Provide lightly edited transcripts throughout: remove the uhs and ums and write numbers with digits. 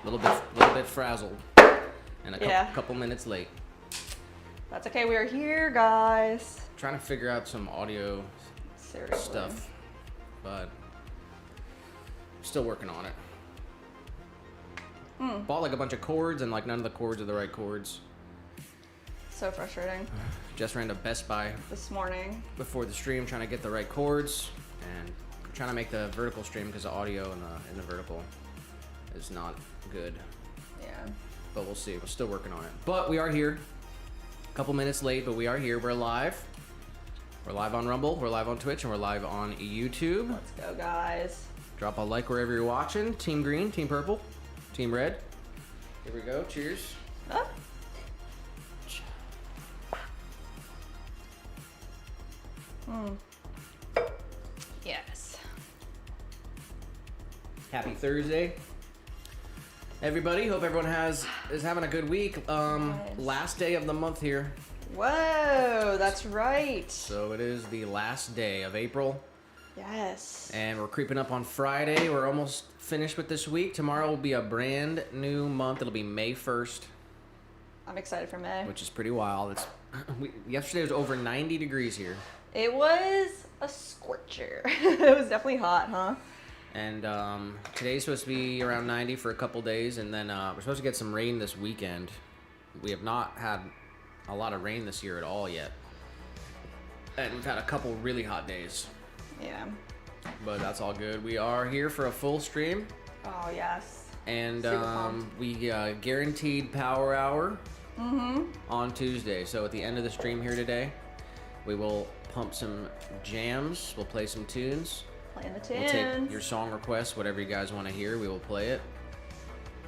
little bit frazzled, and a couple minutes late. That's okay. We are here, guys. Trying to figure out some audio stuff, but still working on it. Bought like a bunch of cords, and like none of the cords are the right cords. So frustrating. Just ran to Best Buy this morning before the stream, trying to get the right cords, and trying to make the vertical stream because the audio in the vertical is not good. Yeah. But we'll see. We're still working on it. But we are here. A couple minutes late, but we are here. We're live. We're live on Rumble. We're live on Twitch, and we're live on YouTube. Let's go, guys. Drop a like wherever you're watching. Team green, team purple, team red. Here we go. Cheers. Ah. Yes. Happy Thursday, everybody. Hope everyone is having a good week. Nice. Last day of the month here. Whoa, that's right. So it is the last day of April. Yes. And we're creeping up on Friday. We're almost finished with this week. Tomorrow will be a brand new month. It'll be May 1st. I'm excited for May. Which is pretty wild. Yesterday was over 90 degrees here. It was a scorcher. It was definitely hot, huh? And today's supposed to be around 90 for a couple days, and then we're supposed to get some rain this weekend. We have not had a lot of rain this year at all yet. And we've had a couple really hot days. Yeah. But that's all good. We are here for a full stream. Oh, yes. And we guaranteed power hour on Tuesday. So at the end of the stream here today, we will pump some jams. We'll play some tunes. Playing the tunes. We'll take your song requests, whatever you guys want to hear. We will play it.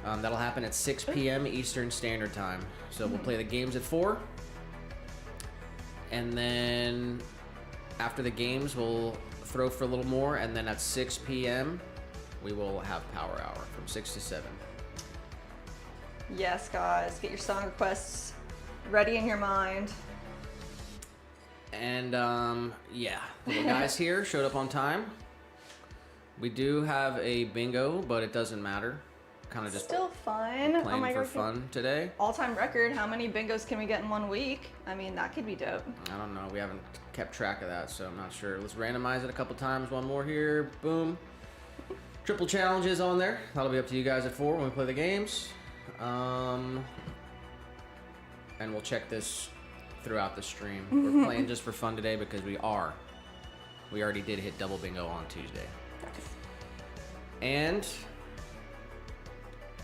That'll happen at 6 p.m. Eastern Standard Time. So we'll play the games at 4. And then after the games, we'll throw for a little more. And then at 6 p.m., we will have power hour from 6 to 7. Yes, guys. Get your song requests ready in your mind. And yeah, the guys here showed up on time. We do have a bingo, but it doesn't matter. Kind of just still fun. Playing for fun today. All-time record. How many bingos can we get in 1 week? I mean, that could be dope. I don't know. We haven't kept track of that, so I'm not sure. Let's randomize it a couple times. One more here. Boom. Triple challenges on there. That'll be up to you guys at 4 when we play the games. And we'll check this throughout the stream. We're playing just for fun today because we already did hit double bingo on Tuesday. And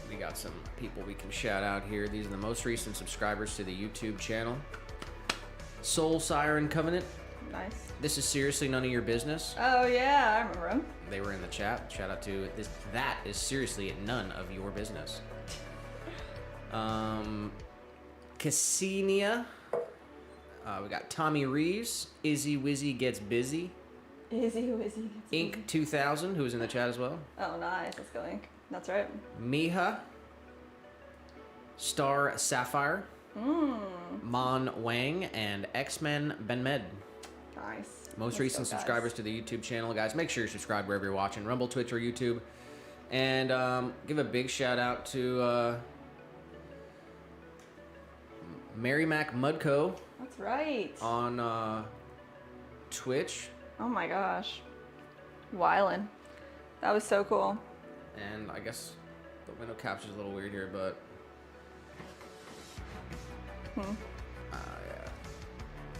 we got some people we can shout out here. These are the most recent subscribers to the YouTube channel. Soul Siren Covenant. Nice. This is seriously none of your business. Oh yeah, I remember them. They were in the chat. Shout out to this. That is seriously none of your business. Cassinia. We got Tommy Reeves. Izzy Wizzy Gets Busy. Izzy Wizzy Gets Busy. Ink 2000, who's in the chat as well. Oh, nice. Let's go, Ink. That's right. Miha. Star Sapphire. Mon Wang. And X-Men Ben Med. Nice. Most recent subscribers to the YouTube channel. Guys, make sure you subscribe wherever you're watching. Rumble, Twitch, or YouTube. And give a big shout out to Mary Mac Mudco. That's right. On Twitch. Oh my gosh. Wildin'. That was so cool. And I guess the window capture is a little weird here, but Yeah.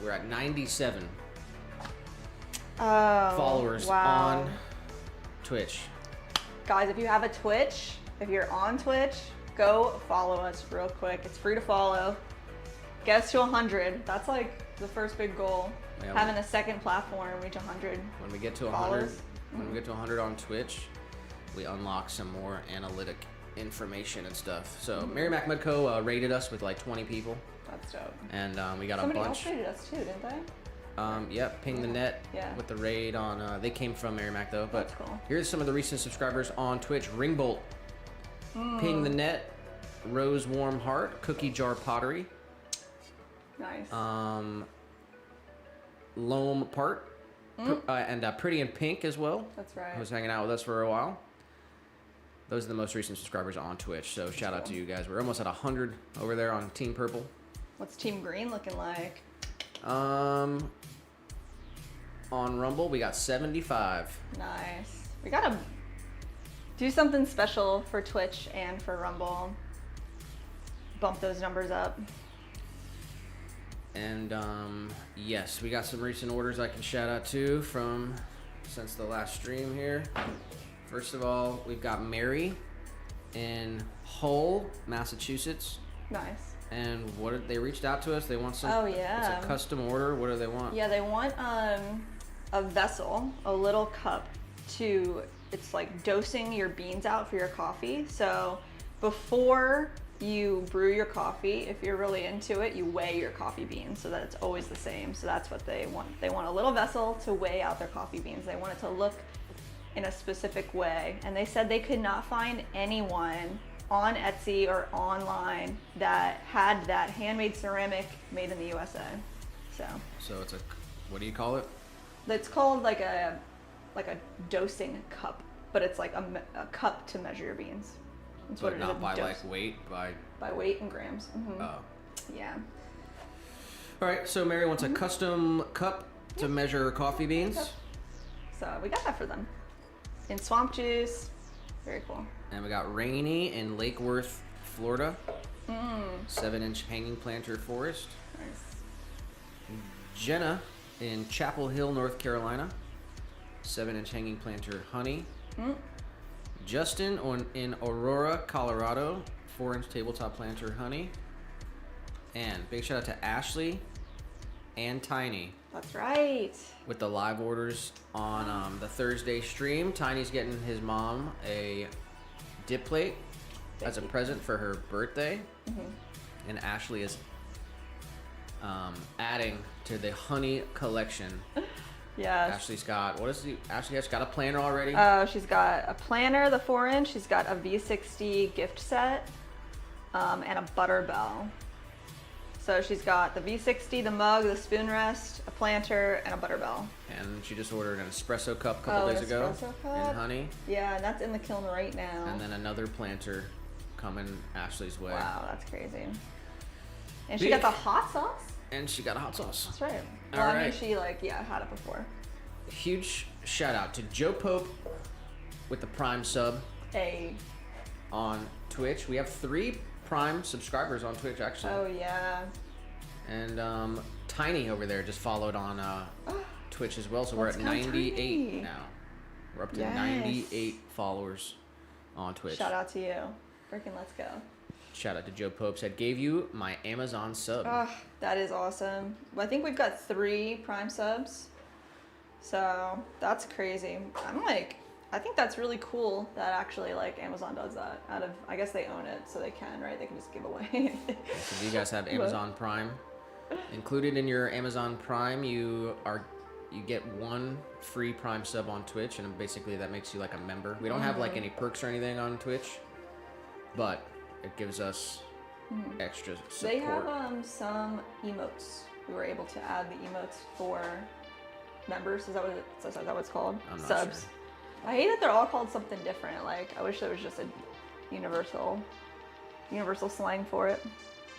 We're at 97 Oh, followers wow. on Twitch. Guys, if you have a Twitch, if you're on Twitch, go follow us real quick. It's free to follow. Get us to 100. That's like the first big goal. Yeah, Having a second platform, reach 100. When we get to 100, when we get to 100 on Twitch, we unlock some more analytic information and stuff. So Mary Mac Medco rated us with like 20 people. That's dope. And we got Somebody a bunch. Somebody else rated us too, didn't they? Yep, Ping the Net with the raid on. They came from Mary Mac though. But that's cool. Here's some of the recent subscribers on Twitch: Ringbolt, Ping the Net, Rose Warm Heart, Cookie Jar Pottery. Nice. Loam Part, and Pretty in Pink as well. That's right. Who was hanging out with us for a while. Those are the most recent subscribers on Twitch. So shout out to you guys. We're almost at 100 over there on Team Purple. What's Team Green looking like? On Rumble, we got 75. Nice. We gotta do something special for Twitch and for Rumble. Bump those numbers up. And yes, we got some recent orders I can shout out to from since the last stream here. First of all, we've got Mary in Hull, Massachusetts. Nice. And what did they reached out to us? They want some. Oh yeah. It's a custom order. What do they want? Yeah, they want a vessel, a little cup to. It's like dosing your beans out for your coffee. So before you brew your coffee, if you're really into it, you weigh your coffee beans so that it's always the same. So that's what they want. They want a little vessel to weigh out their coffee beans. They want it to look in a specific way. And they said they could not find anyone on Etsy or online that had that handmade ceramic made in the USA. So it's a, what do you call it? It's called like a dosing cup, but it's like a cup to measure your beans. That's but what it not is, by dose. like weight, by weight and grams. Oh. Yeah. All right, so Mary wants a custom cup to measure coffee beans. Okay. So we got that for them. In swamp juice. Very cool. And we got Rainy in Lake Worth, Florida. 7-inch hanging planter forest. Nice. Jenna in Chapel Hill, North Carolina. 7-inch hanging planter honey. Justin in Aurora, Colorado. 4-inch tabletop planter honey. And big shout out to Ashley and Tiny. That's right. With the live orders on the Thursday stream. Tiny's getting his mom a dip plate as a present for her birthday. And Ashley is adding to the honey collection. Yes. Ashley's got, Ashley has got a planner already? Oh, she's got a planner, the 4-inch. She's got a V60 gift set and a butter bell. So she's got the V60, the mug, the spoon rest, a planter, and a butter bell. And she just ordered an espresso cup a couple days ago in honey. Yeah, and that's in the kiln right now. And then another planter coming Ashley's way. Wow, that's crazy. And she got the hot sauce? And she got a hot sauce. That's right. All Well, I right. mean, she had it before. Huge shout out to Joe Pope with the Prime sub Hey. on Twitch. We have 3 Prime subscribers on Twitch actually. Oh yeah. And Tiny over there just followed on Twitch as well. So we're Let's at go, 98 Tiny. now. We're up to Yes. 98 followers on Twitch. Shout out to you. Freaking let's go. Shout out to Joe Pope said, gave you my Amazon sub. That is awesome. I think we've got 3 Prime subs. So that's crazy. I think that's really cool that actually like Amazon does that. I guess they own it, so they can, right? They can just give away anything. So if you guys have Amazon Prime, included in your Amazon Prime, you get 1 free Prime sub on Twitch, and basically that makes you like a member. We don't have like any perks or anything on Twitch, but it gives us extra support. They have some emotes. We were able to add the emotes for members. Is that what it's called? I'm not Subs. sure. I hate that they're all called something different. Like I wish there was just a universal slang for it.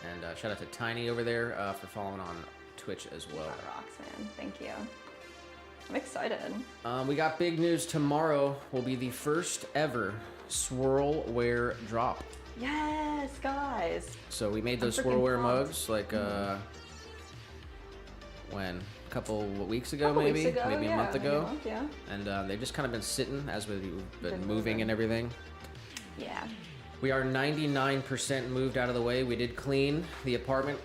And shout out to Tiny over there for following on Twitch as well. That rocks, man. Thank you. I'm excited. We got big news tomorrow. Will be the first ever swirlware drop. Yes, guys. So we made those I'm freaking swirlware pumped. mugs like when a couple weeks ago, Couple maybe weeks ago, maybe a yeah, month maybe ago, a month, yeah. and they've just kind of been sitting as we've been Been moving moving. and everything. Yeah. We are 99% moved out of the way. We did clean the apartment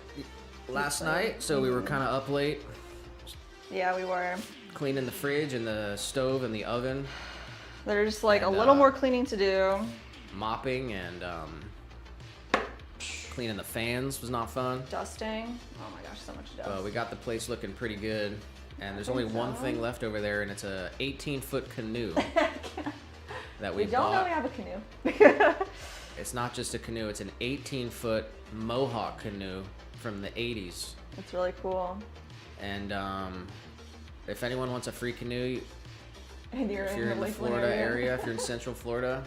last night, so we were kind of up late, Yeah, we were. cleaning the fridge and the stove and the oven, There's like And, a little uh, more cleaning to do. mopping and cleaning the fans was not fun. Dusting. Oh my gosh, so much dust. But we got the place looking pretty good. And there's I only think one so. thing left over there, and it's a 18-foot canoe that we we don't know bought. we have a canoe. It's not just a canoe, it's an 18-foot Mohawk canoe from the 80s. It's really cool. And if anyone wants a free canoe, And you're if in you're the in the Lakeland Florida area, if you're in Central Florida,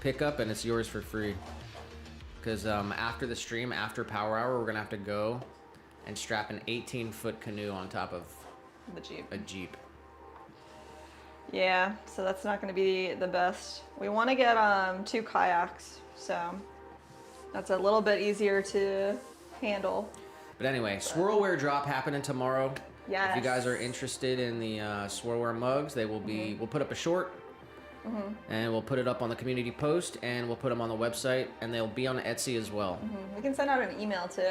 pick up and it's yours for free. Because after the stream, after Power Hour, we're going to have to go and strap an 18-foot canoe on top of The Jeep. a Jeep. Yeah, so that's not going to be the best. We want to get 2 kayaks, so that's a little bit easier to handle. But anyway, swirlware drop happening tomorrow. Yes. If you guys are interested in the swirlware mugs, they will be. We'll put up a short, and we'll put it up on the community post, and we'll put them on the website, and they'll be on Etsy as well. We can send out an email too,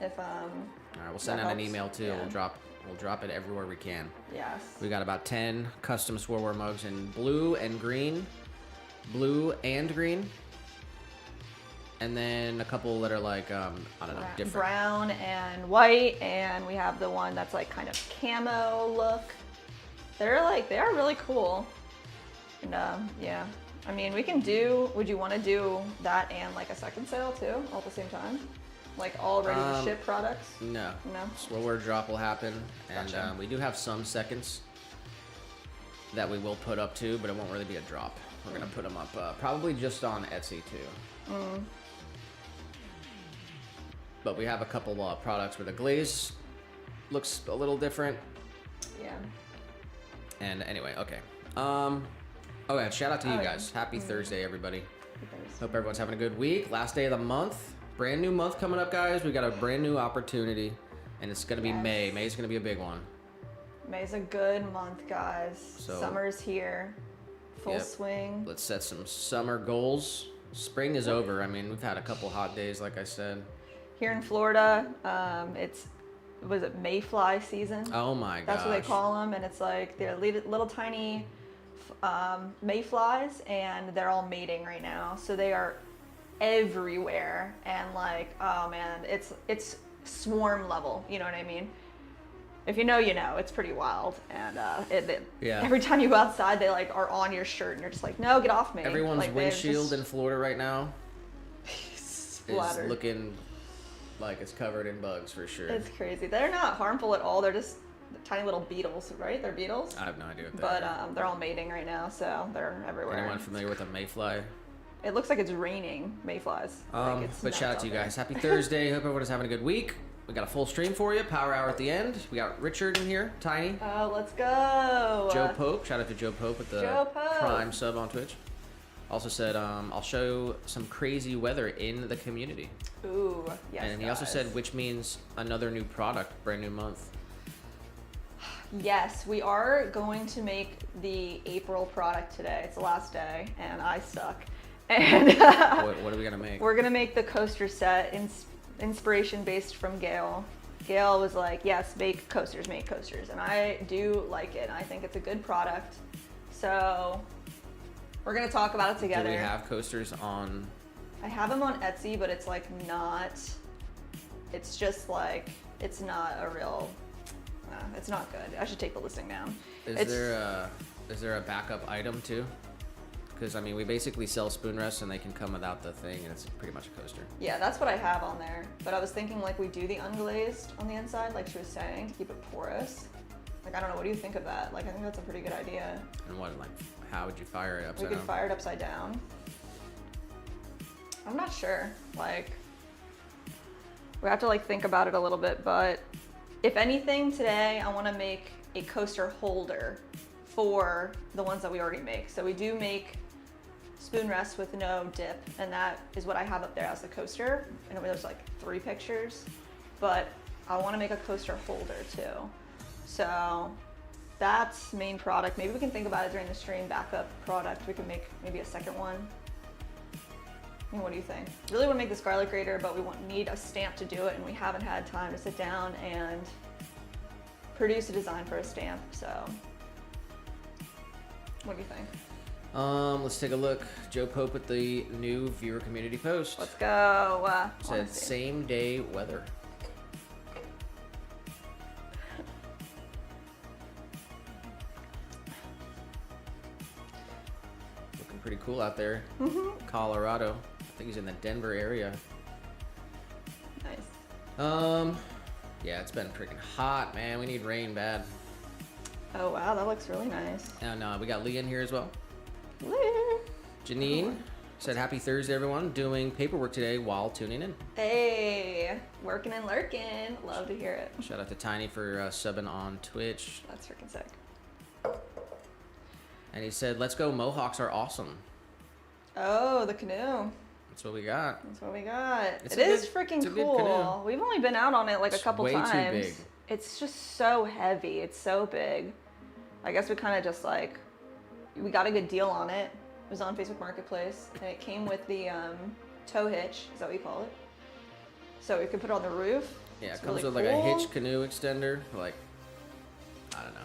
if All right, we'll send That out an helps, email too. yeah. We'll drop it everywhere we can. yes. We got about 10 custom swirlware mugs in blue and green, and then a couple that are like I don't know, different. Brown and white, and we have the one that's like kind of camo look. They are really cool. And yeah, I mean, we can do. Would you want to do that and like a second sale too, all at the same time, like all ready to ship products? No. No. Swirlware drop will happen, and Gotcha. we do have some seconds that we will put up too, but it won't really be a drop. We're gonna put them up probably just on Etsy too. But we have a couple products where the glaze looks a little different. Yeah. And anyway, okay. Okay, shout out to you guys. Happy Thursday, everybody. Hope everyone's having a good week. Last day of the month. Brand new month coming up, guys. We got a brand new opportunity, and it's gonna be Yes. May. May's gonna be a big one. May's a good month, guys. So- Summer's here, full Yep. swing. Let's set some summer goals. Spring is over. I mean, we've had a couple hot days, like I said. Here in Florida, was it mayfly season? Oh my gosh. That's what they call them, and it's like they're little tiny mayflies, and they're all mating right now. So they are everywhere, and like, oh man, it's swarm level. You know what I mean? If you know, you know. It's pretty wild, and Yeah. every time you go outside, they like are on your shirt, and you're just like, no, get off me. Everyone's like, they're windshield just in Florida right now splattered. is looking like it's covered in bugs for sure. It's crazy. They're not harmful at all. They're just tiny little beetles, right? They're beetles. I have no idea what they But are. they're all mating right now, so they're everywhere. Anyone familiar with a mayfly? It looks like it's raining mayflies. Like it's But nuts shout out out to you there. guys. Happy Thursday. Hope everyone is having a good week. We got a full stream for you. Power hour at the end. We got Richard in here, Tiny, Oh, let's go. Joe Pope. Shout out to Joe Pope with the Joe Pope. Prime sub on Twitch. Also said, I'll show some crazy weather in the community. Ooh, yes. And he also guys. said, which means another new product, brand new month. Yes, we are going to make the April product today. It's the last day, and I suck. And What are we gonna make? we're gonna make the coaster set inspiration based from Gail. Gail was like, yes, make coasters, and I do like it. I think it's a good product. So we're gonna talk about it together. Do we have coasters on? I have them on Etsy, but it's like not. It's just like it's not a real. It's not good. I should take the listing down. Is there a backup item too? Because I mean, we basically sell spoon rests and they can come without the thing, and it's pretty much a coaster. Yeah, that's what I have on there. But I was thinking like we do the unglazed on the inside, like she was saying, to keep it porous. Like I don't know. What do you think of that? Like I think that's a pretty good idea. And what, like, how would you fire it upside We could down? fire it upside down. I'm not sure. Like we have to like think about it a little bit. But if anything, today I want to make a coaster holder for the ones that we already make. So we do make spoon rest with no dip, and that is what I have up there as the coaster. And there's like 3 pictures, but I want to make a coaster holder too. So that's main product. Maybe we can think about it during the stream. Backup product. We can make maybe a second one. I mean, what do you think? Really want to make this garlic grater, but we need a stamp to do it, and we haven't had time to sit down and produce a design for a stamp. So what do you think? Let's take a look. Joe Pope with the new viewer community post. Let's go. Said same day weather. Looking pretty cool out there. Colorado. I think he's in the Denver area. Nice. Yeah, it's been freaking hot, man. We need rain bad. Oh wow, that looks really nice. And we got Lee in here as well. Woo. Janine said, happy Thursday, everyone. Doing paperwork today while tuning in. Hey, working and lurking. Love to hear it. Shout out to Tiny for subbing on Twitch. That's freaking sick. And he said, let's go. Mohawks are awesome. Oh, the canoe. That's what we got. That's what we got. It's It is freaking good cool. canoe. We've only been out on it like a couple way too times. big. It's just so heavy. It's so big. I guess we kind of just like, we got a good deal on it. It was on Facebook Marketplace, and it came with the tow hitch. Is that what you call it? So we could put it on the roof. Yeah, It's it comes really with like a cool. hitch canoe extender. Like, I don't know.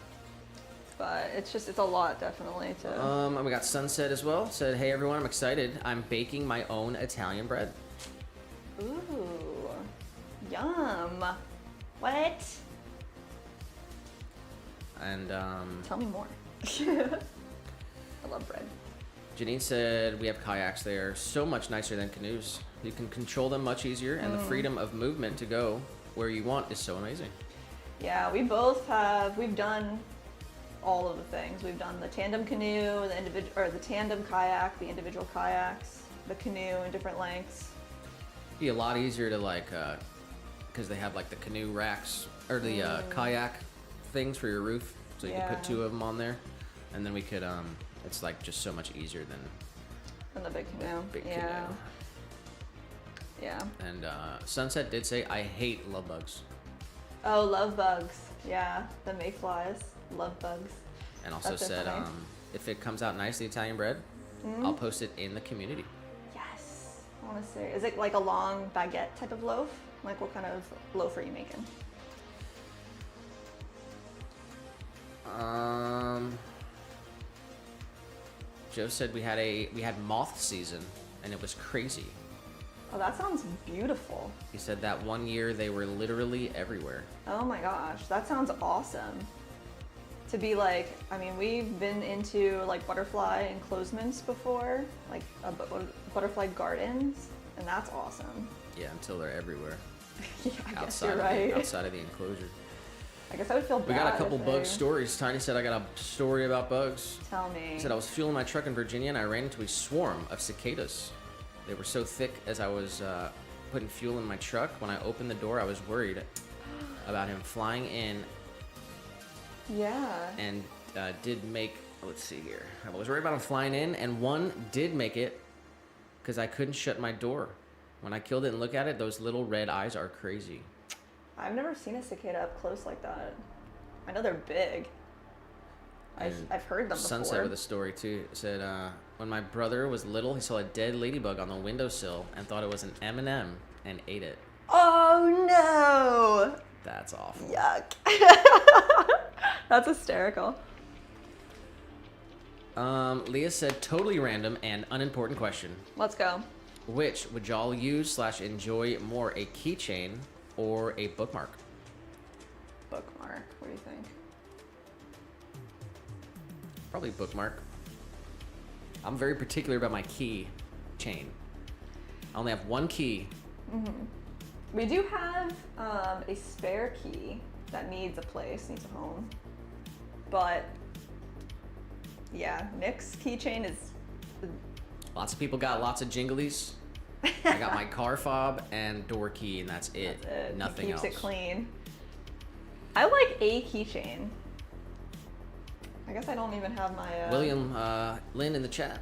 But it's a lot definitely to. And we got Sunset as well. Said, hey everyone, I'm excited. I'm baking my own Italian bread. Ooh, yum. What? And Tell me more. I love bread. Janine said, we have kayaks there. So much nicer than canoes. You can control them much easier, and the freedom of movement to go where you want is so amazing. Yeah, we both have. We've done all of the things. We've done the tandem canoe, the tandem kayak, the individual kayaks, the canoe in different lengths. It'd be a lot easier to like, because they have like the canoe racks or the kayak things for your roof, so you can put 2 of them on there, and then we could. It's like just so much easier than the big canoe. big yeah. canoe. Yeah. And Sunset did say, I hate love bugs. Oh, love bugs. Yeah, the mayflies. Love bugs. And also That's said, definitely- if it comes out nice, the Italian bread, I'll post it in the community. Yes. I want to say, is it like a long baguette type of loaf? Like what kind of loaf are you making? Joe said we had moth season, and it was crazy. Oh, that sounds beautiful. He said that one year they were literally everywhere. Oh my gosh, that sounds awesome. To be like, I mean, we've been into like butterfly enclosements before, like butterfly gardens, and that's awesome. Yeah, until they're everywhere. Yeah, I guess you're right. Outside of the enclosure. I guess I would feel bad. We got a couple if bug they- stories. Tiny said I got a story about bugs. Tell me. He said I was fueling my truck in Virginia and I ran into a swarm of cicadas. They were so thick as I was putting fuel in my truck. When I opened the door, I was worried about him flying in Yeah. and did make, let's see here. I was worried about him flying in, and one did make it because I couldn't shut my door. When I killed it and look at it, those little red eyes are crazy. I've never seen a cicada up close like that. I know they're big. I've heard them before. Sunset with a story too. It said, when my brother was little, he saw a dead ladybug on the windowsill and thought it was an M&M and ate it. Oh no! That's awful. Yuck. That's hysterical. Leah said, totally random and unimportant question. Let's go. Which would y'all use / enjoy more, a keychain or a bookmark? Bookmark. What do you think? Probably bookmark. I'm very particular about my key chain. I only have one key. Mm-hmm. We do have a spare key that needs a place, needs a home. But yeah, Nick's keychain is. Lots of people got lots of jinglies. I got my car fob and door key, and that's it. That's it. Nothing else. Keeps it clean. I like a keychain. I guess I don't even have my. William Lynn in the chat.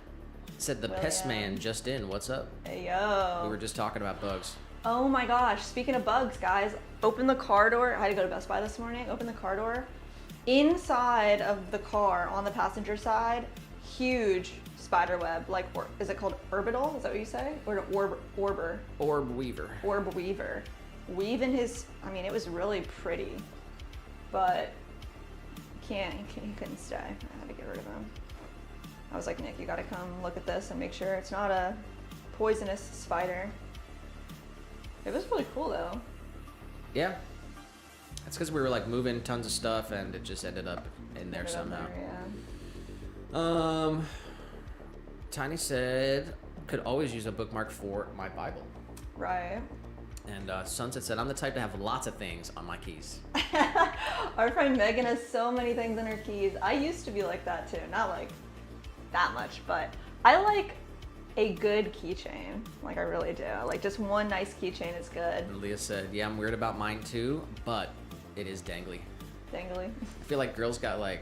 Said the pest man just in. What's up? Hey, yo. We were just talking about bugs. Oh my gosh, speaking of bugs, guys, open the car door. I had to go to Best Buy this morning. Open the car door. Inside of the car, on the passenger side, huge spider web. Like, is it called orbital? Is that what you say? Or orber? Orb weaver. Orb weaver. Weaving his, I mean, it was really pretty, but he couldn't stay. I had to get rid of him. I was like, Nick, you gotta come look at this and make sure it's not a poisonous spider. It was really cool though. Yeah. That's because we were like moving tons of stuff and it just ended up in there somehow. Yeah. Tiny said, could always use a bookmark for my Bible. Right. And Sunset said, I'm the type to have lots of things on my keys. Our friend Megan has so many things in her keys. I used to be like that too. Not like that much, but I like a good keychain. Like I really do. Like just one nice keychain is good. And Leah said, yeah, I'm weird about mine too, but it is dangly. Dangly. I feel like girls got like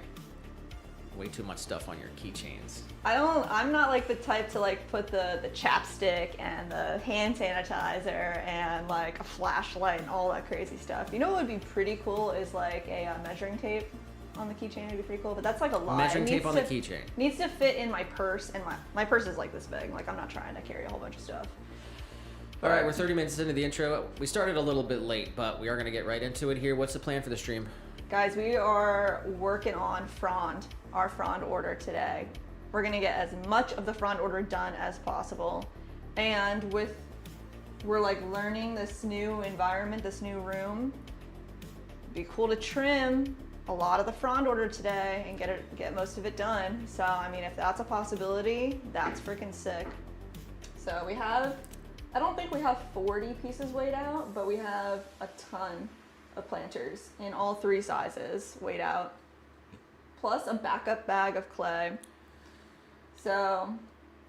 way too much stuff on your keychains. I'm not like the type to like put the chapstick and the hand sanitizer and like a flashlight and all that crazy stuff. You know what would be pretty cool is like a measuring tape on the keychain. Would be pretty cool, but that's like a lot. Measuring tape on the keychain. Needs to fit in my purse, and my purse is like this big. Like I'm not trying to carry a whole bunch of stuff. All right, we're 30 minutes into the intro. We started a little bit late, but we are going to get right into it here. What's the plan for the stream? Guys, we are working on our frond order today. We're gonna get as much of the frond order done as possible. And we're like learning this new environment, this new room. It'd be cool to trim a lot of the frond order today and get most of it done. So, I mean, if that's a possibility, that's freaking sick. So I don't think we have 40 pieces weighed out, but we have a ton of planters in all 3 sizes weighed out, plus a backup bag of clay. So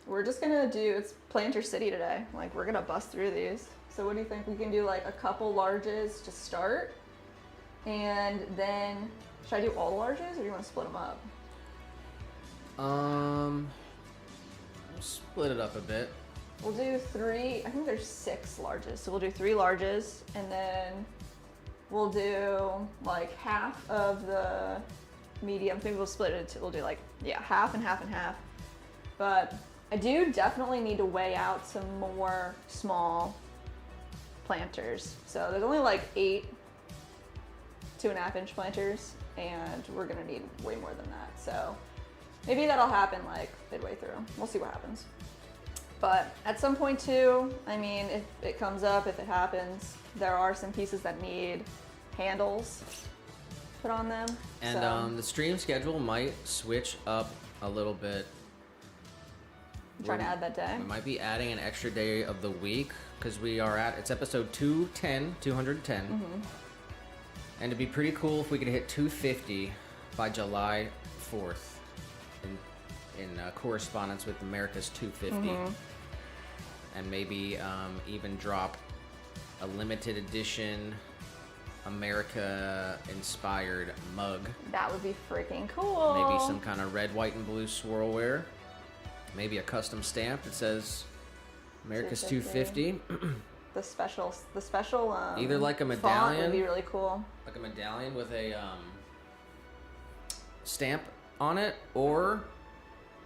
we're just gonna it's planter city today. Like we're gonna bust through these. So what do you think? We can do like a couple larges to start, and then should I do all the larges or do you want to split them up? We'll split it up a bit. We'll do 3. I think there's 6 larges, so we'll do 3 larges, and then we'll do like half of the medium. Maybe we'll split it. We'll do like half and half and half. But I do definitely need to weigh out some more small planters. So there's only like 8 2.5-inch planters, and we're gonna need way more than that. So maybe that'll happen like midway through. We'll see what happens. But at some point too, I mean, if it comes up, if it happens, there are some pieces that need handles put on them. And the stream schedule might switch up a little bit. Trying to add that day. We might be adding an extra day of the week because it's episode 210. Mm-hmm. And it'd be pretty cool if we could hit 250 by July 4th in correspondence with America's 250. Mm-hmm. And maybe even drop a limited edition America-inspired mug. That would be freaking cool. Maybe some kind of red, white, and blue swirlware. Maybe a custom stamp that says America's 250. The special. Either like a medallion. Font would be really cool. Like a medallion with a stamp on it, or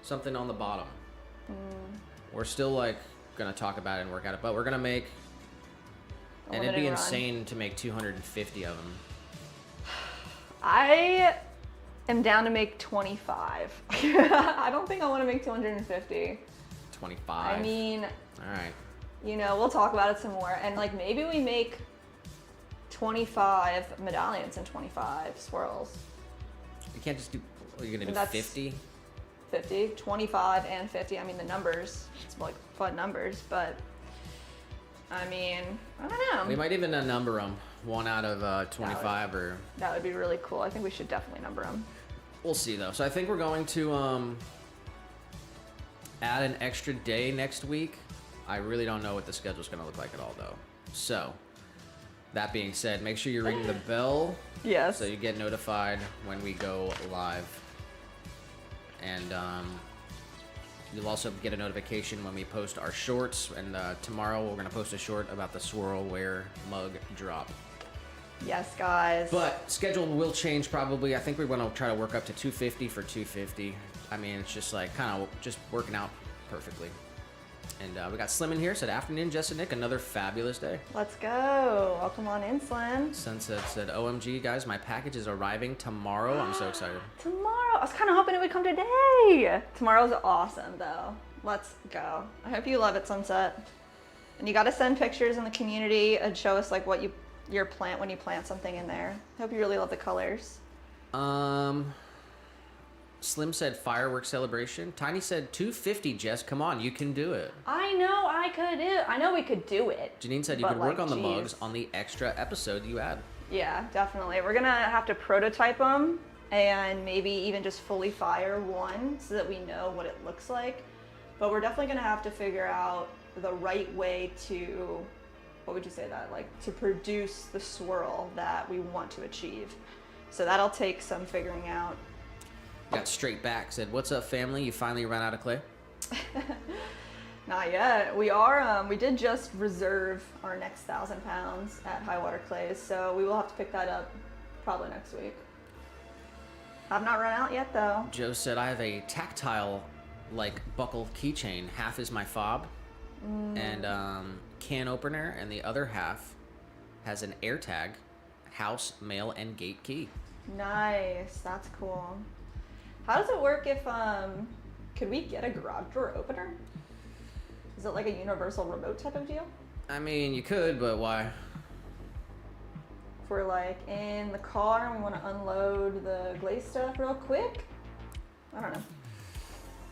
something on the bottom. We're still like gonna talk about it and work at it, but we're gonna make. And it'd be insane to make 250 of them. I am down to make 25. I don't think I want to make 250. 25. I mean, all right. You know, we'll talk about it some more. And like maybe we make 25 medallions and 25 swirls. You can't just do, you're going to do 50? 50, 25 and 50. I mean, the numbers, it's like fun numbers, but I mean, I don't know. We might even number them, 1 out of 25 or... That would be really cool. I think we should definitely number them. We'll see though. So I think we're going to add an extra day next week. I really don't know what the schedule's going to look like at all though. So that being said, make sure you're ringing the bell. Yes. So you get notified when we go live. And You'll also get a notification when we post our shorts, and tomorrow we're gonna post a short about the swirlware mug drop. Yes, guys. But schedule will change probably. I think we're gonna try to work up to 250 for 250. I mean, it's just like kind of just working out perfectly. And we got Slim in here. Said afternoon, Jess and Nick. Another fabulous day. Let's go. Welcome on in, Slim. Sunset said, OMG, guys, my package is arriving tomorrow. I'm so excited. Tomorrow. I was kind of hoping it would come today. Tomorrow's awesome, though. Let's go. I hope you love it, Sunset. And you got to send pictures in the community and show us like what your plant when you plant something in there. I hope you really love the colors. Slim said fireworks celebration. Tiny said 250, Jess. Come on, you can do it. I know I could do it. I know we could do it. Janine said you could work on the mugs on the extra episode you add. Yeah, definitely. We're gonna have to prototype them and maybe even just fully fire one so that we know what it looks like. But we're definitely gonna have to figure out the right way to, what would you say that, like to produce the swirl that we want to achieve. So that'll take some figuring out. Got straight back, said, what's up, family? You finally ran out of clay? Not yet. We did just reserve our next 1,000 pounds at High Water Clays, so we will have to pick that up probably next week. I've not run out yet, though. Joe said, I have a tactile, like, buckle keychain. Half is my fob and can opener, and the other half has an air tag, house, mail, and gate key. Nice. That's cool. How does it work if, could we get a garage door opener? Is it like a universal remote type of deal? I mean, you could, but why? If we're like in the car and we want to unload the glaze stuff real quick? I don't know.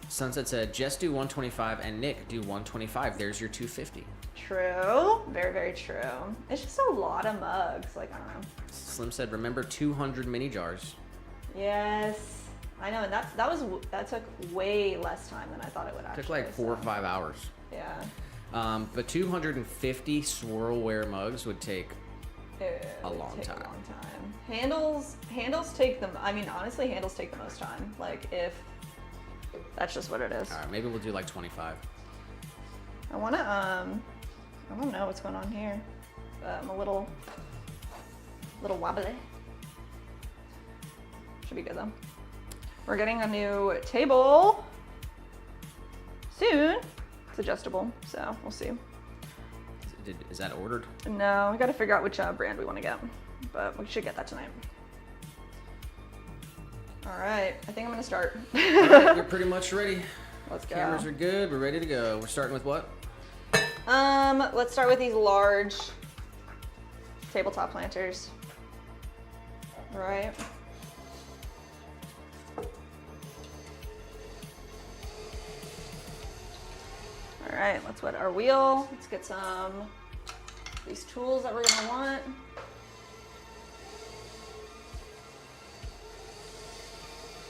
Sunset said, Jess do 125 and Nick do 125. There's your 250. True. Very, very true. It's just a lot of mugs. Like, I don't know. Slim said, remember 200 mini jars. Yes. I know, and that took way less time than I thought it would actually. Took like 4 or 5 hours. Yeah. But 250 swirlware mugs would take a long time. Handles take them. I mean, honestly, handles take the most time. Like, if that's just what it is. All right, maybe we'll do like 25. I wanna I don't know what's going on here. I'm a little wobbly. Should be good though. We're getting a new table soon. It's adjustable, so we'll see. Is that ordered? No, we got to figure out which brand we want to get, but we should get that tonight. All right, I think I'm gonna start. All right, we're pretty much ready. Let's go. Cameras are good. We're ready to go. We're starting with what? Let's start with these large tabletop planters. All right. All right, let's wet our wheel. Let's get some these tools that we're gonna want.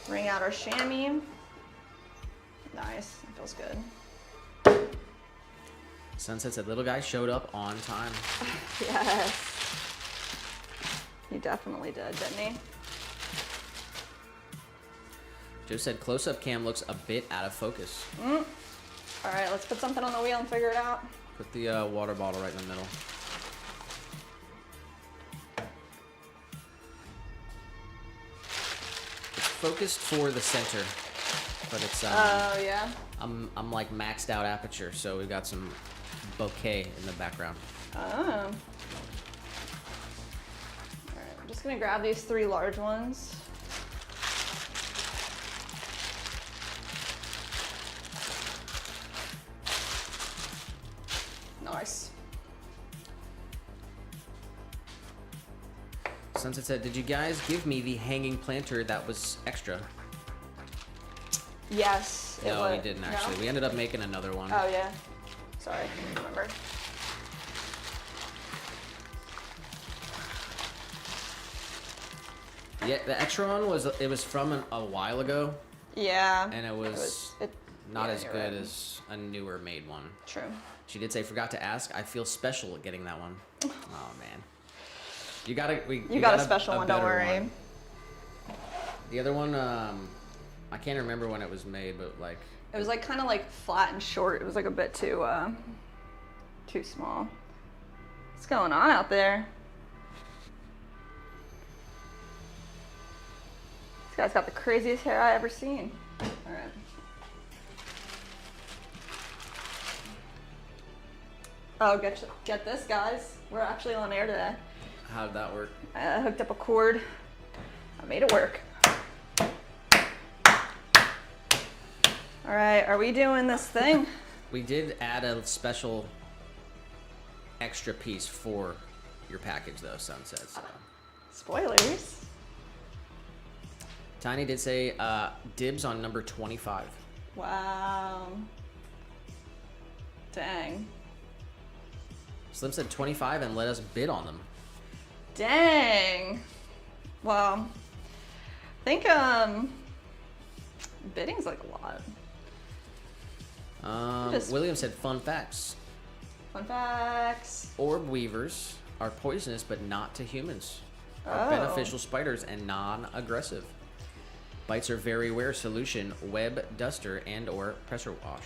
Wring out our chamois. Nice, that feels good. Sunset said, little guy showed up on time. Yes. He definitely did, didn't he? Joe said, close-up cam looks a bit out of focus. All right, let's put something on the wheel and figure it out. Put the water bottle right in the middle. It's focused for the center, but it's Oh yeah. I'm like maxed out aperture, so we've got some bokeh in the background. Oh. All right, I'm just gonna grab these 3 large ones. Nice. Sunset said, did you guys give me the hanging planter that was extra? Yes. No, we didn't actually. No? We ended up making another one. Oh yeah. Sorry, I couldn't remember. Yeah, the extra one was from a while ago. Yeah. And it was not as you're good right. as a newer made one. True. She did say, forgot to ask. I feel special at getting that one. Oh man, you got a special one. Don't worry. The other one, I can't remember when it was made, but like It was like kind of like flat and short. It was like a bit too small. What's going on out there? This guy's got the craziest hair I ever seen. All right. Oh, get this, guys. We're actually on air today. How did that work? I hooked up a cord. I made it work. All right, are we doing this thing? We did add a special extra piece for your package, though, Sunset. So. Spoilers. Tiny did say dibs on number 25. Wow. Dang. Slim said 25 and let us bid on them. Dang. Well, I think bidding's like a lot. William said fun facts. Fun facts. Orb weavers are poisonous but not to humans. Are Oh. beneficial spiders and non-aggressive. Bites are very rare. Solution, web duster and or pressure wash.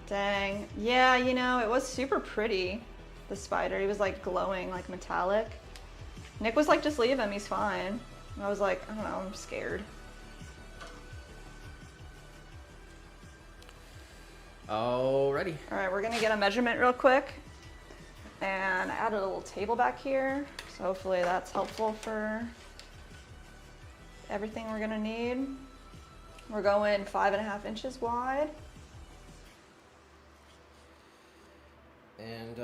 Dang. Yeah, you know, it was super pretty, the spider. He was like glowing, like metallic. Nick was like, just leave him, he's fine. And I was like, I don't know, I'm scared. Alrighty. All right, we're gonna get a measurement real quick. And I added a little table back here. So hopefully that's helpful for everything we're gonna need. We're going 5.5 inches wide. And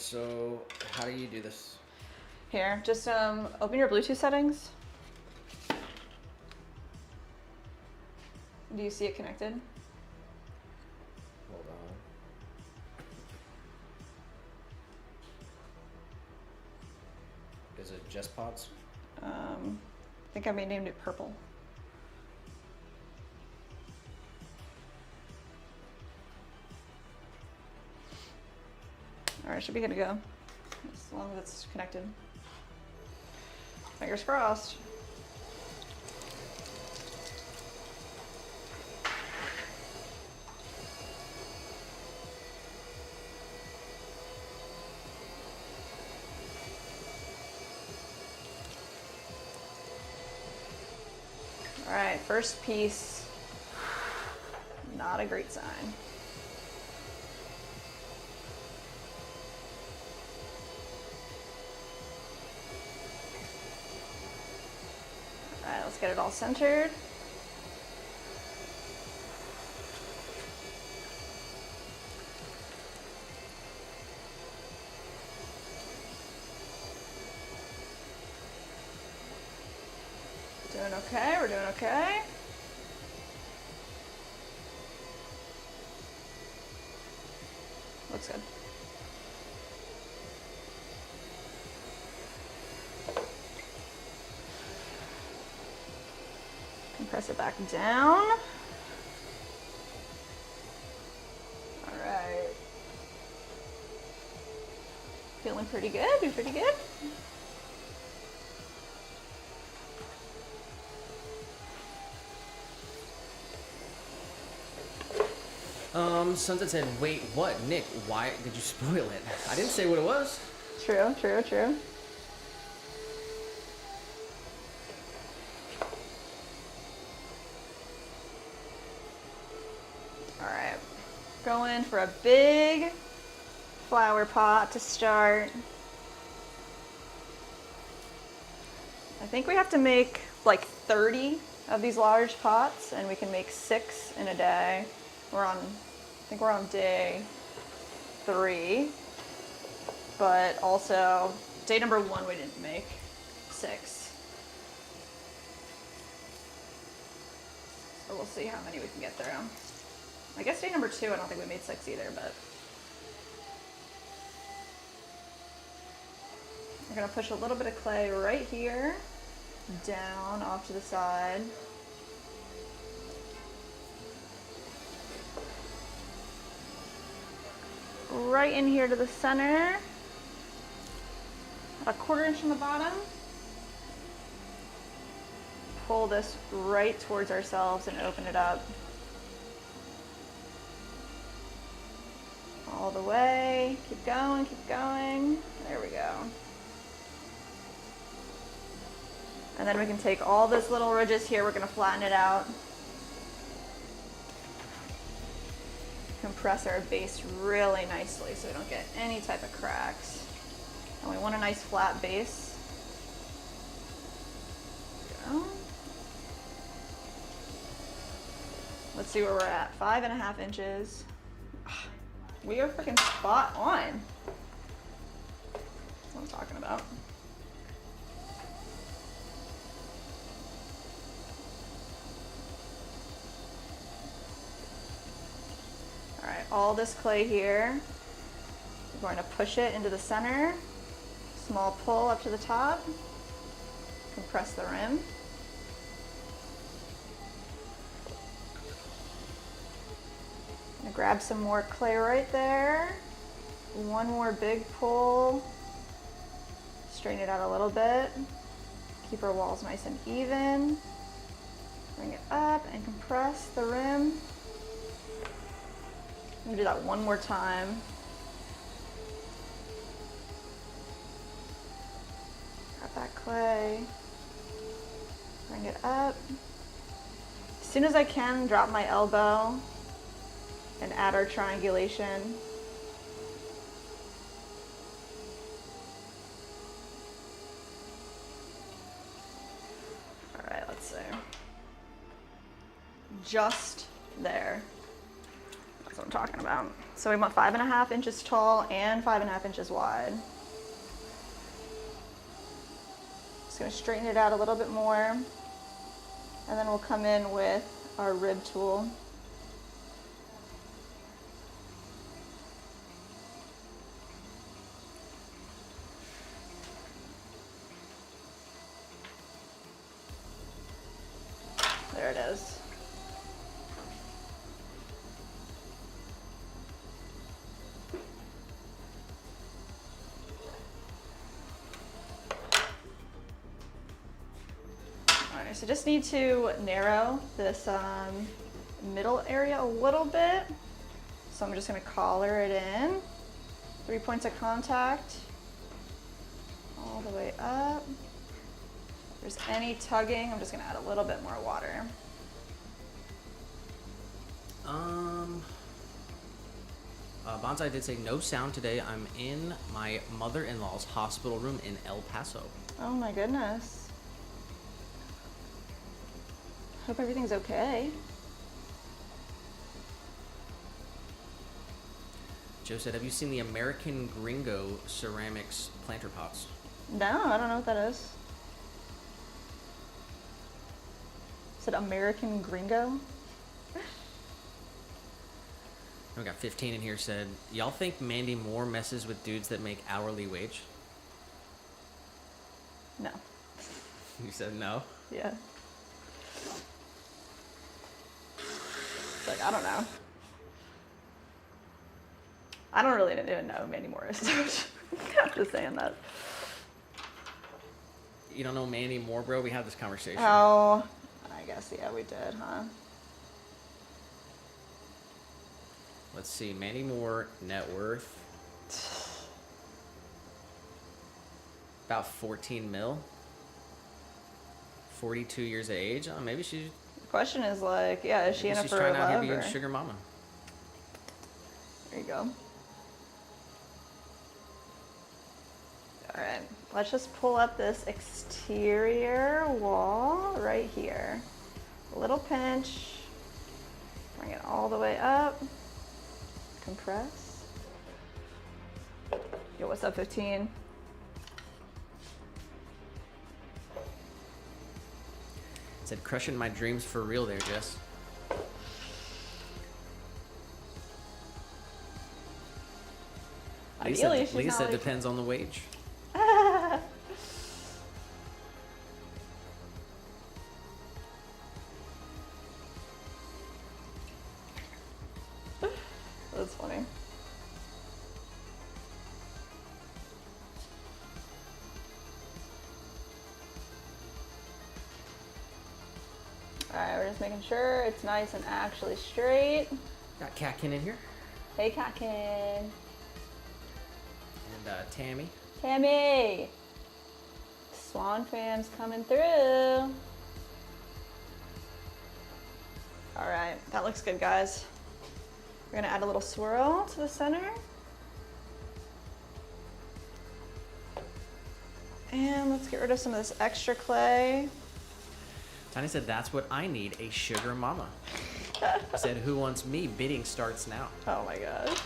so how do you do this? Here, just open your Bluetooth settings. Do you see it connected? Hold on. Is it just pods? I think I may named it purple. All right, should be good to go. As long as it's connected. Fingers crossed. All right, first piece. Not a great sign. All right, let's get it all centered. Doing okay, we're doing okay. Looks good. Compress it back down. All right. Feeling pretty good, doing pretty good. Sunset said, wait, what? Nick, why did you spoil it? I didn't say what it was. True, true, true. All right, going for a big flower pot to start. I think we have to make like 30 of these large pots, and we can make 6 in a day. I think we're on day 3, but also day number 1 we didn't make 6. So we'll see how many we can get through. I guess day number 2 I don't think we made 6 either, but we're gonna push a little bit of clay right here, down off to the side. Right in here to the center, about a 1/4 inch from the bottom. Pull this right towards ourselves and open it up. all the way. Keep going, keep going. There we go. And then we can take all those little ridges here, we're gonna flatten it out. Compress our base really nicely so we don't get any type of cracks. And we want a nice flat base. There we go. Let's see where we're at. 5.5 inches. We are freaking spot on. That's what I'm talking about. All right, all this clay here, we're going to push it into the center. Small pull up to the top. Compress the rim. I'm gonna grab some more clay right there. One more big pull. Straighten it out a little bit. Keep our walls nice and even. Bring it up and compress the rim. I'm gonna do that one more time. Grab that clay. Bring it up. As soon as I can, drop my elbow and add our triangulation. All right, let's see. Just there. That's what I'm talking about. So we want 5.5 inches tall and 5.5 inches wide. Just gonna straighten it out a little bit more. And then we'll come in with our rib tool. There it is. Alright, so just need to narrow this middle area a little bit. So I'm just going to collar it in. 3 points of contact. All the way up. If there's any tugging, I'm just gonna add a little bit more water. Bonsai did say no sound today. I'm in my mother-in-law's hospital room in El Paso. Oh my goodness. Hope everything's okay. Joe said, have you seen the American Gringo ceramics planter pots? No, I don't know what that is. Is it American Gringo? We got 15 in here said, y'all think Mandy Moore messes with dudes that make hourly wage? No. You said no? Yeah. It's like, I don't know. I don't really even know who Mandy Moore is. I'm just saying that. You don't know Mandy Moore, bro? We had this conversation. Oh, I guess, yeah, we did, huh? Let's see. Mandy Moore, net worth. About 14 mil. 42 years of age. Oh, maybe she... The question is like, yeah, is she in it for trying out here love being or... sugar mama. There you go. All right, let's just pull up this exterior wall right here. A little pinch. Bring it all the way up. Compress. Yo, what's up, 15? Said, crushing my dreams for real there, Jess. Ideally, she's Lisa not like... depends on the wage. That's funny. Alright, we're just making sure it's nice and actually straight. Got Catkin in here. Hey, Catkin. And Tammy. Tammy. Swan fam's coming through. All right, that looks good, guys. We're gonna add a little swirl to the center. And let's get rid of some of this extra clay. Tiny said, that's what I need, a sugar mama. I said, who wants me? Bidding starts now. Oh my gosh.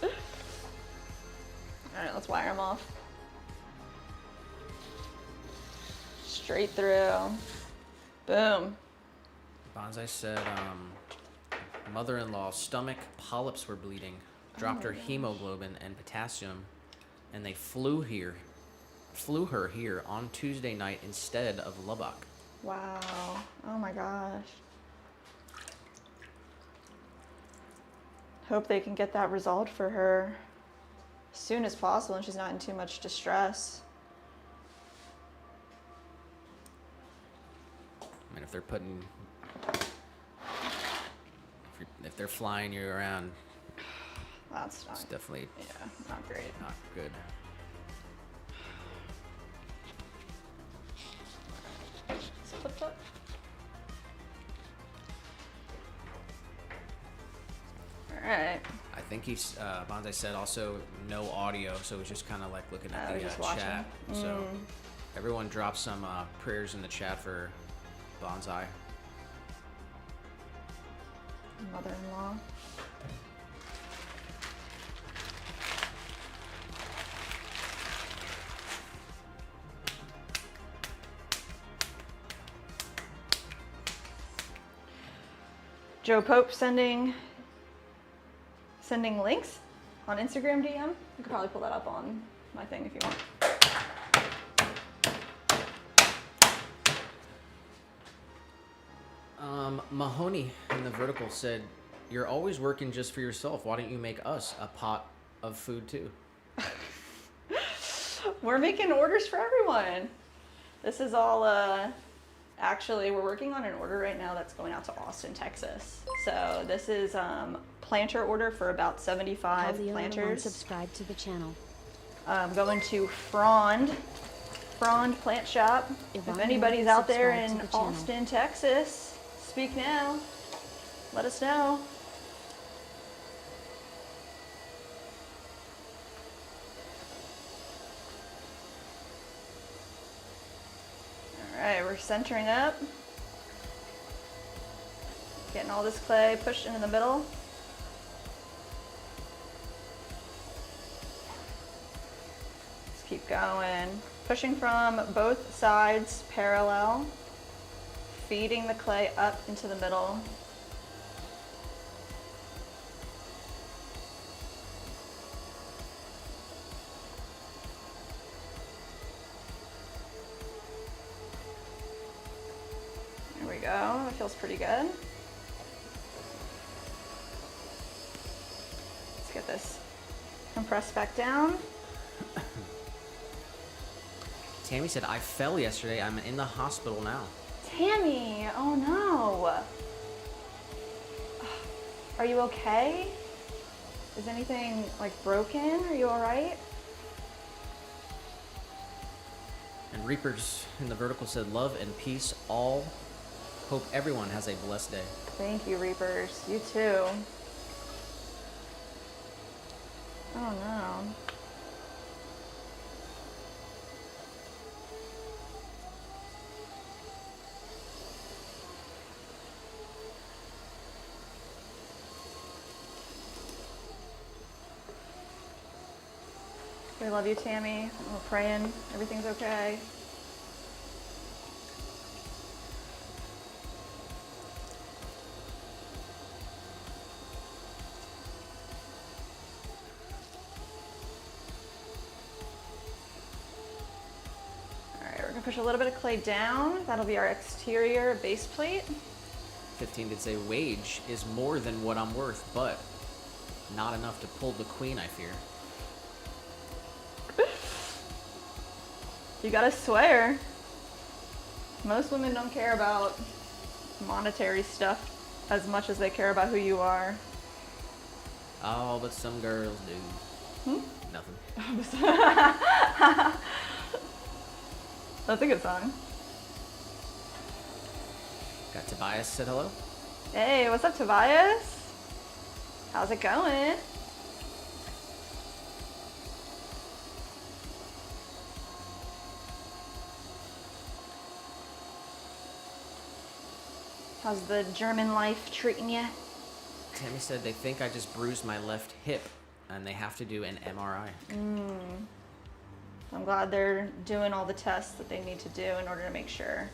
All right, let's wire them off. Straight through. Boom. Bonsai said, mother-in-law's stomach polyps were bleeding. Dropped her hemoglobin and potassium, and they flew her here on Tuesday night instead of Lubbock. Wow. Oh my gosh. Hope they can get that resolved for her as soon as possible and she's not in too much distress. I mean, if they're putting, if they're flying you around, That's not, it's definitely not great. not good. Flip, flip. All right. I think he's, Bonsai said also no audio, so it's just kind of like looking at the just chat. So everyone drop some prayers in the chat for Bonsai. Mother-in-law. Joe Pope sending links on Instagram DM. You could probably pull that up on my thing if you want. Mahoney in the vertical said, you're always working just for yourself. Why don't you make us a pot of food too? We're making orders for everyone. This is all, actually, we're working on an order right now that's going out to Austin, Texas. So this is planter order for about 75 planters. Subscribe to the channel. Going to Frond Plant Shop. If anybody's out there in Austin, Texas, speak now. Let us know. All right, we're centering up. Getting all this clay pushed into the middle. Let's keep going. Pushing from both sides parallel. Feeding the clay up into the middle. There we go, that feels pretty good. Let's get this compressed back down. Tammy said, I fell yesterday. I'm in the hospital now. Tammy, oh no. Are you okay? Is anything like broken? Are you all right? And Reapers in the vertical said, love and peace all. Hope everyone has a blessed day. Thank you, Reapers. You too. Oh no. We love you, Tammy. We're praying everything's okay. Alright, we're gonna push a little bit of clay down. That'll be our exterior base plate. 15 did say, wage is more than what I'm worth, but not enough to pull the queen, I fear. You gotta swear. Most women don't care about monetary stuff as much as they care about who you are. Oh, but some girls do. Nothing. That's a good song. Got Tobias said hello. Hey, what's up, Tobias? How's it going? How's the German life treating you? Tammy said they think I just bruised my left hip and they have to do an MRI. I'm glad they're doing all the tests that they need to do in order to make sure.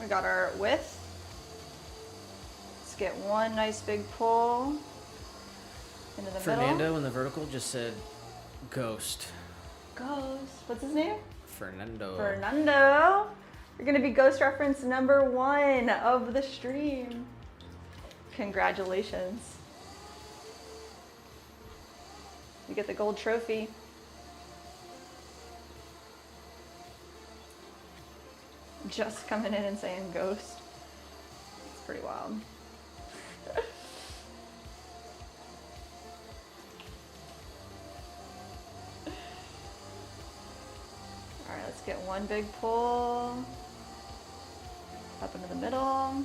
We got our width. Let's get one nice big pull into the Fernando middle. in the vertical just said ghost. Ghost. What's his name? Fernando. Fernando. You're gonna be ghost reference number 1 of the stream. Congratulations. You get the gold trophy. Just coming in and saying ghost. It's pretty wild. Alright, let's get one big pull. Up into the middle.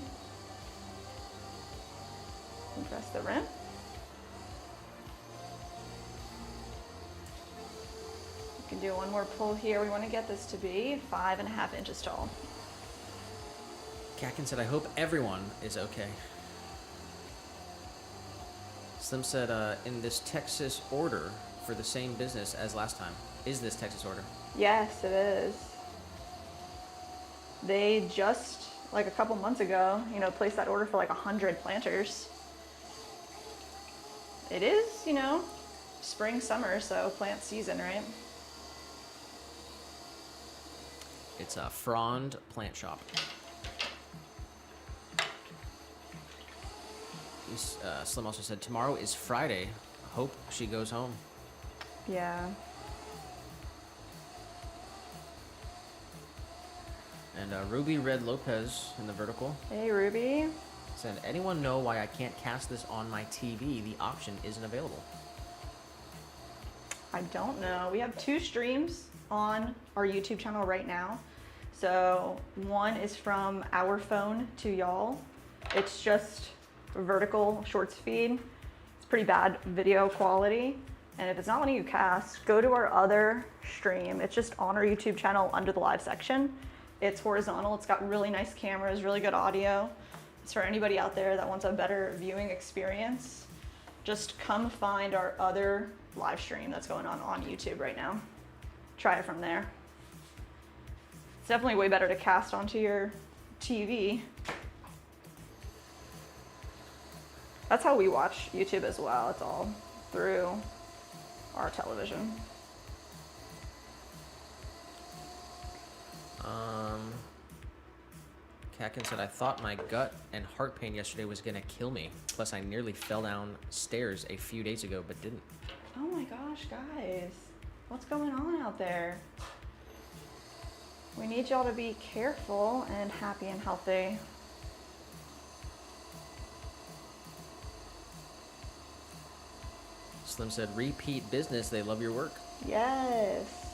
Compress the rim. We can do one more pull here. We want to get this to be 5.5 inches tall. Kakin said, I hope everyone is okay. Slim said, in this Texas order for the same business as last time. Is this Texas order? Yes, it is. They just, like a couple months ago, placed that order for like 100 planters. It is, spring, summer, so plant season, right? It's a Frond Plant Shop. Slim also said, tomorrow is Friday. Hope she goes home. Yeah. And Ruby Red Lopez in the vertical Hey, Ruby. said, anyone know why I can't cast this on my TV? The option isn't available. I don't know. We have 2 streams on our YouTube channel right now. So one is from our phone to y'all. It's just vertical shorts feed. It's pretty bad video quality. And if it's not letting you cast, go to our other stream. It's just on our YouTube channel under the live section. It's horizontal. It's got really nice cameras, really good audio. It's for anybody out there that wants a better viewing experience. Just come find our other live stream that's going on YouTube right now. Try it from there. It's definitely way better to cast onto your TV. That's how we watch YouTube as well. It's all through our television. Kakin said, I thought my gut and heart pain yesterday was gonna kill me. Plus, I nearly fell down stairs a few days ago, but didn't. Oh my gosh, guys. What's going on out there? We need y'all to be careful and happy and healthy. Slim said, repeat business. They love your work. Yes.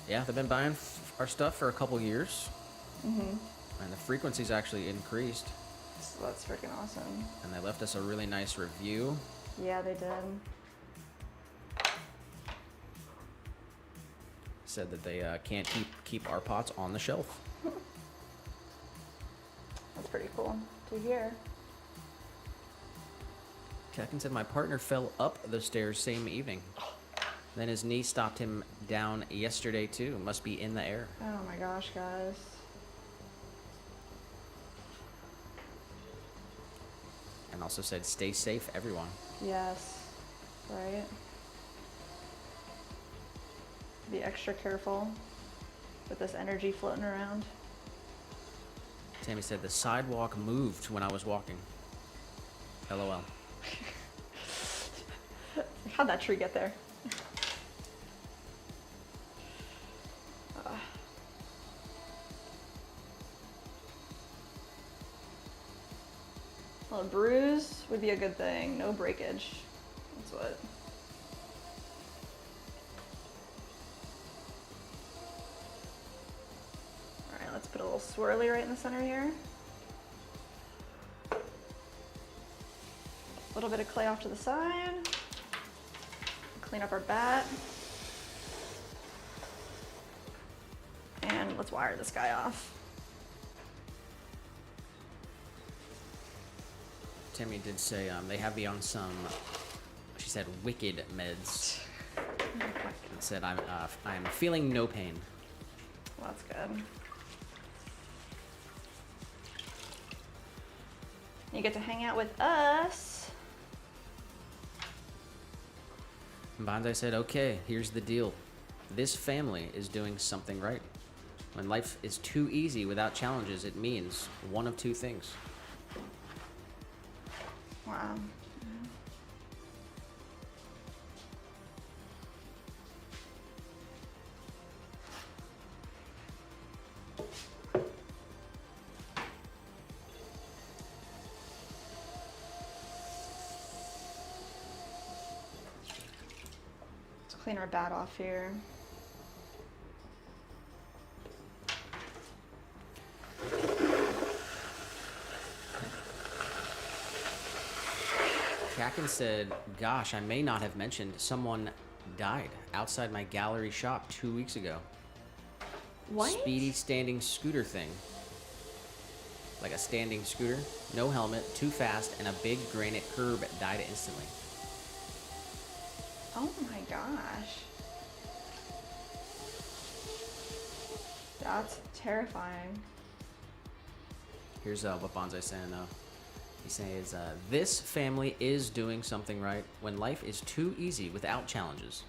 Yeah, they've been buying our stuff for a couple years. Mm-hmm. And the frequency's actually increased. So that's freaking awesome. And they left us a really nice review. Yeah, they did. Said that they can't keep our pots on the shelf. That's pretty cool to hear. Kakin said, my partner fell up the stairs same evening. Then his knee stopped him down yesterday too. Must be in the air. Oh my gosh, guys. And also said, stay safe, everyone. Yes. Right. Be extra careful with this energy floating around. Tammy said, the sidewalk moved when I was walking. LOL. How'd that tree get there? Well, a bruise would be a good thing. No breakage. That's what. Alright, let's put a little swirly right in the center here. A little bit of clay off to the side. Clean up our bat. And let's wire this guy off. Tammy did say they have me on some, she said, wicked meds. And said, I'm feeling no pain. Well, that's good. You get to hang out with us. And Bonsai said, okay, here's the deal. This family is doing something right. When life is too easy without challenges, it means one of two things. Wow. Let's clean our bat off here. Kakin said, gosh, I may not have mentioned someone died outside my gallery shop 2 weeks ago. What? Speedy standing scooter thing. Like a standing scooter, no helmet, too fast, and a big granite curb died instantly. Oh my gosh. That's terrifying. Here's what Bonsai's saying though. He says, this family is doing something right. When life is too easy without challenges,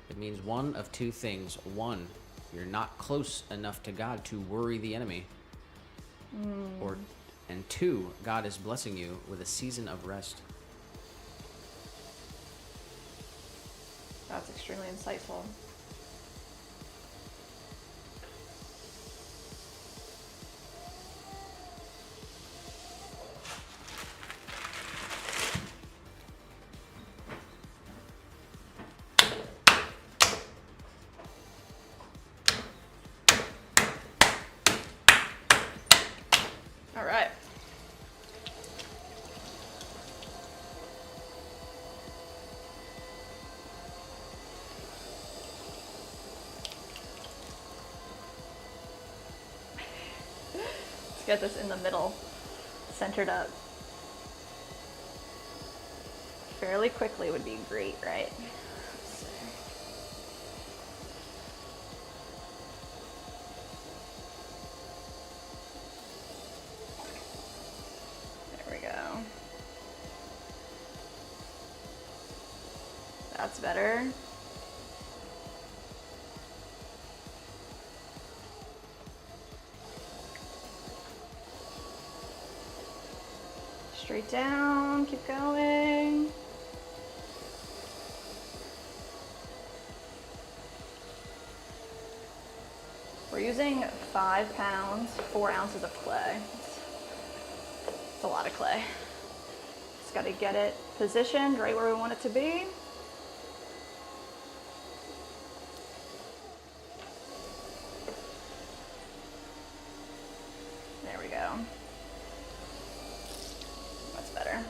it means one of two things. One, you're not close enough to God to worry the enemy. And two, God is blessing you with a season of rest. That's extremely insightful. All right. Let's get this in the middle, centered up. Fairly quickly would be great, right? Let's see. There we go. That's better. Straight down, keep going. We're using 5 pounds, 4 ounces of clay. It's a lot of clay. Just got to get it positioned right where we want it to be. There we go. That's better.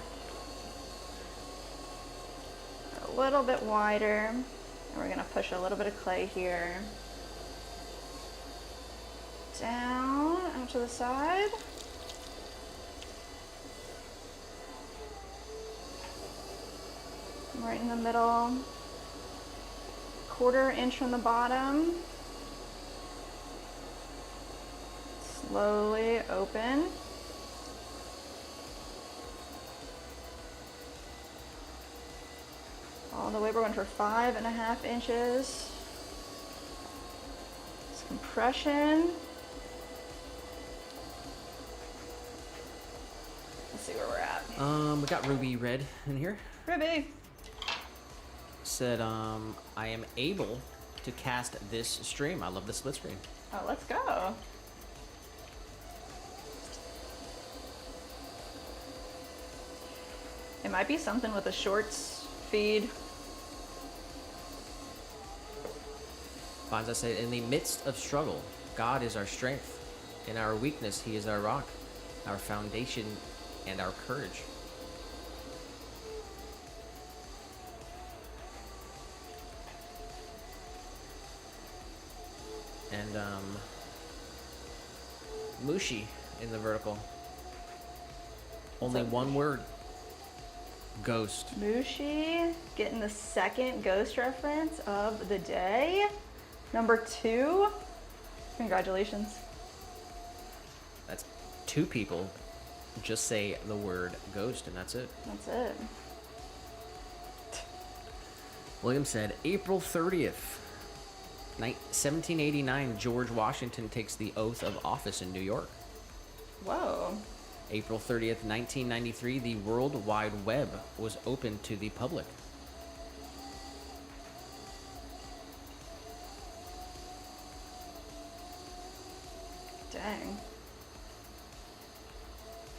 A little bit wider. And we're going to push a little bit of clay here. Down, out to the side. Right in the middle. 1/4 inch from the bottom. Slowly open. All the way, we're going for 5.5 inches. It's compression. Let's see where we're at. We got Ruby Red in here. Ruby. Said, I am able to cast this stream. I love the split screen. Oh, let's go. It might be something with the shorts feed. Bonza said, in the midst of struggle, God is our strength. In our weakness, he is our rock, our foundation, and our courage. And, Mushi in the vertical. Only one word. Ghost. Mushi getting the second ghost reference of the day. Number 2. Congratulations. That's 2 people. Just say the word ghost and that's it. That's it. William said, April 30th, 1789, George Washington takes the oath of office in New York. Whoa. April 30th, 1993, the World Wide Web was opened to the public. Dang.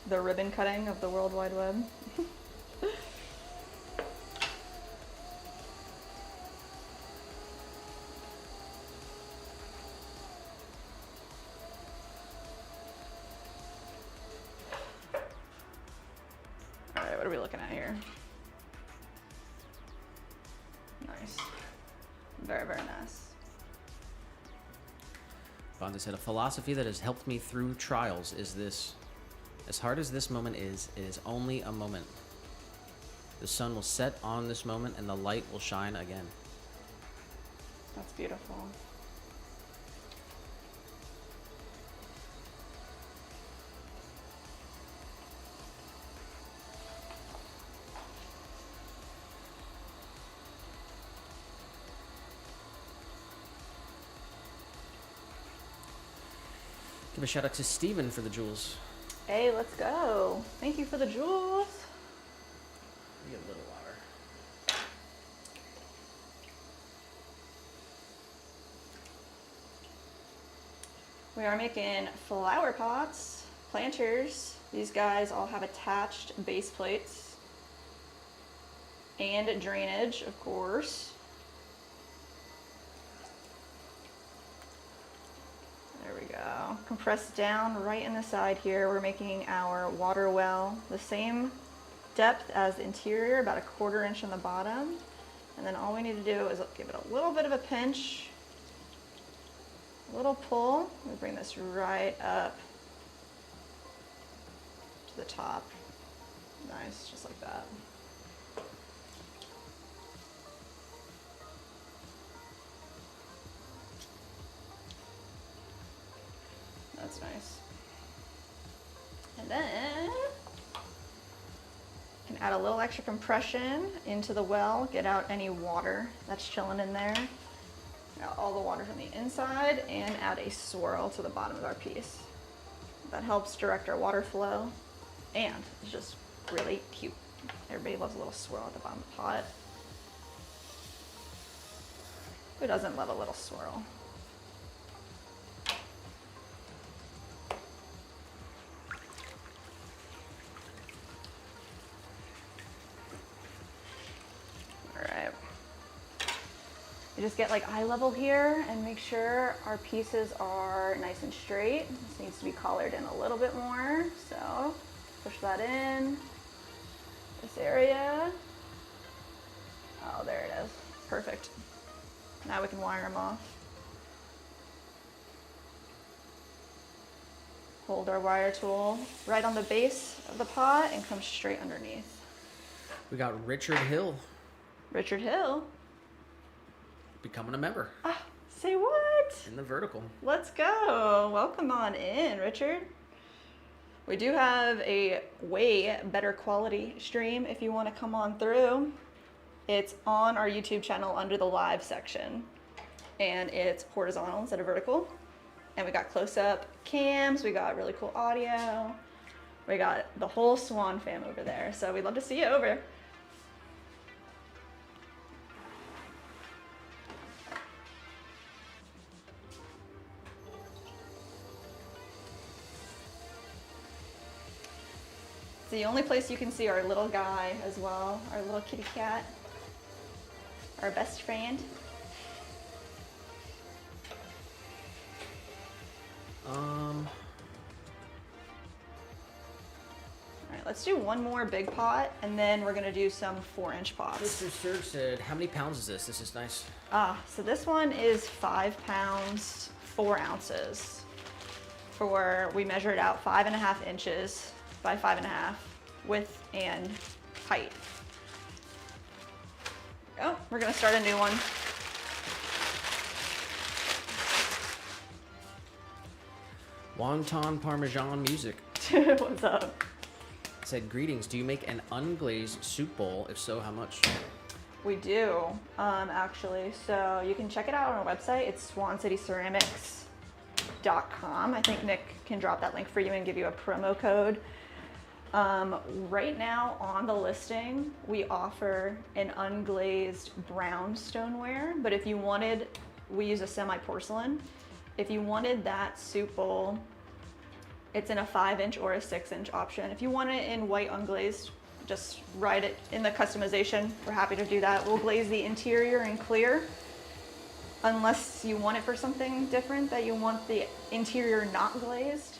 The ribbon cutting of the World Wide Web. Alright, what are we looking at here? Nice. Very, very nice. Bonda said, a philosophy that has helped me through trials is this. As hard as this moment is, it is only a moment. The sun will set on this moment and the light will shine again. That's beautiful. Give a shout out to Steven for the jewels. Hey, let's go. Thank you for the jewels. Get a little louder. We are making flower pots, planters. These guys all have attached base plates and drainage, of course. There we go. Compressed down right in the side here. We're making our water well the same depth as the interior, about 1/4 inch on the bottom. And then all we need to do is give it a little bit of a pinch, a little pull. We bring this right up to the top. Nice, just like that. That's nice. And then you can add a little extra compression into the well, get out any water that's chilling in there. Get out all the water from the inside and add a swirl to the bottom of our piece. That helps direct our water flow and it's just really cute. Everybody loves a little swirl at the bottom of the pot. Who doesn't love a little swirl? You just get like eye level here and make sure our pieces are nice and straight. This needs to be collared in a little bit more. So push that in, this area. Oh, there it is. Perfect. Now we can wire them off. Hold our wire tool right on the base of the pot and come straight underneath. We got Richard Hill. Richard Hill. becoming a member Ah, say what? in the vertical. Let's go. Welcome on in, Richard. We do have a way better quality stream if you want to come on through. It's on our YouTube channel under the live section. And it's horizontal instead of vertical. And we got close-up cams, we got really cool audio. We got the whole Swan fam over there. So we'd love to see you over. It's the only place you can see our little guy as well, our little kitty cat, our best friend. All right, let's do one more big pot, and then we're gonna do some 4-inch pots. Mr. Serge said, how many pounds is this? This is nice. So this one is 5 pounds, 4 ounces. We measured out 5.5 inches by 5.5 width and height. Oh, we're gonna start a new one. Wonton Parmesan music. What's up? Said, greetings. Do you make an unglazed soup bowl? If so, how much? We do, actually. So you can check it out on our website. It's swancityceramics.com. I think Nick can drop that link for you and give you a promo code. Right now on the listing, we offer an unglazed brown stoneware, but if you wanted, we use a semi-porcelain. If you wanted that soup bowl, it's in a 5-inch or a 6-inch option. If you want it in white unglazed, just write it in the customization. We're happy to do that. We'll glaze the interior in clear, unless you want it for something different, that you want the interior not glazed.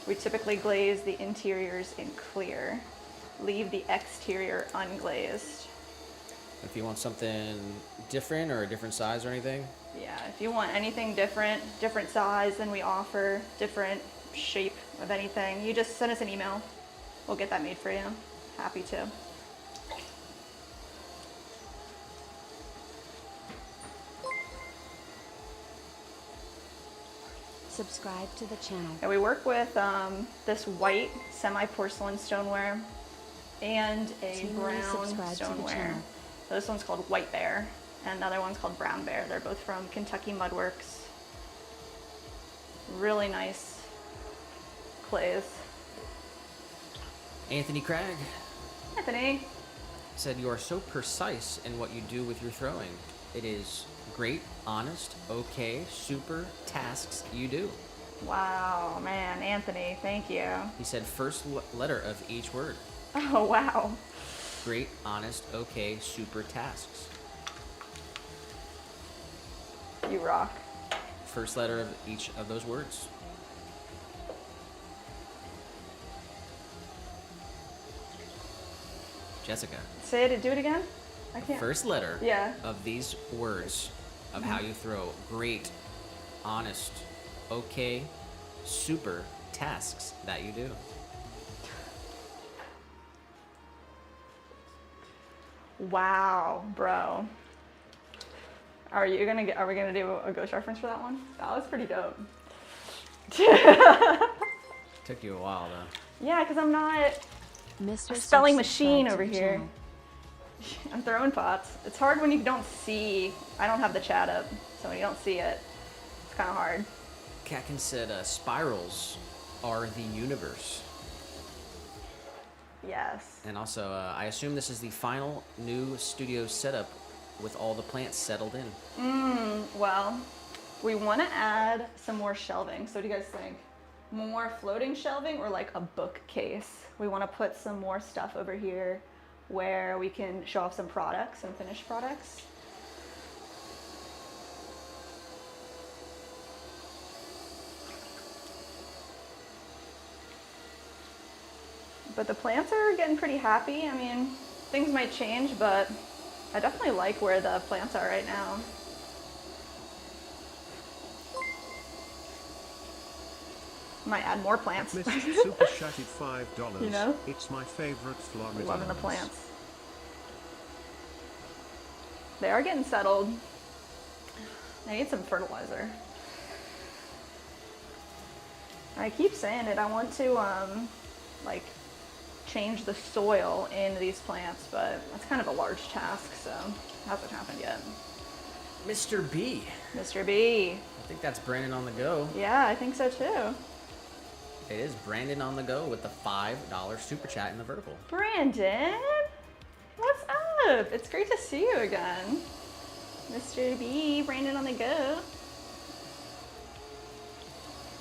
We typically glaze the interiors in clear, leave the exterior unglazed. If you want something different or a different size or anything? Yeah, if you want anything different, different size than we offer, different shape of anything, you just send us an email. We'll get that made for you. Happy to. Subscribe to the channel. And we work with this white semi-porcelain stoneware and a brown stoneware. So this one's called White Bear, and another one's called Brown Bear. They're both from Kentucky Mudworks. Really nice clays. Anthony Craig Anthony. said, you are so precise in what you do with your throwing. It is great, honest, okay, super tasks you do. Wow, man, Anthony, thank you. He said, first letter of each word. Oh, wow. Great, honest, okay, super tasks. You rock. First letter of each of those words. Jessica. Say it, do it again? I can't. First letter Yeah. of these words of how you throw. Great, honest, okay, super tasks that you do. Wow, bro. Are we gonna do a ghost reference for that one? That was pretty dope. Took you a while though. Yeah, because I'm not Mr. a spelling Subscribe machine to over the here. channel. I'm throwing pots. It's hard when you don't see. I don't have the chat up, so when you don't see it, it's kind of hard. Kakin said, spirals are the universe. Yes. And also, I assume this is the final new studio setup with all the plants settled in. Well, we want to add some more shelving. So what do you guys think? More floating shelving or like a bookcase? We want to put some more stuff over here where we can show off some products and finished products. But the plants are getting pretty happy. I mean, things might change, but I definitely like where the plants are right now. Might add more plants. Mr. Super Chatted $5. You know? It's my favorite Florida. Loving the plants. They are getting settled. I need some fertilizer. I keep saying it. I want to like change the soil in these plants, but that's kind of a large task, so it hasn't happened yet. Mr. B. Mr. B. I think that's Brandon on the go. Yeah, I think so too. It is Brandon on the go with the $5 super chat in the vertical. Brandon, what's up? It's great to see you again. Mr. B, Brandon on the go.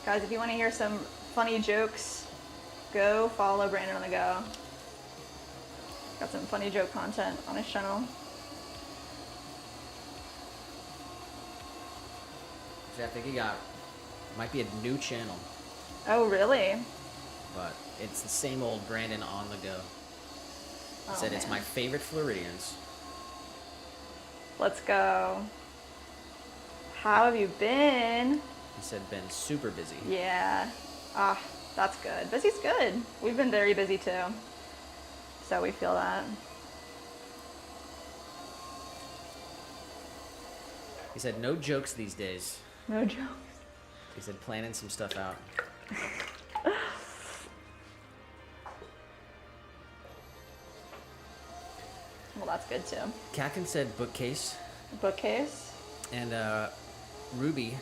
Guys, if you want to hear some funny jokes, go follow Brandon on the go. Got some funny joke content on his channel. Which I think he got, might be a new channel, Oh, really? but it's the same old Brandon on the go. He Oh, said it's man. my favorite Floridians. Let's go. How have you been? He said been super busy. Yeah. Ah, that's good. Busy's good. We've been very busy too. So we feel that. He said no jokes these days. No jokes. He said planning some stuff out. Well, that's good too. Kakin said bookcase. Bookcase. And Ruby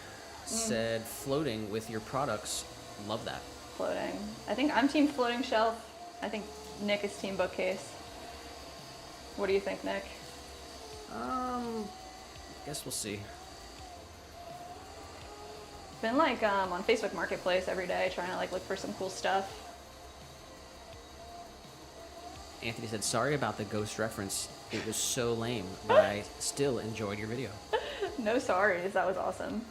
said floating with your products. Love that. Floating. I think I'm team floating shelf. I think Nick is team bookcase. What do you think, Nick? Guess we'll see. Been like on Facebook Marketplace every day trying to like look for some cool stuff. Anthony said, sorry about the ghost reference. It was so lame, but I still enjoyed your video. No sorries, that was awesome.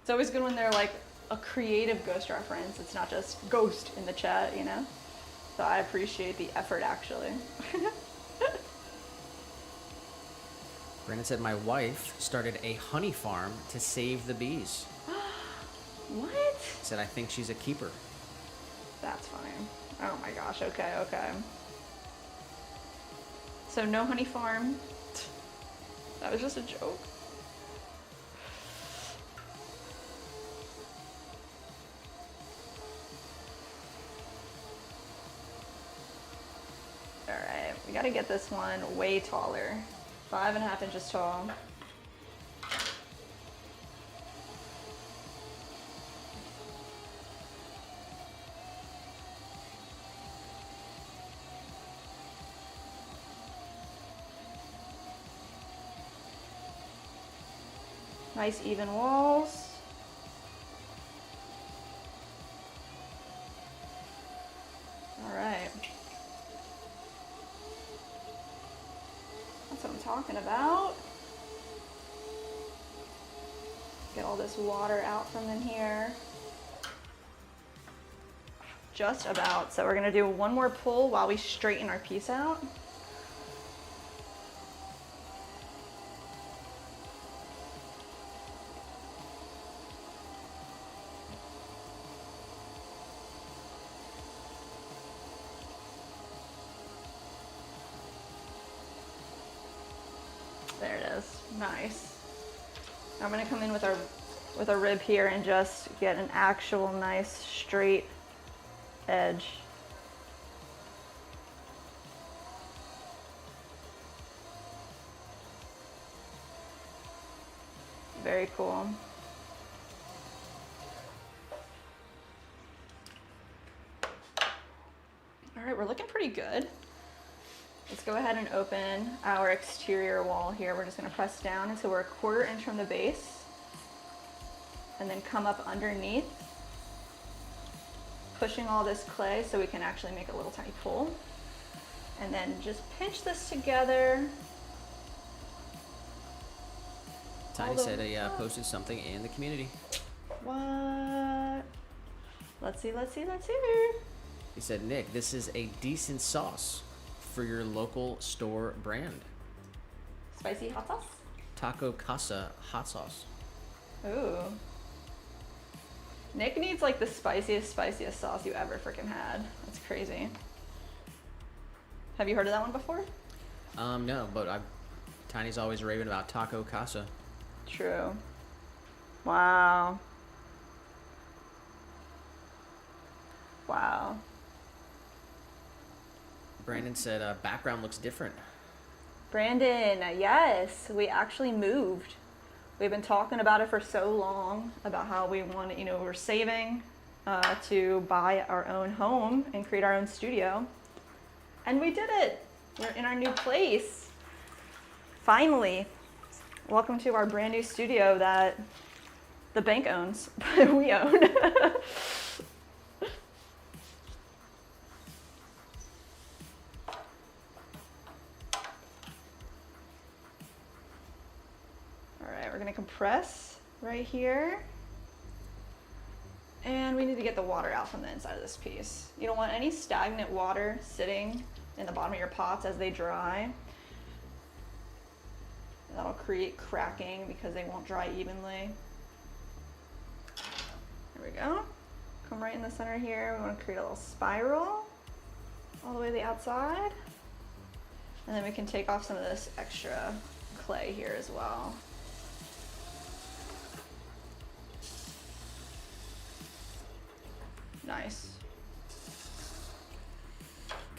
It's always good when they're like a creative ghost reference. It's not just ghost in the chat, you know? So I appreciate the effort actually. Brandon said, my wife started a honey farm to save the bees. What? He said, I think she's a keeper. That's funny. Oh my gosh, okay, okay. So no honey farm. That was just a joke. Alright, we gotta get this one way taller. 5.5 inches tall. Nice even walls. All right. That's what I'm talking about. Get all this water out from in here. Just about. So we're gonna do one more pull while we straighten our piece out. There it is. Nice. I'm gonna come in with our rib here and just get an actual nice straight edge. Very cool. All right, we're looking pretty good. Let's go ahead and open our exterior wall here. We're just gonna press down until we're 1/4 inch from the base and then come up underneath, pushing all this clay so we can actually make a little tiny pull. And then just pinch this together. Tiny said he posted something in the community. What? Let's see, let's see, let's see. He said, Nick, this is a decent sauce for your local store brand. Spicy hot sauce? Taco Casa hot sauce. Ooh. Nick needs like the spiciest sauce you ever freaking had. That's crazy. Have you heard of that one before? No, but Tiny's always raving about Taco Casa. True. Wow. Wow. Brandon said, background looks different. Brandon, yes, we actually moved. We've been talking about it for so long, about how we want to, we're saving to buy our own home and create our own studio. And we did it. We're in our new place. Finally. Welcome to our brand new studio that the bank owns, but we own. We're gonna compress right here. And we need to get the water out from the inside of this piece. You don't want any stagnant water sitting in the bottom of your pots as they dry. That'll create cracking because they won't dry evenly. There we go. Come right in the center here. We want to create a little spiral all the way to the outside. And then we can take off some of this extra clay here as well. Nice.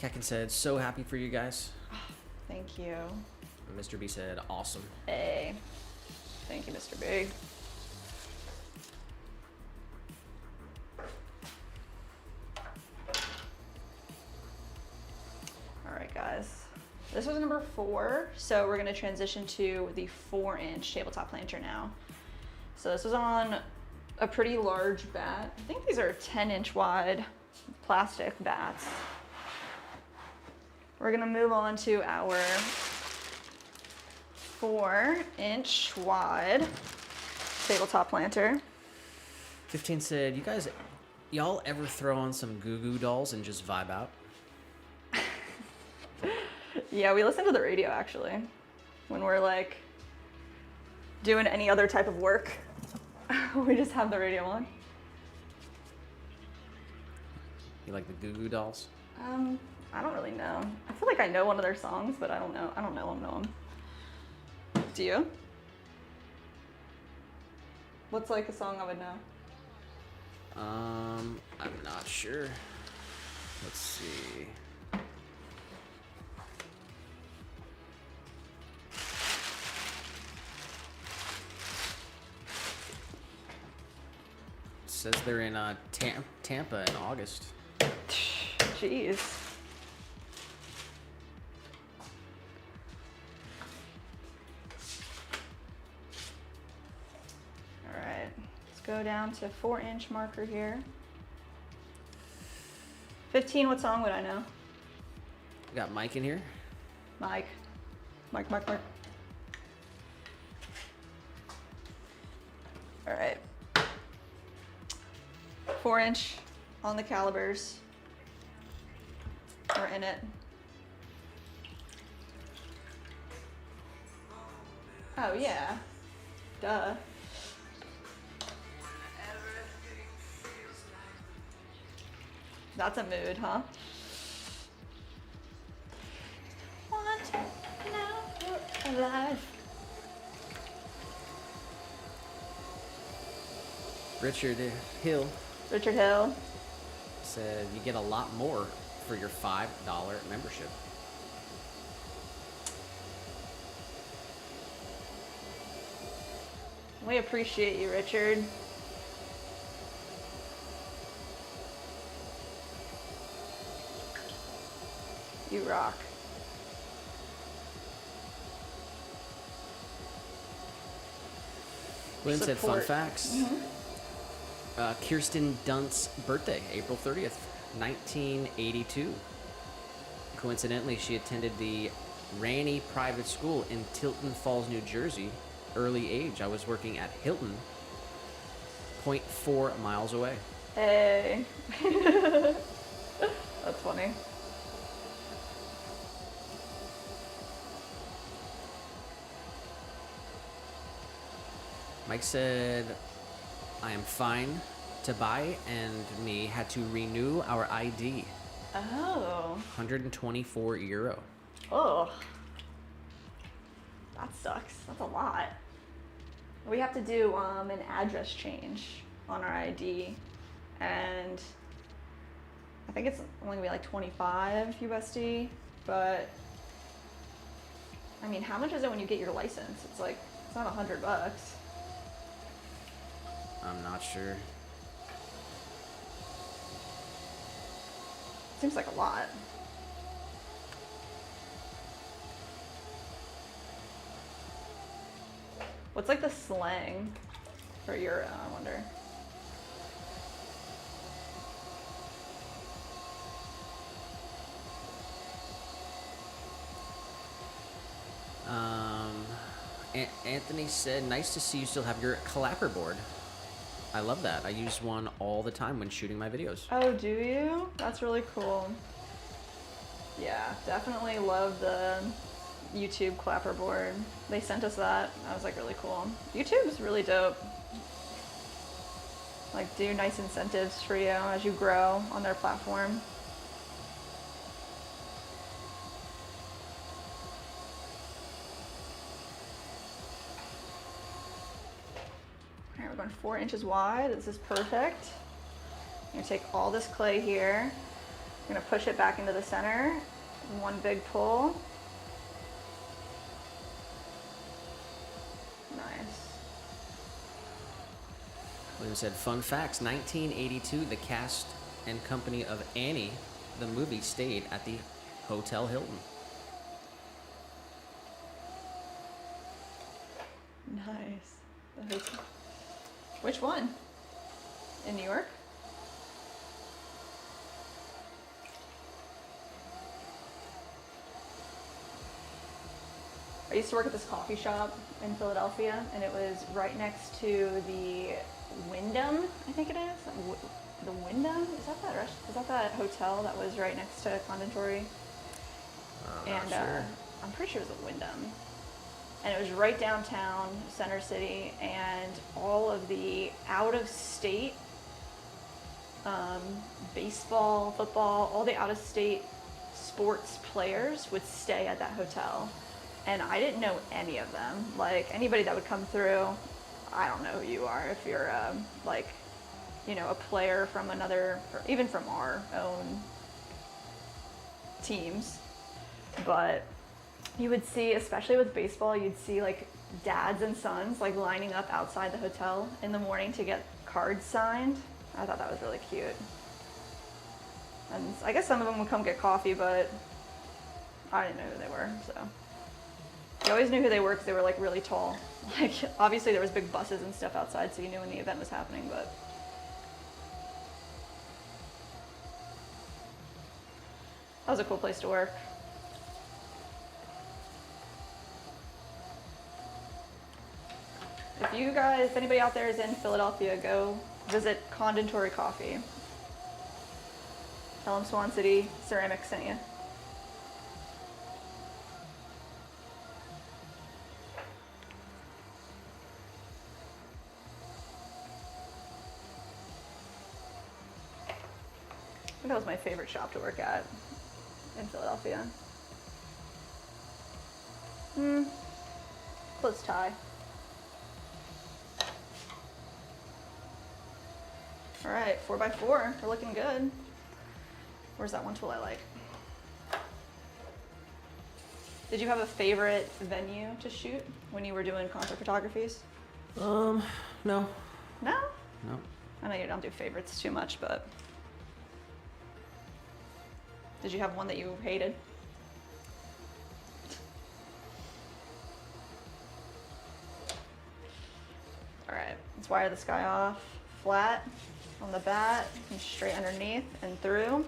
Kekin said, so happy for you guys. Thank you. And Mr. B said, awesome. Hey. Thank you, Mr. B. All right, guys. This was number 4, so we're gonna transition to the 4-inch tabletop planter now. So this was on a pretty large bat. I think these are 10-inch wide plastic bats. We're gonna move on to our 4-inch wide tabletop planter. 15 said, y'all ever throw on some Goo Goo Dolls and just vibe out? Yeah, we listen to the radio actually when we're like doing any other type of work. We just have the radio on. You like the Goo Goo Dolls? I don't really know. I feel like I know one of their songs, but I don't know them. Do you? What's like a song I would know? I'm not sure. Let's see. Says they're in Tampa in August. Jeez. All right, let's go down to 4-inch marker here. 15, what song would I know? We got Mike in here. Mike. All right. 4-inch on the calibers. We're in it. Oh yeah, duh. That's a mood, huh? Want now for alive. Richard Hill said you get a lot more for your $5 membership. We appreciate you, Richard. You rock. Lynn said fun Support. facts. Kirsten Dunst's birthday, April 30th, 1982. Coincidentally, she attended the Ranny Private School in Tilton Falls, New Jersey. Early age, I was working at Hilton, 0.4 miles away. Hey. That's funny. Mike said, I am fine to buy and me had to renew our ID. Oh. 124 euro. Oh. That sucks. That's a lot. We have to do an address change on our ID, and I think it's only gonna be like 25 USD, but I mean, how much is it when you get your license? It's like, it's not $100. I'm not sure. Seems like a lot. What's like the slang for euro, I wonder? Anthony said, nice to see you still have your clapper board. I love that. I use one all the time when shooting my videos. Oh, do you? That's really cool. Yeah, definitely love the YouTube clapper board. They sent us that. That was like really cool. YouTube is really dope. Like, do nice incentives for you as you grow on their platform. All right, we're going 4 inches wide. This is perfect. I'm gonna take all this clay here. I'm gonna push it back into the center. One big pull. Nice. William said, fun facts, 1982, the cast and company of Annie, the movie, stayed at the Hotel Hilton. Nice. Which one? In New York? I used to work at this coffee shop in Philadelphia, and it was right next to the Wyndham, I think it is. The Wyndham? Is that that hotel that was right next to Condentory? Not sure. I'm pretty sure it was a Wyndham. And it was right downtown, Center City, and all of the out-of-state baseball, football, all the out-of-state sports players would stay at that hotel. And I didn't know any of them. Like, anybody that would come through, I don't know who you are. If you're, like, you know, a player from another, or even from our own teams. But you would see, especially with baseball, you'd see like dads and sons like lining up outside the hotel in the morning to get cards signed. I thought that was really cute. And I guess some of them would come get coffee, but I didn't know who they were, so. You always knew who they were because they were like really tall. Like, obviously there was big buses and stuff outside, so you knew when the event was happening, but. That was a cool place to work. If you guys, if anybody out there is in Philadelphia, go visit Condentory Coffee. Tell them Swan City Ceramics sent you. I think that was my favorite shop to work at in Philadelphia. Close tie. All right, 4x4, we're looking good. Where's that one tool I like? Did you have a favorite venue to shoot when you were doing concert photographies? No. No? No. I know you don't do favorites too much, but did you have one that you hated? All right, let's wire this guy off flat on the bat and straight underneath and through.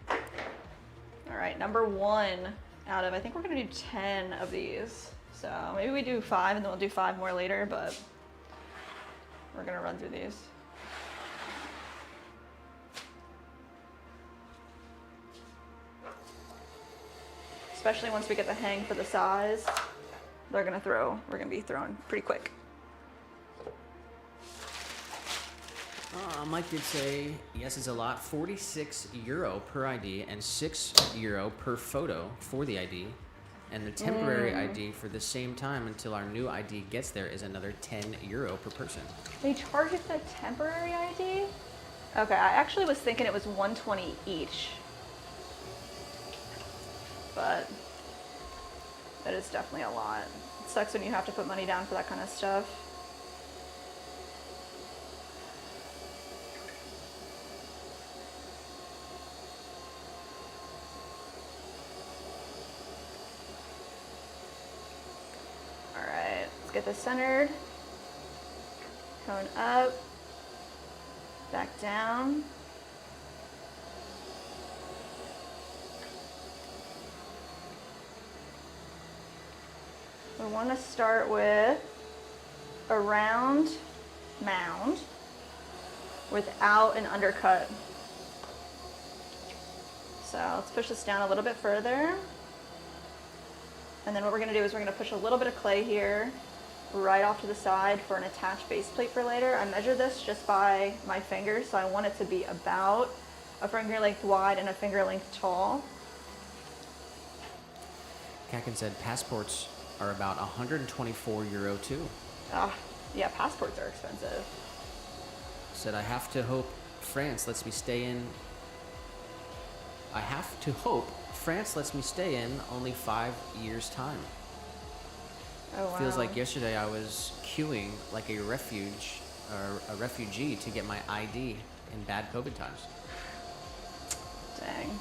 All right, number 1 out of, I think we're gonna do 10 of these. So maybe we do 5 and then we'll do 5 more later, but we're gonna run through these. Especially once we get the hang for the size, we're gonna be throwing pretty quick. Mike did say, yes, it's a lot. 46 euro per ID and €6 per photo for the ID. And the temporary ID for the same time until our new ID gets there is another €10 per person. They charge you for the temporary ID? Okay, I actually was thinking it was $120 each. But that is definitely a lot. It sucks when you have to put money down for that kind of stuff. Alright, let's get this centered. Cone up. Back down. We want to start with a round mound without an undercut. So let's push this down a little bit further. And then what we're going to do is we're going to push a little bit of clay here right off to the side for an attached base plate for later. I measured this just by my fingers, so I want it to be about a finger length wide and a finger length tall. Kakin said passports are about €124 too. Yeah, passports are expensive. Said I have to hope France lets me stay in. I have to hope France lets me stay in only 5 years' time. Oh wow. Feels like yesterday I was queuing like a refugee to get my ID in bad COVID times. Dang.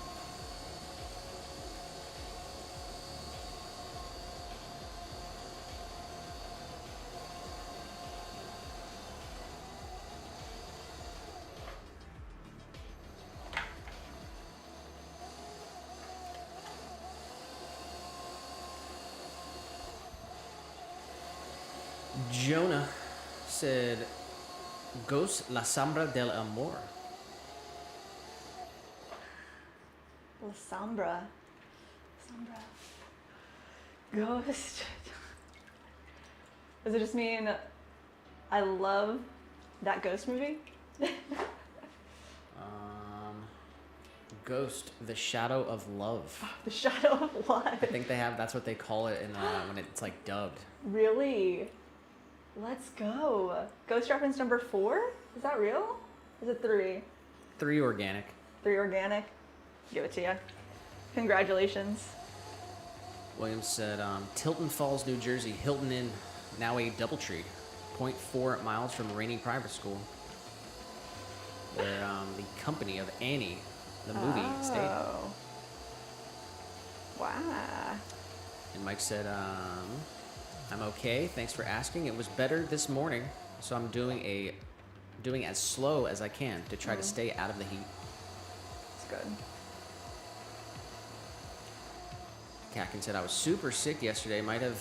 Jonah said, Ghost La Sombra del Amor. La Sombra. Ghost. Does it just mean I love that Ghost movie? Ghost, the Shadow of Love. The Shadow of Love. I think that's what they call it in when it's like dubbed. Really? Let's go. Ghost reference number 4? Is that real? Is it 3? 3 organic. 3 organic? Give it to you. Congratulations. Williams said, Tilton Falls, New Jersey, Hilton Inn, now a Doubletree, 0.4 miles from Rainey Private School, where the company of Annie, the movie, stayed. Oh. Wow. And Mike said, I'm okay. Thanks for asking. It was better this morning, so I'm doing as slow as I can to try to stay out of the heat. That's good. Kakin said I was super sick yesterday. Might have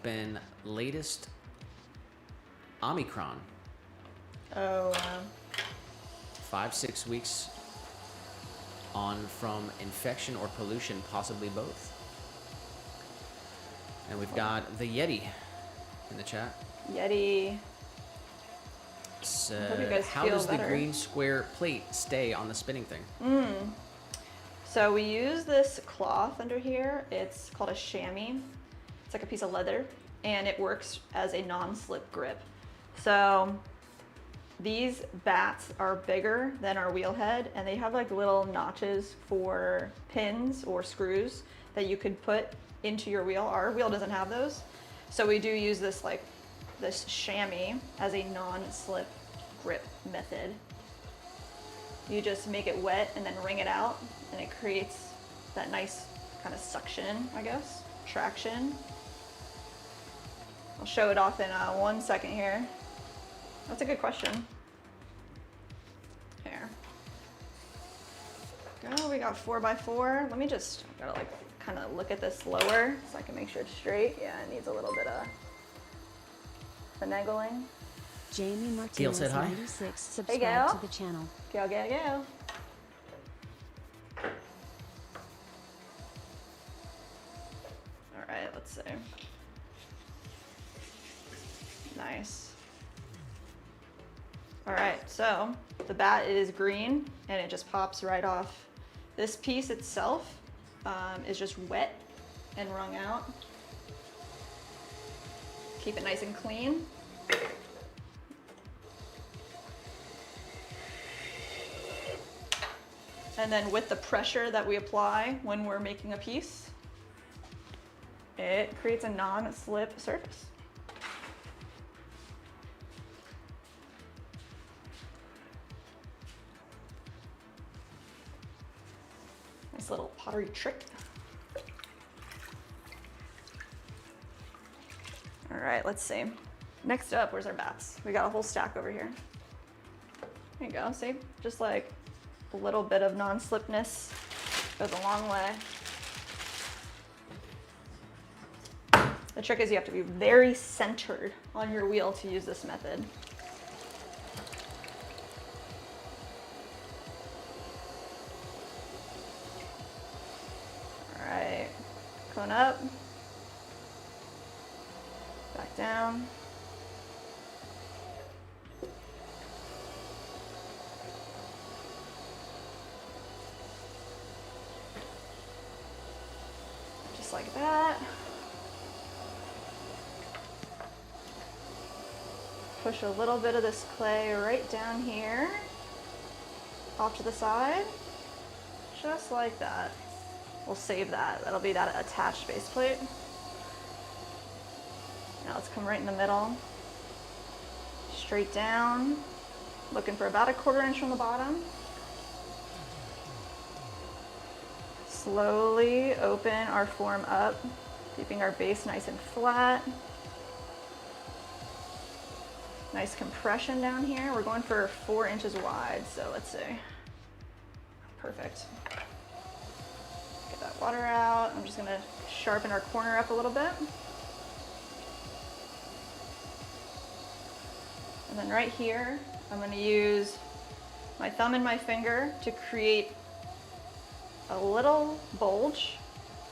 been latest Omicron. Oh, wow. 5-6 weeks on from infection or pollution, possibly both. And we've got the Yeti in the chat. Yeti. Hope you guys How feel does the better. green square plate stay on the spinning thing? So we use this cloth under here. It's called a chamois. It's like a piece of leather, and it works as a non-slip grip. So these bats are bigger than our wheel head, and they have like little notches for pins or screws that you could put into your wheel. Our wheel doesn't have those. So we do use this chamois as a non-slip grip method. You just make it wet and then wring it out, and it creates that nice kind of suction, I guess, traction. I'll show it off in 1 second here. That's a good question. Here. Go, we got 4x4. Let me just, I gotta kind of look at this lower so I can make sure it's straight. Yeah, it needs a little bit of finagling. Jamie Gail said Martinez hi. 96 Gail. subscribe to the channel. Go. All right, let's see. Nice. All right, so the bat is green and it just pops right off. This piece itself is just wet and wrung out. Keep it nice and clean. And then with the pressure that we apply when we're making a piece, it creates a non-slip surface. Nice little pottery trick. All right, let's see. Next up, where's our bats? We got a whole stack over here. There you go, see? Just like a little bit of non-slipness goes a long way. The trick is you have to be very centered on your wheel to use this method. All right, cone up, back down. Just like that. Push a little bit of this clay right down here, off to the side, just like that. We'll save that. That'll be that attached base plate. Now let's come right in the middle, straight down, looking for about a 1/4 inch from the bottom. Slowly open our form up, keeping our base nice and flat. Nice compression down here. We're going for 4 inches wide, so let's see. Perfect. Get that water out. I'm just gonna sharpen our corner up a little bit. And then right here, I'm gonna use my thumb and my finger to create a little bulge,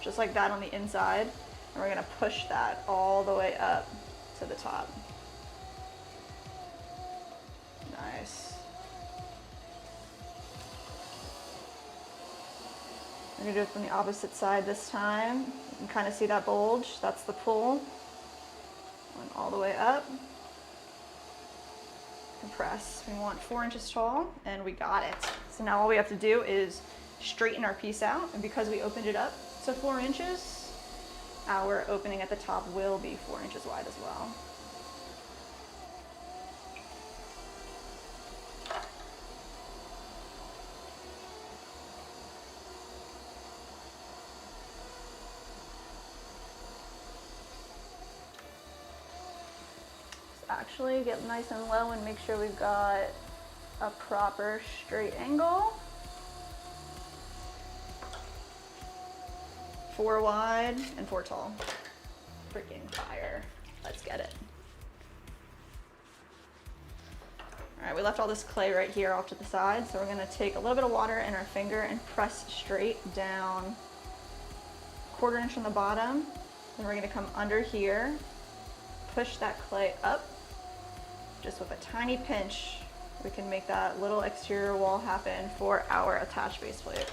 just like that on the inside. And we're gonna push that all the way up to the top. Nice. We're gonna do it from the opposite side this time. You can kind of see that bulge, that's the pull. Going all the way up. Compress. We want 4 inches tall, and we got it. So now all we have to do is straighten our piece out, and because we opened it up to 4 inches, our opening at the top will be 4 inches wide as well. Actually get nice and low and make sure we've got a proper straight angle. 4 wide and 4 tall. Freaking fire. Let's get it. All right, we left all this clay right here off to the side, so we're gonna take a little bit of water in our finger and press straight down 1/4 inch from the bottom. Then we're gonna come under here, push that clay up. Just with a tiny pinch, we can make that little exterior wall happen for our attached base plate.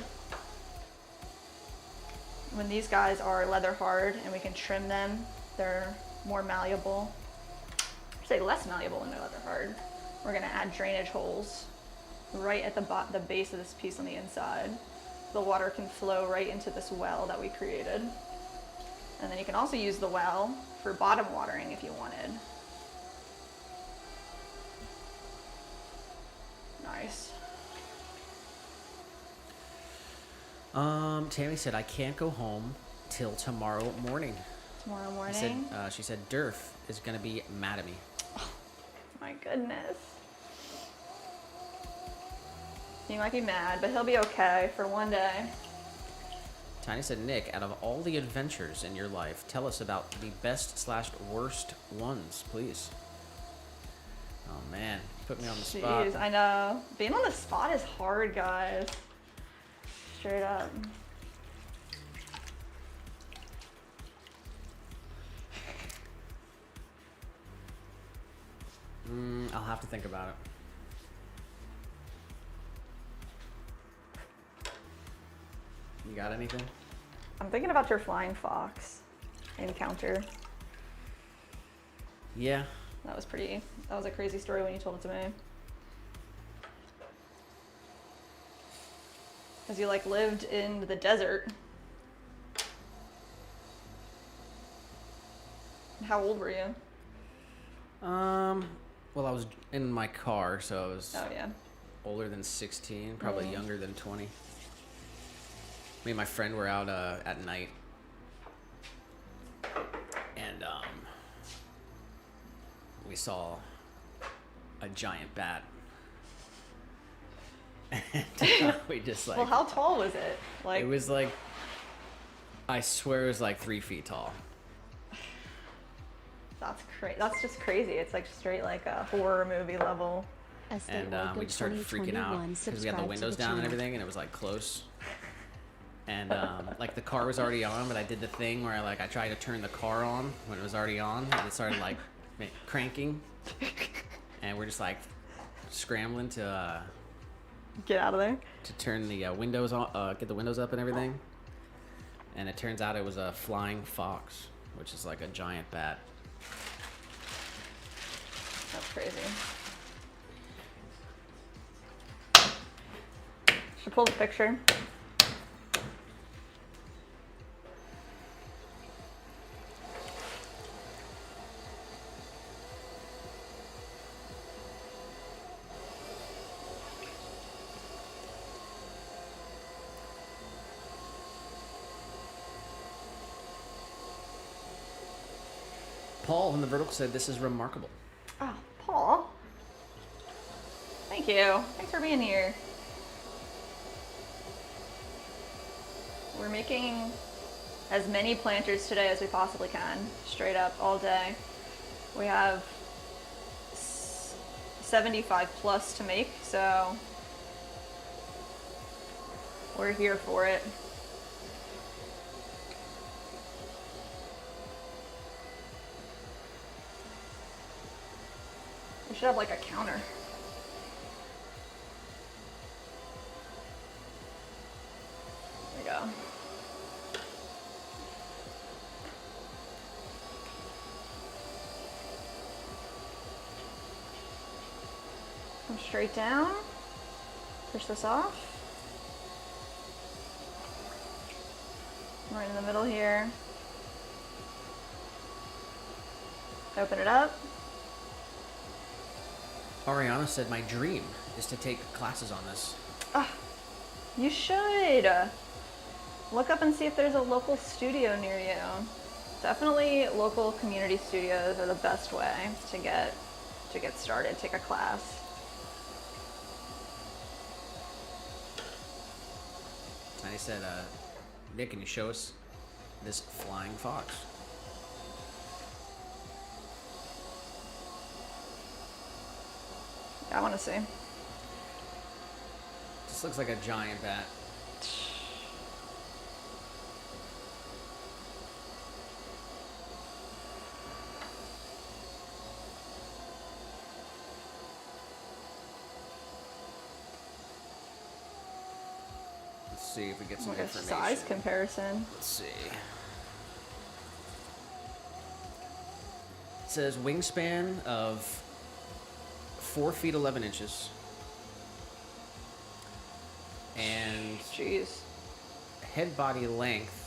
When these guys are leather hard and we can trim them, they're more malleable. I'd say less malleable when they're leather hard. We're gonna add drainage holes right at the base of this piece on the inside. The water can flow right into this well that we created. And then you can also use the well for bottom watering if you wanted. Nice. Tammy said I can't go home till tomorrow morning. Tomorrow morning? She said Durf is gonna be mad at me. Oh, my goodness. He might be mad, but he'll be okay for one day. Tiny said, Nick, out of all the adventures in your life, tell us about the best/worst ones, please. Oh man, put me on the spot. Jeez, I know. Being on the spot is hard, guys. Straight up. I'll have to think about it. You got anything? I'm thinking about your flying fox encounter. Yeah. That was a crazy story when you told it to me. Because you like lived in the desert. How old were you? Well, I was in my car, so I was Oh yeah. older than 16, probably younger than 20. Me and my friend were out at night, and we saw a giant bat. And we just like. Well, how tall was it? Like It was like, I swear it was like 3 feet tall. that's crazy. That's just crazy. It's like straight like a horror movie level. And we just started freaking out because we had the windows down and everything, and it was like close. And like the car was already on, but I did the thing where I tried to turn the car on when it was already on, and it started like cranking. And we're just like scrambling to Get out of there. to turn the windows on, get the windows up and everything. And it turns out it was a flying fox, which is like a giant bat. That's crazy. Should pull the picture. Paul in the vertical said, "This is remarkable." Oh, Paul. Thank you. Thanks for being here. We're making as many planters today as we possibly can, straight up all day. We have 75 plus to make, so we're here for it. We should have like a counter. There we go. Come straight down. Push this off. Right in the middle here. Open it up. Ariana said, "My dream is to take classes on this." You should. Look up and see if there's a local studio near you. Definitely local community studios are the best way to get started, take a class. And he said, "Nick, can you show us this flying fox?" I want to see. This looks like a giant bat. Let's see if we get some Like a information. size comparison. Let's see. It says wingspan of 4 feet 11 inches. And Jeez. head body length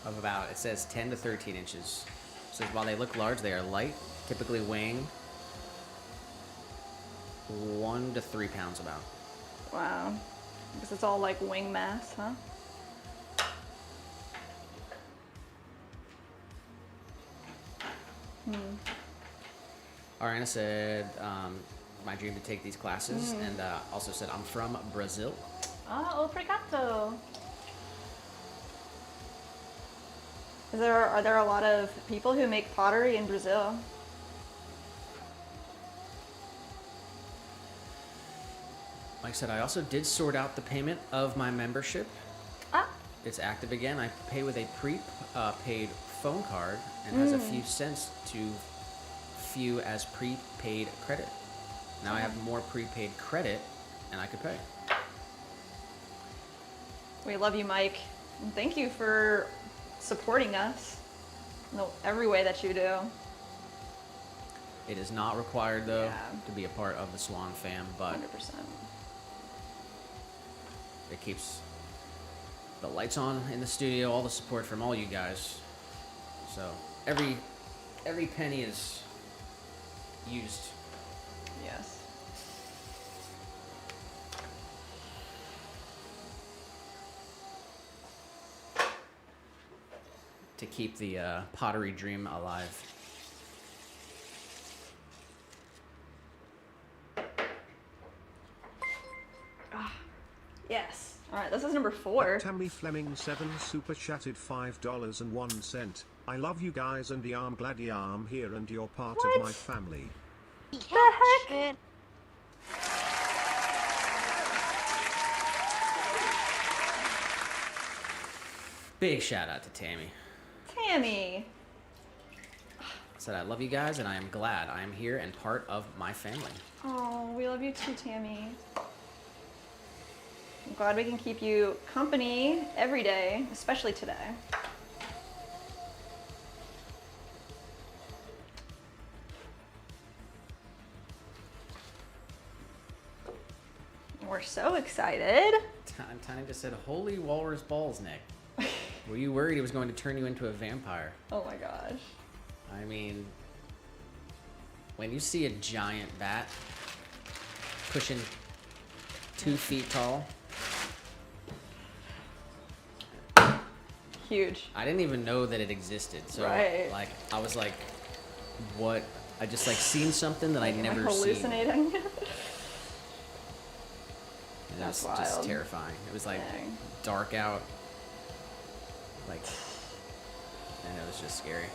of about, it says 10 to 13 inches. It says while they look large, they are light, typically weighing 1 to 3 pounds about. Wow. Because it's all like wing mass, huh? Ariana said, my dream to take these classes, and also said, I'm from Brazil. Ah, obrigado. Are there a lot of people who make pottery in Brazil? Like I said, I also did sort out the payment of my membership. Ah, It's active again. I pay with a prepaid phone card and has a few cents to few as prepaid credit. Now I have more prepaid credit and I could pay. we love you, Mike. And thank you for supporting us in every way that you do. It is not required, though, Yeah. to be a part of the Swan fam, but 100%. it keeps the lights on in the studio, all the support from all you guys. So every penny is used. Yes. To keep the pottery dream alive. Yes. All right, this is number 4. Tammy Fleming 7 super chatted $5.01. I love you guys and I'm glad I'm here and you're part of my family. What the heck? Big shout out to Tammy. Tammy. Said I love you guys and I am glad I am here and part of my family. Oh, we love you too, Tammy. I'm glad we can keep you company every day, especially today. We're so excited. Tiny just said, "Holy walrus balls, Nick." Were you worried he was going to turn you into a vampire? Oh my gosh. I mean, when you see a giant bat pushing 2 feet tall, Huge. I didn't even know that it existed. So, Right. like, I was like, what? I just, like, seen something that I'd Am I never seen. hallucinating? And it That's was just wild. terrifying. It was, like, Dang. dark out. Like, and it was just scary.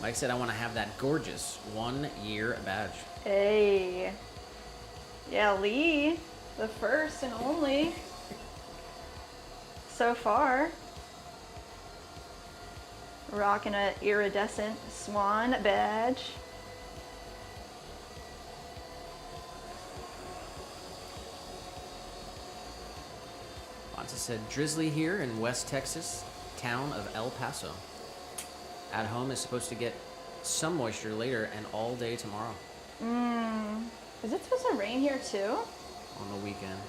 Mike said, I want to have that gorgeous 1-year badge. Hey. Yeah, Lee, the first and only so far. Rocking an iridescent Swan badge. Lonza said, drizzly here in West Texas, town of El Paso. At home is supposed to get some moisture later and all day tomorrow Is it supposed to rain here too? on the weekend.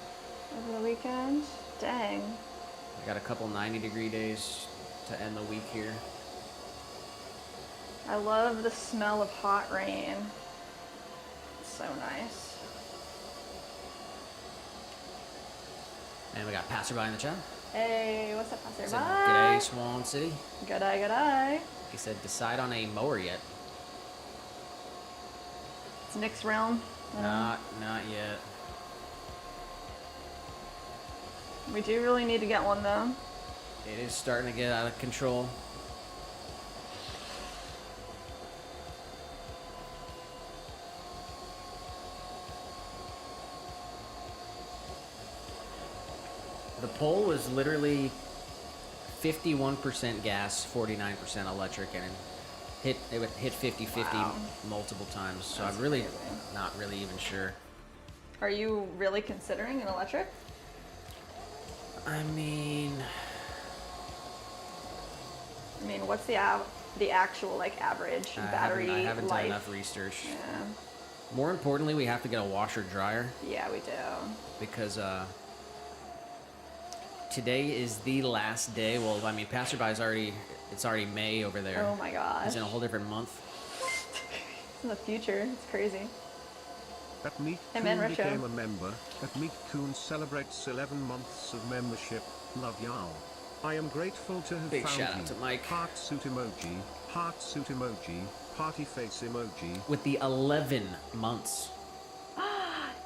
Over the weekend? Dang. We got a couple 90-degree days to end the week here. I love the smell of hot rain. It's so nice. And we got passerby in the chat. Hey, what's up, He passerby? said, g'day, Swan City. Good eye, good eye. He said, decide on a mower yet? It's Nick's realm. Not yet. We do really need to get one though. It is starting to get out of control. The poll was literally 51% gas, 49% electric, and it would hit 50-50 Wow. multiple times. So That's I'm really crazy. not really even sure. Are you really considering an electric? I mean, What's the actual like average battery I haven't done life? enough research. Yeah. More importantly, we have to get a washer dryer Yeah, we do. because today is the last day. Well, I mean, passerby's it's already May over there. Oh my gosh. He's in a whole different month. It's in the future. It's crazy. That Meek Hey, man, Coon Retro. became a member. That Meek Coon celebrates 11 months of membership. Love y'all. I am grateful to have Big found shout out you. to Mike. Heart suit emoji, party face emoji. With the 11 months.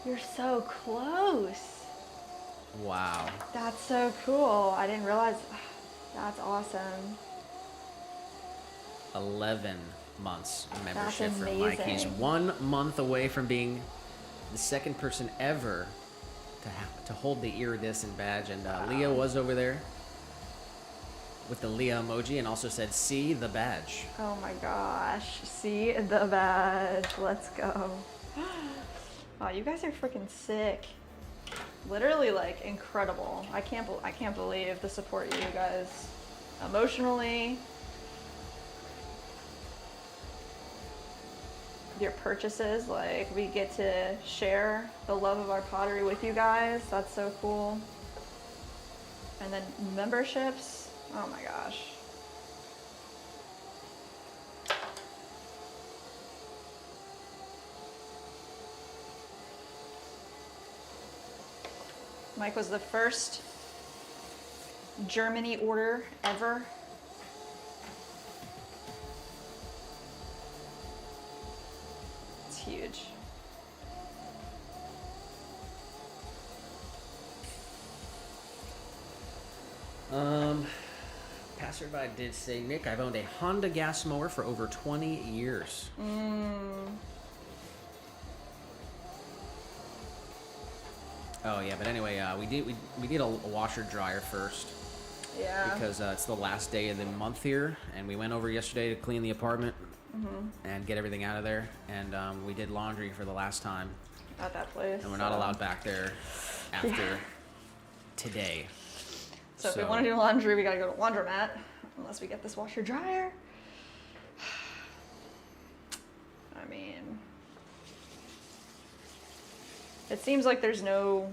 You're so close. Wow. That's so cool. I didn't realize. That's awesome. 11 months of membership for That's Mike. He's amazing. 1 month away from being the second person ever to hold the iridescent badge. And Leah was over there with the Leah emoji and also said, see the badge. Oh my gosh. See the badge. Let's go. Oh, you guys are freaking sick. literally like incredible. I can't believe the support you guys emotionally, your purchases. Like, we get to share the love of our pottery with you guys. That's so cool. And then memberships. Oh my gosh. Mike was the first Germany order ever. It's huge. Passerby did say, Nick, I've owned a Honda gas mower for over 20 years. Oh yeah, but anyway, we did a washer dryer first. Yeah. Because it's the last day of the month here, and we went over yesterday to clean the apartment and get everything out of there, and we did laundry for the last time. At that place. And we're not allowed back there after today. So if we want to do laundry, we gotta go to laundromat, unless we get this washer dryer. I mean, it seems like there's no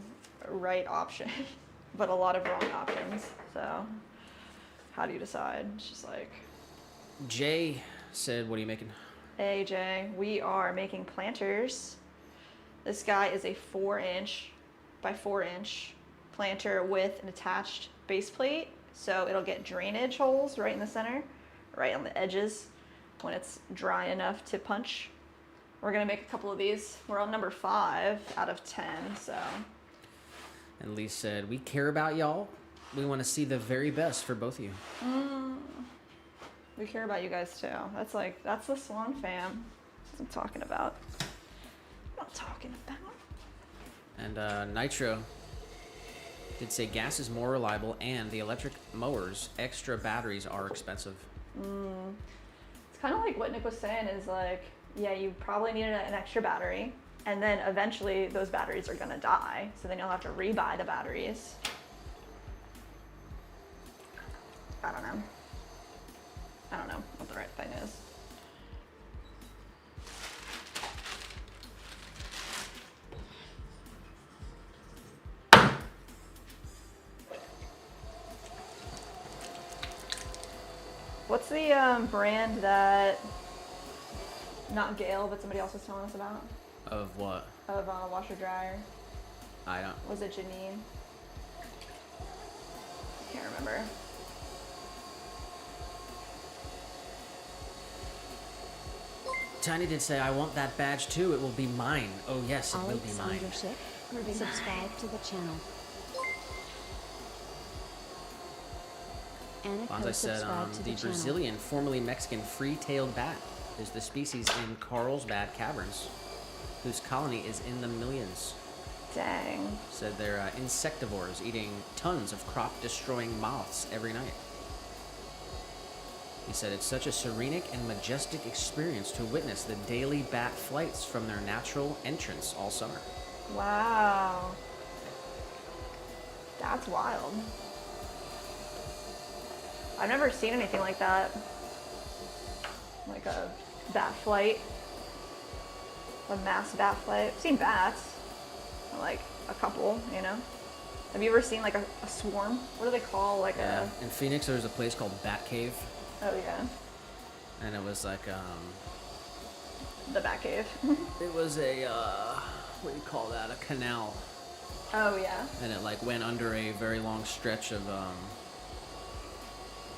right option, but a lot of wrong options. So how do you decide? It's just like... Jay said, what are you making? Hey Jay, we are making planters. This guy is a 4-inch by 4-inch planter with an attached base plate, so it'll get drainage holes right in the center, right on the edges when it's dry enough to punch. We're gonna make a couple of these. We're on number 5 out of 10, so. And Lee said, we care about y'all. We want to see the very best for both of you. We care about you guys too. That's the Swan fam. That's what I'm talking about. What I'm talking about. And Nitro did say gas is more reliable, and the electric mowers, extra batteries are expensive. It's kind of like what Nick was saying is like, yeah, you probably need an extra battery, and then eventually those batteries are gonna die, so then you'll have to rebuy the batteries. I don't know. I don't know what the right thing is. What's the brand that, not Gail, but somebody else was telling us about? Of what? Of washer dryer. I don't. Was it Janine? I can't remember. Tiny did say, I want that badge too. It will be mine. Oh yes, it will be mine. Alexander subscribe to the channel. Anna Bonza said, subscribe to the the channel. Brazilian, formerly Mexican free-tailed bat is the species in Carlsbad Caverns, whose colony is in the millions. Dang. Said they're insectivores, eating tons of crop-destroying moths every night. He said it's such a serenic and majestic experience to witness the daily bat flights from their natural entrance all summer. Wow. That's wild. I've never seen anything like that. Like a bat flight. A mass bat flight. I've seen bats. Like a couple, you know? Have you ever seen like a swarm? What do they call like a... In Phoenix, there was a place called Bat Cave. Oh yeah. And it was like, The bat cave. it was a, what do you call that? A canal. Oh yeah. And it like went under a very long stretch of,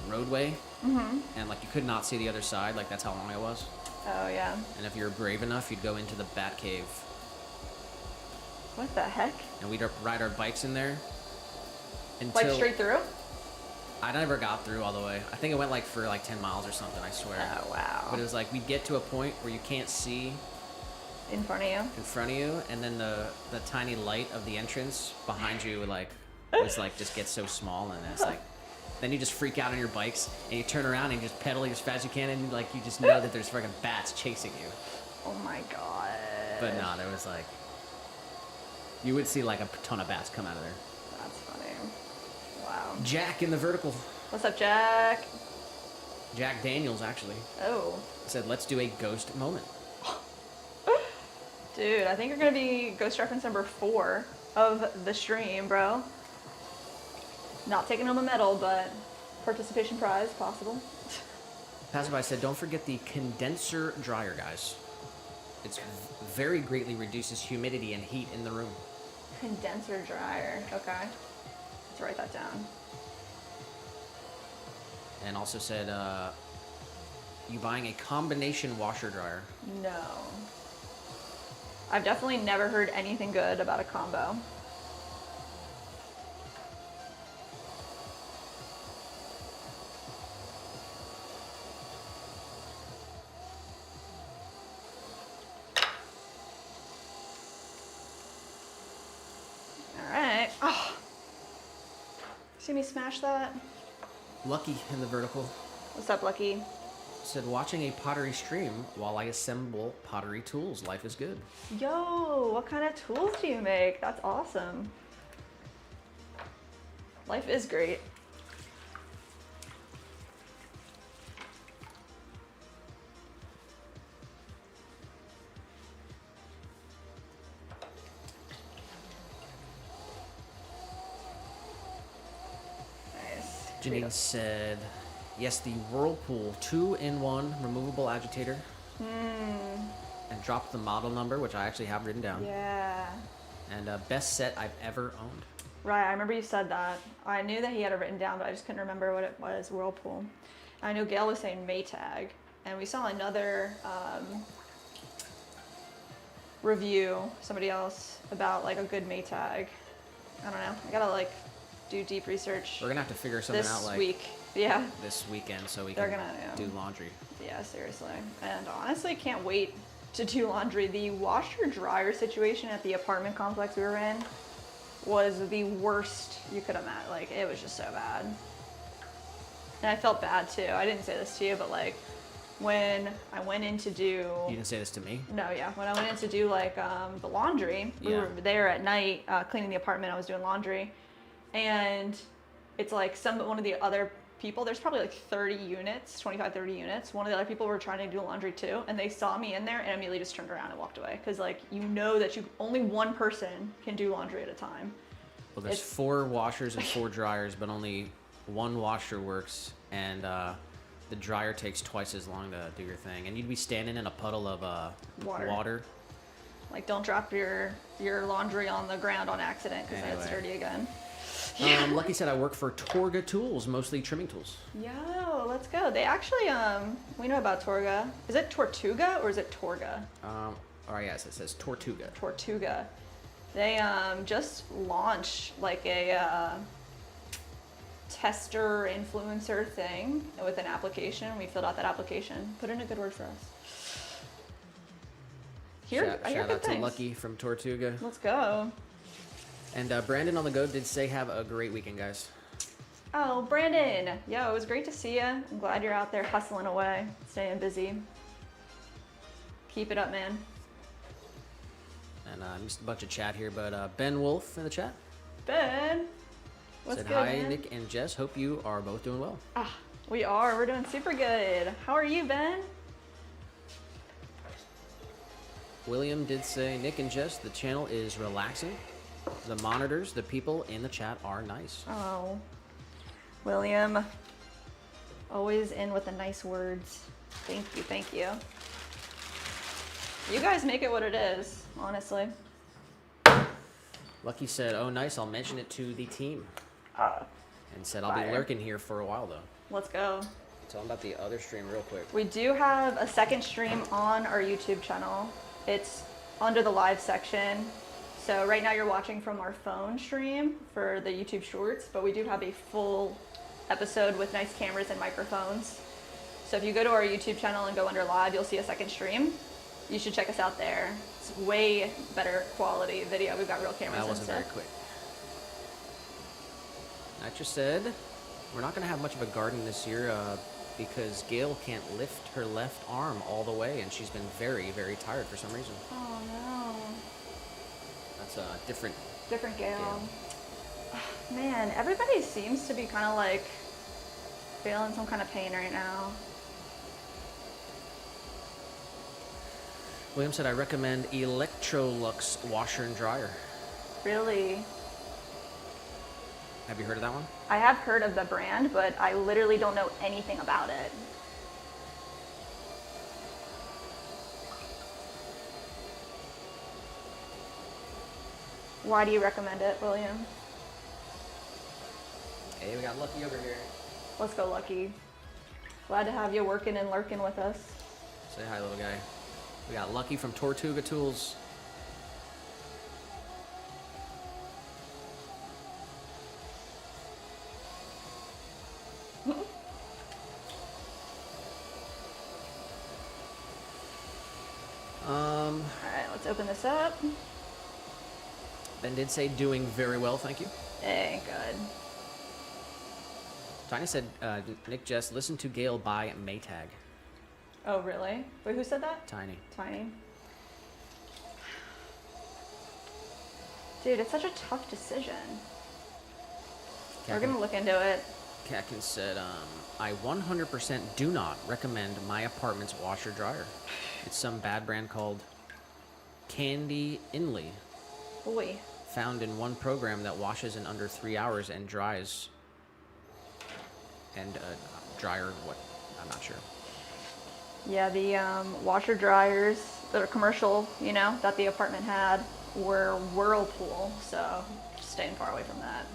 roadway. And like you could not see the other side. Like that's how long it was. Oh yeah. And if you were brave enough, you'd go into the Bat Cave. What the heck? And we'd ride our bikes in there. Like straight through? I never got through all the way. I think it went like for like 10 miles or something, I swear. Oh wow. But it was like we'd get to a point where you can't see In front of you? in front of you, and then the tiny light of the entrance behind you like was like just gets so small, and it's like then you just freak out on your bikes and you turn around and you just pedal as fast as you can, and like you just know that there's freaking bats chasing you. Oh my god. But no, there was like You would see like a ton of bats come out of there. That's funny. Wow. Jack in the vertical. What's up, Jack? Jack Daniels, actually. Oh. Said, let's do a ghost moment. Dude, I think you're going to be ghost reference number 4 of the stream, bro. Not taking home a medal, but participation prize possible. Passerby said, don't forget the condenser dryer, guys. It's very greatly reduces humidity and heat in the room. Condenser dryer. Okay. Let's write that down. And also said, you buying a combination washer dryer? No. I've definitely never heard anything good about a combo. Alright. Oh. See me smash that? Lucky in the vertical. What's up, Lucky? Said, watching a pottery stream while I assemble pottery tools. Life is good. Yo, what kind of tools do you make? That's awesome. Life is great. Nice. Janine said, yes, the Whirlpool 2-in-1 removable agitator. And dropped the model number, which I actually have written down. Yeah. And best set I've ever owned. Right, I remember you said that. I knew that he had it written down, but I just couldn't remember what it was, Whirlpool. I know Gail was saying Maytag, and we saw another review, somebody else, about like a good Maytag. I don't know, I gotta like do deep research. We're gonna have to figure something out like week. Yeah. this weekend so we They're can gonna, do laundry. Yeah, seriously. And honestly, can't wait to do laundry. The washer dryer situation at the apartment complex we were in was the worst you could imagine. Like, it was just so bad. And I felt bad too. I didn't say this to you, but like when I went in to do... You didn't say this to me? No, yeah. When I went in to do like the laundry, we were there at night cleaning the apartment. I was doing laundry. And it's like one of the other people, there's probably like 30 units, 25, 30 units. One of the other people were trying to do laundry too, and they saw me in there and immediately just turned around and walked away. Cause like, you know that only one person can do laundry at a time. Well, there's 4 washers and 4 dryers, but only one washer works, and the dryer takes twice as long to do your thing. And you'd be standing in a puddle of water. Like, don't drop your laundry on the ground on accident, cause then it's dirty again. Lucky said, I work for Torga Tools, mostly trimming tools. Yo, let's go. They actually, we know about Torga. Is it Tortuga or is it Torga? Oh, yes, it says Tortuga. Tortuga. They just launched like a tester influencer thing with an application. We filled out that application. Put in a good word for us. Shout out to Lucky from Tortuga. Let's go. And Brandon on the go did say have a great weekend, guys. Oh, Brandon. Yo, it was great to see you. I'm glad you're out there hustling away, staying busy. Keep it up, man. And just a bunch of chat here, but Ben Wolf in the chat. Ben, what's said, good, hi, man? Nick and Jess. Hope you are both doing well. Ah, we are. We're doing super good. How are you, Ben? William did say, Nick and Jess, the channel is relaxing. The monitors, the people in the chat are nice. Oh, William, always in with the nice words. Thank you, thank you. You guys make it what it is, honestly. Lucky said, oh, nice, I'll mention it to the team. And said, I'll be lurking here for a while, though. Let's go. Tell them about the other stream real quick. We do have a second stream on our YouTube channel. It's under the live section. So right now you're watching from our phone stream for the YouTube Shorts, but we do have a full episode with nice cameras and microphones. So if you go to our YouTube channel and go under live, you'll see a second stream. You should check us out there. It's way better quality video. We've got real cameras That wasn't very quick. I just said, we're not going to have much of a garden this year because Gail can't lift her left arm all the way, and she's been very, very tired for some reason. Oh no. That's a different. Different Gale. Gale. Man, everybody seems to be kind of like feeling some kind of pain right now. William said, I recommend Electrolux washer and dryer. Really? Have you heard of that one? I have heard of the brand, but I literally don't know anything about it. Why do you recommend it, William? Hey, we got Lucky over here. Let's go, Lucky. Glad to have you working and lurking with us. Say hi, little guy. We got Lucky from Tortuga Tools. All right, let's open this up. Ben did say doing very well, thank you. Hey, good. Tiny said, Nick Jess, listen to Gale by Maytag. Oh, really? Wait, who said that? Tiny. Tiny. Dude, it's such a tough decision. We're gonna look into it. Katkin said, I 100% do not recommend my apartment's washer dryer. It's some bad brand called Candy Inley, Boy. found in one program that washes in under 3 hours and dries. And dryer, what? I'm not sure. Yeah, the washer dryers that are commercial, you know, that the apartment had were Whirlpool, so just staying far away from that.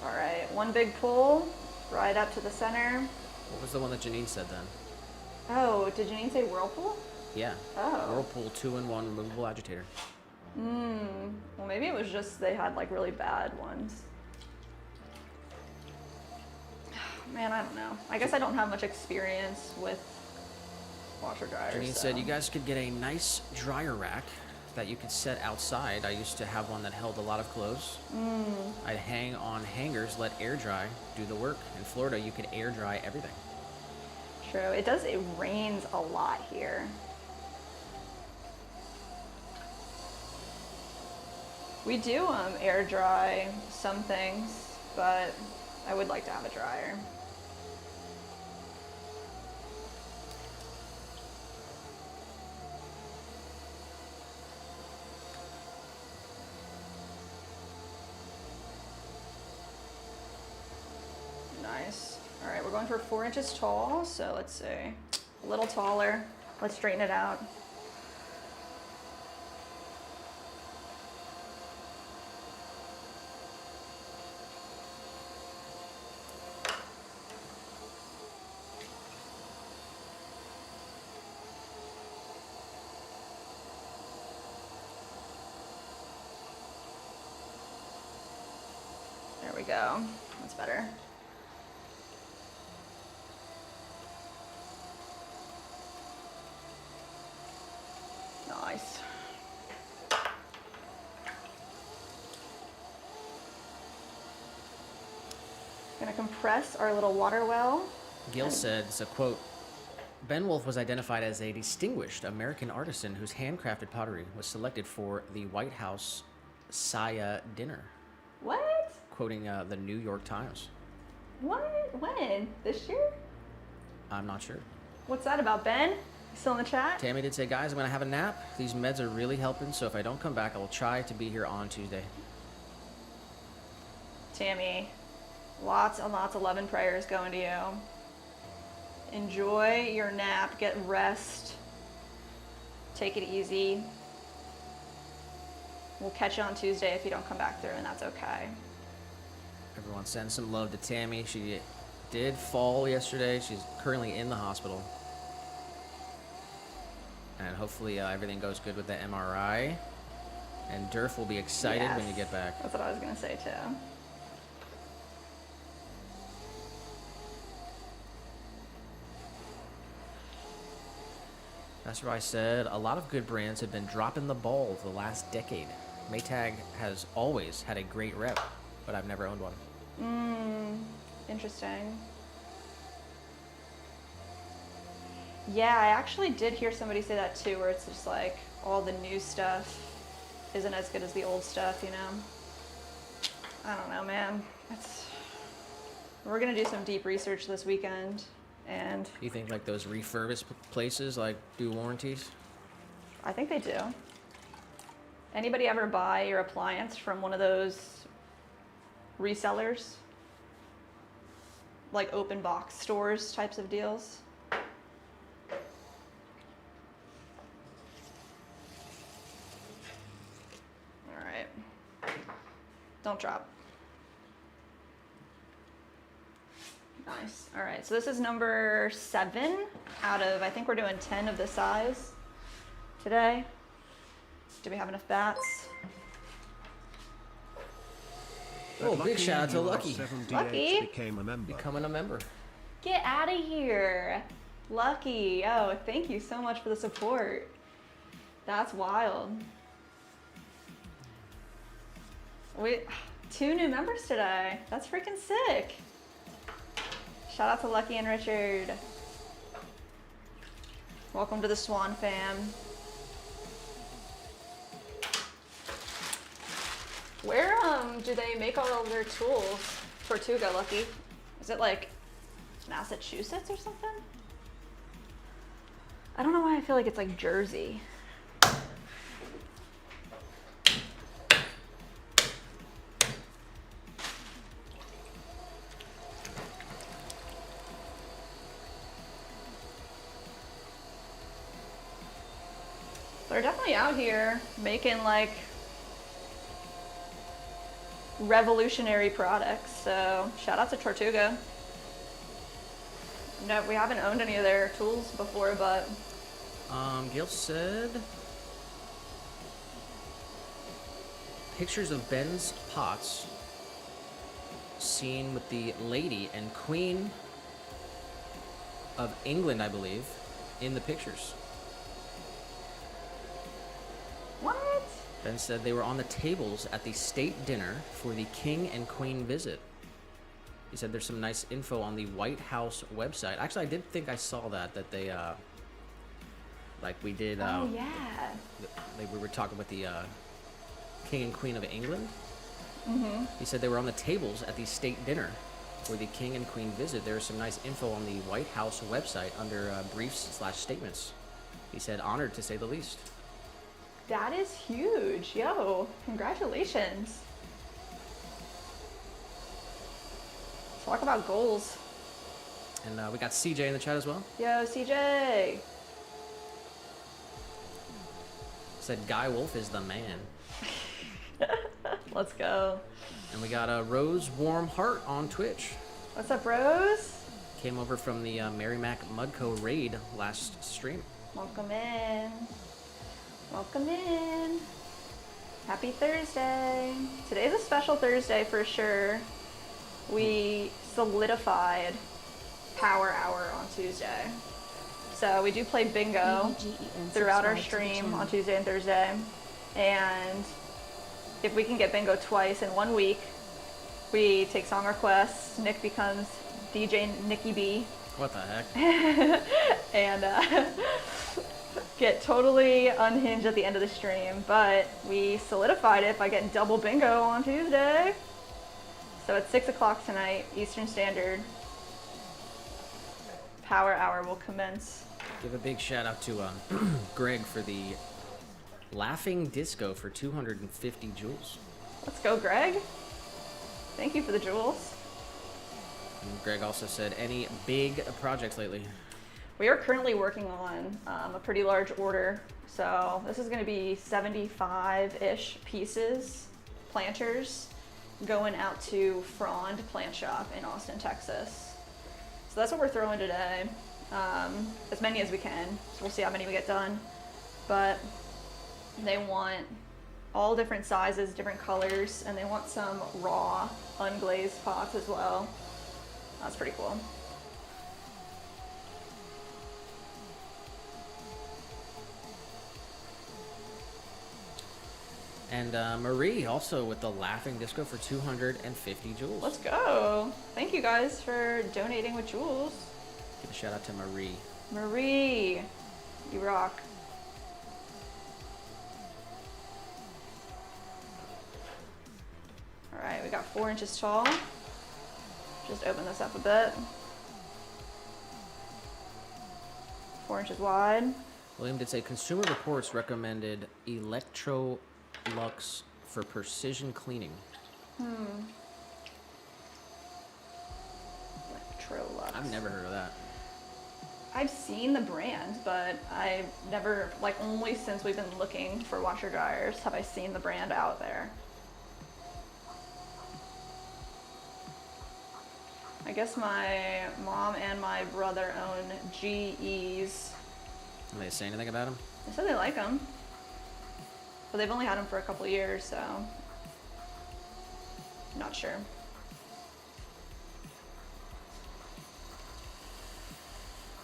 All right, one big pull, right up to the center. What was the one that Janine said then? Oh, did Janine say Whirlpool? Yeah. Oh. Whirlpool 2-in-1 removable agitator. Well, maybe it was just they had like really bad ones. Man, I don't know. I guess I don't have much experience with washer dryers. Janine so. said you guys could get a nice dryer rack that you could set outside. I used to have one that held a lot of clothes. I'd hang on hangers, let air dry, do the work. In Florida, you could air dry everything. True. It rains a lot here. We do air dry some things, but I would like to have a dryer. Nice. All right, we're going for 4 inches tall, so let's see. A little taller. Let's straighten it out. There we go. That's better. Nice. Gonna compress our little water well. Gil said, it's a quote, Ben Wolf was identified as a distinguished American artisan whose handcrafted pottery was selected for the White House Saya dinner, What? quoting the New York Times. What? When? This year? I'm not sure. What's that about, Ben? You still in the chat? Tammy did say, guys, I'm going to have a nap. These meds are really helping, so if I don't come back, I will try to be here on Tuesday. Tammy, lots and lots of love and prayers going to you. Enjoy your nap, get rest, take it easy. We'll catch you on Tuesday if you don't come back through, and that's okay. Everyone send some love to Tammy. She did fall yesterday. She's currently in the hospital. And hopefully everything goes good with the MRI. And Durf will be excited when you get back. That's what I was going to say, too. That's what I said. A lot of good brands have been dropping the ball the last decade. Maytag has always had a great rep, but I've never owned one. Interesting. Yeah, I actually did hear somebody say that too, where it's just like all the new stuff isn't as good as the old stuff, you know? I don't know, man. We're gonna do some deep research this weekend, and You think like those refurbished places like do warranties? I think they do. Anybody ever buy your appliance from one of those resellers? Like open box stores types of deals? Alright. Don't drop. Nice. Alright, so this is number 7 out of, I think we're doing 10 of the size today. Do we have enough bats? Oh, big shout out to Lucky. Lucky? Became a member. Becoming a member. Get out of here. Lucky. Oh, thank you so much for the support. That's wild. 2 new members today. That's freaking sick. Shout out to Lucky and Richard. Welcome to the Swan fam. Where do they make all of their tools? Tortuga, Lucky. Is it like Massachusetts or something? I don't know why I feel like it's like Jersey. They're definitely out here making like revolutionary products. So shout out to Tortuga. No, we haven't owned any of their tools before, but Gil said pictures of Ben's pots seen with the lady and queen of England, I believe, in the pictures. what? Ben said they were on the tables at the state dinner for the king and queen visit. He said there's some nice info on the White House website. Actually, I did think I saw that they, like we did, Oh yeah. we were talking with the king and queen of England. Mm-hmm. He said they were on the tables at the state dinner for the king and queen visit. There's some nice info on the White House website under briefs/statements. He said honored to say the least. That is huge. Yo, congratulations. Talk about goals. And we got CJ in the chat as well. Yo, CJ. Said Guy Wolf is the man. Let's go. And we got a Rose Warm Heart on Twitch. What's up, Rose? Came over from the Mary Mac Mudco raid last stream. Welcome in. Welcome in. Happy Thursday. Today's a special Thursday for sure. We solidified Power Hour on Tuesday. So we do play bingo throughout our stream on Tuesday and Thursday. And if we can get bingo twice in 1 week, we take song requests. Nick becomes DJ Nicky B. What the heck? And get totally unhinged at the end of the stream. But we solidified it by getting double bingo on Tuesday. So at 6 o'clock tonight, Eastern Standard, Power Hour will commence. Give a big shout out to Greg for the Laughing Disco for 250 jewels. Let's go, Greg. Thank you for the jewels. And Greg also said, any big projects lately? We are currently working on a pretty large order. So this is going to be 75-ish pieces, planters, going out to Frond Plant Shop in Austin, Texas. So that's what we're throwing today. As many as we can. So we'll see how many we get done. But they want all different sizes, different colors, and they want some raw, unglazed pots as well. That's pretty cool. And Marie also with the Laughing Disco for 250 jewels. Let's go. Thank you guys for donating with jewels. Give a shout out to Marie. Marie. rock. All right, we got 4 inches tall. Just open this up a bit. 4 inches wide. William did say Consumer Reports recommended Electrolux for precision cleaning. Electrolux. I've never heard of that. I've seen the brand, but I've never, like, only since we've been looking for washer dryers have I seen the brand out there. I guess my mom and my brother own GEs. Did they say anything about them? They said they like them, but they've only had them for a couple of years, so not sure.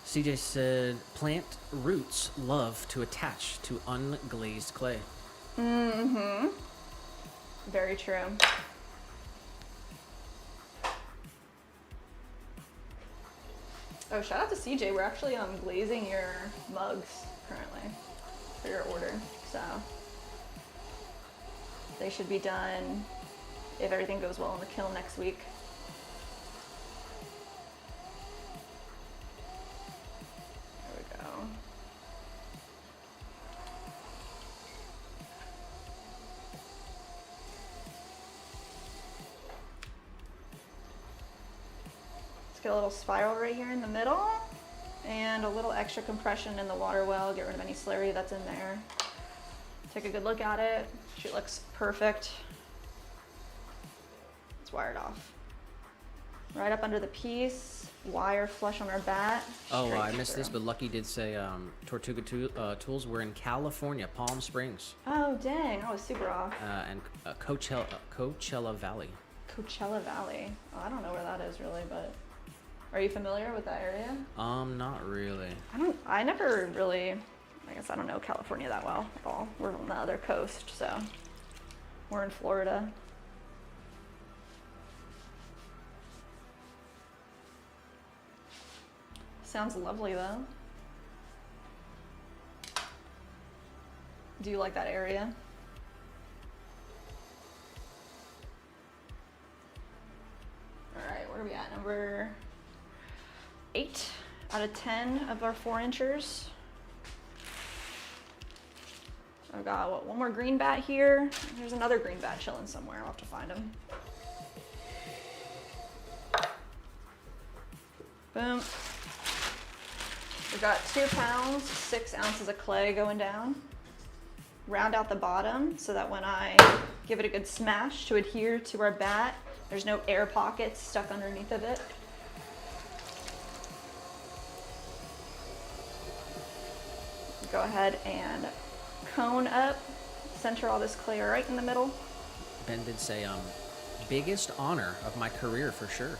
CJ said plant roots love to attach to unglazed clay. Mm-hmm. Very true. Oh, shout out to CJ. We're actually glazing your mugs currently for your order. So they should be done if everything goes well in the kiln next week. There we go. Get a little spiral right here in the middle and a little extra compression in the water well, get rid of any slurry that's in there. Take a good look at it. She looks perfect. It's wired off. Right up under the piece, wire flush on our bat. Oh, straight I missed through. this, but Lucky did say Tortuga Tools were in California, Palm Springs, Oh dang, I was super off. and Coachella Valley. Coachella Valley. Oh, I don't know where that is really, but are you familiar with that area? Not really. I never really, I guess I don't know California that well at all. We're on the other coast, so we're in Florida. Sounds lovely though. Do you like that area? All right, where are we at? Number 8 out of 10 of our 4 inchers. I've got one more green bat here. There's another green bat chilling somewhere. I'll have to find him. Boom. We've got 2 pounds, 6 ounces of clay going down. Round out the bottom so that when I give it a good smash to adhere to our bat, there's no air pockets stuck underneath of it. Go ahead and cone up, center all this clay right in the middle. Ben did say biggest honor of my career for sure.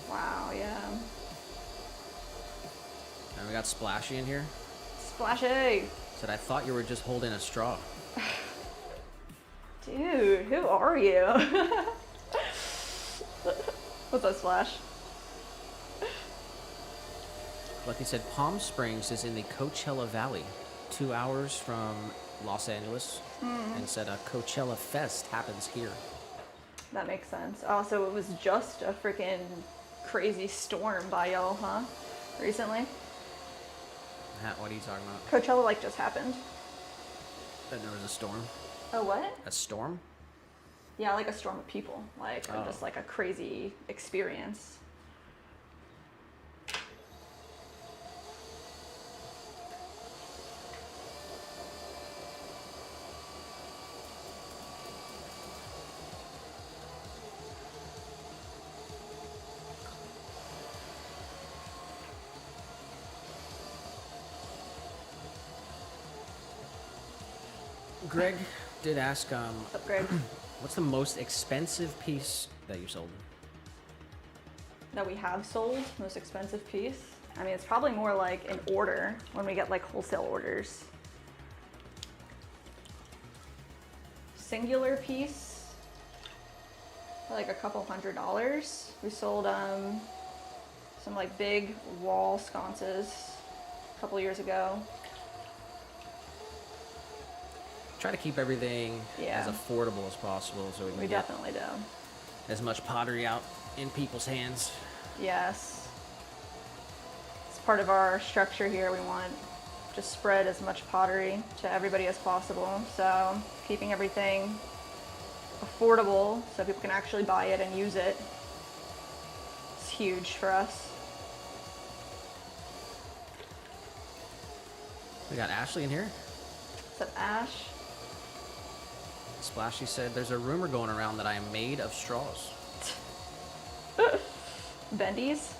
Wow, yeah. And we got Splashy in here. Splashy! Said I thought you were just holding a straw. Dude, who are you? What's up, Splash? Lucky said Palm Springs is in the Coachella Valley, 2 hours from Los Angeles, and said a Coachella Fest happens here. That makes sense. Oh, so it was just a freaking crazy storm by y'all, huh? Recently? What are you talking about? Coachella like just happened. That there was a storm? Oh, what? A storm? Yeah, like a storm of people, like or Oh. just like a crazy experience. Greg did ask, What's up, Greg? what's the most expensive piece that you sold? That we have sold, most expensive piece. I mean, it's probably more like an order when we get like wholesale orders. Singular piece, like a couple $100. We sold some like big wall sconces a couple years ago. Try to keep everything Yeah. as affordable as possible so we can We get definitely do. as much pottery out in people's hands. Yes. It's part of our structure here. We want to spread as much pottery to everybody as possible. So keeping everything affordable so people can actually buy it and use it is huge for us. We got Ashley in here. What's up, Ash? Splashy said, there's a rumor going around that I am made of straws. Bendies?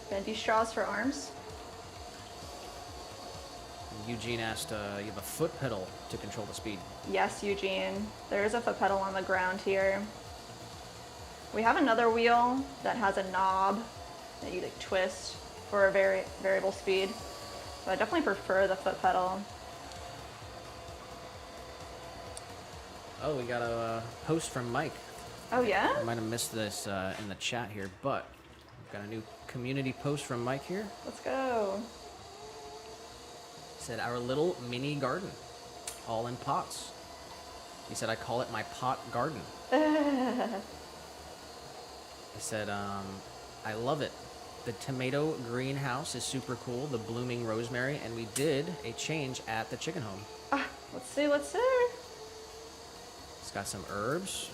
Bendy straws for arms? Eugene asked, you have a foot pedal to control the speed. Yes, Eugene. There is a foot pedal on the ground here. We have another wheel that has a knob that you like twist for a variable speed. But I definitely prefer the foot pedal. Oh, we got a post from Mike. Oh yeah? I might have missed this in the chat here, but we've got a new community post from Mike here. Let's go. He said, our little mini garden, all in pots. He said, I call it my pot garden. He said, I love it. The tomato greenhouse is super cool, the blooming rosemary, and we did a change at the chicken home. Ah, let's see. It's got some herbs.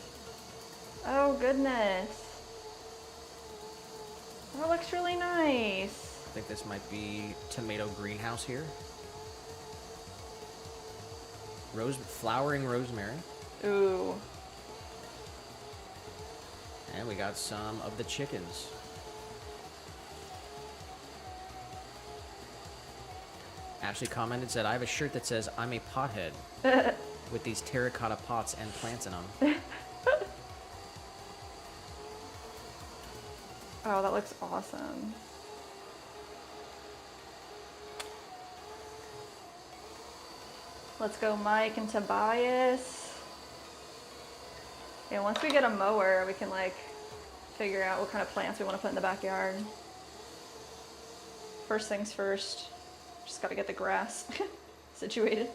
Oh goodness. That looks really nice. I think this might be tomato greenhouse here. Flowering rosemary. Ooh. And we got some of the chickens. Ashley commented, said, I have a shirt that says, I'm a pothead, with these terracotta pots and plants in them. Oh, that looks awesome. Let's go Mike and Tobias. And once we get a mower, we can like figure out what kind of plants we want to put in the backyard. First things first, just got to get the grass situated.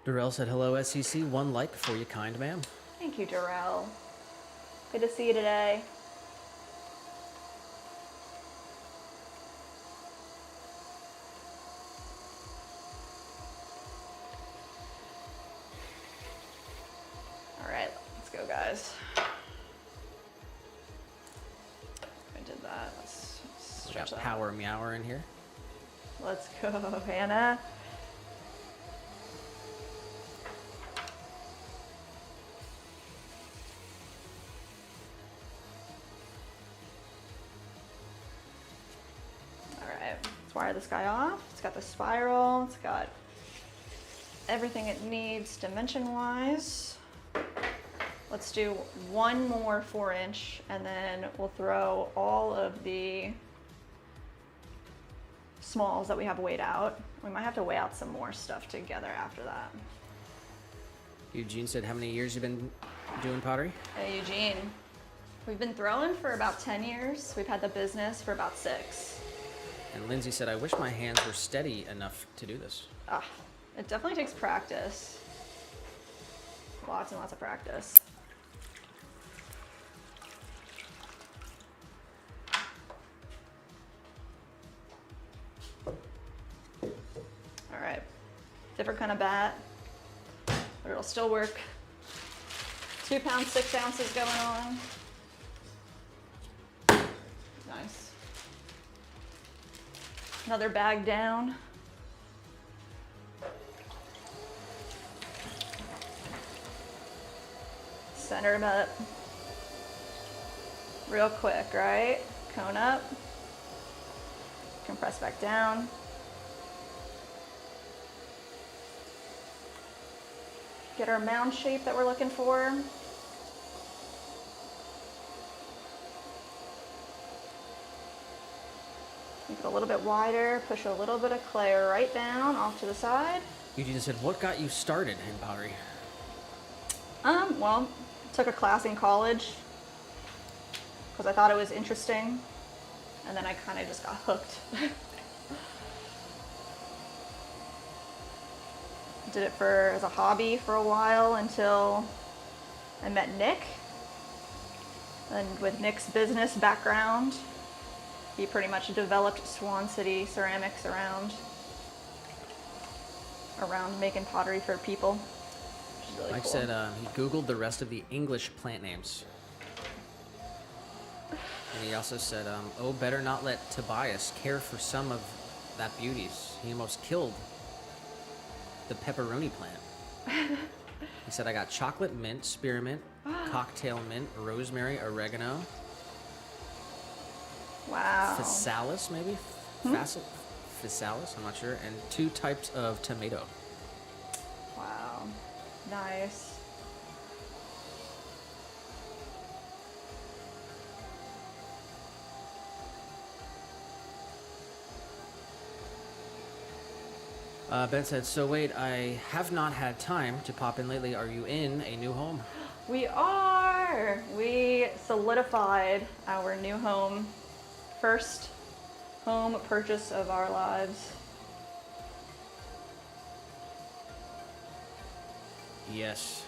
Darrell said, hello, SCC. One like for you, kind ma'am. Thank you, Darrell. Good to see you today. All right, let's go, guys. I did that. Let's We stretch got that. Power Meower in here. Let's go, Hannah. All right, let's wire this guy off. It's got the spiral. It's got everything it needs dimension-wise. Let's do one more 4-inch, and then we'll throw all of the smalls that we have weighed out. We might have to weigh out some more stuff together after that. Eugene said, how many years you been doing pottery? Hey, Eugene. We've been throwing for about 10 years. We've had the business for about 6. And Lindsay said, I wish my hands were steady enough to do this. Ah, it definitely takes practice. Lots and lots of practice. All right, different kind of bat, but it'll still work. 2 pounds, 6 ounces going on. Nice. Another bag down. Center him up. Real quick, right? Cone up. Compress back down. Get our mound shape that we're looking for. Make it a little bit wider, push a little bit of clay right down off to the side. Eugene said, what got you started in pottery? Well, took a class in college because I thought it was interesting, and then I kind of just got hooked. Did it for as a hobby for a while until I met Nick. And with Nick's business background, he pretty much developed Swan City ceramics around making pottery for people. Which is really Mike cool. said he Googled the rest of the English plant names. And he also said, oh, better not let Tobias care for some of that beauties. He almost killed the pepperoni plant. He said, I got chocolate mint, spearmint, cocktail mint, rosemary, oregano, Wow. physalis maybe? Physalis, I'm not sure. And 2 types of tomato. Wow. Nice. Ben said, so wait, I have not had time to pop in lately. Are you in a new home? We are! We solidified our new home. First home purchase of our lives. Yes.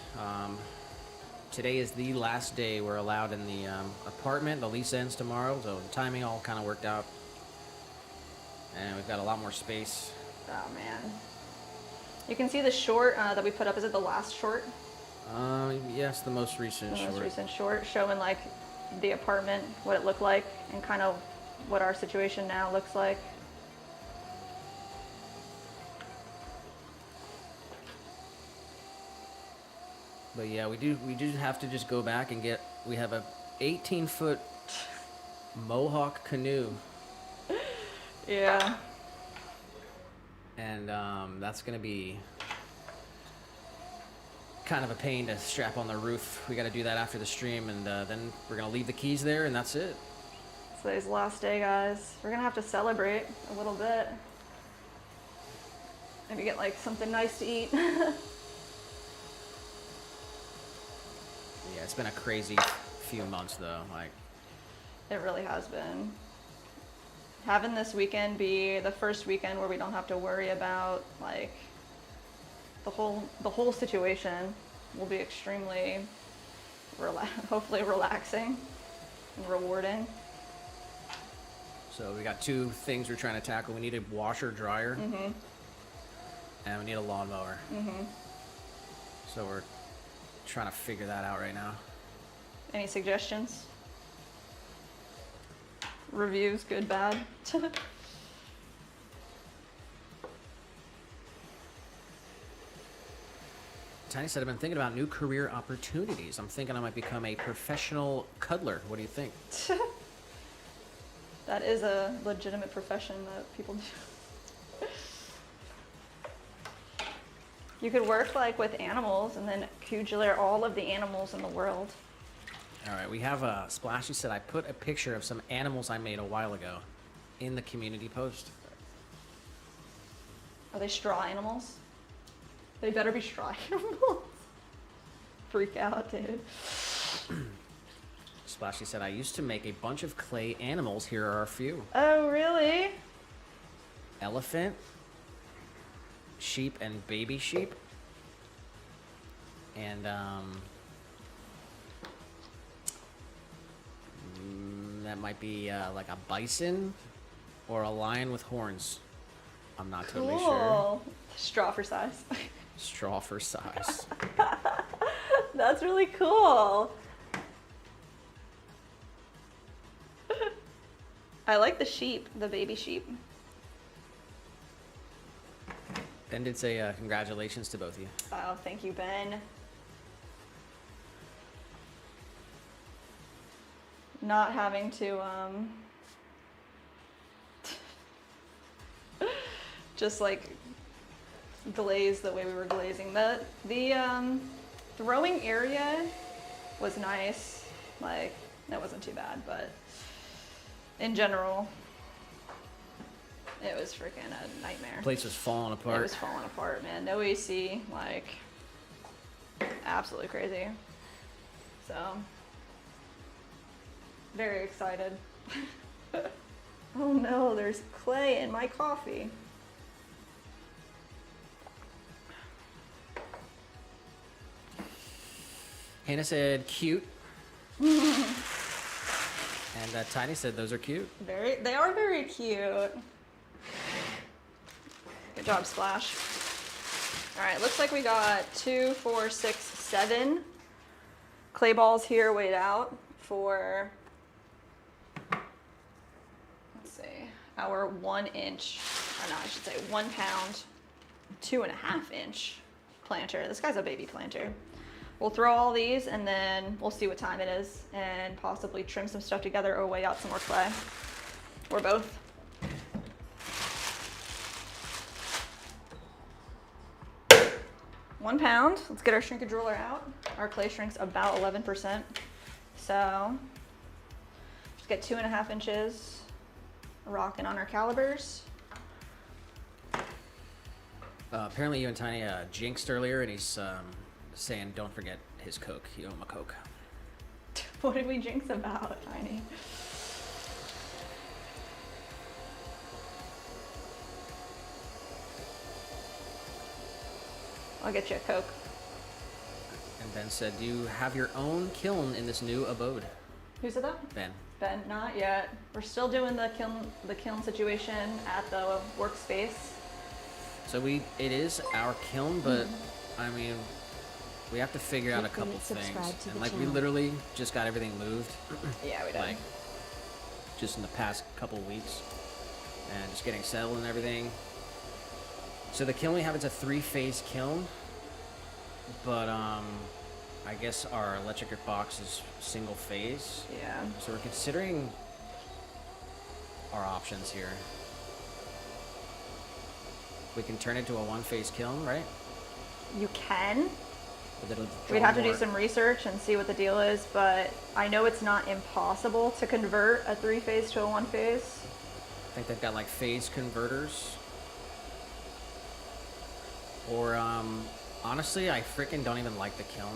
Today is the last day we're allowed in the apartment. The lease ends tomorrow, so the timing all kind of worked out. And we've got a lot more space. Oh man. You can see the short that we put up. Is it the last short? Yes, the most recent The short. most recent short showing like the apartment, what it looked like, and kind of what our situation now looks like. But yeah, we do have to just go back and get. We have a 18-foot Mohawk canoe, Yeah. and that's gonna be kind of a pain to strap on the roof. We got to do that after the stream, and then we're gonna leave the keys there, and that's it. Today's the last day, guys. We're gonna have to celebrate a little bit. Maybe get like something nice to eat. Yeah, it's been a crazy few months though. Like, It really has been. Having this weekend be the first weekend where we don't have to worry about like the whole situation will be extremely hopefully relaxing and rewarding. so we got 2 things we're trying to tackle. We need a washer dryer, and we need a lawnmower. So we're trying to figure that out right now. Any suggestions? Reviews, good, bad? Tiny said, I've been thinking about new career opportunities. I'm thinking I might become a professional cuddler. What do you think? That is a legitimate profession that people do. You could work like with animals and then cudgelure all of the animals in the world. All right, we have a Splashy said, I put a picture of some animals I made a while ago in the community post. Are they straw animals? They better be straw animals. Freak out, dude. Splashy said, I used to make a bunch of clay animals. Here are a few. Oh, really? Elephant, sheep and baby sheep, and that might be like a bison or a lion with horns. I'm not totally sure. Cool. Straw for size. Straw for size. That's really cool. I like the sheep, the baby sheep. Ben did say congratulations to both of you. Oh, thank you, Ben. Not having to just like glaze the way we were glazing. The throwing area was nice. Like, that wasn't too bad, but in general, it was freaking a nightmare. Place was falling apart. It was falling apart, man. No AC, like, absolutely crazy. So, very excited. Oh no, there's clay in my coffee. Hannah said cute. And Tiny said those are cute. They are very cute. Good job, Splash. All right, looks like we got 2, 4, 6, 7 clay balls here weighed out for, let's see, our 1 inch, or no, I should say 1 pound, 2.5 inch planter. This guy's a baby planter. We'll throw all these and then we'll see what time it is and possibly trim some stuff together or weigh out some more clay. Or both. £1. Let's get our shrinkage ruler out. Our clay shrinks about 11%. So just get 2.5 inches rocking on our calibers. Apparently you and Tiny jinxed earlier, and he's saying don't forget his Coke. You owe him a Coke. What did we jinx about, Tiny? I'll get you a Coke. And Ben said, do you have your own kiln in this new abode? Who said that? Ben. Ben, not yet. We're still doing the kiln situation at the workspace. So it is our kiln, but I mean, we have to figure out a couple things. And like we literally just got everything moved. Yeah, we did. Like just in the past couple weeks, and just getting settled and everything. So the kiln we have, it's a 3-phase kiln, but I guess our electric box is single phase. Yeah. So we're considering our options here. We can turn it to a 1-phase kiln, right? You can. But it'll We'd draw have to do more- some research and see what the deal is, but I know it's not impossible to convert a 3-phase to a 1-phase. I think they've got like phase converters. Or honestly, I freaking don't even like the kiln.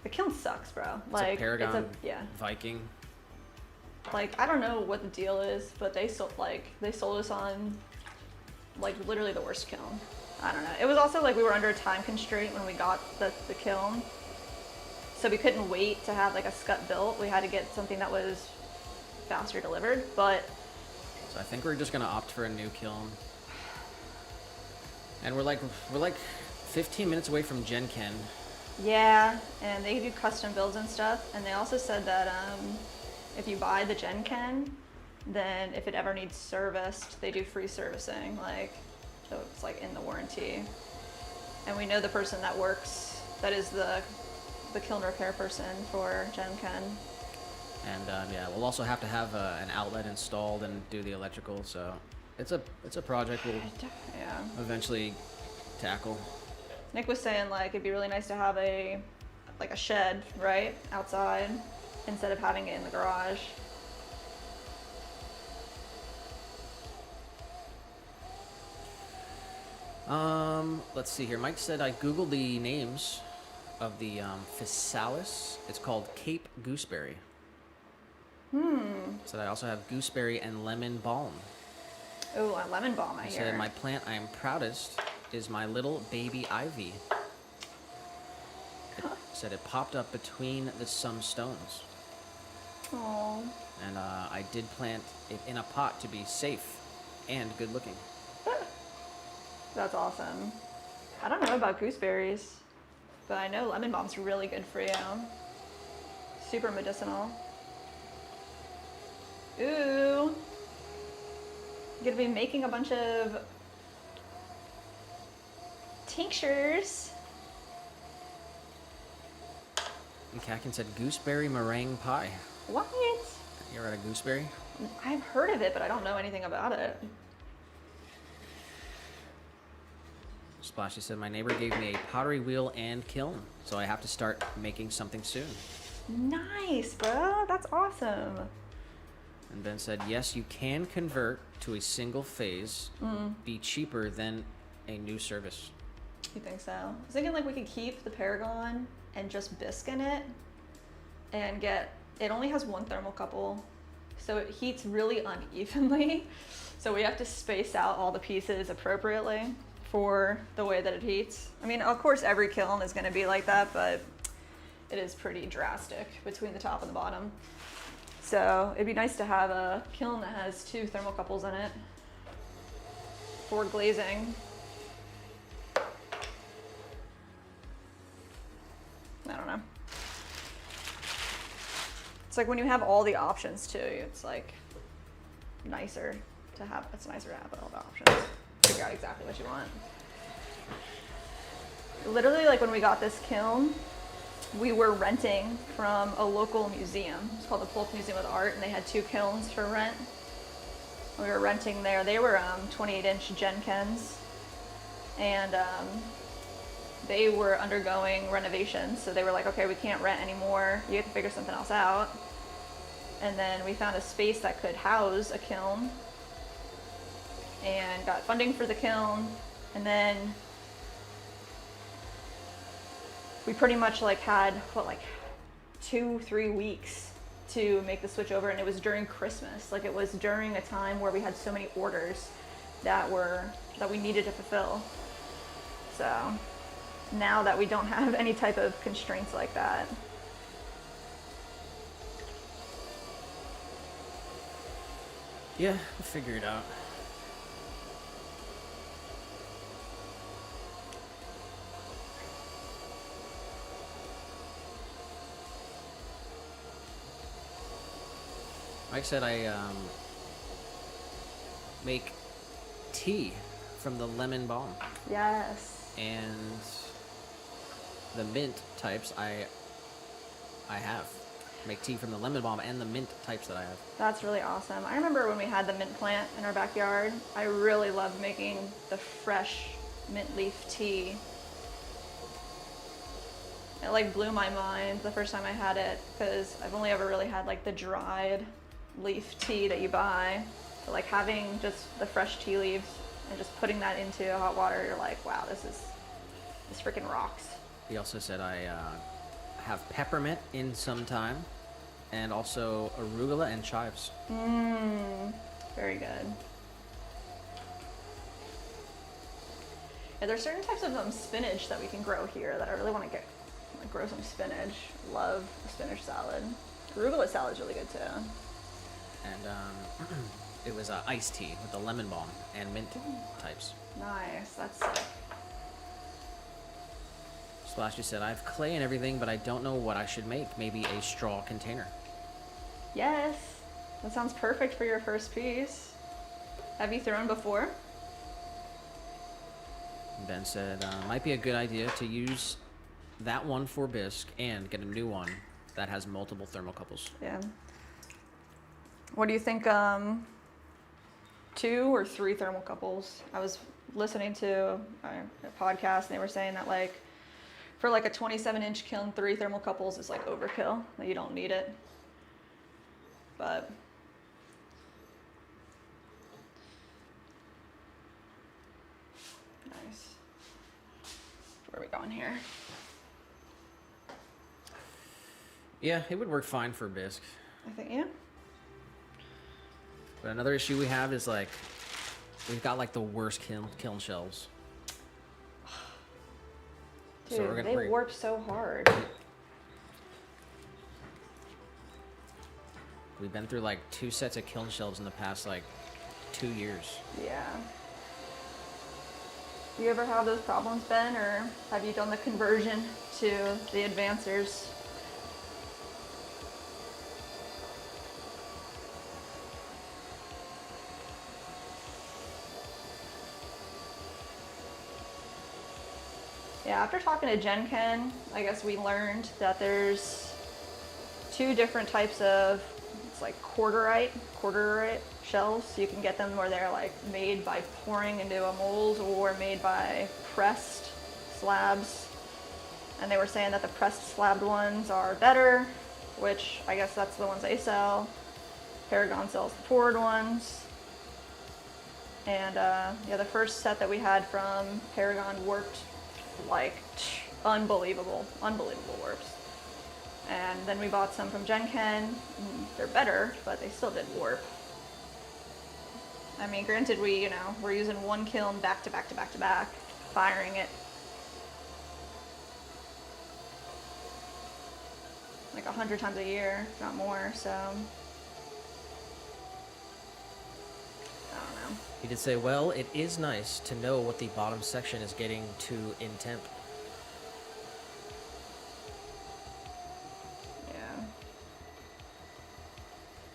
The kiln sucks, bro. It's Like a Paragon yeah. Viking. Like I don't know what the deal is, but they sold us on like literally the worst kiln. I don't know. It was also like we were under a time constraint when we got the kiln. So we couldn't wait to have like a scut built. We had to get something that was faster delivered, but So I think we're just gonna opt for a new kiln. And we're like 15 minutes away from Gen Ken. yeah, and they do custom builds and stuff. And they also said that if you buy the Gen Ken, then if it ever needs serviced, they do free servicing. Like, so it's like in the warranty. And we know the person that is the kiln repair person for Gen Ken. And yeah, we'll also have to have an outlet installed and do the electrical. So it's a project we'll Yeah. eventually tackle. Nick was saying like it'd be really nice to have a shed right outside instead of having it in the garage. Let's see here. Mike said I googled the names of the physalis. It's called Cape Gooseberry. So I also have gooseberry and lemon balm. Ooh, a lemon balm I He hear. said my plant I am proudest is my little baby ivy. It said it popped up between some stones. Aww. And I did plant it in a pot to be safe and good looking. That's awesome. I don't know about gooseberries, but I know lemon balm's really good for you. Super medicinal. Ooh. Gonna be making a bunch of tinctures. And Kakin said gooseberry meringue pie. What? You ever had a gooseberry? I've heard of it, but I don't know anything about it. Splashy said my neighbor gave me a pottery wheel and kiln, so I have to start making something soon. Nice, bro. That's awesome. And Ben said, yes, you can convert to a single phase, be cheaper than a new service. You think so? I was thinking like we could keep the Paragon and just bisque in it and it only has one thermocouple, so it heats really unevenly. So we have to space out all the pieces appropriately for the way that it heats. I mean, of course every kiln is gonna be like that, but it is pretty drastic between the top and the bottom. So it'd be nice to have a kiln that has 2 thermocouples in it for glazing. I don't know. It's like when you have all the options too, it's like nicer to have, it's nicer to have all the options. Figure out exactly what you want. Literally, like when we got this kiln, we were renting from a local museum. It's called the Polk Museum of Art, and they had 2 kilns for rent. We were renting there. They were 28-inch Genkens, and they were undergoing renovations. So they were like, okay, we can't rent anymore. You have to figure something else out. And then we found a space that could house a kiln and got funding for the kiln. And then we pretty much like had, what, like 2-3 weeks to make the switch over, and it was during Christmas. Like it was during a time where we had so many orders that we needed to fulfill. So now that we don't have any type of constraints like that. Yeah, we'll figure it out. Like I said, I make tea from the lemon balm. Yes. And the mint types I have. Make tea from the lemon balm and the mint types that I have. That's really awesome. I remember when we had the mint plant in our backyard, I really loved making the fresh mint leaf tea. It like blew my mind the first time I had it, because I've only ever really had like the dried leaf tea that you buy. But like having just the fresh tea leaves and just putting that into hot water, you're like, wow, this freaking rocks. He also said I have peppermint in some time, and also arugula and chives. Very good. Yeah, there's certain types of spinach that we can grow here that I really want to grow some spinach. Love spinach salad. Arugula salad is really good too. And it was iced tea with the lemon balm and mint types. Nice, that's sick. Splashy said, I have clay and everything, but I don't know what I should make. Maybe a straw container. Yes, that sounds perfect for your first piece. Have you thrown before? Ben said, might be a good idea to use that one for bisque and get a new one that has multiple thermocouples. Yeah. What do you think, 2 or 3 thermocouples? I was listening to a podcast, and they were saying that like for like a 27-inch kiln, 3 thermocouples is like overkill, that you don't need it. But nice. Where are we going here? Yeah, it would work fine for bisque. I think, yeah. But another issue we have is like, we've got like the worst kiln shelves. Dude, So we're they warp so hard. We've been through like 2 sets of kiln shelves in the past like 2 years. Yeah. Do you ever have those problems, Ben, or have you done the conversion to the advancers? Yeah, after talking to Jen Ken, I guess we learned that there's 2 different types of, it's like quarterite shells. So you can get them where they're like made by pouring into a mold or made by pressed slabs. And they were saying that the pressed slabbed ones are better, which I guess that's the ones they sell. Paragon sells the poured ones. And yeah, the first set that we had from Paragon worked like unbelievable warps. And then we bought some from Gen Ken. They're better, but they still did warp. I mean, granted, we're using one kiln back to back to back to back, firing it. like 100 times a year, if not more, so. I don't know. He did say, well, it is nice to know what the bottom section is getting to in temp. Yeah.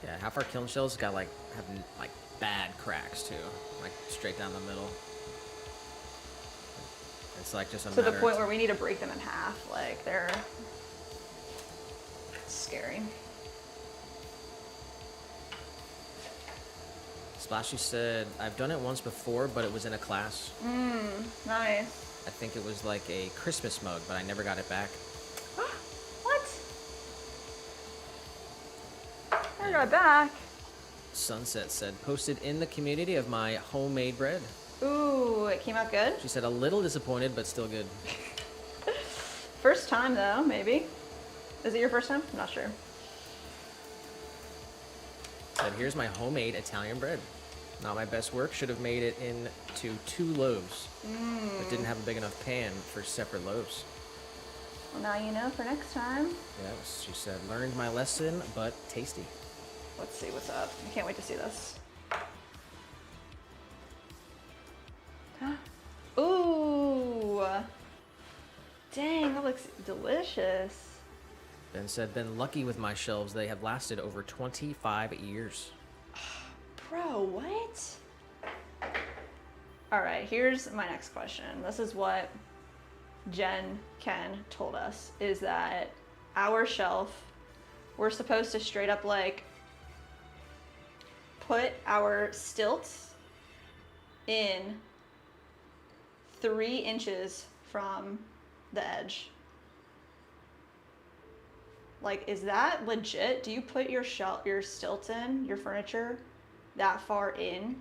Yeah, half our kiln shells got like, have like bad cracks too. Like straight down the middle. It's like just a To the matter point of where we need to break them in half. Like they're scary. Splashy said, I've done it once before, but it was in a class. Nice. I think it was like a Christmas mug, but I never got it back. What? I got it back. Sunset said, posted in the community of my homemade bread. Ooh, it came out good. She said, a little disappointed, but still good. First time though, maybe. Is it your first time? I'm not sure. Said, here's my homemade Italian bread. Not my best work. Should have made it into 2 loaves. But didn't have a big enough pan for separate loaves. Well, now you know for next time. Yeah, she said, learned my lesson, but tasty. Let's see what's up. I can't wait to see this. Ooh. Dang, that looks delicious. Ben said, been lucky with my shelves. They have lasted over 25 years. Bro, what? All right, here's my next question. This is what Ken told us, is that our shelf, we're supposed to straight up like put our stilts in 3 inches from the edge. Like, is that legit? Do you put your stilts in, your furniture, that far in?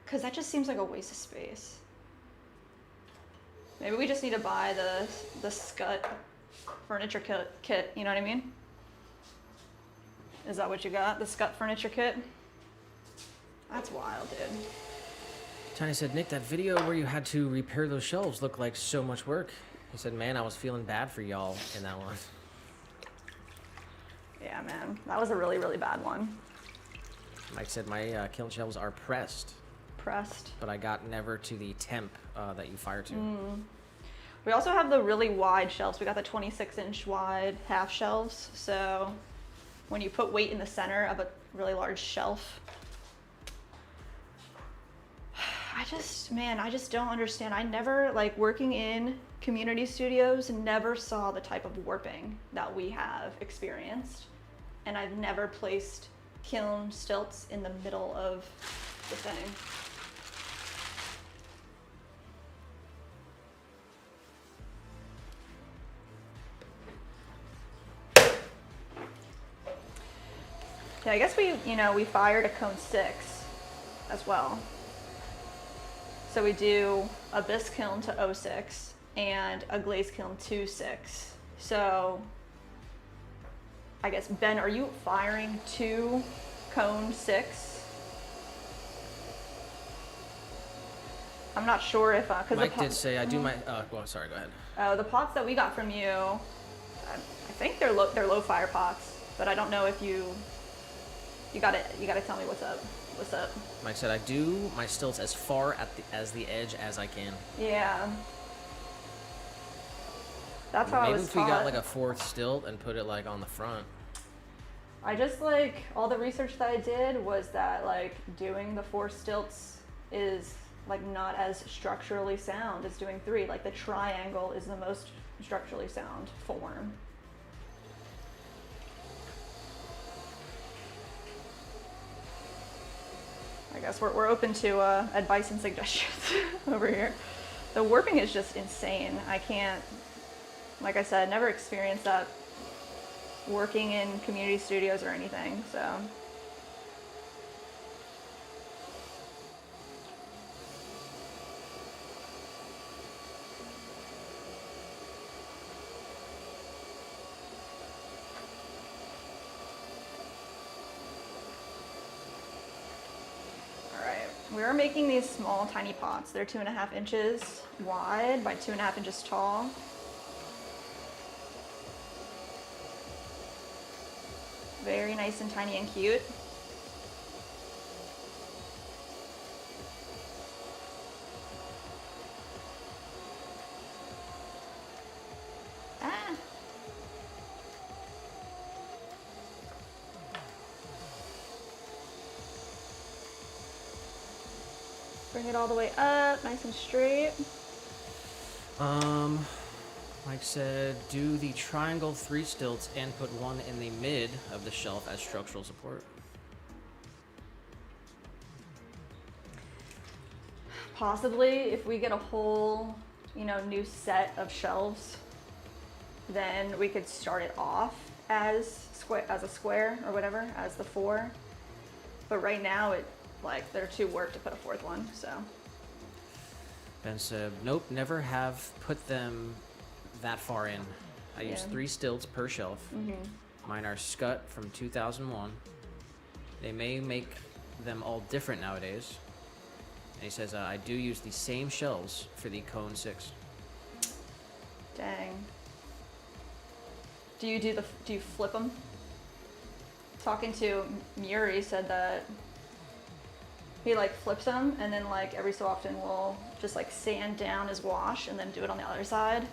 Because that just seems like a waste of space. Maybe we just need to buy the Scut furniture kit, you know what I mean? Is that what you got? The Scut furniture kit? That's wild, dude. Tiny said, Nick, that video where you had to repair those shelves looked like so much work. He said, man, I was feeling bad for y'all in that one. Yeah, man. That was a really, really bad one. Mike said, my kiln shelves are pressed. Pressed. But I got never to the temp that you fire to. We also have the really wide shelves. We got the 26-inch wide half shelves. So when you put weight in the center of a really large shelf, I just don't understand. I never, like, working in community studios, never saw the type of warping that we have experienced. And I've never placed kiln stilts in the middle of the thing. Yeah, I guess we fired a cone 6 as well. So we do a bisque kiln to 06 and a glaze kiln to 6. So I guess, Ben, are you firing to cone 6? I'm not sure if, cause Mike did say, I do my, well, sorry, go ahead. The pots that we got from you, I think they're low fire pots, but I don't know if you gotta tell me what's up. What's up? Mike said, I do my stilts as far as the edge as I can. Yeah. That's how I was taught. Maybe if we got like a 4th stilt and put it like on the front. I just like, all the research that I did was that like doing the 4 stilts is like not as structurally sound as doing 3. Like the triangle is the most structurally sound form. I guess we're open to advice and suggestions over here. The warping is just insane. I can't, like I said, never experienced that working in community studios or anything, so. We are making these small, tiny pots. They're 2.5 inches wide by 2.5 inches tall. Very nice and tiny and cute. Ah. Bring it all the way up, nice and straight. Mike said, do the triangle 3 stilts and put one in the mid of the shelf as structural support. Possibly, if we get a whole, new set of shelves, then we could start it off as a square or whatever, as the 4. But right now, they're too warped to put a 4th one, so. Ben said, nope, never have put them that far in. I use 3 stilts per shelf. Mine are Scut from 2001. They may make them all different nowadays. And he says, I do use the same shelves for the Cone 6. Dang. Do you flip them? Talking to Muri said that he flips them and then every so often will just sand down his wash and then do it on the other side.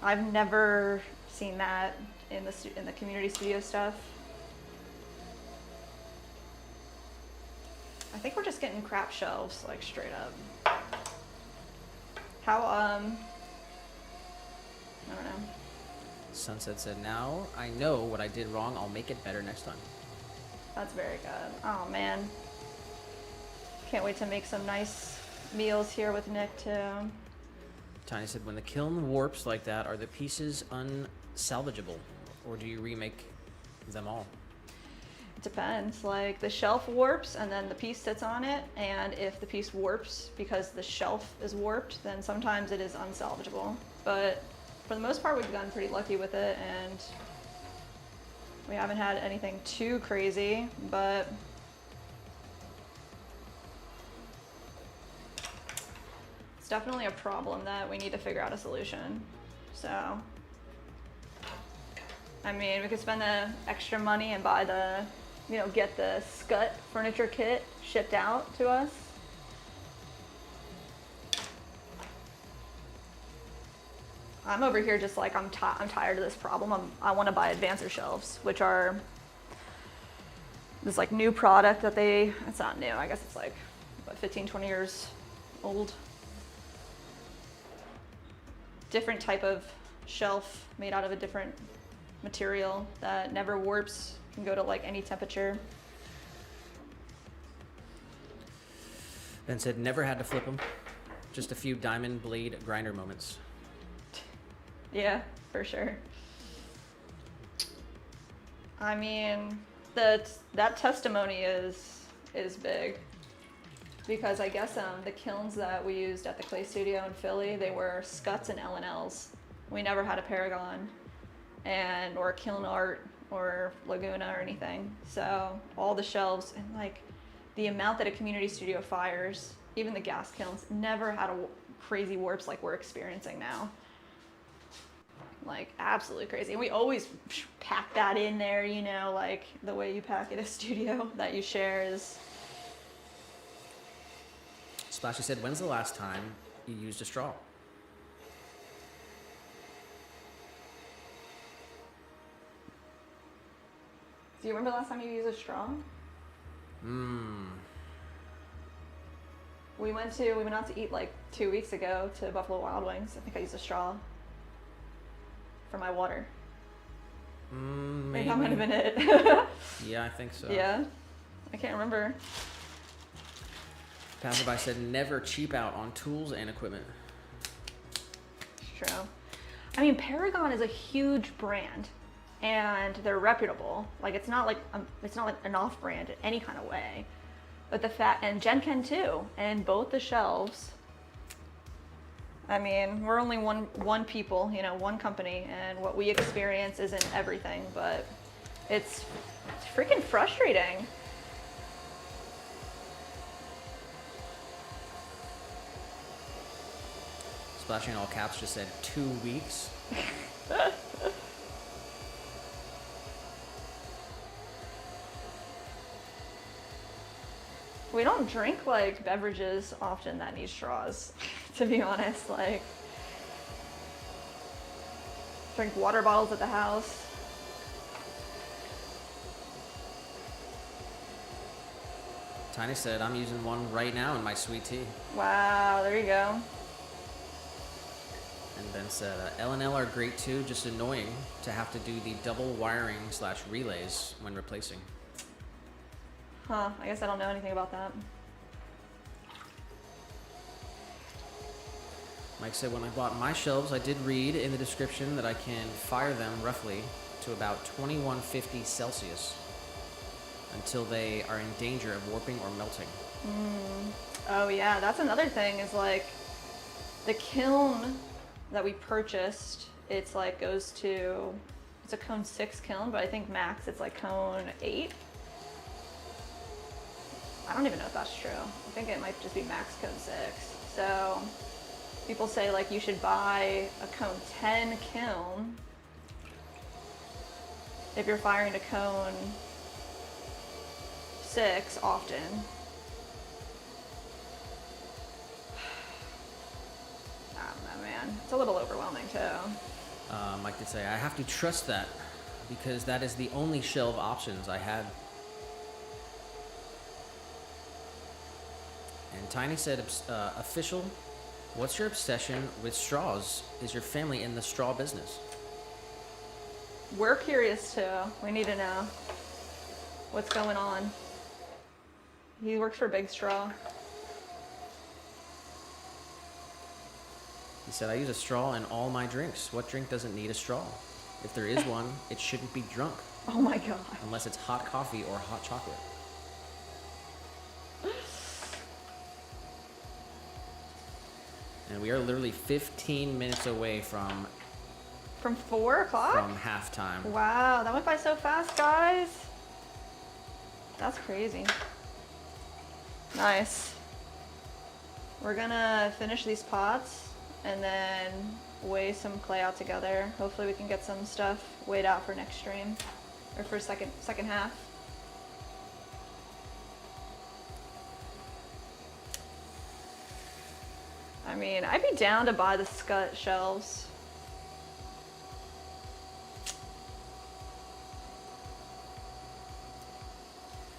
I've never seen that in the community studio stuff. I think we're just getting crap shelves, straight up. How, I don't know. Sunset said, now I know what I did wrong. I'll make it better next time. That's very good. Oh, man. Can't wait to make some nice meals here with Nick, too. Tiny said, when the kiln warps like that, are the pieces unsalvageable? Or do you remake them all? It depends. The shelf warps and then the piece sits on it. And if the piece warps because the shelf is warped, then sometimes it is unsalvageable. But for the most part, we've gotten pretty lucky with it. And we haven't had anything too crazy, but it's definitely a problem that we need to figure out a solution. So, I mean, we could spend the extra money and buy get the Scut furniture kit shipped out to us. I'm over here just I'm tired of this problem. I want to buy advancer shelves, which are this new product that it's not new. I guess it's 15, 20 years old. Different type of shelf made out of a different material that never warps, can go to any temperature. Ben said, never had to flip them. Just a few diamond blade grinder moments. Yeah, for sure. I mean, that testimony is big. Because I guess the kilns that we used at the clay studio in Philly, they were Scuts and L&Ls. We never had a Paragon or Kiln Art or Laguna or anything. So all the shelves and the amount that a community studio fires, even the gas kilns, never had a crazy warps like we're experiencing now. Absolutely crazy. And we always pack that in there, the way you pack at a studio that you share is. Splashy said, when's the last time you used a straw? Do you remember the last time you used a straw? We went out to eat 2 weeks ago to Buffalo Wild Wings. I think I used a straw for my water. Maybe. That might have been it. Yeah, I think so. Yeah, I can't remember. Passerby said, never cheap out on tools and equipment. It's true. I mean, Paragon is a huge brand, and they're reputable. It's not an off-brand in any kind of way. But and Genken too, and both the shelves. I mean, we're only one people, one company, and what we experience isn't everything, but it's freaking frustrating. Splashing in all caps just said 2 weeks. We don't drink like beverages often that need straws, to be honest. Like, drink water bottles at the house. Tiny said, I'm using one right now in my sweet tea. Wow, there you go. And Ben said, L&L are great too, just annoying to have to do the double wiring / relays when replacing. Huh, I guess I don't know anything about that. Mike said, when I bought my shelves, I did read in the description that I can fire them roughly to about 2150 Celsius until they are in danger of warping or melting. Oh yeah, that's another thing is like the kiln that we purchased, it's like goes to, it's a cone 6 kiln, but I think max it's like cone 8. I don't even know if that's true. I think it might just be max cone 6. So people say like you should buy a cone 10 kiln if you're firing to cone 6 often. I don't know, man. It's a little overwhelming too. Mike did say, I have to trust that because that is the only shelf options I had. And Tiny said, official, what's your obsession with straws? Is your family in the straw business? We're curious too. We need to know what's going on. He works for Big Straw. He said, I use a straw in all my drinks. What drink doesn't need a straw? If there is one, it shouldn't be drunk. Oh my god. Unless it's hot coffee or hot chocolate. And we are literally 15 minutes away from From 4 o'clock? halftime. Wow, that went by so fast, guys. That's crazy. Nice. We're gonna finish these pots and then weigh some clay out together. Hopefully we can get some stuff weighed out for next stream or for second half. I mean, I'd be down to buy the scut shelves.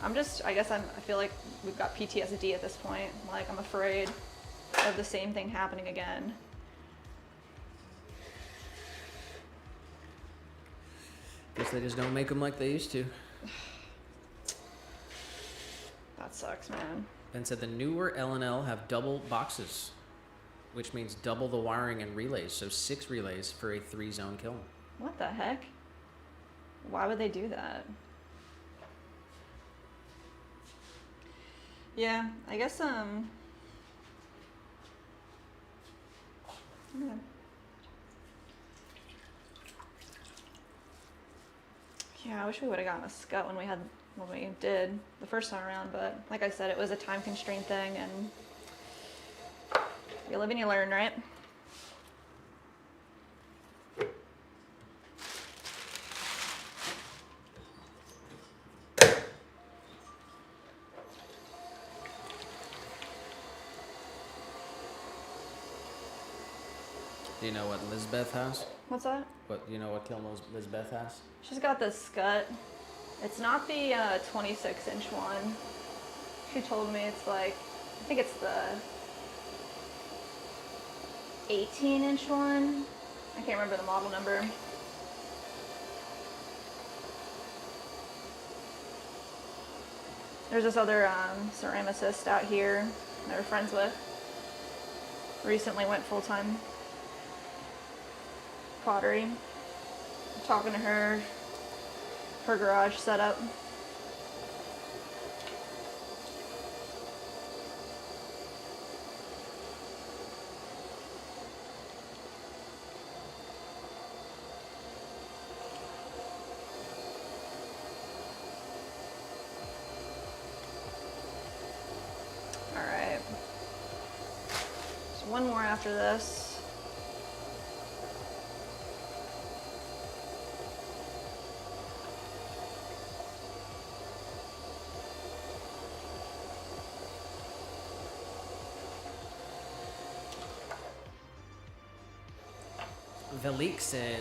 I feel like we've got PTSD at this point. Like, I'm afraid of the same thing happening again. Guess they just don't make them like they used to. That sucks, man. Ben said the newer L&L have double boxes, which means double the wiring and relays, so 6 relays for a 3-zone kiln. What the heck? Why would they do that? Yeah, I guess, yeah, I wish we would have gotten a scut when we did the first time around, but like I said, it was a time constraint thing, and you live and you learn, right? Do you know what Lizbeth has? What's that? What, do you know what kiln Lizbeth has? She's got this scut. It's not the 26-inch one. She told me it's like, I think it's the 18-inch one. I can't remember the model number. There's this other ceramicist out here that we're friends with. Recently went full-time Pottery. Talking to her garage setup. All right. So one more after this. Velik said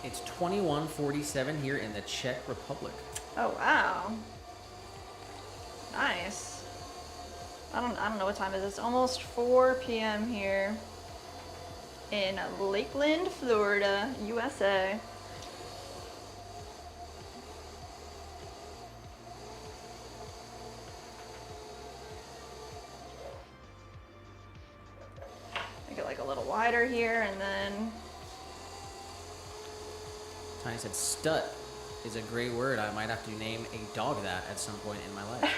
it's 21:47 here in the Czech Republic. Oh wow. Nice. I don't know what time it is. It's almost 4 p.m. here in Lakeland, Florida, USA. Make it like a little wider here, and then Tiny said stut is a great word. I might have to name a dog that at some point in my life.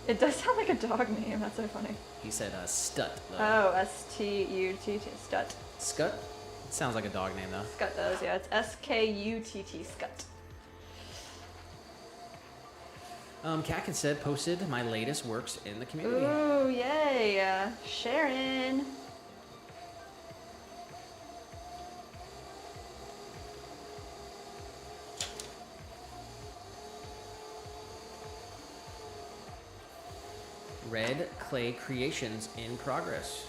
it does sound like a dog name. That's so funny. He said stut. Though. Oh, S-T-U-T-T, Stut. Scut? It sounds like a dog name though. Scut does, yeah. It's S-K-U-T-T, Scut. Katkin said posted my latest works in the community. Ooh, yay. Sharon. Red clay creations in progress.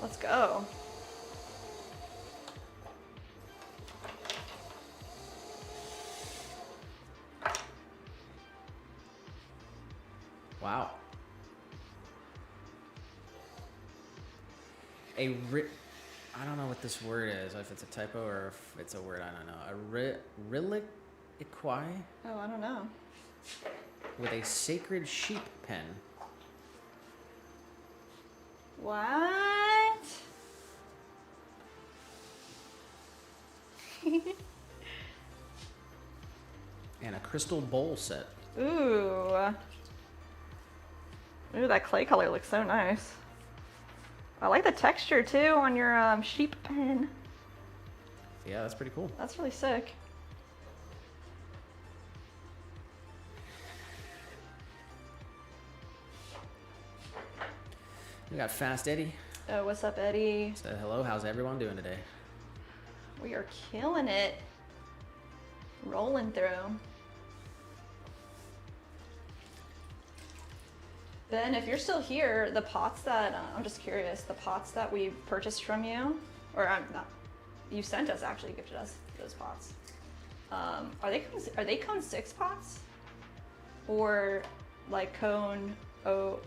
Let's go. Wow. I don't know what this word is, if it's a typo or if it's a word, I don't know. A reliquy Oh, I don't know. with a sacred sheep pen. What? And a crystal bowl set. Ooh. Ooh, that clay color looks so nice. I like the texture too on your sheep pen. Yeah, that's pretty cool. That's really sick. We got Fast Eddie. Oh, what's up, Eddie? Said hello, how's everyone doing today? We are killing it. Rolling through. Ben, if you're still here, the pots that, I'm just curious, the pots that we purchased from you, or not, you sent us actually, gifted us those pots. Are they cone 6 pots? Or like cone oh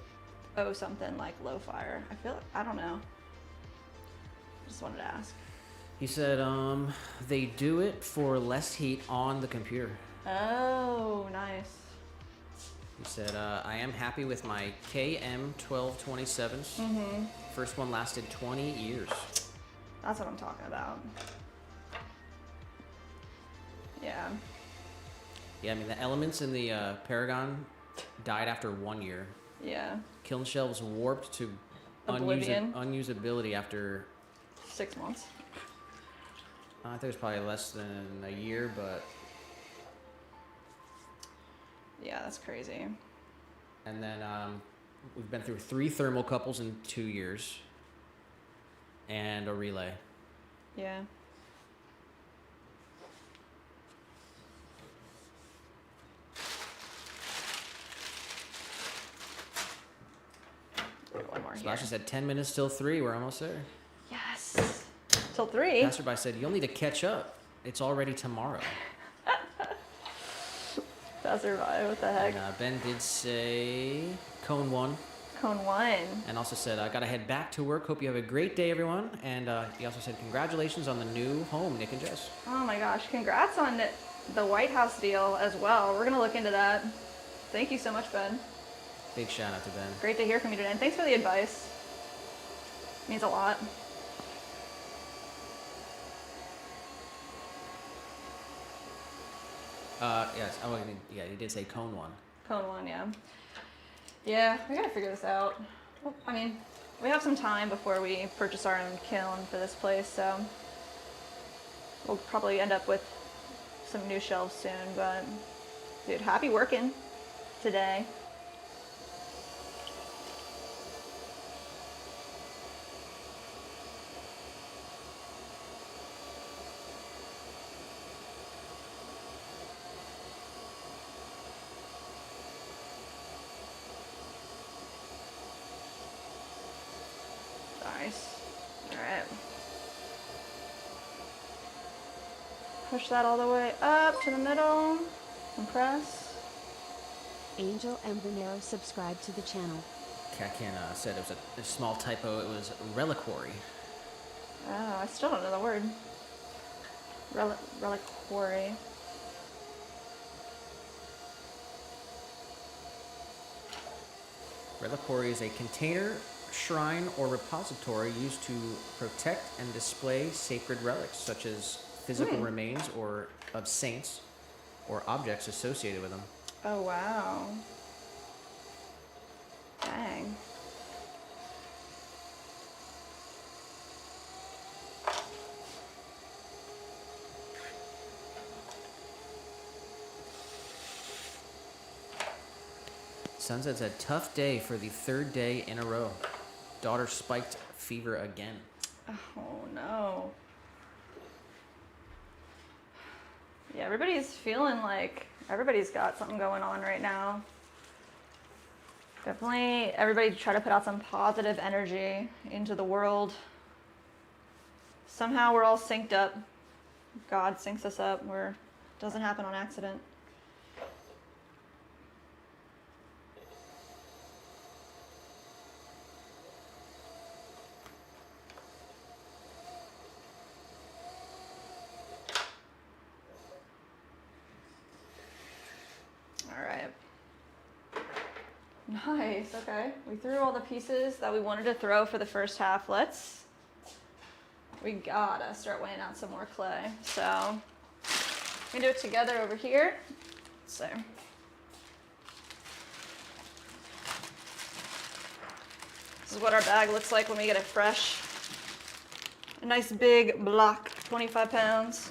something like low fire? I don't know. Just wanted to ask. He said, they do it for less heat on the computer. Oh, nice. He said, I am happy with my KM1227s. Mm-hmm. First one lasted 20 years. That's what I'm talking about. Yeah. Yeah, I mean, the elements in the Paragon died after 1 year. Yeah. Kiln shelves warped to Oblivion. unusability after... 6 months. I think it was probably less than a year, but... Yeah, that's crazy. And then we've been through 3 thermocouples in 2 years. And a relay. Yeah. One more here. Slasher said 10 minutes till 3. We're almost there. Yes. Till 3. Passerby said, you'll need to catch up. It's already tomorrow. Passerby, what the heck? And Ben did say cone 1. Cone 1. And also said, I gotta head back to work. Hope you have a great day, everyone. And he also said, congratulations on the new home, Nick and Jess. Oh my gosh, congrats on the White House deal as well. We're gonna look into that. Thank you so much, Ben. Big shout out to Ben. Great to hear from you today, and thanks for the advice. Means a lot. Yes. Oh, yeah, he did say cone 1. Cone 1, yeah. Yeah, we gotta figure this out. Well, I mean, we have some time before we purchase our own kiln for this place, so we'll probably end up with some new shelves soon, but dude, happy working today. Push that all the way up to the middle. Compress. Angel Embonero subscribed to the channel. Kakin said it was a small typo. It was reliquary. Oh, I still don't know the word. Reliquary. Reliquary is a container, shrine, or repository used to protect and display sacred relics, such as physical remains or of saints or objects associated with them. Oh, wow. Dang. Son says a tough day for the third day in a row. Daughter spiked fever again. Oh, no. Yeah, everybody's feeling like everybody's got something going on right now. Definitely everybody try to put out some positive energy into the world. Somehow we're all synced up. God syncs us up where it doesn't happen on accident. All right. Nice, okay. We threw all the pieces that we wanted to throw for the first half. We gotta start weighing out some more clay. So, we do it together over here. So, this is what our bag looks like when we get it fresh. A nice big block, 25 pounds,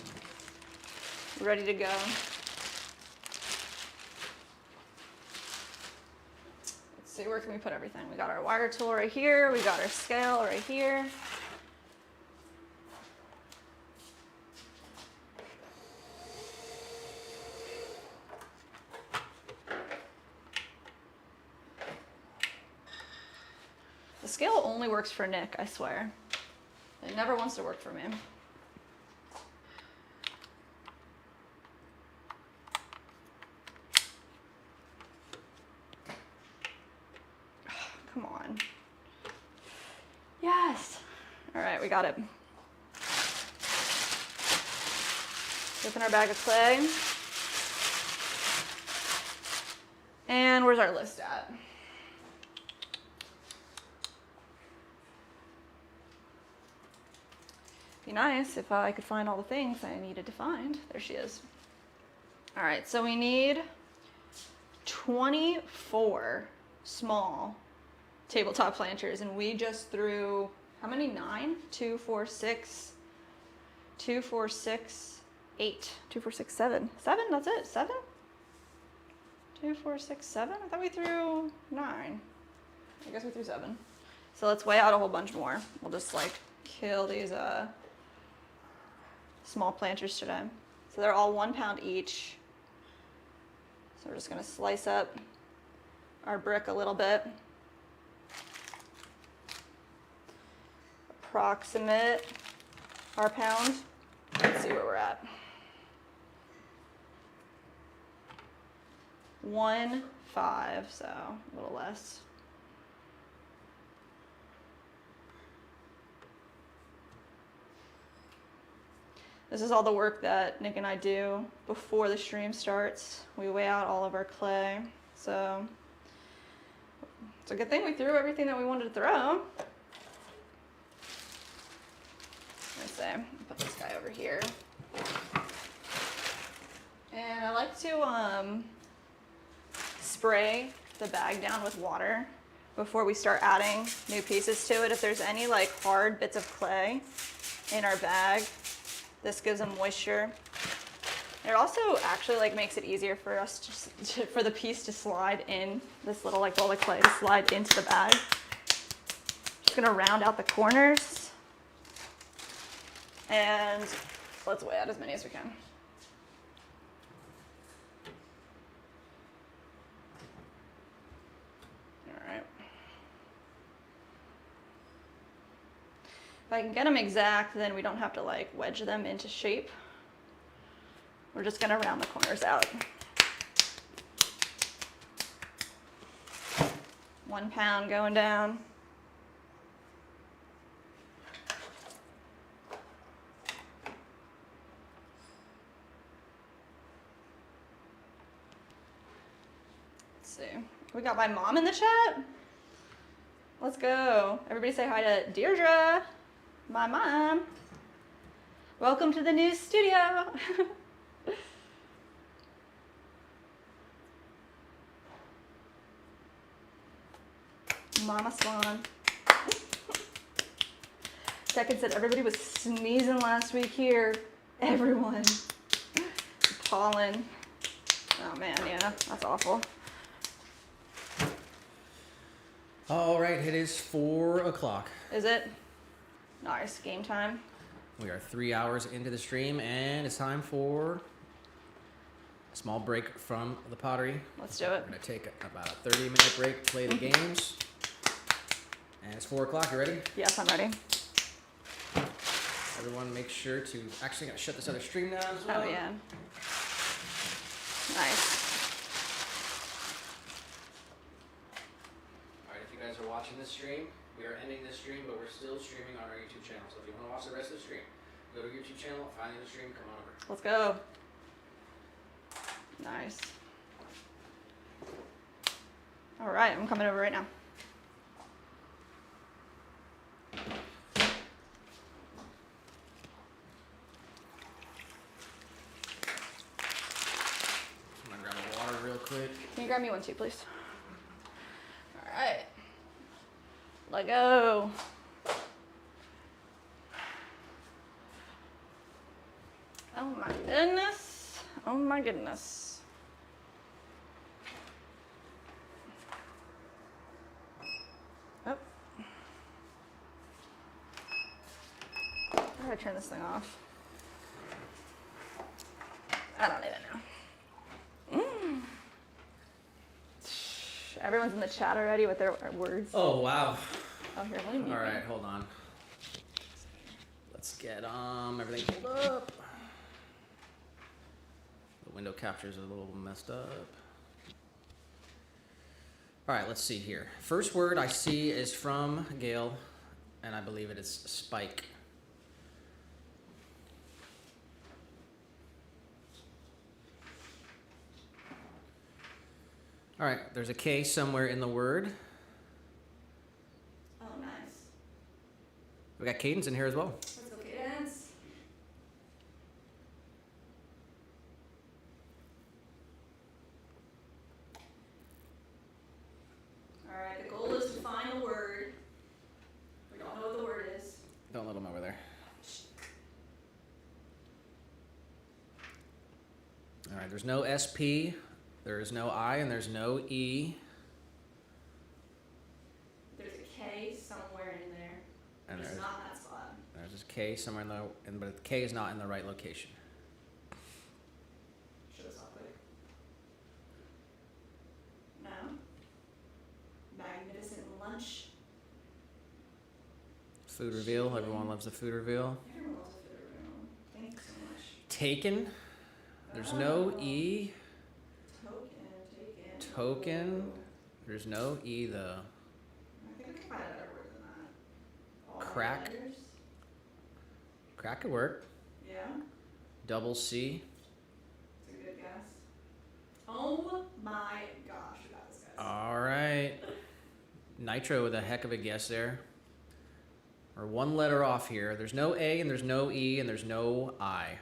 ready to go. See, where can we put everything? We got our wire tool right here. We got our scale right here. The scale only works for Nick, I swear. It never wants to work for me. Come on. Yes. All right, we got it. Open our bag of clay. And where's our list at? Be nice if I could find all the things I needed to find. There she is. All right, so we need 24 small tabletop planters, and we just threw how many? 9? 2, 4, 6, 2, 4, 6, 8, 2, 4, 6, 7. 7, that's it. 7? 2, 4, 6, 7? I thought we threw 9. I guess we threw 7. So let's weigh out a whole bunch more. We'll just like kill these small planters today. So they're all 1 pound each. So we're just gonna slice up our brick a little bit. Approximate our pound. Let's see where we're at. 1.5, so a little less. This is all the work that Nick and I do before the stream starts. We weigh out all of our clay. So it's a good thing we threw everything that we wanted to throw. Let's say, put this guy over here. And I like to spray the bag down with water before we start adding new pieces to it. If there's any like hard bits of clay in our bag, this gives them moisture. It also actually like makes it easier for us for the piece to slide in, this little like ball of clay to slide into the bag. Just gonna round out the corners. And let's weigh out as many as we can. All right. If I can get them exact, then we don't have to like wedge them into shape. We're just gonna round the corners out. 1 pound going down. Let's see. We got my mom in the chat. Let's go. Everybody say hi to Deirdre, my mom. Welcome to the new studio. Mama Swan. Tekken said everybody was sneezing last week here. Everyone. Pollen. Oh man, yeah, that's awful. All right, it is 4 o'clock. Is it? Nice, game time. We are 3 hours into the stream, and it's time for a small break from the pottery. Let's do it. We're gonna take about a 30-minute break, play the games. And it's 4 o'clock, you ready? Yes, I'm ready. Everyone make sure to, actually gotta shut this other stream down as well. Oh yeah. Nice. Alright, if you guys are watching this stream, we are ending this stream, but we're still streaming on our YouTube channel. So if you wanna watch the rest of the stream, go to our YouTube channel, find the stream, come on over. Let's go. Nice. All right, I'm coming over right now. I'm gonna grab a water real quick. Can you grab me one too, please? All right. Let go. Oh my goodness. Oh my goodness. Oh. How do I turn this thing off? I don't even know. Everyone's in the chat already with their words. Oh, wow. Oh, here, let me mute All you. right, hold on. Let's get everything pulled up. The window capture is a little messed up. All right, let's see here. First word I see is from Gail, and I believe it is spike. All right, there's a K somewhere in the word. Oh, nice. We got cadence in here as well. Let's go, Cadence. All right, the goal is to find a word. We don't know what the word is. Don't let them over there. All right, there's no SP, there is no I, and there's no E. There's a K somewhere in there. And It's there's, not that spot. there's this K somewhere but the K is not in the right location. Show us off quick. No. Magnificent lunch. Food reveal, everyone loves the food reveal. Everyone loves a food reveal. Thanks so much. Taken, there's no E. Taken. Token, there's no E though. I think we can find a better word than that. All Crack. letters. Crack could work. Yeah, Double C. it's a good guess. Oh my gosh, we got this, guys. All right. Nitro with a heck of a guess there. We're one letter off here. There's no A and there's no E and there's no I.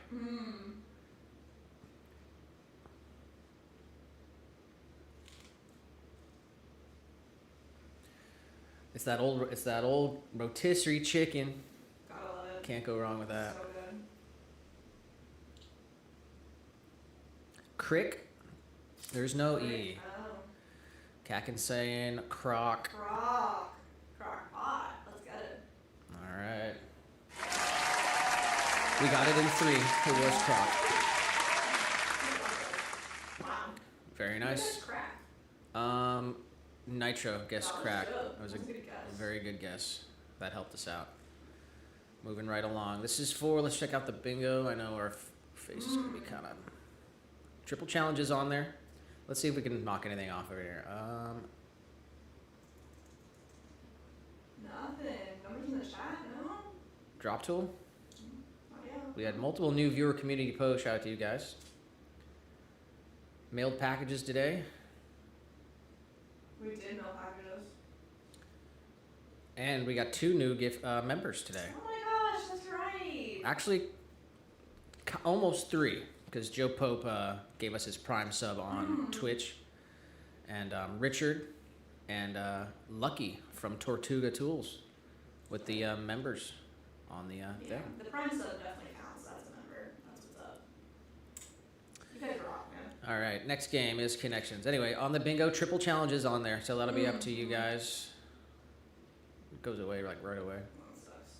It's that old rotisserie chicken. Gotta love it. Can't go wrong with that. So good. Crick. There's no E. Oh. Kakin saying crock. Crock. Crock pot. Let's get it. All right. We got it in 3. It was crock. Wow. Very Who nice. guessed crack? Nitro guessed Oh, crack. good. That was That's a good guess. a very good guess. That helped us out. Moving right along. This is for, let's check out the bingo. I know our face is going to be kind of Triple challenges on there. Let's see if we can knock anything off over here. Nothing. Nobody's in the chat, no? Drop tool. Oh, yeah. We had multiple new viewer community posts. Shout out to you guys. Mailed packages today. We did mail packages. And we got 2 new gift members today. Oh my gosh, that's right. Actually, almost 3, because Joe Pope gave us his Prime sub on Twitch. And Richard and Lucky from Tortuga Tools with the members on the thing. The Prime sub definitely counts as a member. That's what's up. You guys rock, man. All right, next game is Connections. Anyway, on the bingo, triple challenges on there, so that'll be up to you guys. It goes away like right away. That sucks.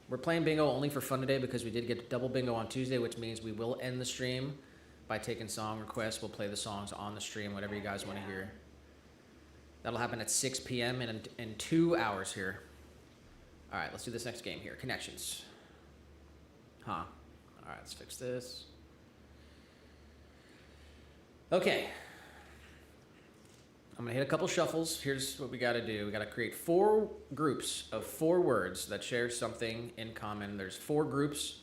We're playing bingo only for fun today because we did get double bingo on Tuesday, which means we will end the stream by taking song requests. We'll play the songs on the stream, whatever you guys want to hear. That'll happen at 6 p.m. in 2 hours here. All right, let's do this next game here. Connections. Huh. All right, let's fix this. Okay. I'm going to hit a couple shuffles. Here's what we got to do. We got to create 4 groups of 4 words that share something in common. There's 4 groups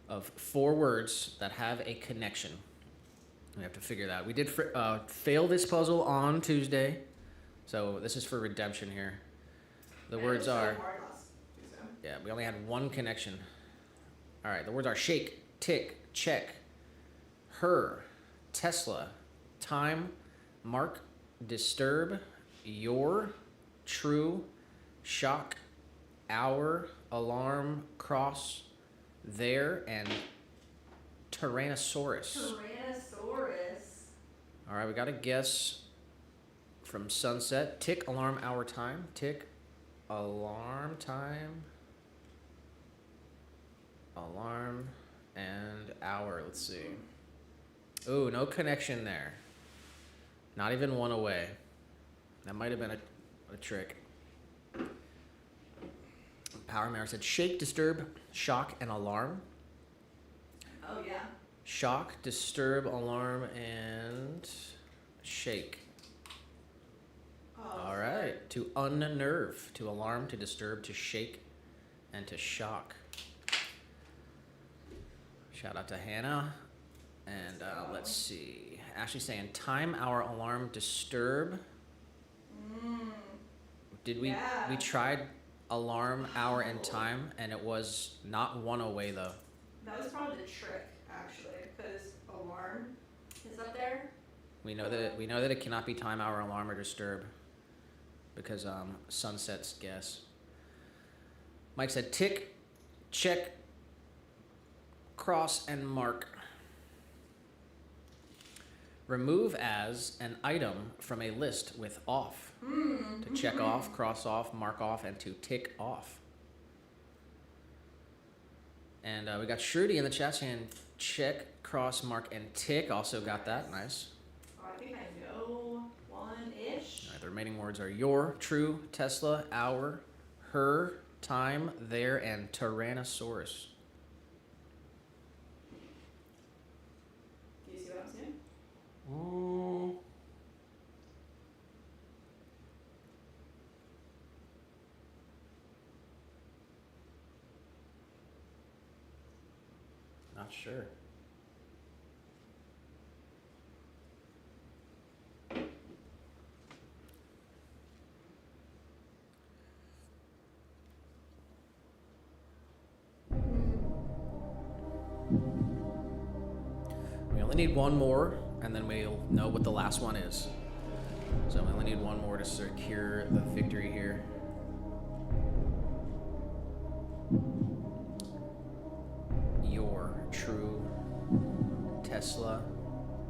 of 4 words that have a connection. We have to figure that out. We did fail this puzzle on Tuesday, so this is for redemption here. The words are... Yeah, we only had 1 connection. All right, the words are shake, tick, check, her, Tesla, time, mark, disturb, your, true, shock, hour, alarm, cross, there, and Tyrannosaurus. Tyrannosaurus. All right, we got a guess from Sunset. Tick, alarm, hour, time. Tick, alarm, time. Alarm and hour. Let's see. Ooh, no connection there. Not even 1 away. That might have been a trick. Power Mare said shake, disturb, shock, and alarm. Oh, yeah. Shock, disturb, alarm, and shake. Oh, all right. To unnerve, to alarm, to disturb, to shake, and to shock. Shout out to Hannah. And let's see. Ashley's saying time, hour, alarm, disturb. Did we? Yeah. We tried alarm, hour, and time, and it was not 1 away though. That was probably the trick, actually, because alarm is up there. We know that it cannot be time, hour, alarm, or disturb, because Sunset's guess. Mike said tick, check, cross, and mark. Remove as an item from a list with off. To check off, cross off, mark off, and to tick off. And we got Shruti in the chat saying check, cross, mark, and tick. Also got that. Nice. Oh, I think I know 1-ish. All right, the remaining words are your, true, Tesla, our, her, time, there, and Tyrannosaurus. Do you see what I'm seeing? Not sure. We only need 1 more, and then we'll know what the last one is. So we only need 1 more to secure the victory here. Your, true, Tesla,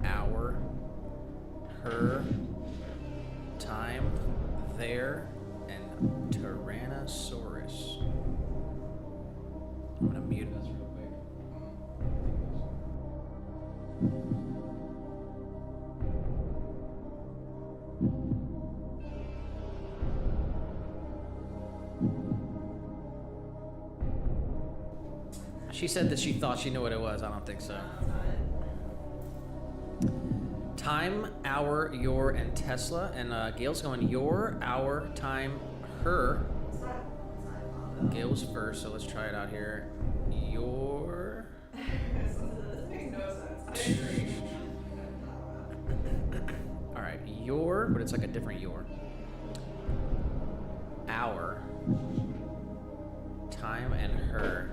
our, her, time, there, and Tyrannosaurus. I'm gonna mute us real quick. She said that she thought she knew what it was. I don't think so. Time, hour, your, and Tesla. And Gail's going your, our, time, her. Gail was first, so let's try it out here. Your. This makes no sense. I agree. All right, your, but it's like a different your. Our. Time and her.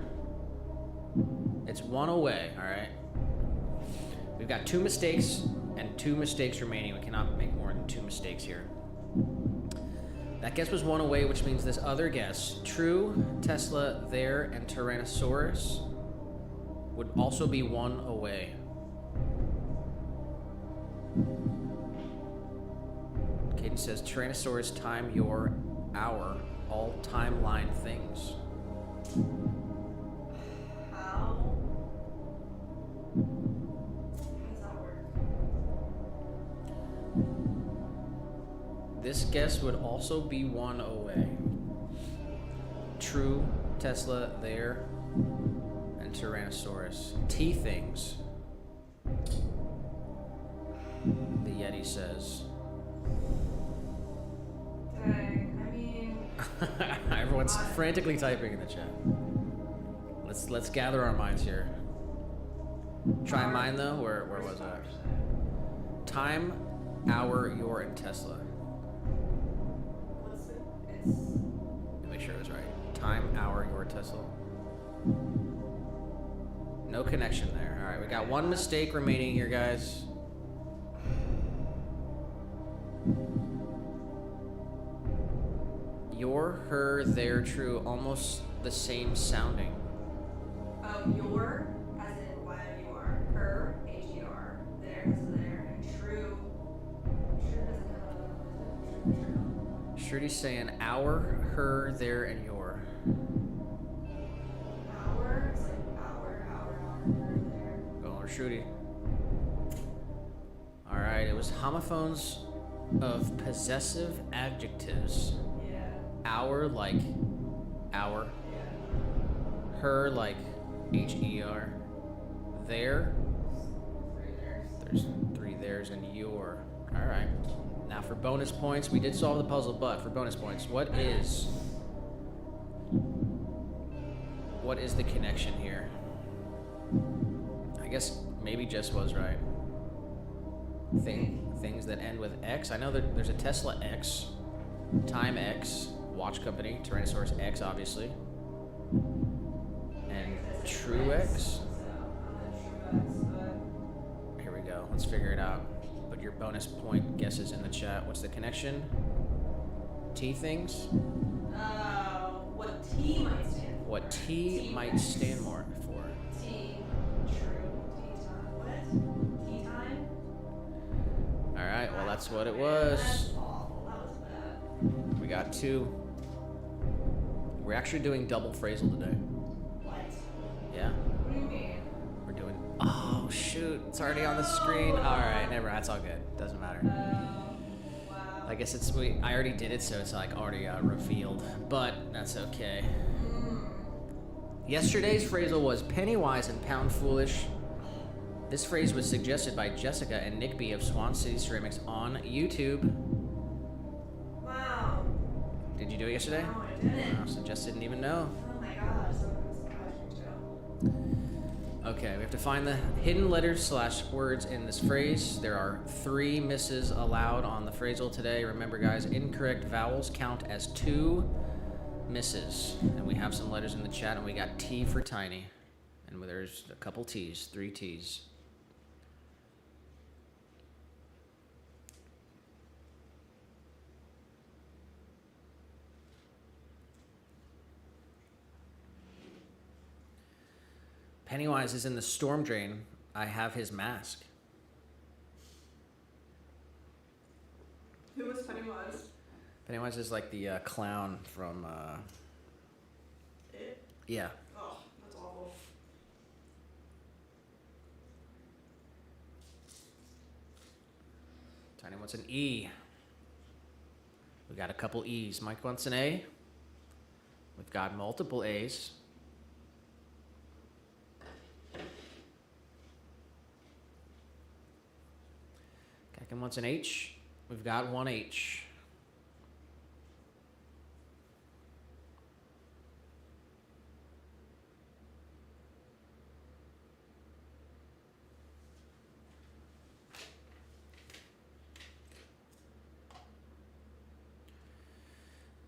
It's one away, all right? We've got 2 mistakes and 2 mistakes remaining. We cannot make more than 2 mistakes here. That guess was 1 away, which means this other guess, true, Tesla, there, and Tyrannosaurus, would also be 1 away. Caden says Tyrannosaurus, time, your, our, all timeline things. How does that work? This guess would also be 1 away. True, Tesla, there, and Tyrannosaurus. T things. The Yeti says. Dang, I mean... Everyone's frantically typing in the chat. Let's gather our minds here. Try mine though. Where was I? Time, hour, your, and Tesla. What's it? Let me make sure it was right. Time, hour, your, Tesla. No connection there. All right, we got 1 mistake remaining here, guys. Your, her, their, true, almost the same sounding. Your, as in Y-O-U-R, her, H-E-R, there, as in there, and true. True doesn't have a... Shruti's saying our, her, their, and your. Hour, it's like hour, her, there. Go on, Shruti. All right, it was homophones of possessive adjectives. Yeah. Our like our. Yeah. Her like H-E-R. There. 3 there's. There's 3 there's and your. All right. Now for bonus points, we did solve the puzzle, but for bonus points, what is the connection here? I guess maybe Jess was right. Things that end with X. I know that there's a Tesla X, Time X, watch company, Tyrannosaurus X, obviously, and True X. Here we go. Let's figure it out. Put your bonus point guesses in the chat. What's the connection? T things. What T might stand for? What T might stand more for? T, true, T time. What? T time? All right. Well, that's what it was. That's awful. That was bad. We got 2. We're actually doing double phrasal today. What? Yeah. What do you mean? We're doing. Oh shoot! It's already on the screen. All right, never mind. It's all good. Doesn't matter. Wow. I guess it's I already did it, so it's like already revealed. But that's okay. Yesterday's phrasal was penny wise and pound foolish. This phrase was suggested by Jessica and Nick B of Swan City Ceramics on YouTube. Wow. Did you do it yesterday? No, I didn't. Oh, so Jess didn't even know. Oh my gosh. That surprised me too. Okay, we have to find the hidden letters / words in this phrase. There are 3 misses allowed on the phrasal today. Remember, guys, incorrect vowels count as 2 misses. And we have some letters in the chat, and we got T for tiny. And there's a couple T's, 3 T's. Pennywise is in the storm drain. I have his mask. Who was Pennywise? Pennywise is like the clown from. It? Yeah. Oh, that's awful. Tiny wants an E. We got a couple E's. Mike wants an A. We've got multiple A's. Picking once an H. We've got one H.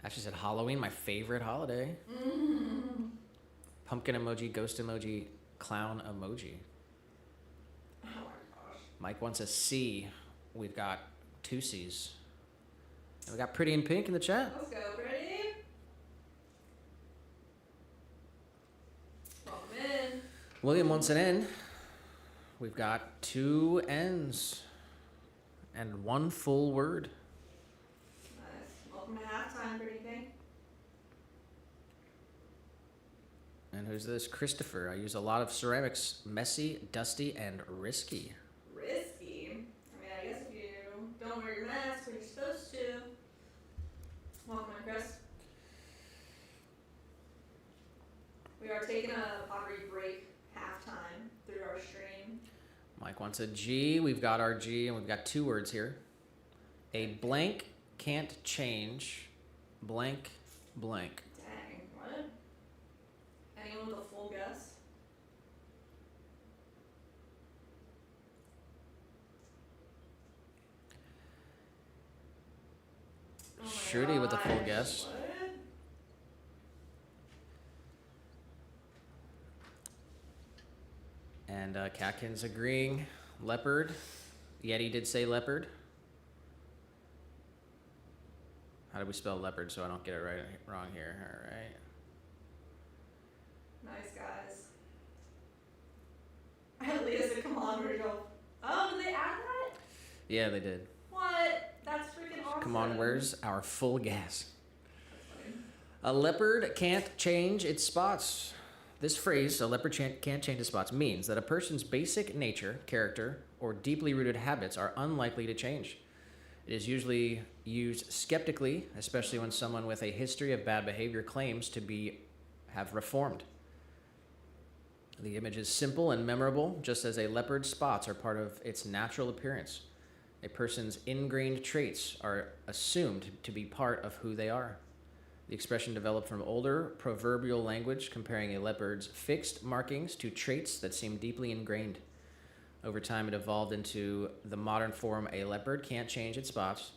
Actually said Halloween, my favorite holiday. Pumpkin emoji, ghost emoji, clown emoji. Oh my gosh. Mike wants a C. We've got 2 C's. And we got Pretty in Pink in the chat. Let's go, Pretty. Welcome in. William wants an N. We've got 2 N's. And 1 full word. Nice. Welcome to halftime, Pretty Pink. And who's this? Christopher. I use a lot of ceramics. Messy, dusty, and risky. Risky? I mean, I guess if you don't wear your mask when you're supposed to. Welcome in, Chris. We are taking a pottery break halftime through our stream. Mike wants a G. We've got our G, and we've got 2 words here. A blank can't change blank blank. Dang, what? Anyone with a full guess? Oh my Shruti with a full gosh, guess. What? And Catkin's agreeing. Leopard. Yeti did say leopard. How do we spell leopard so I don't get it wrong here? All right. Nice, guys. I had Leah say, come on, where'd you go? Oh, did they add that? Yeah, they did. What? That's freaking awesome. Come on, where's our full guess? That's funny. A leopard can't change its spots. This phrase, a leopard can't change its spots, means that a person's basic nature, character, or deeply rooted habits are unlikely to change. It is usually used skeptically, especially when someone with a history of bad behavior claims to have reformed. The image is simple and memorable, just as a leopard's spots are part of its natural appearance. A person's ingrained traits are assumed to be part of who they are. The expression developed from older proverbial language comparing a leopard's fixed markings to traits that seem deeply ingrained. Over time, it evolved into the modern form, a leopard can't change its spots,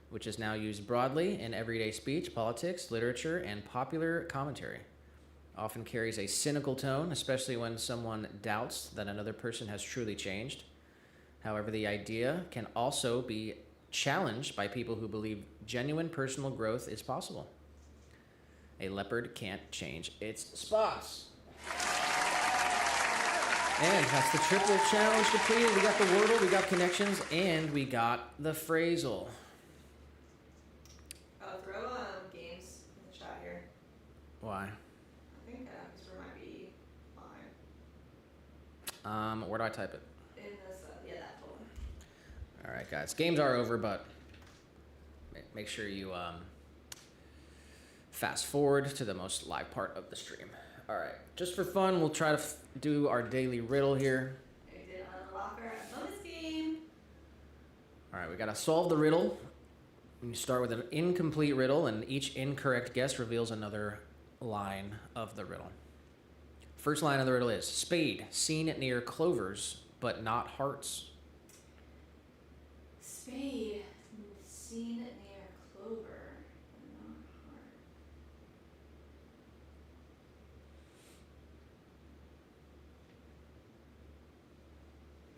which is now used broadly in everyday speech, politics, literature, and popular commentary. Often carries a cynical tone, especially when someone doubts that another person has truly changed. However, the idea can also be challenged by people who believe genuine personal growth is possible. A leopard can't change its spots. And that's the triple challenge completed. We got the Wordle, we got connections, and we got the phrasal. Throw games in the chat here. Why? I think this might be fine. Where do I type it? In this, yeah, that folder. All right, guys. Games are over, but make sure you fast forward to the most live part of the stream. All right, just for fun, we'll try to do our daily riddle here. We did unlock our bonus game. All right, we got to solve the riddle. You start with an incomplete riddle, and each incorrect guess reveals another line of the riddle. First line of the riddle is, spade, seen near clovers, but not hearts. Spade, seen near clover, but not heart.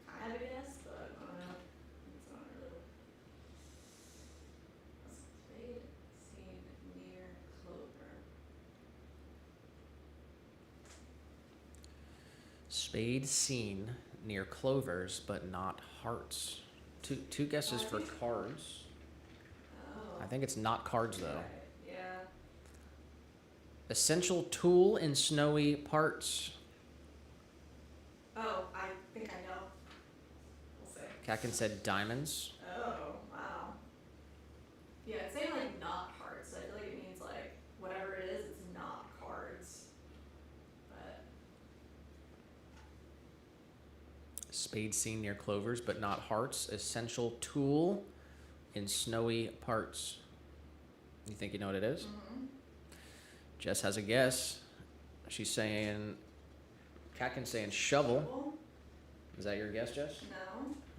I have a guess, but I don't know. It's not really. Spade, seen near clover. Spade seen near clovers, but not hearts. Two guesses for cards. Oh. I think it's not cards, though. Right. Yeah. Essential tool in snowy parts. Oh, I think I know. We'll see. Kakin said diamonds. Oh, wow. Yeah, it's saying like not hearts. So I feel like it means like whatever it is, it's not cards. But Spade seen near clovers, but not hearts. Essential tool in snowy parts. You think you know what it is? Jess has a guess. She's saying, Katkin's saying shovel. Is that your guess, Jess? No.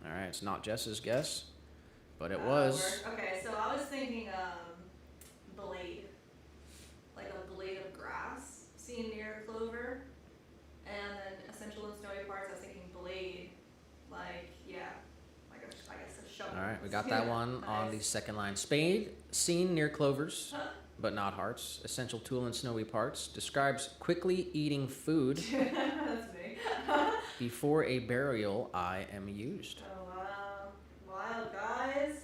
All right, it's not Jess's guess, but it was. Okay, so I was thinking blade. Like a blade of grass seen near a clover. And then essential in snowy parts, I was thinking blade. Like, yeah, like I guess a shovel. All right, we got that one on the second line. Spade, seen near clovers, but not hearts. Essential tool in snowy parts. Describes quickly eating food. That's me. Before a burial, I am used. Oh, wow. Wild, guys.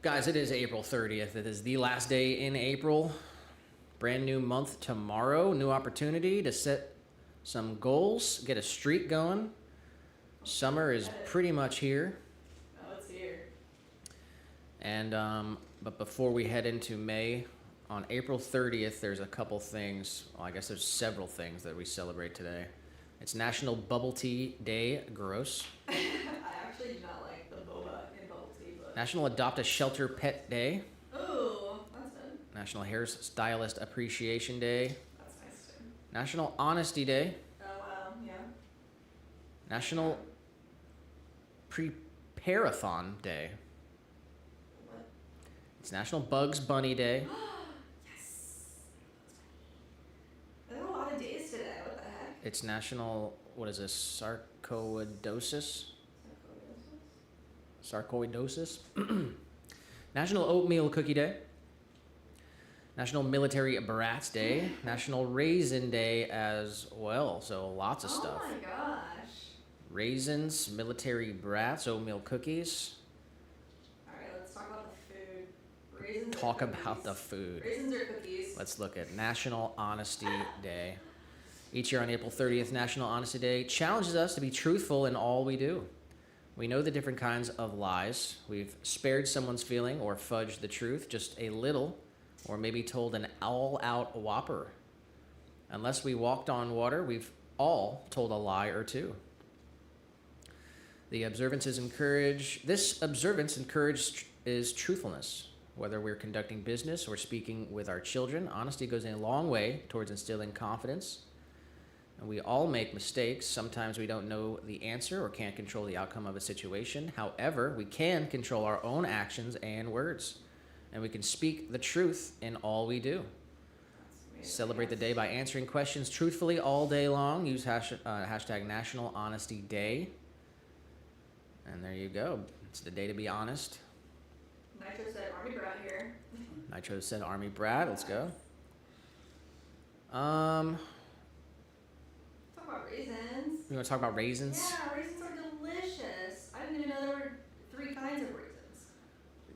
Guys, it is April 30th. It is the last day in April. Brand new month tomorrow. New opportunity to set some goals, get a streak going. Summer is pretty much here. Oh, it's here. And but before we head into May, on April 30th, there's a couple things. Well, I guess there's several things that we celebrate today. It's National Bubble Tea Day. Gross. I actually do not like the boba in bubble tea, but... National Adopt a Shelter Pet Day. Ooh, that's good. National Hairstylist Appreciation Day. That's nice too. National Honesty Day. Oh, wow, yeah. National Preparathon Day. What? It's National Bugs Bunny Day. Yes! There are a lot of days today, what the heck? It's National, what is this, Sarcoidosis? Sarcoidosis? National Oatmeal Cookie Day. National Military Brats Day. National Raisin Day as well. So lots of stuff. Oh my gosh. Raisins, military brats, oatmeal cookies. Alright, let's talk about the food. Raisins or Talk cookies? about the food. Raisins or cookies? Let's look at National Honesty Day. Each year on April 30th, National Honesty Day challenges us to be truthful in all we do. We know the different kinds of lies. We've spared someone's feeling or fudged the truth just a little, or maybe told an all-out whopper. Unless we walked on water, we've all told a lie or two. This observance is truthfulness. Whether we're conducting business or speaking with our children, honesty goes a long way towards instilling confidence. And we all make mistakes. Sometimes we don't know the answer or can't control the outcome of a situation. However, we can control our own actions and words. And we can speak the truth in all we do. Celebrate the day by answering questions truthfully all day long. Use hashtag National Honesty Day. And there you go. It's the day to be honest. Nitro said Army Brat here. Nitro said Army Brat. Let's go. Talk about raisins. You want to talk about raisins? Yeah, raisins are delicious. I didn't even know there were 3 kinds of raisins.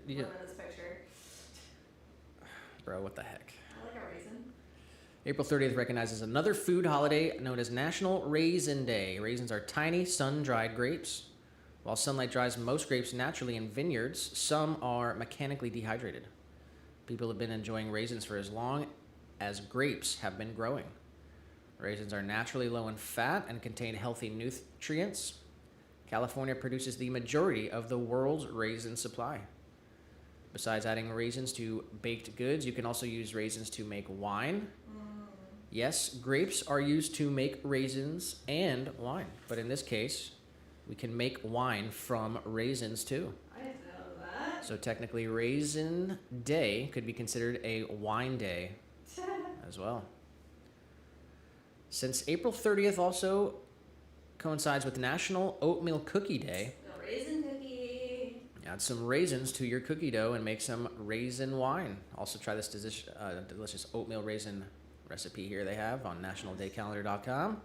Yeah. Look at this picture. Bro, what the heck? I like a raisin. April 30th recognizes another food holiday known as National Raisin Day. Raisins are tiny, sun-dried grapes. While sunlight dries most grapes naturally in vineyards, some are mechanically dehydrated. People have been enjoying raisins for as long as grapes have been growing. Raisins are naturally low in fat and contain healthy nutrients. California produces the majority of the world's raisin supply. Besides adding raisins to baked goods, you can also use raisins to make wine. Yes, grapes are used to make raisins and wine, but in this case, we can make wine from raisins too. I didn't know that. So technically, Raisin Day could be considered a wine day as well. Since April 30th also coincides with National Oatmeal Cookie Day, A raisin cookie. add some raisins to your cookie dough and make some raisin wine. Also try this delicious oatmeal raisin recipe here they have on nationaldaycalendar.com.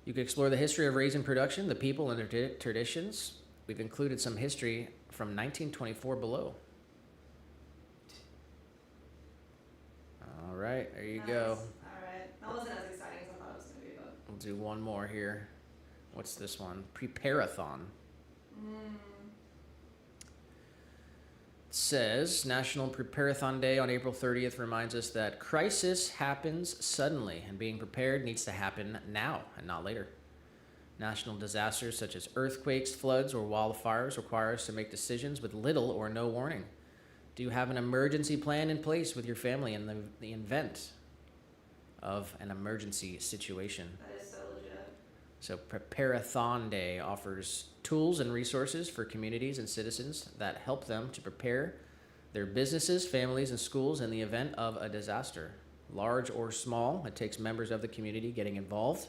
You can explore the history of raisin production, the people, and their traditions. We've included some history from 1924 below. All right, there you go. All right. That wasn't as exciting as I thought it was going to be, but... We'll do one more here. What's this one? Preparathon. It says National Preparathon Day on April 30th reminds us that crisis happens suddenly, and being prepared needs to happen now and not later. National disasters such as earthquakes, floods, or wildfires require us to make decisions with little or no warning. Do you have an emergency plan in place with your family in the event of an emergency situation? That is so legit. So Preparathon Day offers tools and resources for communities and citizens that help them to prepare their businesses, families, and schools in the event of a disaster. Large or small, it takes members of the community getting involved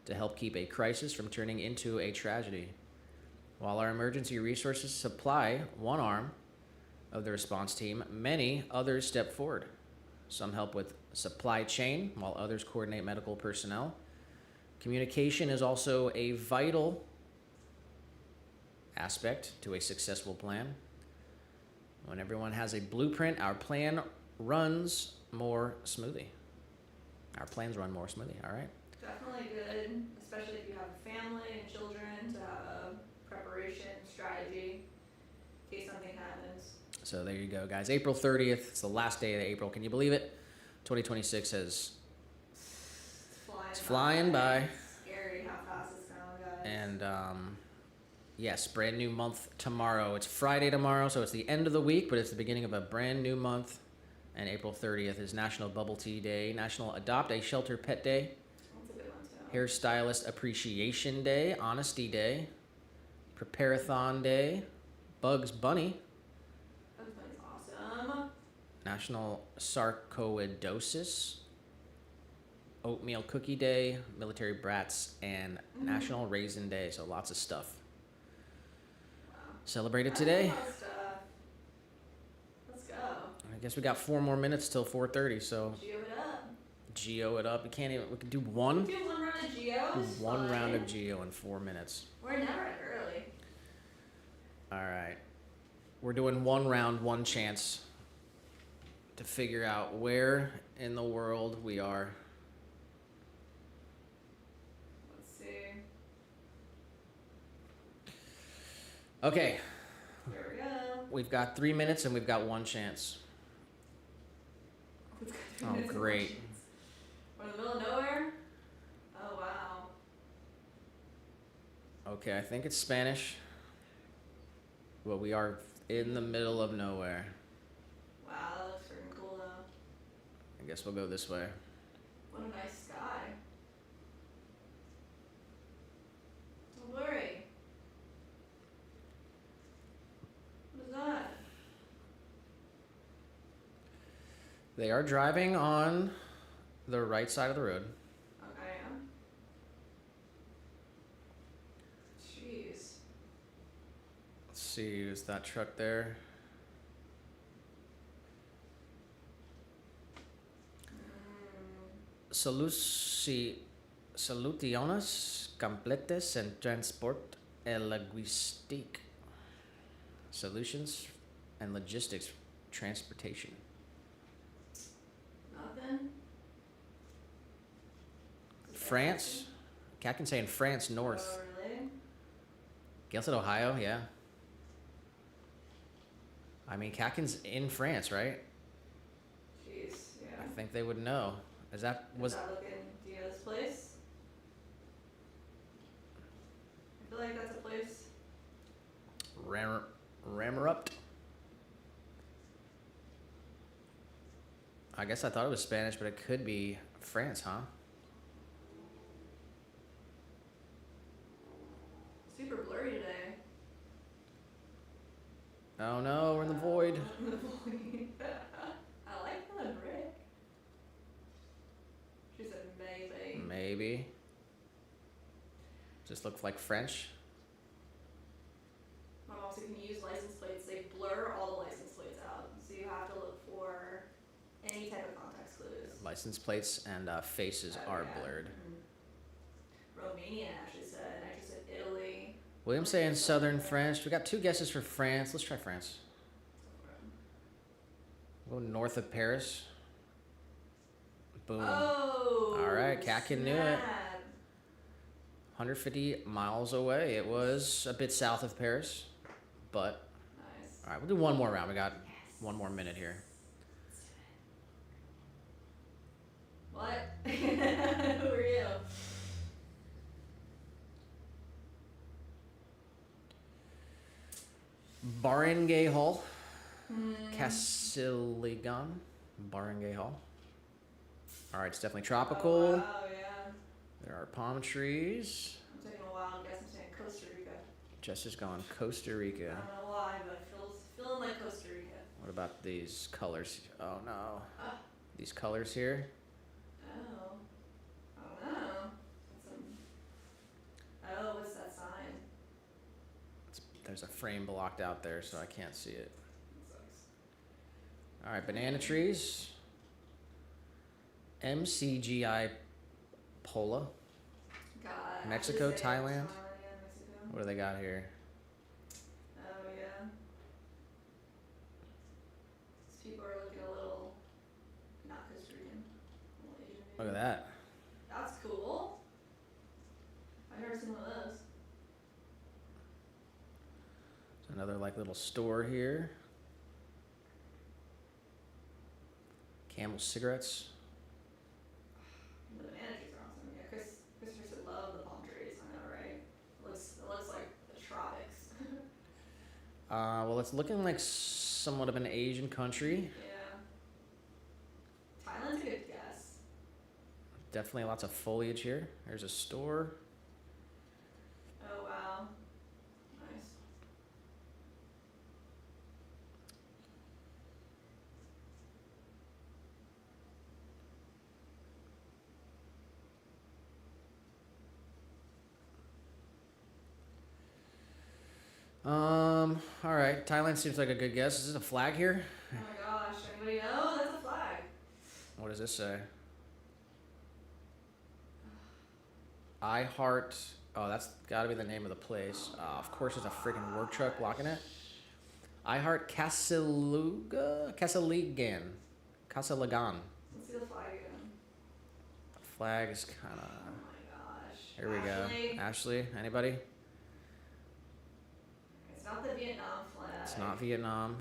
to help keep a crisis from turning into a tragedy. While our emergency resources supply one arm of the response team, many others step forward. Some help with supply chain, while others coordinate medical personnel. Communication is also a vital aspect to a successful plan. When everyone has a blueprint, our plan runs more smoothly. Our plans run more smoothly, all right? Definitely good, especially if you have a family and children, to have a preparation strategy in case something happens. So there you go, guys. April 30th, it's the last day of April. Can you believe it? 2026 has... It's flying by. Scary how fast it's going, guys. And yes, brand new month tomorrow. It's Friday tomorrow, so it's the end of the week, but it's the beginning of a brand new month. And April 30th is National Bubble Tea Day, National Adopt a Shelter Pet Day, That's a good one, too. Hairstylist Appreciation Day, Honesty Day, Preparathon Day, Bugs Bunny, Bugs Bunny's awesome. National Sarcoidosis, Oatmeal Cookie Day, Military Brats, and National Raisin Day. So lots of stuff Wow. celebrated That's today. a lot of stuff. Let's go. I guess we got 4 more minutes till 4:30. So Geo it up. Geo it up. We can't even. We can do one. Do one round of Geo. Do It's one fine. round of Geo in 4 minutes. We're never early. All right. We're doing one round, one chance to figure out where in the world we are. Let's see. Okay. Here we go. We've got 3 minutes and we've got one chance. Let's go. Oh, great. We're in the middle of nowhere? Oh, wow. Okay, I think it's Spanish. But we are in the middle of nowhere. Wow, that looks freaking cool, though. I guess we'll go this way. What a nice sky. So blurry. What is that? They are driving on the right side of the road. Okay, yeah. Jeez. Let's see, is that truck there? Soluciones completas en transport y logística. Solutions and logistics transportation. Nothing? France? I can say in France, north. Oh, really? Guess at Ohio, yeah. I mean, Katkin's in France, right? Jeez, yeah. I think they would know. Is that Is that looking, do you know this place? I feel like that's a place. Ramerupt? I guess I thought it was Spanish, but it could be France, huh? Super blurry today. Oh no, we're in the void. In the void. I like the brick. She's amazing. Maybe. Just looks like French. Mom also can use license plates. They blur all the license plates out, so you have to look for any type of context clues. License plates and faces are Yeah. blurred. Romania actually said. I just said Italy. William saying southern French. We got 2 guesses for France. Let's try France. We'll go north of Paris. Boom. Oh. All right, Katkin knew it. snap. 150 miles away. It was a bit south of Paris, but Nice. all right, we'll do one more round. We got 1 more minute here. What? Who are you? Barangay Hall. Casiligan. Barangay Hall. All right, it's definitely tropical. Oh, wow, yeah. There are palm trees. I'm taking a while. I guess I'm saying Costa Rica. Jess is going Costa Rica. I don't know why, but it feeling like Costa Rica. What about these colors? Oh no. Ah. These colors here. Oh. I don't know. Oh, what's that sign? There's a frame blocked out there, so I can't see it. That sucks. All right, banana trees. MCGI Pola. God. Mexico, I just say Thailand. Yeah, Mexico. What do they got here? Oh, yeah. These people are looking a little not Costa Rican. A little Asian maybe. Look at that. That's cool. I've never seen one of those. There's another like little store here. Camel cigarettes. The banana trees are awesome. Yeah, Christopher said love the palm trees. I know, right? It looks like the tropics. Well, it's looking like somewhat of an Asian country. Yeah. Thailand's a good guess. Definitely lots of foliage here. There's a store. Oh, wow. Nice. All right. Thailand seems like a good guess. Is this a flag here? Oh my gosh. Anybody know? That's a flag. What does this say? I heart. Oh, that's got to be the name of the place. Of course, there's a freaking work truck blocking it. I heart Casiligan. Casiligan. Let's see the flag again. Flag is kind of. Oh my gosh. Here we Ashley. go. Ashley, anybody? It's not the Vietnam flag. It's not Vietnam.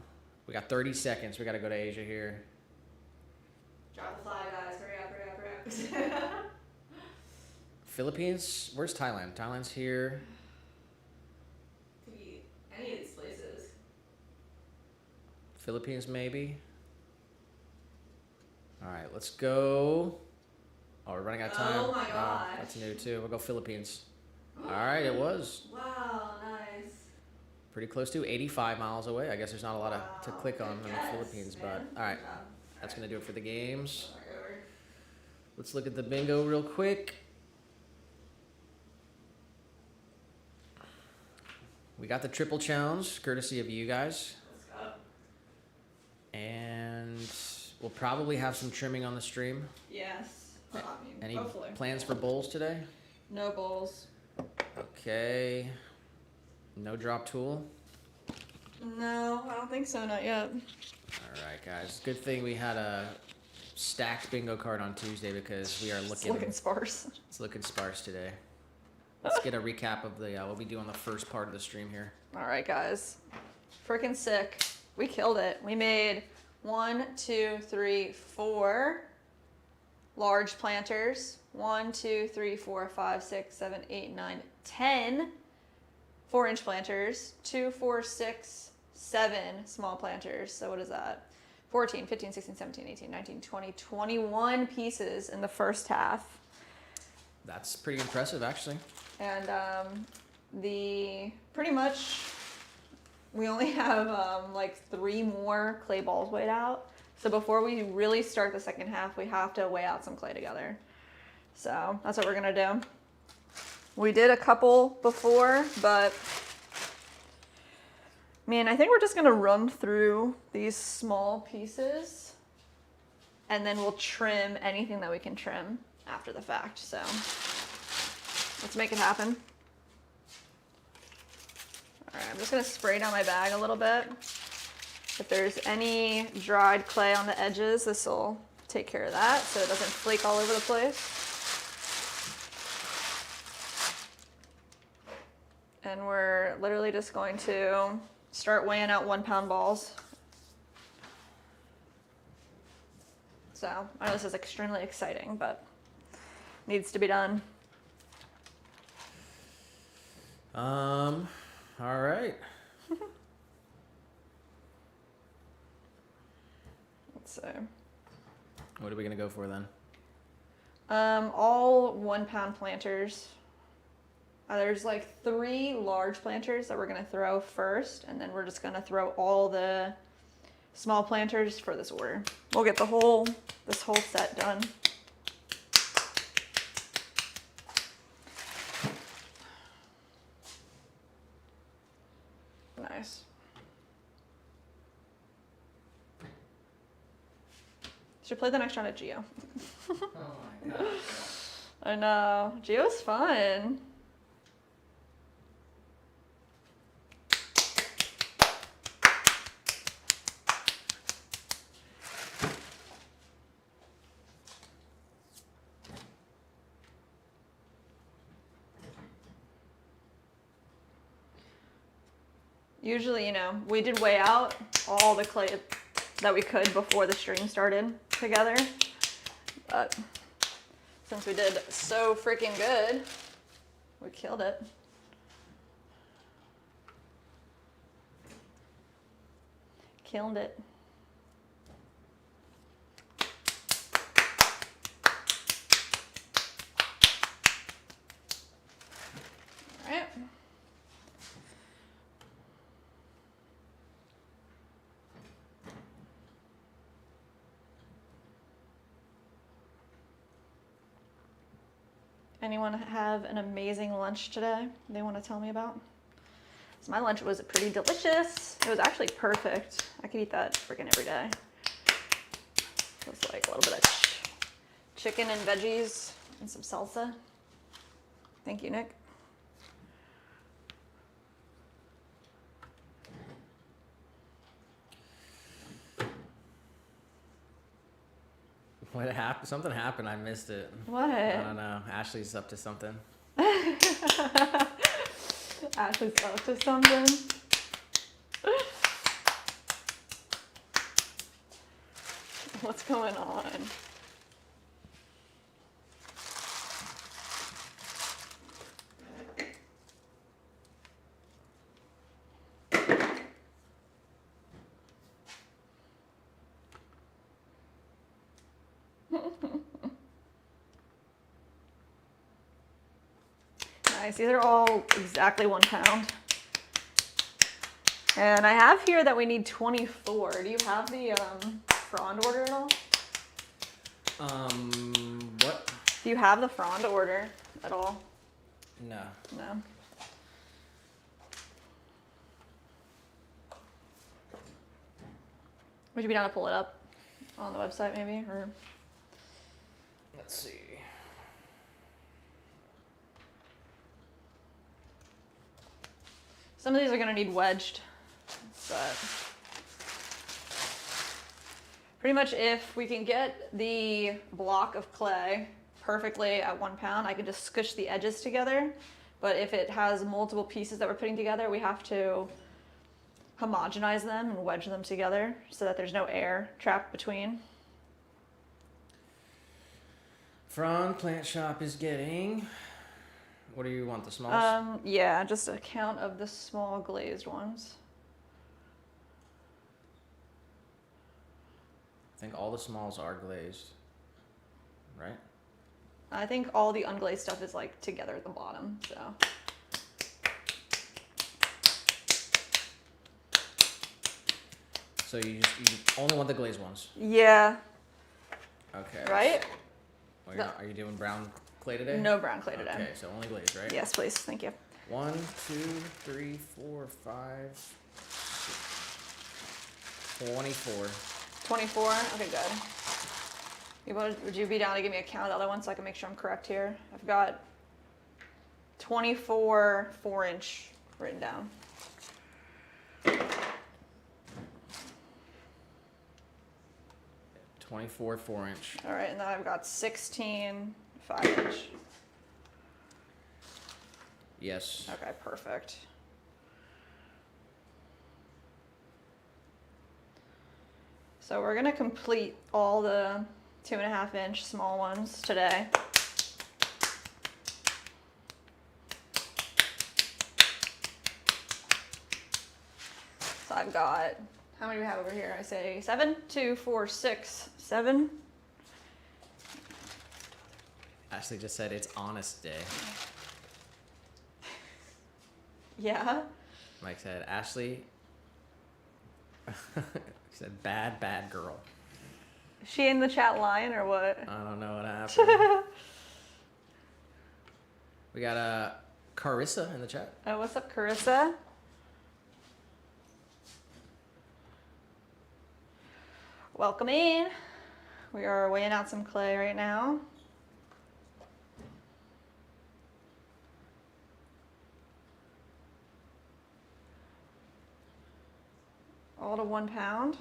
We got 30 seconds. We got to go to Asia here. Drop the flag, guys. Hurry up. Philippines? Where's Thailand? Thailand's here. Could be any of these places. Philippines, maybe. All right, let's go. Oh, we're running out of time. Oh my gosh. That's new too. We'll go Philippines. All right, it was Wow, nice. pretty close to 85 miles away. I guess there's not a lot to click on in the Yes, Philippines, man. but all right, Yeah. that's gonna do it for the games. Back over. Let's look at the bingo real quick. We got the triple challenge, courtesy of you guys. Let's go. And we'll probably have some trimming on the stream. Yes. I mean, Any hopefully. plans for bowls today? No bowls. Okay. No drop tool. No, I don't think so. Not yet. All right, guys. Good thing we had a stacked bingo card on Tuesday because we are It's looking. looking sparse. It's looking sparse today. Let's get a recap of the what we do on the first part of the stream here. All right, guys. Freaking sick. We killed it. We made 1, 2, 3, 4 large planters. 1, 2, 3, 4, 5, 6, 7, 8, 9, 10 4-inch planters. 2, 4, 6, 7 small planters. So what is that? 14, 15, 16, 17, 18, 19, 20, 21 pieces in the first half. That's pretty impressive, actually. And pretty much we only have like 3 more clay balls weighed out. So before we really start the second half, we have to weigh out some clay together. So that's what we're gonna do. We did a couple before, but man, I think we're just gonna run through these small pieces and then we'll trim anything that we can trim after the fact. So let's make it happen. All right, I'm just gonna spray down my bag a little bit. If there's any dried clay on the edges, this will take care of that so it doesn't flake all over the place. And we're literally just going to start weighing out 1-pound balls. So I know this is extremely exciting, but needs to be done. All right. Let's see. What are we gonna go for then? All 1 pound planters. There's like 3 large planters that we're gonna throw first, and then we're just gonna throw all the small planters for this order. We'll get this whole set done. Nice. Should play the next round at Geo. Oh my god. I know. Geo's fun. Usually, you know, we did weigh out all the clay that we could before the stream started together. But since we did so freaking good, we killed it. Killed it. All right. Anyone have an amazing lunch today they want to tell me about? So my lunch was pretty delicious. It was actually perfect. I could eat that freaking every day. It was like a little bit of chicken and veggies and some salsa. Thank you, Nick. What happened? Something happened. I missed it. What? I don't know. Ashley's up to something. Ashley's up to something. What's going on? Nice. These are all exactly 1 pound. And I have here that we need 24. Do you have the frond order at all? What? Do you have the frond order at all? No. No. Would you be down to pull it up on the website maybe, or? Let's see. Some of these are gonna need wedged, but pretty much if we can get the block of clay perfectly at 1 pound, I can just squish the edges together. But if it has multiple pieces that we're putting together, we have to homogenize them and wedge them together so that there's no air trapped between. Frond Plant Shop is getting. What do you want? The smalls? Yeah, just a count of the small glazed ones. I think all the smalls are glazed, right? I think all the unglazed stuff is like together at the bottom, so. So you only want the glazed ones? Yeah. Okay. Right? Well, are you doing brown clay today? No brown clay today. Okay, so only glazed, right? Yes, please. Thank you. 1, 2, 3, 4, 5, 6, 24. 24? Okay, good. Would you be down to give me a count of the other ones so I can make sure I'm correct here? I've got 24 4-inch written down. Twenty-four 4-inch. All right, and then I've got 16 5-inch. Yes. Okay, perfect. So we're gonna complete all the 2.5-inch small ones today. So I've got How many do we have over here? I say 7, 2, 4, 6, 7. Ashley just said it's honest day. Yeah. Mike said, Ashley. He said, bad girl. Is she in the chat line or what? I don't know what happened. We got Carissa in the chat. Oh, what's up, Carissa? Welcome in. We are weighing out some clay right now. All to 1 pound.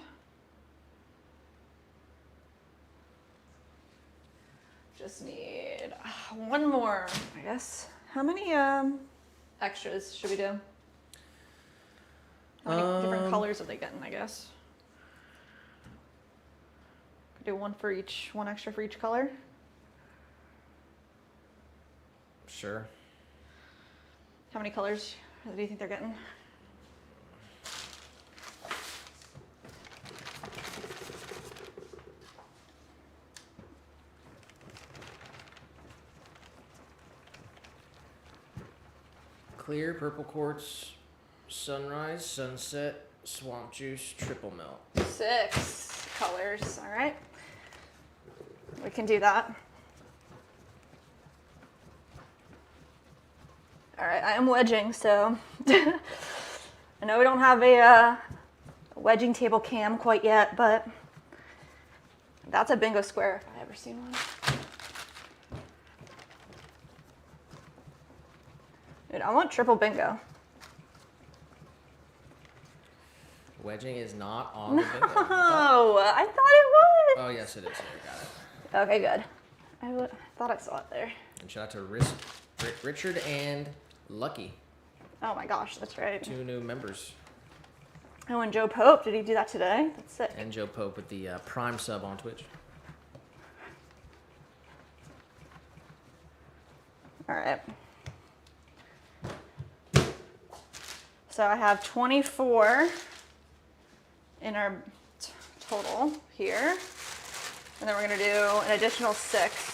Just need one more, I guess. How many extras should we do? How many different colors are they getting, I guess? Could do one extra for each color. Sure. How many colors do you think they're getting? Clear, purple quartz, sunrise, sunset, swamp juice, triple melt. 6 colors, all right. We can do that. All right, I am wedging, so I know we don't have a wedging table cam quite yet, but that's a bingo square if I ever seen one. Dude, I want triple bingo. Wedging is not on the bingo. Oh, I thought it was. Oh, yes, it is. Here, got it. Okay, good. I thought I saw it there. And shout out to Richard and Lucky, Oh my gosh, that's right. 2 new members. Oh, and Joe Pope, did he do that today? That's sick. And Joe Pope with the Prime sub on Twitch. All right. So I have 24 in our total here. And then we're gonna do an additional 6.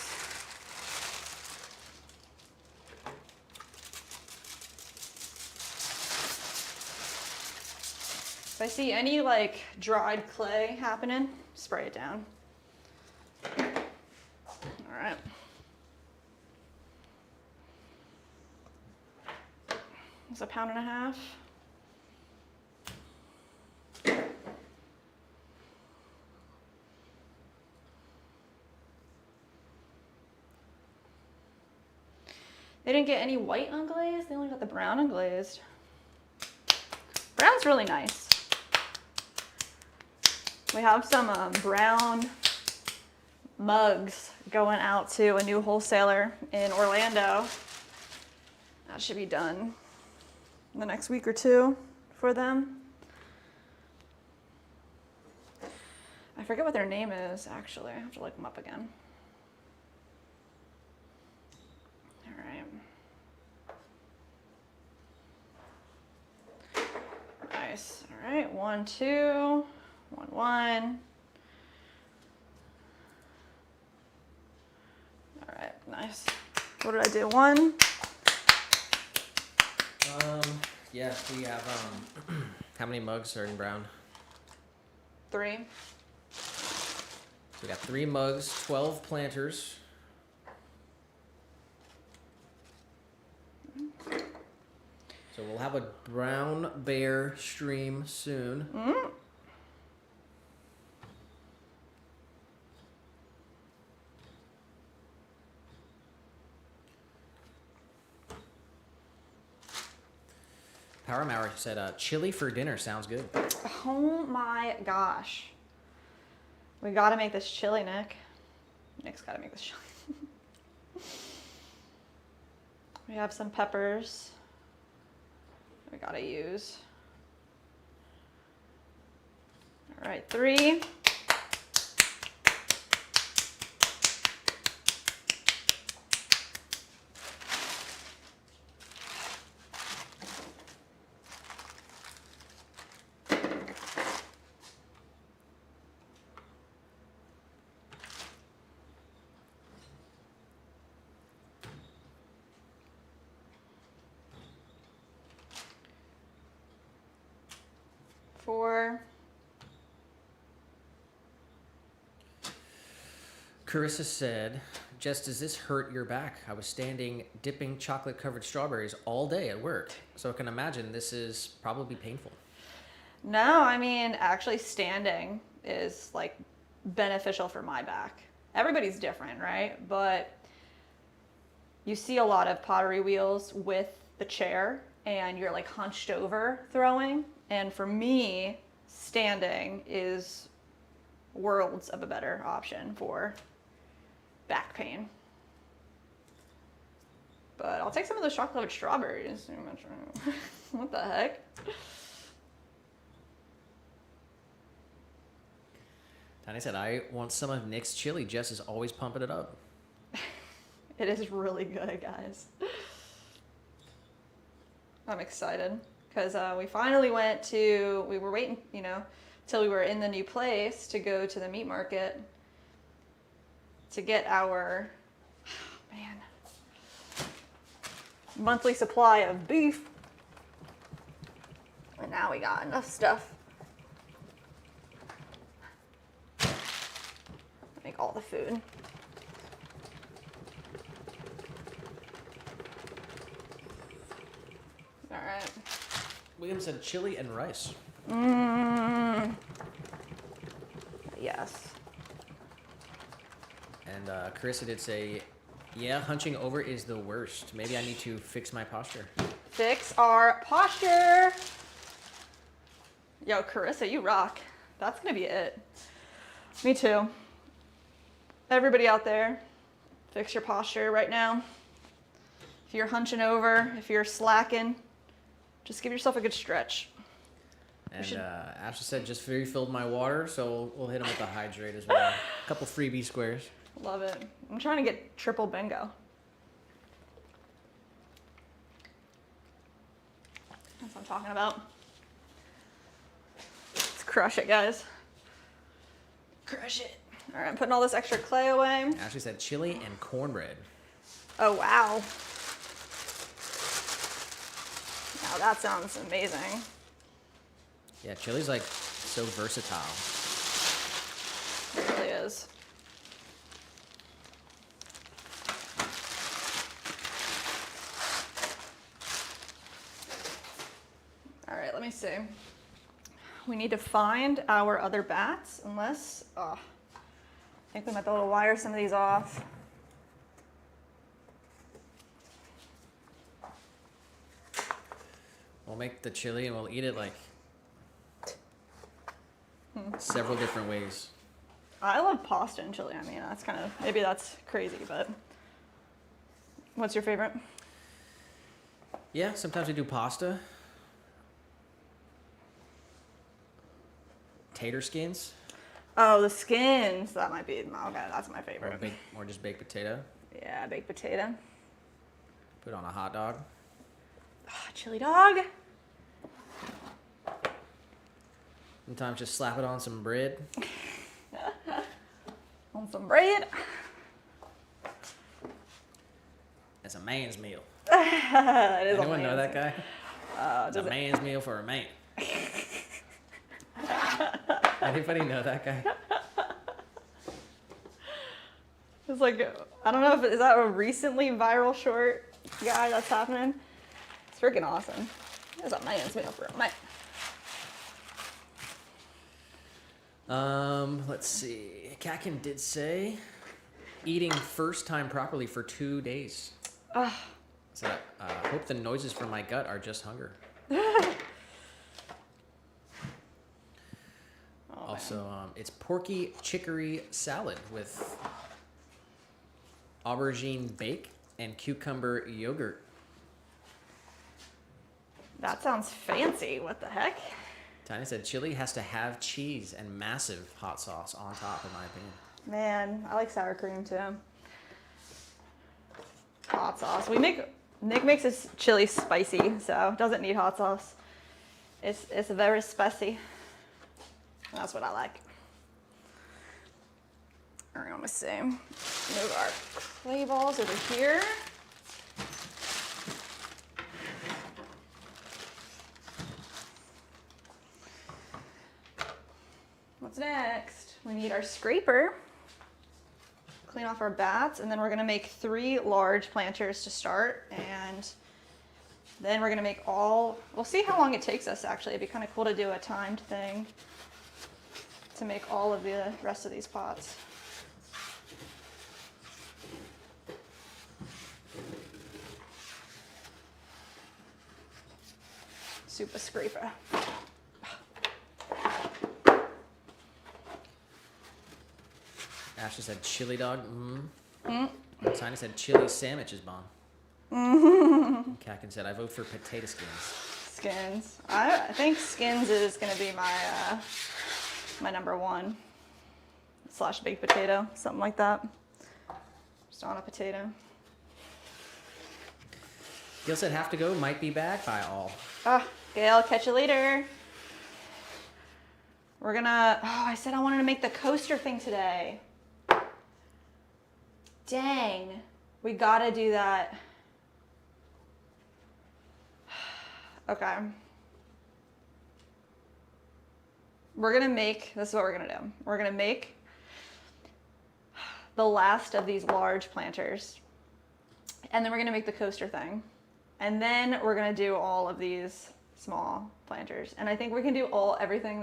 If I see any like dried clay happening, spray it down. All right. It's 1.5 pounds. They didn't get any white unglazed, they only got the brown unglazed. Brown's really nice. We have some brown mugs going out to a new wholesaler in Orlando. That should be done in the next week or 2 for them. I forget what their name is, actually. I have to look them up again. All right. Nice. All right. 1, 2, 1, 1. All right. Nice. What did I do? 1. Yeah, we have how many mugs are in brown? 3. So we got 3 mugs, 12 planters. So we'll have a brown bear stream soon. Mm. Power Mauer said, chili for dinner sounds good. Oh my gosh. We gotta make this chili, Nick. Nick's gotta make this chili. We have some peppers we gotta use. All right, 3. 4. Carissa said, Jess, does this hurt your back? I was standing dipping chocolate-covered strawberries all day at work, so I can imagine this is probably painful. No, I mean, actually standing is like beneficial for my back. Everybody's different, right? But you see a lot of pottery wheels with the chair and you're like hunched over throwing. And for me, standing is worlds of a better option for back pain. But I'll take some of those chocolate strawberries. What the heck? Tiny said, I want some of Nick's chili. Jess is always pumping it up. It is really good, guys. I'm excited because we finally we were waiting, till we were in the new place to go to the meat market to get our, monthly supply of beef. And now we got enough stuff. Make all the food. All right. William said chili and rice. Yes. And Carissa did say, yeah, hunching over is the worst. Maybe I need to fix my posture. Fix our posture. Yo, Carissa, you rock. That's gonna be it. Me too. Everybody out there, fix your posture right now. If you're hunching over, if you're slacking, just give yourself a good stretch. And Ashley said, just refilled my water, so we'll hit him with the hydrate as well. A couple freebie squares. Love it. I'm trying to get triple bingo. That's what I'm talking about. Let's crush it, guys. Crush it. All right, I'm putting all this extra clay away. Ashley said chili and cornbread. Oh, wow. Now that sounds amazing. Yeah, chili's like so versatile. It really is. All right, let me see. We need to find our other bats, unless, I think we might be able to wire some of these off. We'll make the chili and we'll eat it like several different ways. I love pasta and chili. I mean, that's kind of, maybe that's crazy, but what's your favorite? Yeah, sometimes we do pasta. Tater skins. Oh, the skins. That might be, okay, that's my favorite. Or just baked potato. Yeah, baked potato. Put on a hot dog. Oh, chili dog. Sometimes just slap it on some bread. On some bread. It's a man's meal. That is Anyone know that guy? It's a man's meal for a man. Anybody know that guy? It's like, I don't know if is that a recently viral short guy that's happening. It's freaking awesome. It's a man's meal for a man. Let's see. Kakin did say eating first time properly for 2 days. So hope the noises from my gut are just hunger. Also, it's porky chicory salad with aubergine bake and cucumber yogurt. That sounds fancy. What the heck? Tiny said chili has to have cheese and massive hot sauce on top, in my opinion. Man, I like sour cream too. Hot sauce. Nick makes his chili spicy, so it doesn't need hot sauce. It's very spicy. That's what I like. All right, let me see. Move our clay balls over here. What's next? We need our scraper. Clean off our bats, and then we're gonna make 3 large planters to start, and then we're gonna make we'll see how long it takes us actually. It'd be kind of cool to do a timed thing to make all of the rest of these pots. Super scraper. Ashley said chili dog. Tiny said chili sandwich is bomb. Kakin said, I vote for potato skins. Skins. I think skins is gonna be my number 1. / baked potato, something like that. Just on a potato. Gail said, have to go, might be back by all. Gail, catch you later. We're gonna, I said I wanted to make the coaster thing today. Dang, we gotta do that. Okay. This is what we're gonna do. We're gonna make the last of these large planters, and then we're gonna make the coaster thing. And then we're gonna do all of these small planters. And I think we can do everything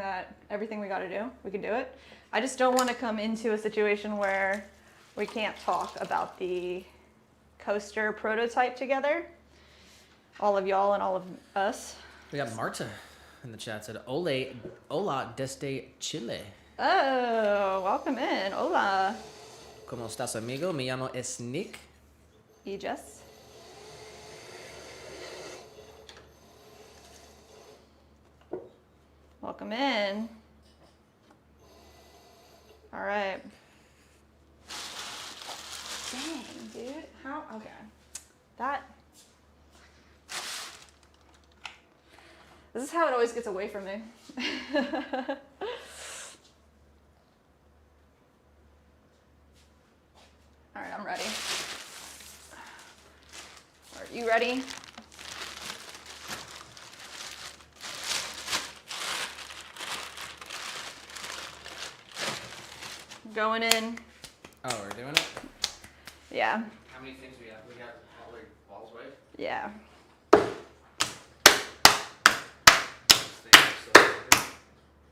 we gotta do. We can do it. I just don't wanna come into a situation where we can't talk about the coaster prototype together. All of y'all and all of us. We got Marta in the chat said, hola desde Chile. Oh, welcome in. Hola. ¿Cómo estás, amigo? Me llamo es Nick. Y Jess. Welcome in. All right. Dang, dude. How? Okay. This is how it always gets away from me. All right, I'm ready. Are you ready? Going in. Oh, we're doing it? Yeah. How many things do we have? We got all the balls away? Yeah.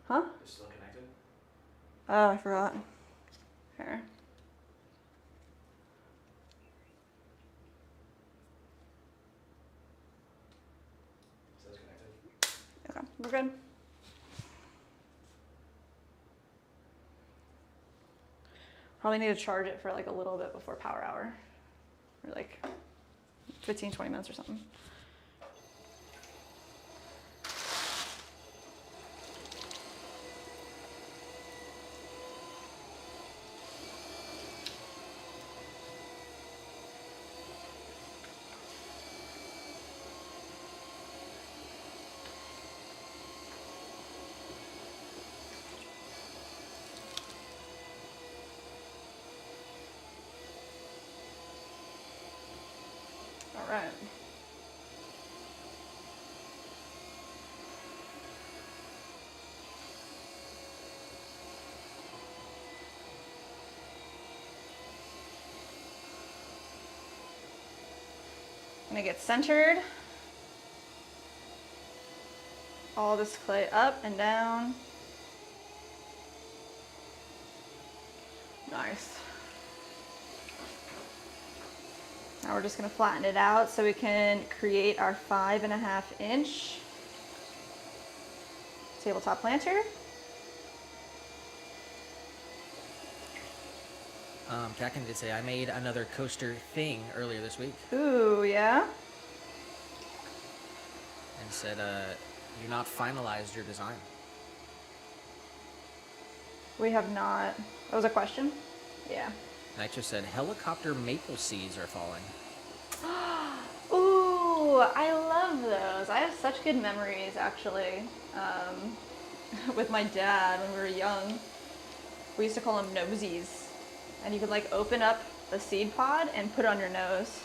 Huh? It's still connected? Oh, I forgot. Here. Still connected? Okay, we're good. Probably need to charge it for like a little bit before power hour. Or like 15, 20 minutes or something. All right. I'm gonna get centered. All this clay up and down. Nice. Now we're just gonna flatten it out so we can create our 5.5 inch tabletop planter. Kakin did say, I made another coaster thing earlier this week. Ooh, yeah? And said, you're not finalized your design. We have not. That was a question? Yeah. Nitro said, helicopter maple seeds are falling. Ooh, I love those. I have such good memories, actually, with my dad when we were young. We used to call them nosies. And you could like open up the seed pod and put it on your nose.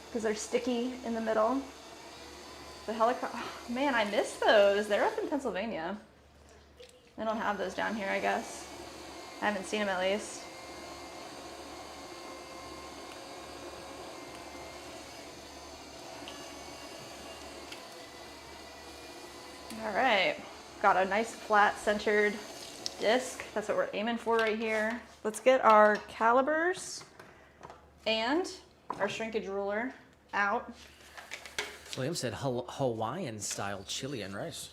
Because they're sticky in the middle. The helicopter. Oh, man, I miss those. They're up in Pennsylvania. They don't have those down here, I guess. I haven't seen them at least. All right, got a nice flat centered disc. That's what we're aiming for right here. Let's get our calibers and our shrinkage ruler out. William said Hawaiian style chili and rice.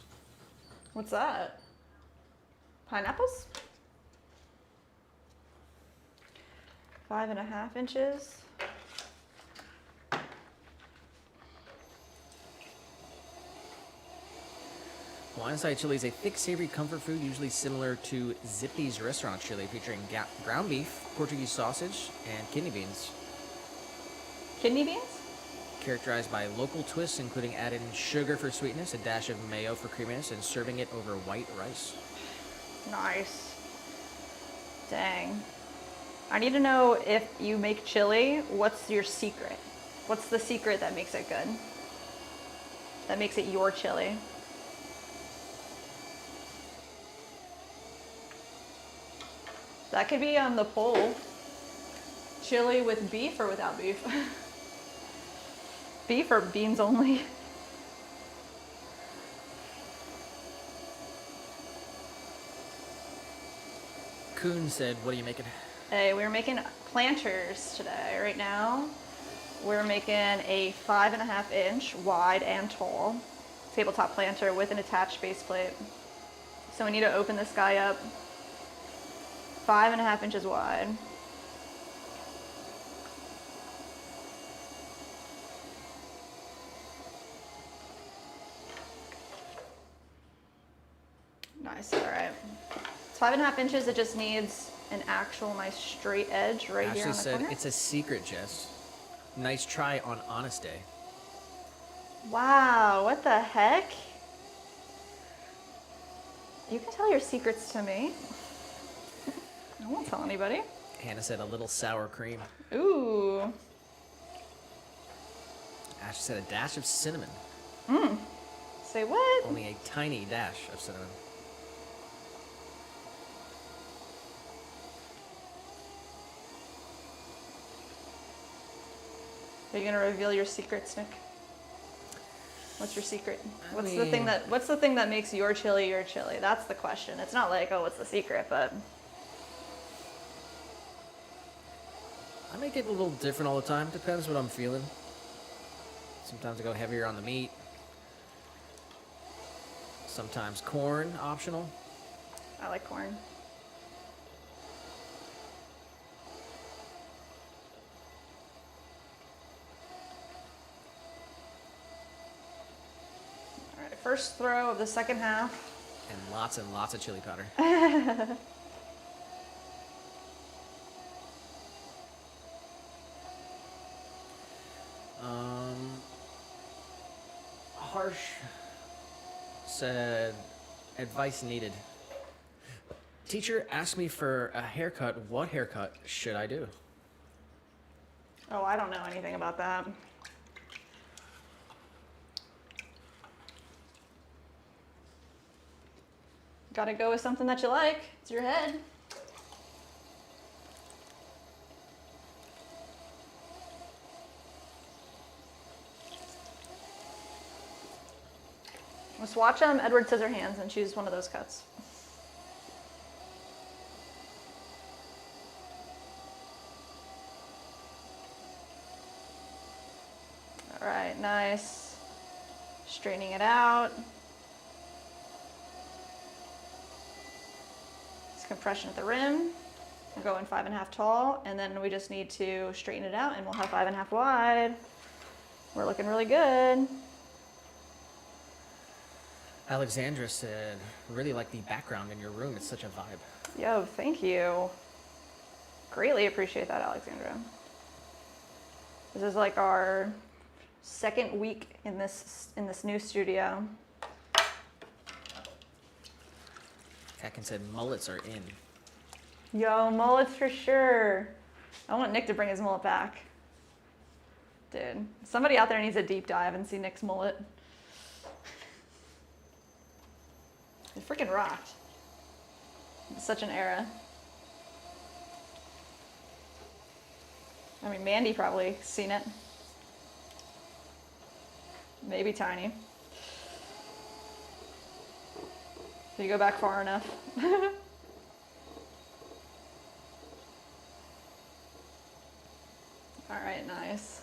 What's that? Pineapples? 5.5 inches. Hawaiian style chili is a thick, savory comfort food, usually similar to Zippy's restaurant chili, featuring ground beef, Portuguese sausage, and kidney beans. Kidney beans? Characterized by local twists, including adding sugar for sweetness, a dash of mayo for creaminess, and serving it over white rice. Nice. Dang. I need to know, if you make chili, what's your secret? What's the secret that makes it good? That makes it your chili? That could be on the poll. Chili with beef or without beef? Beef or beans only? Kuhn said, what are you making? Hey, we're making planters today. Right now, we're making a 5.5 inch wide and tall tabletop planter with an attached base plate. So we need to open this guy up 5.5 inches wide. Nice, all right. It's 5.5 inches, it just needs an actual nice straight edge right here on the said, corner. it's a secret, Jess. Nice try on Honest Day. Wow, what the heck? You can tell your secrets to me. I won't tell anybody. Hannah said, a little sour cream. Ooh. Ashley said, a dash of cinnamon. Say what? Only a tiny dash of cinnamon. Are you gonna reveal your secrets, Nick? What's your secret? What's the thing that makes your chili your chili? That's the question. It's not like, oh, what's the secret, but I make it a little different all the time. Depends what I'm feeling. Sometimes I go heavier on the meat. Sometimes corn, optional. I like corn. All right, first throw of the second half. And lots of chili powder. Harsh said, advice needed. Teacher asked me for a haircut. What haircut should I do? Oh, I don't know anything about that. Gotta go with something that you like. It's your head. Let's watch Edward Scissorhands and choose one of those cuts. All right, nice. Straightening it out. It's compression at the rim. We'll go in 5.5 tall, and then we just need to straighten it out, and we'll have 5.5 wide. We're looking really good. Alexandra said, really like the background in your room. It's such a vibe. Yo, thank you. Greatly appreciate that, Alexandra. This is like our second week in this new studio. Kakin said, mullets are in. Yo, mullets for sure. I want Nick to bring his mullet back. Dude, somebody out there needs a deep dive and see Nick's mullet. It freaking rocked. It's such an era. I mean, Mandy probably seen it. Maybe Tiny. Did you go back far enough? All right, nice.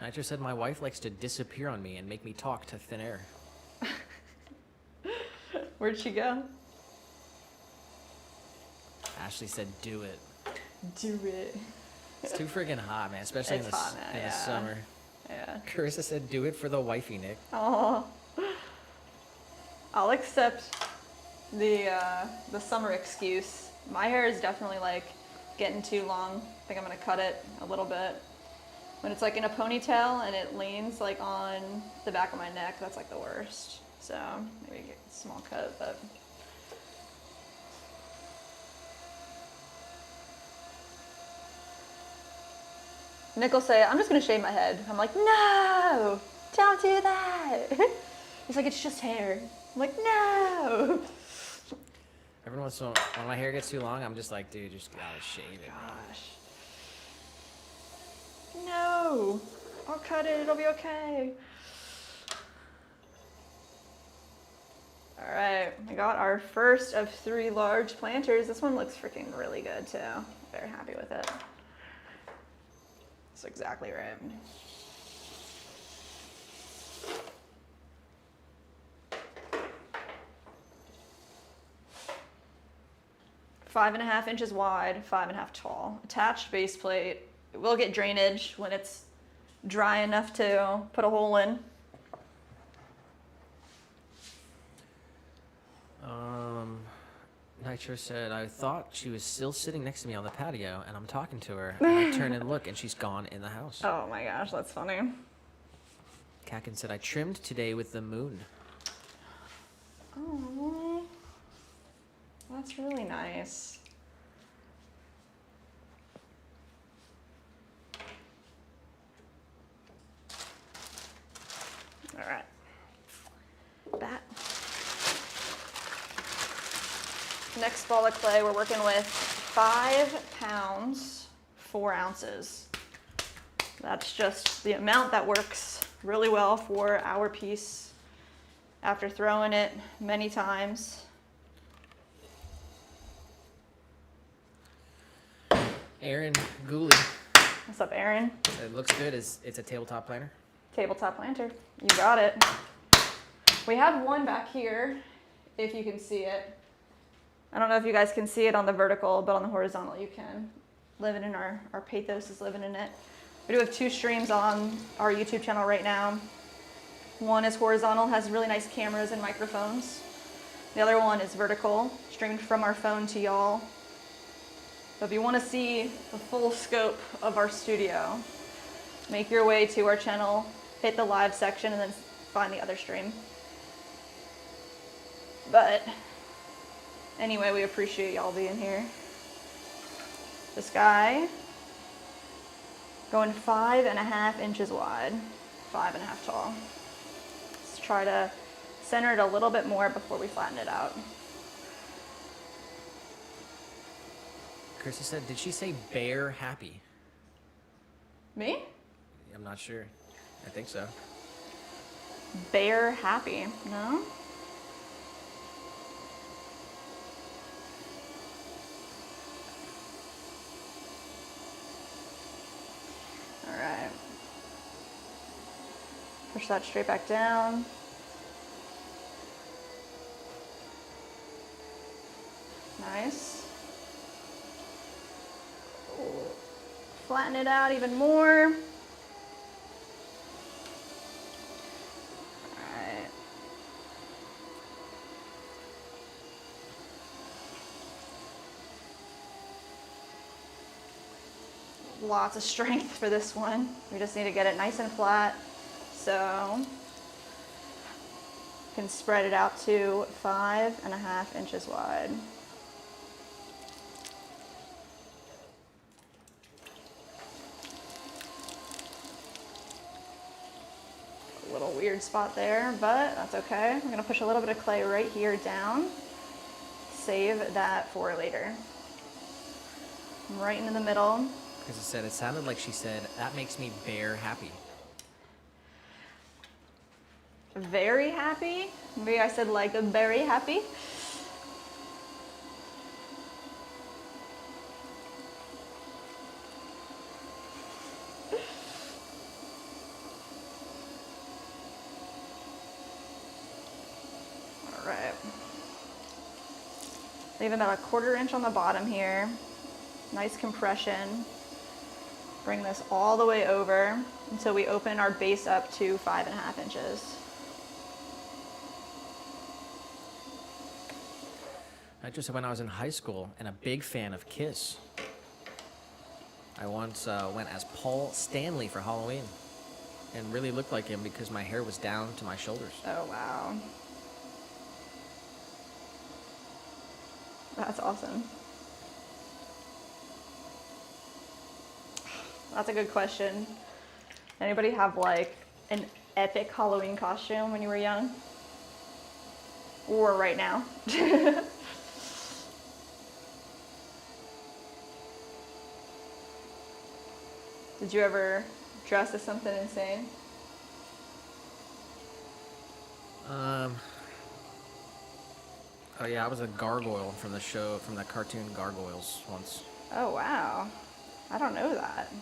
I just said my wife likes to disappear on me and make me talk to thin air. Where'd she go? Ashley said, "Do it." Do it. It's too freaking hot, man, especially It's in the, hot, man, in the yeah. summer. Yeah. Carissa said, "Do it for the wifey, Nick." Oh. I'll accept the summer excuse. My hair is definitely like getting too long. I think I'm gonna cut it a little bit. When it's like in a ponytail and it leans like on the back of my neck, that's like the worst. So maybe get a small cut, but. Nick will say, "I'm just gonna shave my head." I'm like, "No, don't do that." He's like, "It's just hair." I'm like, "No." Every once in a while, when my hair gets too long, I'm just like, dude, just gotta shave it, man. Gosh. No. I'll cut it. It'll be okay. All right. We got our first of 3 large planters. This one looks freaking really good too. Very happy with it. That's exactly right. Five and a half inches wide, 5.5 tall. Attached base plate. It will get drainage when it's dry enough to put a hole in. Nitro said, "I thought she was still sitting next to me on the patio, and I'm talking to her, and I turn and look, and she's gone in the house." Oh my gosh, that's funny. Kakin said, "I trimmed today with the moon." Oh, that's really nice. All right. That. Next ball of clay, we're working with 5 pounds, 4 ounces. That's just the amount that works really well for our piece after throwing it many times. Aaron Gooley What's up, Aaron? said, "It looks good. It's a tabletop planter." Tabletop planter. You got it. We have one back here, if you can see it. I don't know if you guys can see it on the vertical, but on the horizontal you can. Living in our pathos is living in it. We do have 2 streams on our YouTube channel right now. One is horizontal, has really nice cameras and microphones. The other one is vertical, streamed from our phone to y'all. So if you want to see the full scope of our studio, make your way to our channel, hit the live section, and then find the other stream. But anyway, we appreciate y'all being here. This guy, going 5.5 inches wide, 5.5 tall. Let's try to center it a little bit more before we flatten it out. Chrissy said, "Did she say bear happy?" Me? I'm not sure. I think so. Bear happy, no? All right. Push that straight back down. Nice. Flatten it out even more. Alright. Lots of strength for this one. We just need to get it nice and flat. So you can spread it out to 5.5 inches wide. Little weird spot there, but that's okay. I'm gonna push a little bit of clay right here down. Save that for later. Right into the middle. Because it sounded like she said, that makes me bare happy. Very happy. Maybe I said like very happy. All right. Leave about a 1/4 inch on the bottom here. Nice compression. Bring this all the way over until we open our base up to 5.5 inches. I just when I was in high school and a big fan of Kiss. I once went as Paul Stanley for Halloween and really looked like him because my hair was down to my shoulders. Oh, wow. That's awesome. That's a good question. Anybody have like an epic Halloween costume when you were young? Or right now? Did you ever dress as something insane? Oh yeah, I was a gargoyle from the show, from the cartoon Gargoyles once. Oh, wow. I don't know that.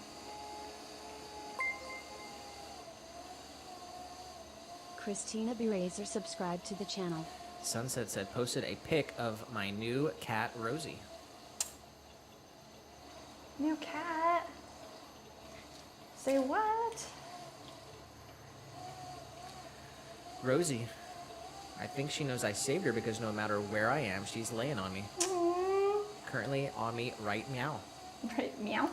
Christina Berazer subscribed to the channel. Sunset said, posted a pic of my new cat, Rosie. New cat? Say what? Rosie, I think she knows I saved her because no matter where I am, she's laying on me. Aww. Currently on me right meow. Right, meow.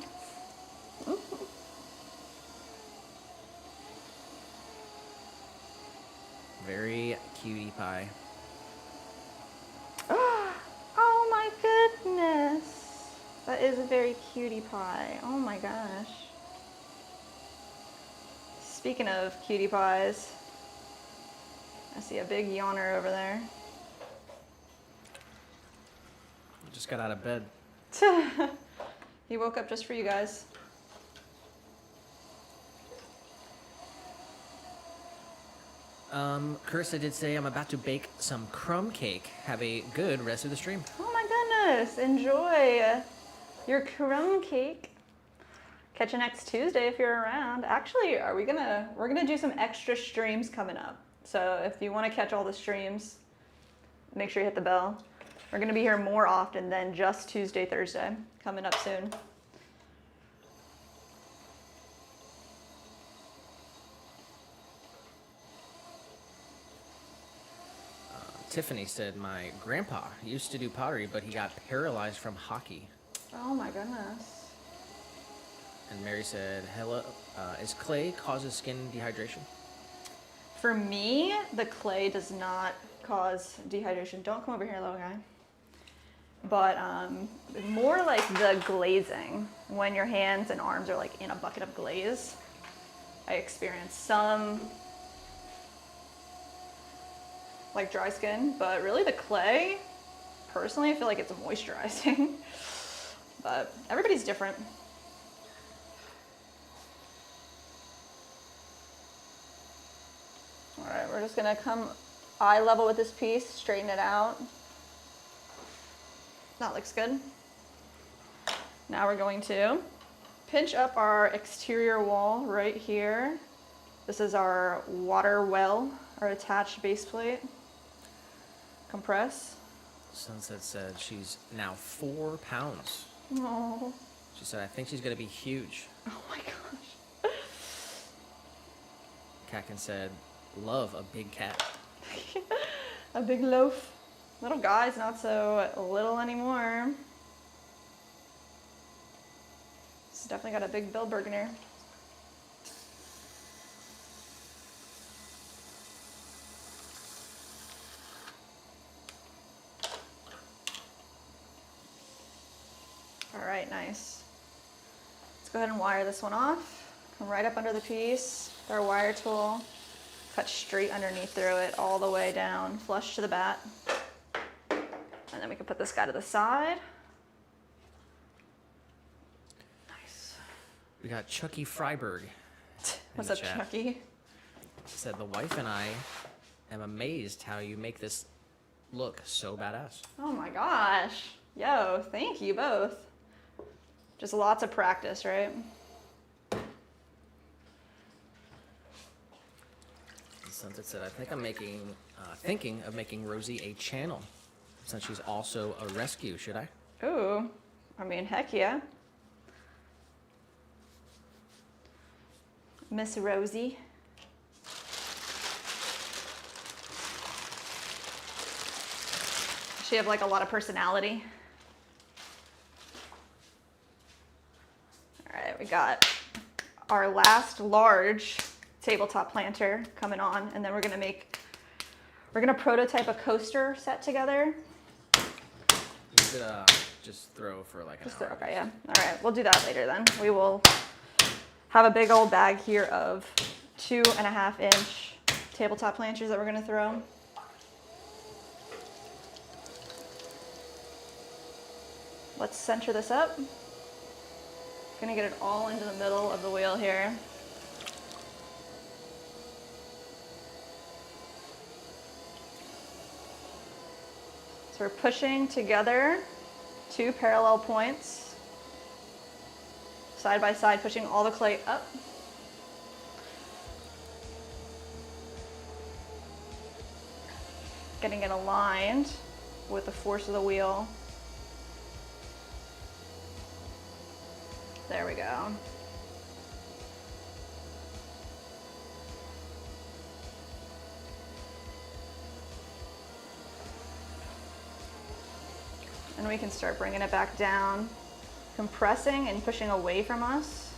Very cutie pie. Oh my goodness. That is a very cutie pie. Oh my gosh. Speaking of cutie pies, I see a big yawner over there. Just got out of bed. He woke up just for you guys. Carissa did say I'm about to bake some crumb cake. Have a good rest of the stream. Oh my goodness. Enjoy your crumb cake. Catch you next Tuesday if you're around. Actually, we're gonna do some extra streams coming up. So if you want to catch all the streams, make sure you hit the bell. We're gonna be here more often than just Tuesday, Thursday. Coming up soon. Tiffany said my grandpa used to do pottery, but he got paralyzed from hockey. Oh my goodness. And Mary said, hello, is clay causes skin dehydration? For me, the clay does not cause dehydration. Don't come over here, little guy. But more like the glazing. When your hands and arms are like in a bucket of glaze, I experience some like dry skin, but really the clay, personally, I feel like it's moisturizing. But everybody's different. All right, we're just gonna come eye level with this piece, straighten it out. That looks good. Now we're going to pinch up our exterior wall right here. This is our water well, our attached base plate. Compress. Sunset said she's now 4 pounds. Oh. She said, I think she's going to be huge. Oh my gosh. Kakin said, love a big cat. A big loaf. Little guy's not so little anymore. It's definitely got a big Bill Bergener. All right, nice. Let's go ahead and wire this one off. Come right up under the piece with our wire tool. cut straight underneath through it, all the way down, flush to the bat. And then we can put this guy to the side. Nice. We got Chucky Freiberg. What's up, Chucky? Said the wife and I am amazed how you make this look so badass. Oh my gosh. Yo, thank you both. Just lots of practice, right? Sunset said, I think I'm thinking of making Rosie a channel, since she's also a rescue. Should I? Ooh, I mean, heck yeah. Miss Rosie. She have like a lot of personality. All right, we got our last large tabletop planter coming on, and then we're gonna prototype a coaster set together. We could just throw for like an hour. Okay, yeah. All right, we'll do that later then. We will have a big old bag here of 2.5-inch tabletop planters that we're gonna throw. Let's center this up. Gonna get it all into the middle of the wheel here. So we're pushing together 2 parallel points, side by side, pushing all the clay up. Getting it aligned with the force of the wheel. There we go. And we can start bringing it back down, compressing and pushing away from us.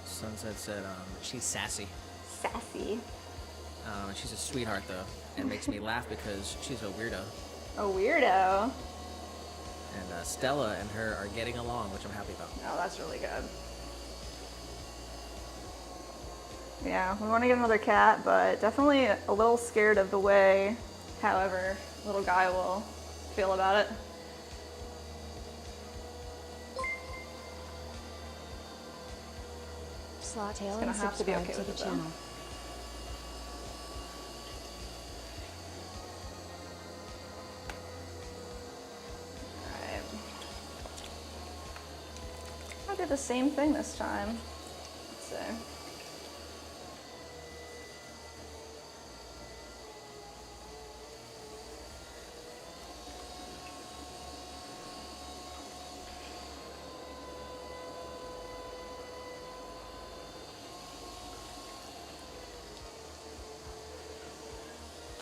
Sunset said she's sassy. Sassy. She's a sweetheart though, and makes me laugh because she's a weirdo. A weirdo. And Stella and her are getting along, which I'm happy about. Oh, that's really good. Yeah, we want to get another cat, but definitely a little scared of the way, however, little guy will feel about it. Slot-tail Gonna and have to be subscribe okay to with the it, though. channel. Alright. I'll do the same thing this time. Let's see.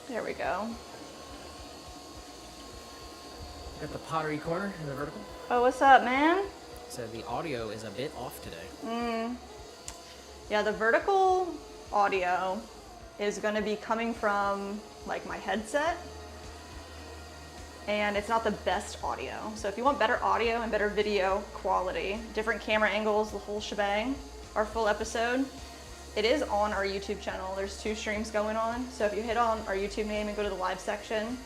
There we go. Got the pottery corner in the vertical. Oh, what's up, man? Said the audio is a bit off today. Yeah, the vertical audio is going to be coming from like my headset, and it's not the best audio. So if you want better audio and better video quality, different camera angles, the whole shebang, our full episode, it is on our YouTube channel. There's 2 streams going on. So if you hit on our YouTube name and go to the live section,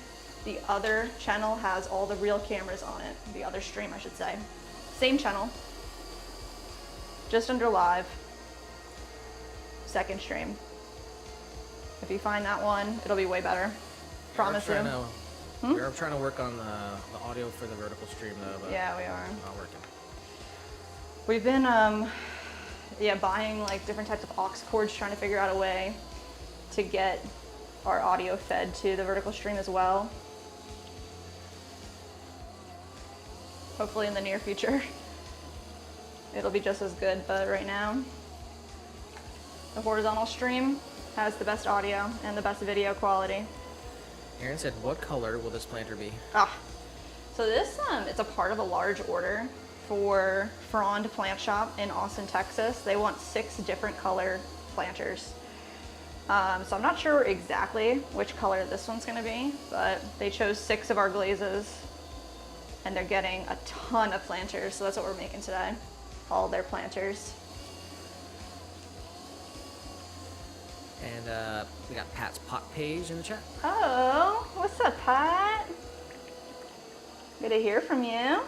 the other channel has all the real cameras on it. The other stream, I should say. Same channel, just under live, 2nd stream. If you find that one, it'll be way better. Promise you. We're trying to work on the audio for the vertical stream though, but Yeah, we are. not working. We've been buying like different types of aux cords, trying to figure out a way to get our audio fed to the vertical stream as well. Hopefully in the near future it'll be just as good, but right now the horizontal stream has the best audio and the best video quality. Aaron said, what color will this planter be? So this it's a part of a large order for Frond Plant Shop in Austin, Texas. They want 6 different color planters. So I'm not sure exactly which color this one's gonna be, but they chose 6 of our glazes and they're getting a ton of planters. So that's what we're making today, all their planters. And we got Pat's pot page in the chat. Oh, what's up, Pat? Good to hear from you.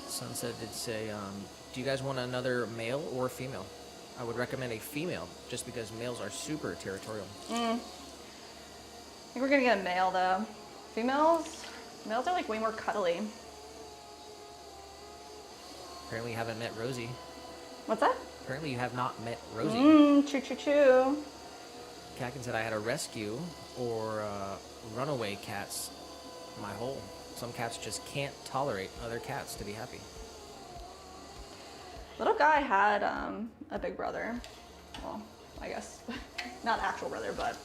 Sunset did say, do you guys want another male or female? I would recommend a female, just because males are super territorial. I think we're gonna get a male though. Males are like way more cuddly. Apparently you haven't met Rosie. What's that? Apparently you have not met Rosie. Choo. Kakin said I had a rescue or runaway cats my hole. Some cats just can't tolerate other cats to be happy. Little guy had a big brother. Well, I guess not actual brother, but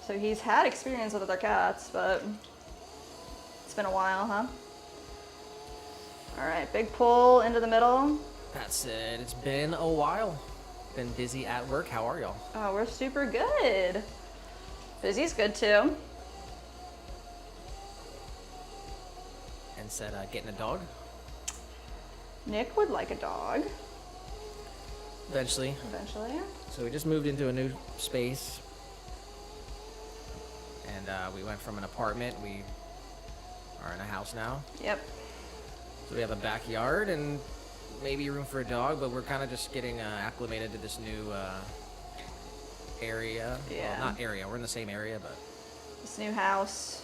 so he's had experience with other cats, but it's been a while, huh? All right, big pull into the middle. Pat said it's been a while. Been busy at work. How are y'all? Oh, we're super good. Busy's good too. And said getting a dog. Nick would like a dog. Eventually. So we just moved into a new space. And we went from an apartment. We are in a house now. Yep. So we have a backyard and maybe room for a dog, but we're kind of just getting acclimated to this new area. Yeah. Well, not area. We're in the same area, but This new house.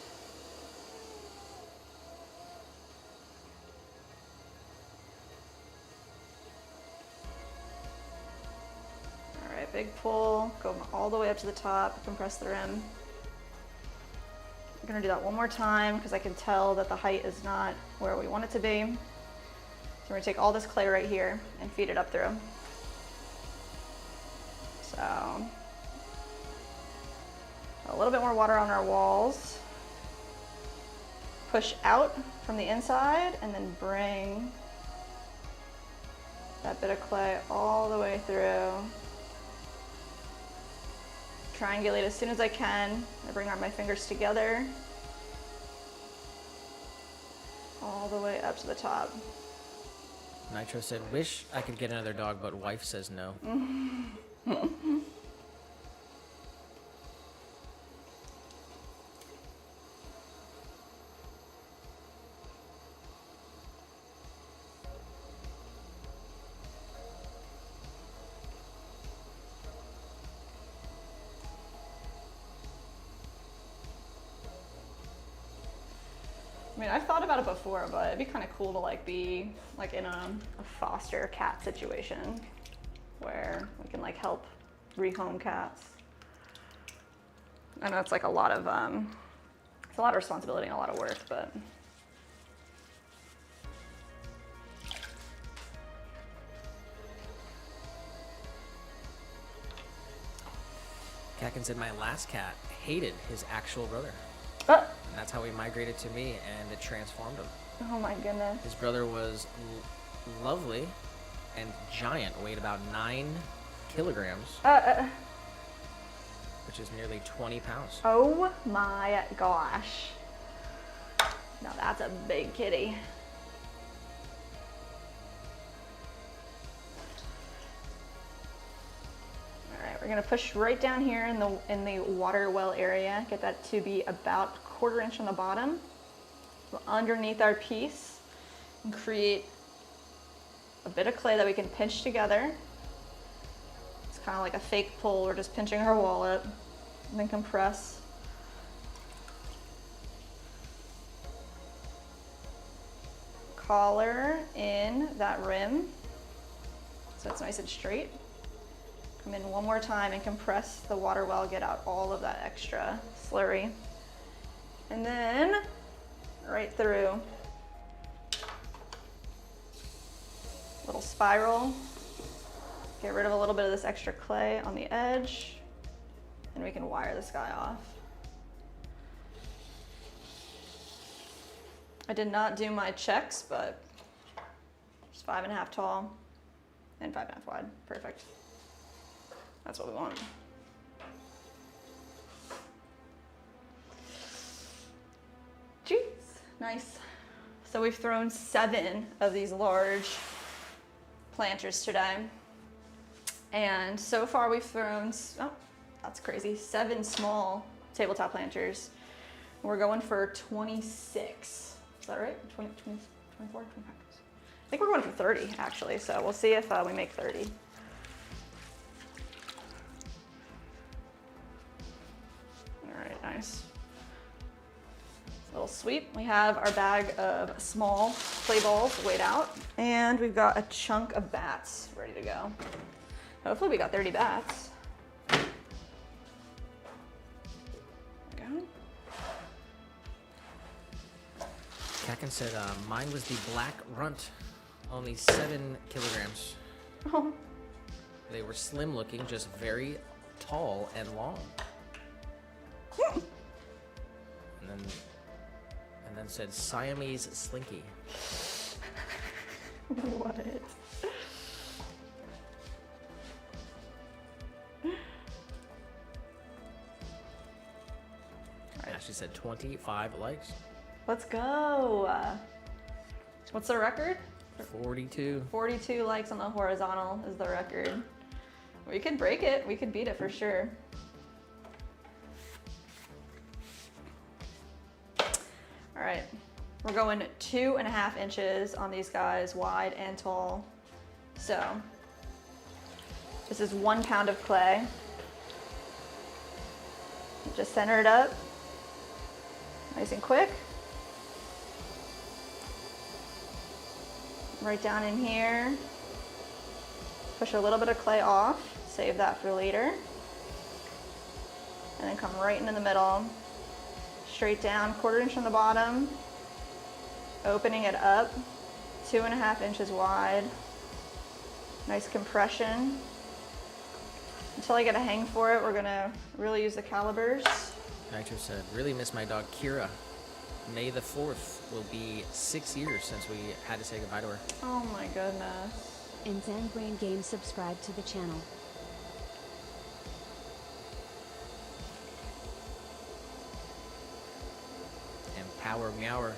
All right, big pull. Go all the way up to the top. Compress the rim. I'm gonna do that one more time because I can tell that the height is not where we want it to be. So we're gonna take all this clay right here and feed it up through. So a little bit more water on our walls. Push out from the inside and then bring that bit of clay all the way through. Triangulate as soon as I can. I bring my fingers together. All the way up to the top. Nitro said, wish I could get another dog, but wife says no. I mean, I've thought about it before, but it'd be kind of cool to like be like in a foster cat situation where we can like help rehome cats. I know it's like a lot of it's a lot of responsibility and a lot of work, but Kakin said my last cat hated his actual brother. oh And that's how he migrated to me, and it transformed him. my goodness. His brother was lovely and giant, weighed about 9 kilograms, which is nearly 20 pounds. Oh my gosh. Now that's a big kitty. All right, we're gonna push right down here in the water well area. Get that to be about a 1/4 inch on the bottom, underneath our piece, and create a bit of clay that we can pinch together. It's kind of like a fake pull. We're just pinching our wall up, and then compress. Collar in that rim so it's nice and straight. Come in one more time and compress the water well, get out all of that extra slurry. And then right through. Little spiral. Get rid of a little bit of this extra clay on the edge, and we can wire this guy off. I did not do my checks, but it's 5.5 tall and 5.5 wide. Perfect. That's what we want. Jeez, nice. So we've thrown 7 of these large planters today. And so far we've thrown, oh, that's crazy, 7 small tabletop planters. We're going for 26. Is that right? 20, 20, 24, 25. I think we're going for 30 actually, so we'll see if we make 30. All right, nice. A little sweet. We have our bag of small clay balls weighed out, and we've got a chunk of bats ready to go. Hopefully we got 30 bats. There we go. Kakin said mine was the black runt, only 7 kilograms. Oh. They were slim looking, just very tall and long. and then said Siamese slinky. What? Ashley said 25 likes. Let's go. What's the record? 42. 42 likes on the horizontal is the record. We could break it. We could beat it for sure. All right. We're going 2.5 inches on these guys, wide and tall. So this is 1 pound of clay. Just center it up. Nice and quick. Right down in here. Push a little bit of clay off. Save that for later. And then come right into the middle. Straight down, 1/4 inch on the bottom. Opening it up. 2.5 inches wide. Nice compression. Until I get a hang for it, we're gonna really use the calibers. Actor said, really miss my dog Kira. May the 4th will be 6 years since we had to say goodbye to her. Oh my goodness. And Zen Brain Games subscribe to the channel. And Power Meower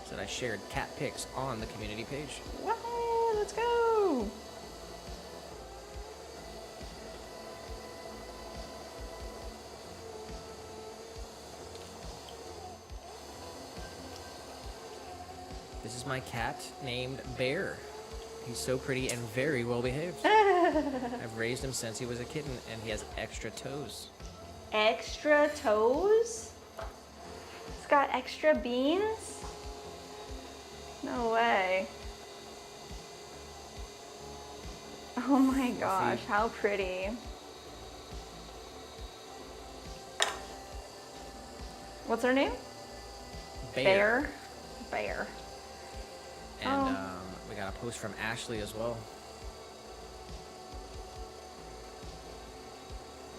said I shared cat pics on the community page. Wow, let's go. This is my cat named Bear. He's so pretty and very well behaved. I've raised him since he was a kitten, and he has extra toes. Extra toes? It's got extra beans? No way. Oh my gosh, how pretty. What's her name? Bear. Bear. And we got a post from Ashley as well.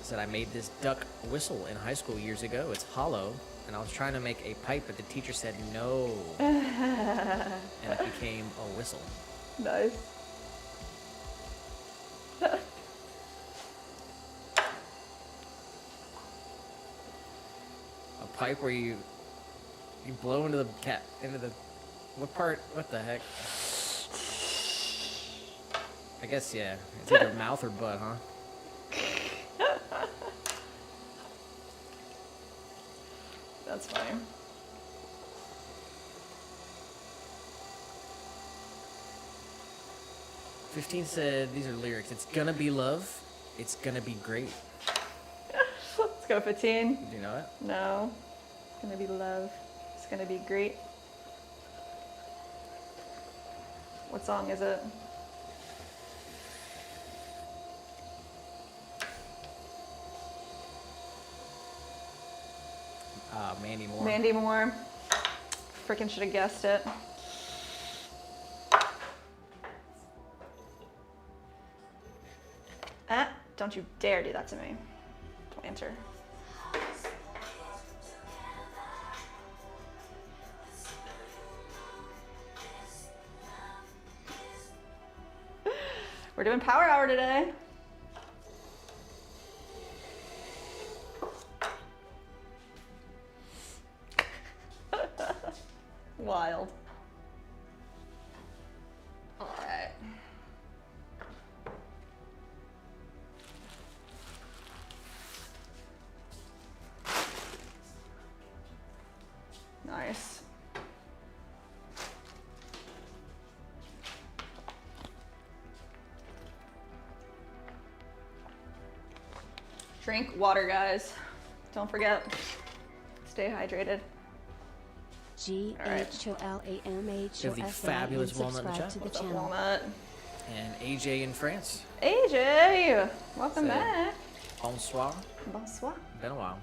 Said I made this duck whistle in high school years ago. It's hollow, and I was trying to make a pipe, but the teacher said no. And it became a whistle. Nice. A pipe where you blow into the what part? What the heck? I guess, yeah. It's either mouth or butt, huh? That's funny. "15 said, these are lyrics. It's gonna be love. It's gonna be great." Let's go 15. Do you know it? No. It's gonna be love. It's gonna be great. What song is it? Mandy Moore. Mandy Moore. Freaking should have guessed it. Don't you dare do that to me. Planter. We're doing Power Hour today. Wild. All right. Drink water, guys. Don't forget. Stay hydrated. GHOLAMHOSY Give the fabulous and Walnut in the subscribe chat. to the What's up, channel. Walnut? And AJ in France. AJ! Welcome Say- back. Bonsoir. Bonsoir. Been a while.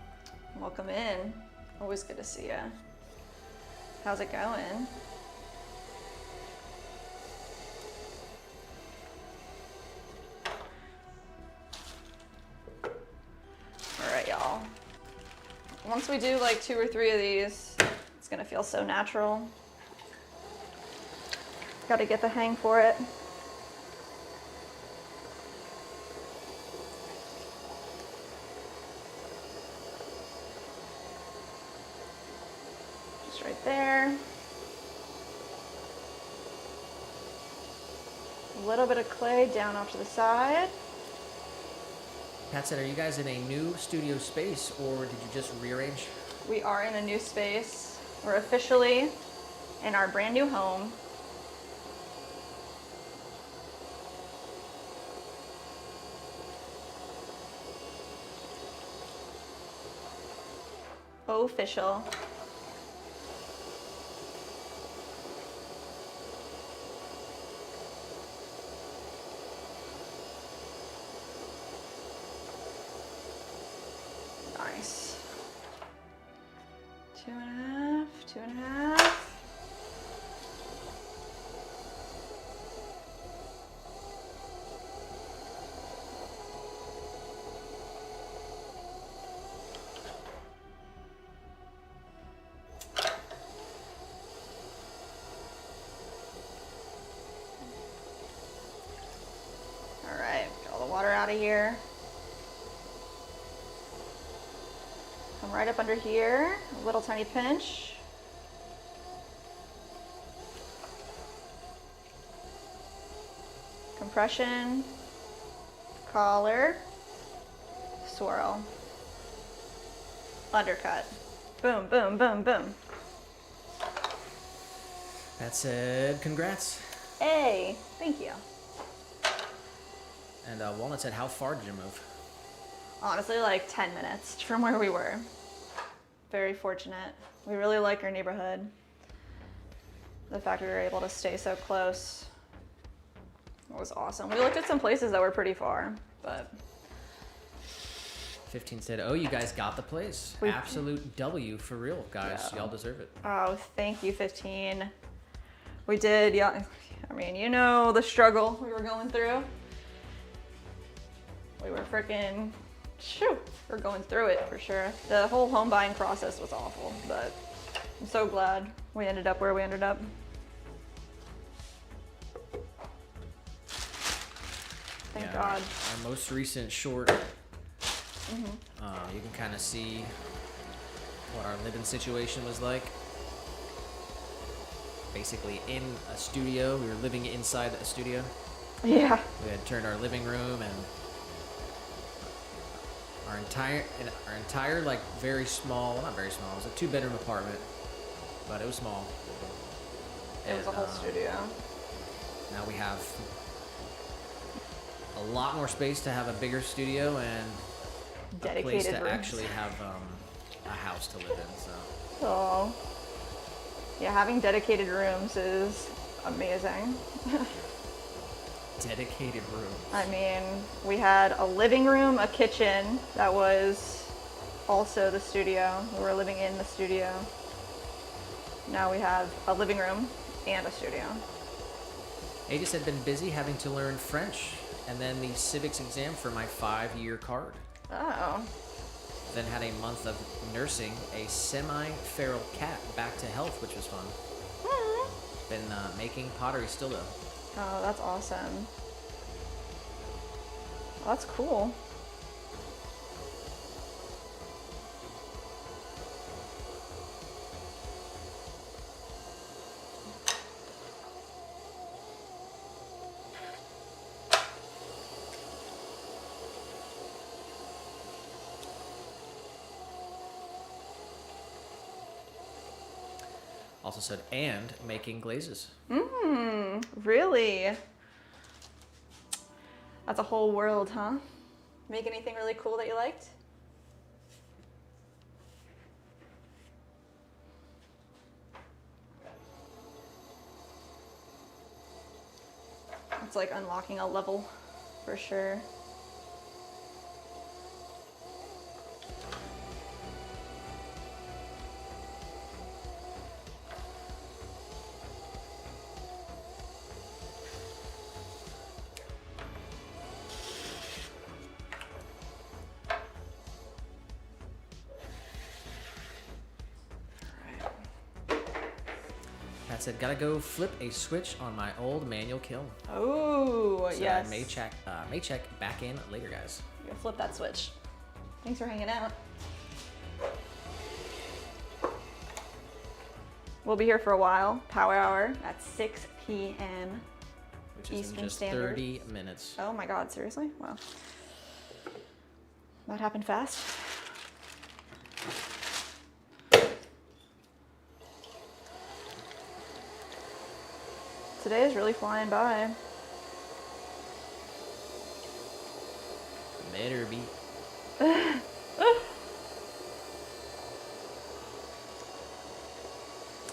Welcome in. Always good to see ya. How's it going? Alright, y'all. Once we do like 2 or 3 of these, it's gonna feel so natural. Gotta get the hang for it. Just right there. A little bit of clay down off to the side. Pat said, are you guys in a new studio space or did you just rearrange? We are in a new space. We're officially in our brand new home. Official. Nice. 2.5, 2.5. All right, get all the water out of here. Come right up under here, a little tiny pinch. Compression, collar, swirl, undercut. Boom, boom, boom, boom. Pat said, congrats. Hey, thank you. And Walnut said, how far did you move? Honestly, like 10 minutes from where we were. Very fortunate. We really like our neighborhood. The fact we were able to stay so close was awesome. We looked at some places that were pretty far, but 15 said, oh, you guys got the place. We- Absolute W for real, guys. Yeah. Y'all deserve it. oh, thank you, 15. We did, yeah. I mean, you know the struggle we were going through. We were freaking, we're going through it for sure. The whole home buying process was awful, but I'm so glad we ended up where we ended up. Thank Yeah, God. Our most recent short, you can kind of see what our living situation was like. Basically in a studio. We were living inside a studio. Yeah. We had turned our living room and our entire like very small, well, not very small, it was a 2-bedroom apartment, but it was small. It was a whole studio. Now we have a lot more space to have a bigger studio and a place Dedicated to rooms. actually have a house to live in. So So, yeah, having dedicated rooms is amazing. dedicated room. I mean, we had a living room, a kitchen that was also the studio. We were living in the studio. Now we have a living room and a studio. Aegis had been busy having to learn French and then the civics exam for my 5-year card. Oh, Then had a month of nursing a semi-feral cat back to health, which was fun. Been making pottery still though. oh, that's awesome. Well, that's cool. Also said, and making glazes. Really? That's a whole world, huh? Make anything really cool that you liked? It's like unlocking a level for sure. That said, gotta go flip a switch on my old manual kiln. Oh, So yes. I may check back in later, guys. You gotta flip that switch. Thanks for hanging out. We'll be here for a while. Power hour at 6 p.m. Which is Eastern in just Standard. 30 minutes. Oh my God, seriously? Wow. That happened fast. Today is really flying by. Better be.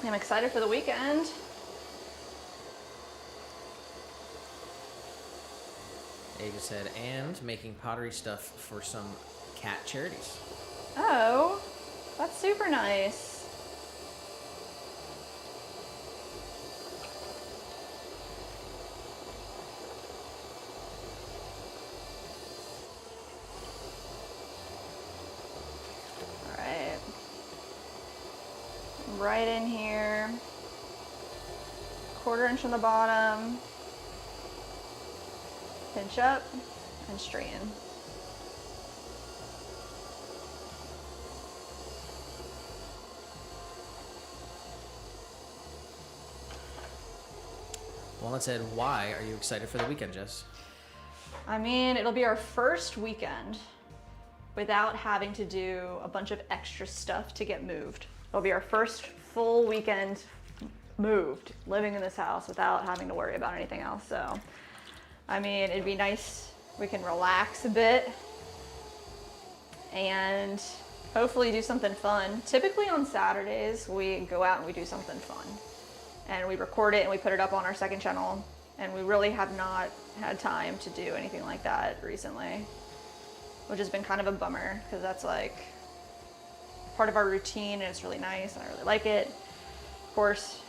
I'm excited for the weekend. Asia said, and making pottery stuff for some cat charities. Oh, that's super nice. Right in here, 1/4 inch on the bottom, pinch up and straighten. Walnut said, why are you excited for the weekend, Jess? I mean, it'll be our first weekend without having to do a bunch of extra stuff to get moved. It'll be our first full weekend moved, living in this house without having to worry about anything else. So, I mean, it'd be nice. We can relax a bit and hopefully do something fun. Typically on Saturdays, we go out and we do something fun. And we record it and we put it up on our second channel. And we really have not had time to do anything like that recently, which has been kind of a bummer because that's like part of our routine and it's really nice and I really like it, of course.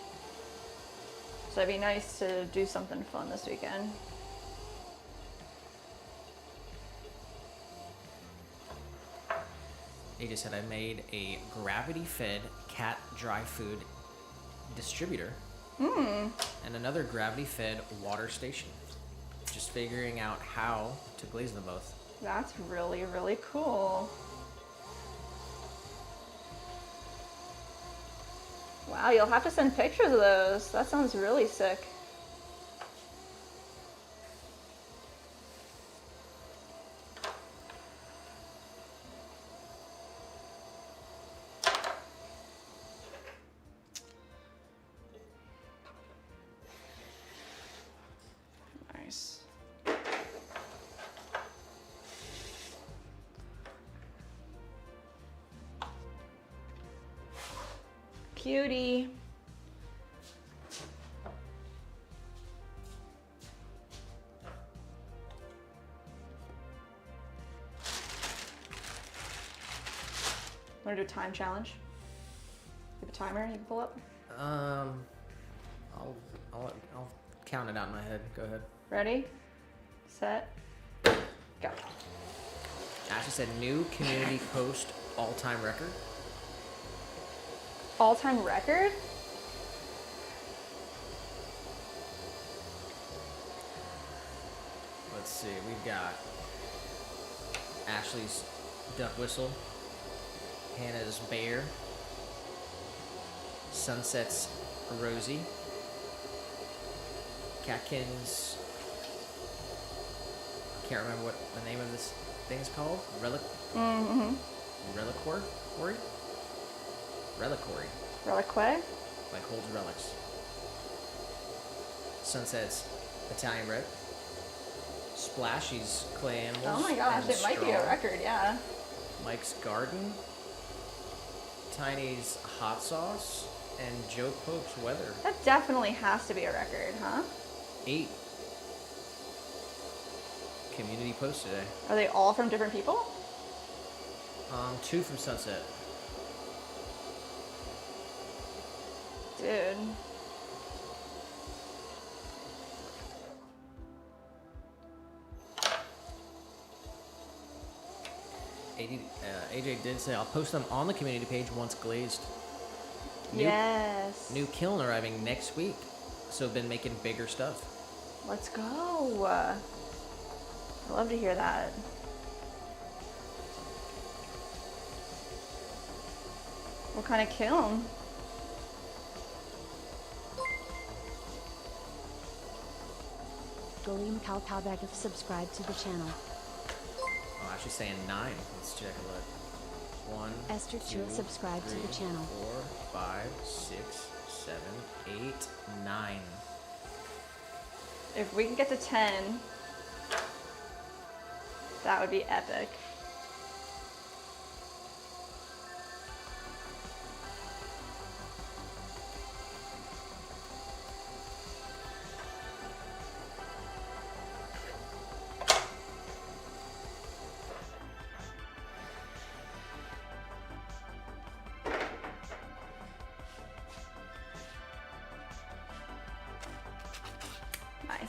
So it'd be nice to do something fun this weekend. Asia said, I made a gravity-fed cat dry food distributor and another gravity-fed water station. Just figuring out how to glaze them both. That's really, really cool. Wow, you'll have to send pictures of those. That sounds really sick. Nice. Cutie. Want to do a time challenge? You have a timer you can pull up? I'll count it out in my head. Go ahead. Ready, set, go. Ashley said, new community post all-time record. All-time record? Let's see. We've got Ashley's duck whistle, Hannah's bear, Sunset's Rosie, Catkin's, I can't remember what the name of this thing is called. Reliquary? Reliquary. Reliquary? Like holds relics. Sunset's Italian bread. Splashy's Clay Animals. Oh my gosh, and it might be a Straw. record, yeah. Mike's Garden. Tiny's Hot Sauce. And Joe Pope's Weather. That definitely has to be a record, huh? 8 community posts today. Are they all from different people? 2 from Sunset. Dude. AJ did say, I'll post them on the community page once glazed. Yes. New kiln arriving next week. So been making bigger stuff. Let's go. I love to hear that. What kind of kiln? Galeem Kalpabag have subscribed to the channel. Oh, actually saying 9. Let's check a look. 1, Esther 2, Chua subscribed to the 3, channel. 4, 5, 6, 7, 8, 9. If we can get to 10, that would be epic. Nice.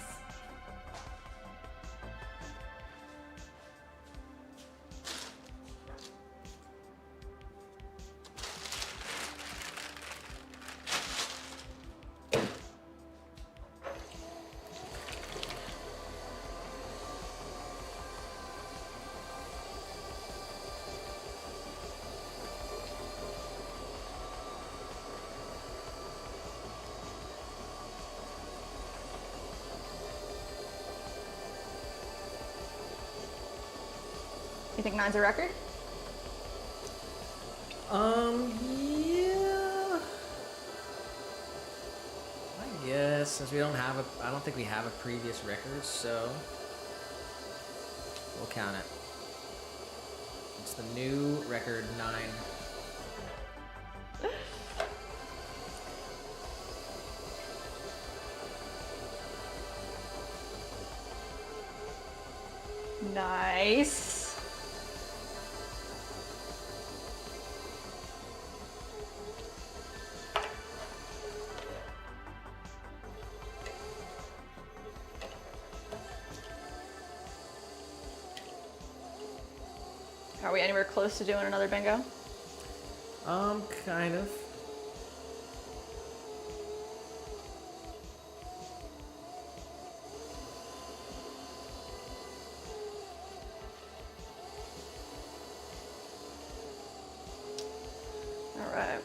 You think 9's a record? Yeah. I guess since we don't have I don't think we have a previous record, so we'll count it. It's the new record 9. Nice. Are we anywhere close to doing another bingo? Kind of. All right.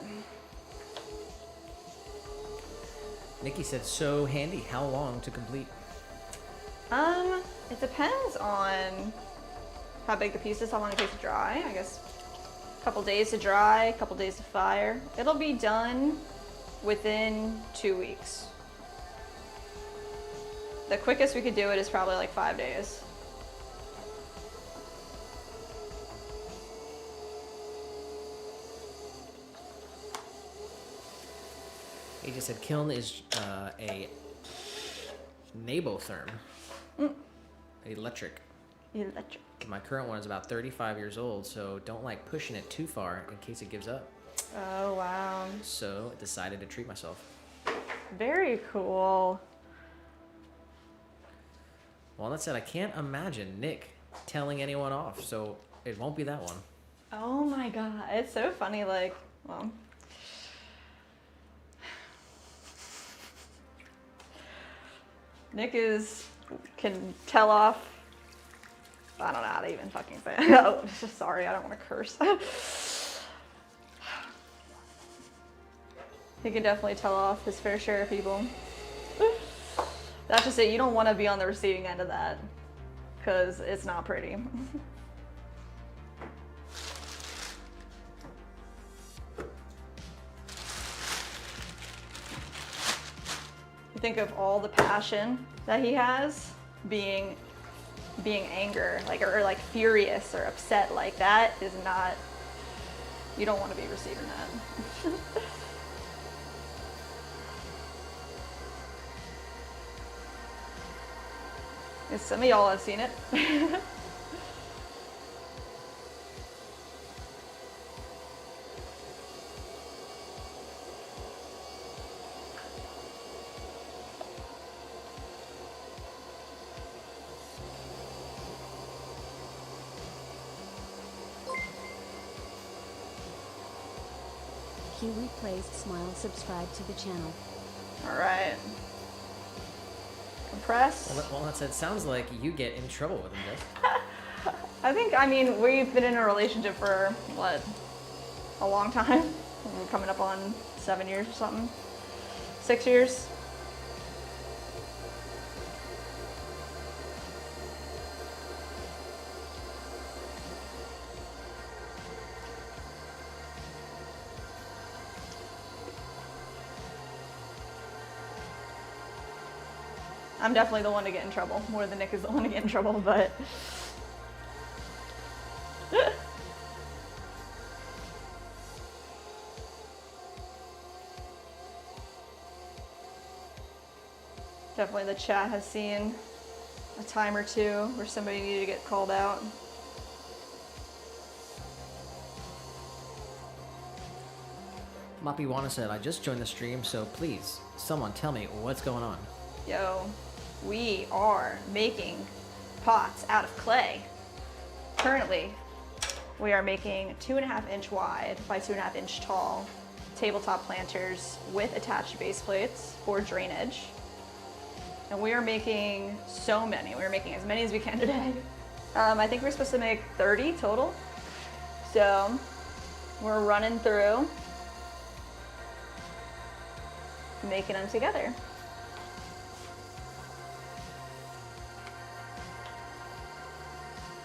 Nikki said, so handy. How long to complete? It depends on how big the piece is, how long it takes to dry. I guess a couple days to dry, a couple days to fire. It'll be done within 2 weeks. The quickest we could do it is probably like 5 days. He just said kiln is a Nabotherm. Electric. Electric. My current one is about 35 years old, so don't like pushing it too far in case it gives up. Oh, wow. So I decided to treat myself. Very cool. Well, that said, I can't imagine Nick telling anyone off, so it won't be that one. Oh my god. It's so funny, like, well. Nick can tell off. I don't know how to even fucking say it. Oh, sorry, I don't want to curse. He can definitely tell off his fair share of people. That's just it. You don't want to be on the receiving end of that, because it's not pretty. You think of all the passion that he has being being anger, like or like furious or upset, like that is not. You don't want to be receiving that. Some of y'all have seen it. Kiwi plays Smile, subscribe to the channel. All right. Compress. Well, that said, sounds like you get in trouble with him, Des. I mean, we've been in a relationship for, what, a long time? We're coming up on 7 years or something. 6 years. I'm definitely the one to get in trouble, more than Nick is the one to get in trouble, but. Definitely the chat has seen a time or two where somebody needed to get called out. Mapiwana said, I just joined the stream, so please, someone tell me what's going on. Yo, we are making pots out of clay. Currently, we are making 2.5 inch wide by 2.5 inch tall tabletop planters with attached base plates for drainage. And we are making so many. We're making as many as we can today. I think we're supposed to make 30 total. So we're running through, making them together.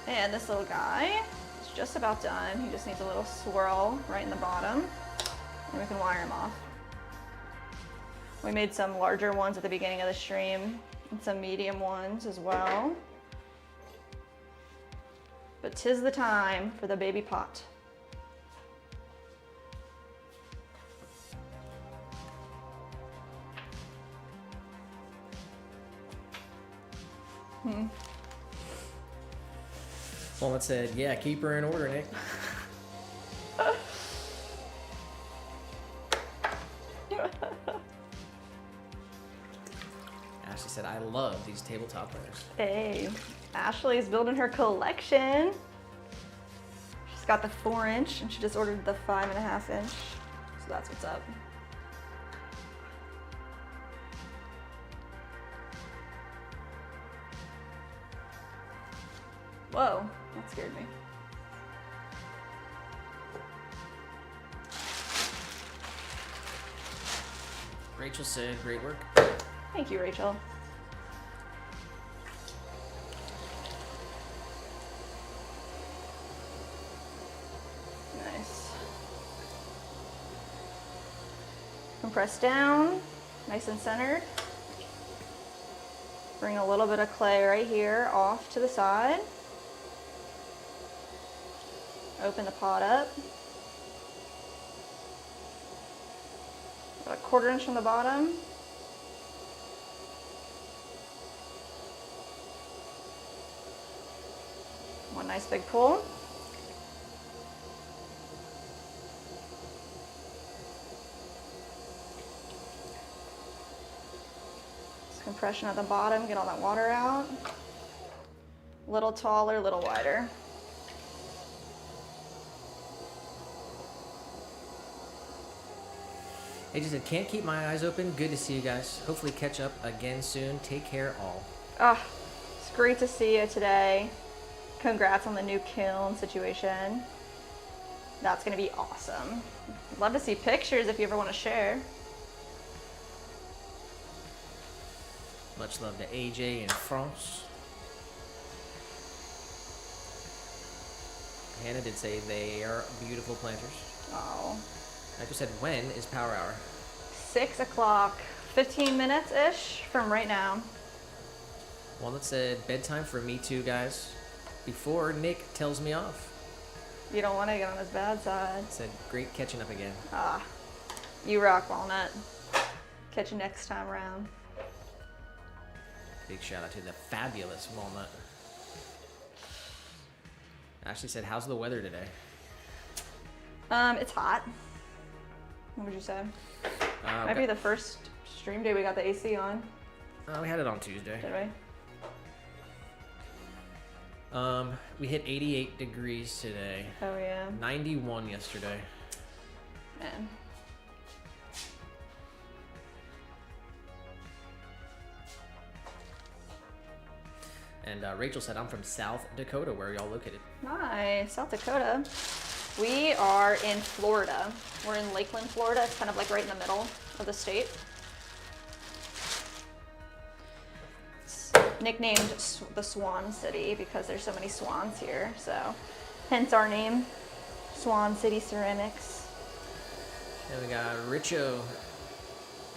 And this little guy is just about done. He just needs a little swirl right in the bottom, and we can wire him off. We made some larger ones at the beginning of the stream, and some medium ones as well. But 'tis the time for the baby pot. Well, it said, yeah, keep her in order, Nick. Ashley said, I love these tabletop planters. Hey, Ashley's building her collection. She's got the 4 inch and she just ordered the 5.5 inch. So that's what's up. Whoa, that scared me. Rachel said, great work. Thank you, Rachel. Nice. Compress down, nice and centered. Bring a little bit of clay right here off to the side. Open the pot up. About a 1/4 inch from the bottom. One nice big pull. Just compression at the bottom, get all that water out. Little taller, little wider. They just said, can't keep my eyes open. Good to see you guys. Hopefully catch up again soon. Take care all. Oh, it's great to see you today. Congrats on the new kiln situation. That's gonna be awesome. Love to see pictures if you ever want to share. Much love to AJ in France. Hannah did say they are beautiful planters. Oh. I just said, when is power hour? 6 o'clock, 15 minutes-ish from right now. Walnut said, bedtime for me too, guys. Before Nick tells me off. You don't want to get on his bad side. Said, great catching up again. Ah, you rock, Walnut. Catch you next time around. Big shout out to the fabulous Walnut. Ashley said, how's the weather today? It's hot. What would you say? Might be the first stream day we got the AC on. We had it on Tuesday. Did we? We hit 88 degrees today. Oh yeah. 91 yesterday. Man. And Rachel said, I'm from South Dakota. Where are y'all located? Nice, South Dakota. We are in Florida. We're in Lakeland, Florida. It's kind of like right in the middle of the state. It's nicknamed the Swan City because there's so many swans here. So, hence our name, Swan City Ceramics. And we got Richo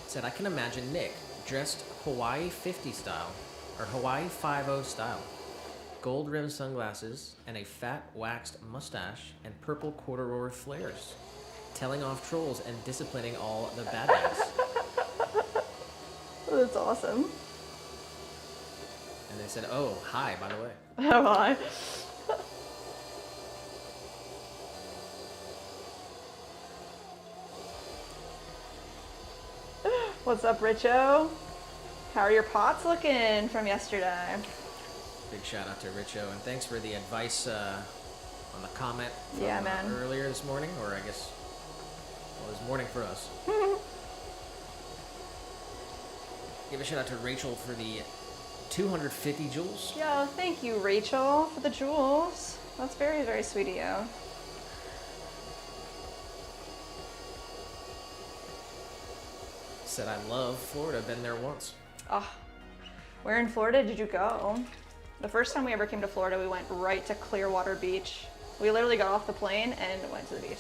said, I can imagine Nick dressed Hawaii 50 style or Hawaii 5-0 style. Gold rimmed sunglasses and a fat waxed mustache and purple corduroy flares. Telling off trolls and disciplining all the bad guys. That's awesome. And they said, oh, hi, by the way. Oh, hi. What's up, Richo? How are your pots looking from yesterday? Big shout out to Richo, and thanks for the advice on the comment from, Yeah, man. Earlier this morning, or I guess, well, it was morning for us. Give a shout out to Rachel for the 250 jewels. Yo, thank you, Rachel, for the jewels. That's very, very sweet of you. Said I love Florida, been there once. Oh, where in Florida did you go? The first time we ever came to Florida, we went right to Clearwater Beach. We literally got off the plane and went to the beach.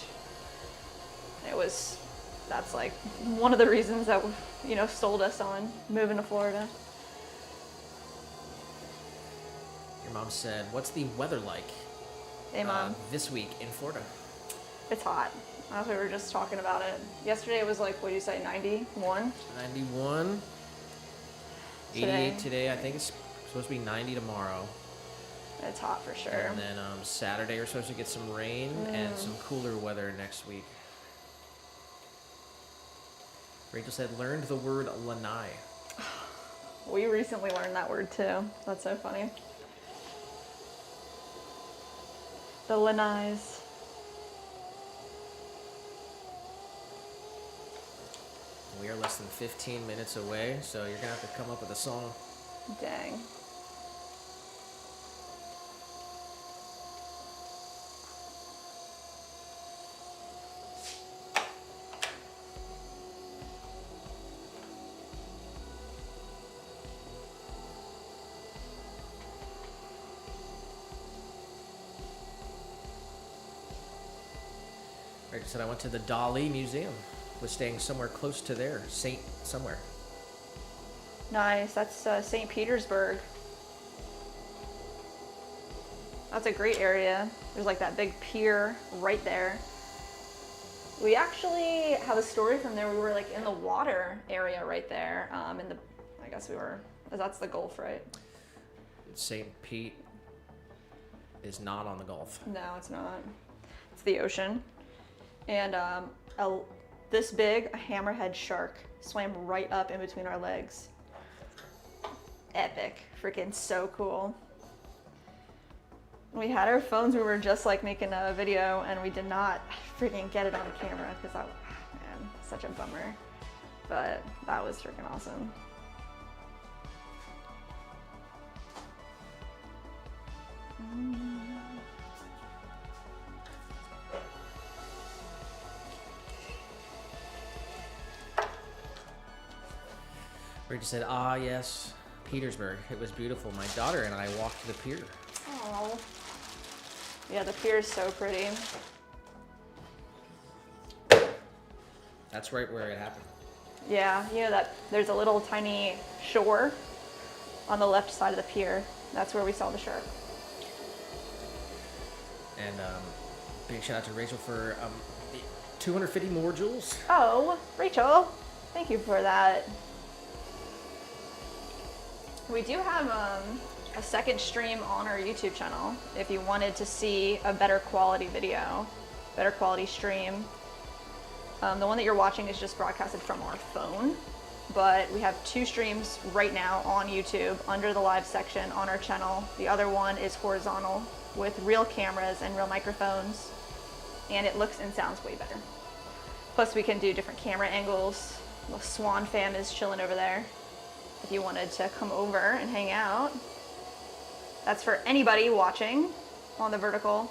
That's like one of the reasons that, sold us on moving to Florida. Your mom said, what's the weather like Hey, Mom. this week in Florida? It's hot. As we were just talking about it. Yesterday it was like, what did you say, 91? 91. Today. 88 today. I think it's supposed to be 90 tomorrow. It's hot for sure. And then Saturday we're supposed to get some rain and some cooler weather next week. Rachel said, learned the word lanai. We recently learned that word too. That's so funny. The lanais. We are less than 15 minutes away, so you're going to have to come up with a song. Dang. Rachel said, I went to the Dali Museum. Was staying somewhere close to there. Saint somewhere. Nice. That's St. Petersburg. That's a great area. There's like that big pier right there. We actually have a story from there. We were like in the water area right there. I guess we were, that's the Gulf, right? St. Pete is not on the Gulf. No, it's not. It's the ocean. And this big, a hammerhead shark swam right up in between our legs. Epic. Freaking so cool. We had our phones, we were just like making a video and we did not freaking get it on camera because that, man, such a bummer. But that was freaking awesome. Rachel said, ah, yes, Petersburg. It was beautiful. My daughter and I walked the pier. Oh. Yeah, the pier is so pretty. That's right where it happened. Yeah, you know that there's a little tiny shore on the left side of the pier. That's where we saw the shark. And big shout out to Rachel for the 250 more jewels. Oh, Rachel, thank you for that. We do have a second stream on our YouTube channel if you wanted to see a better quality video, better quality stream. The one that you're watching is just broadcasted from our phone, but we have 2 streams right now on YouTube under the live section on our channel. The other one is horizontal with real cameras and real microphones, and it looks and sounds way better. Plus we can do different camera angles. The Swan fam is chilling over there if you wanted to come over and hang out. That's for anybody watching on the vertical.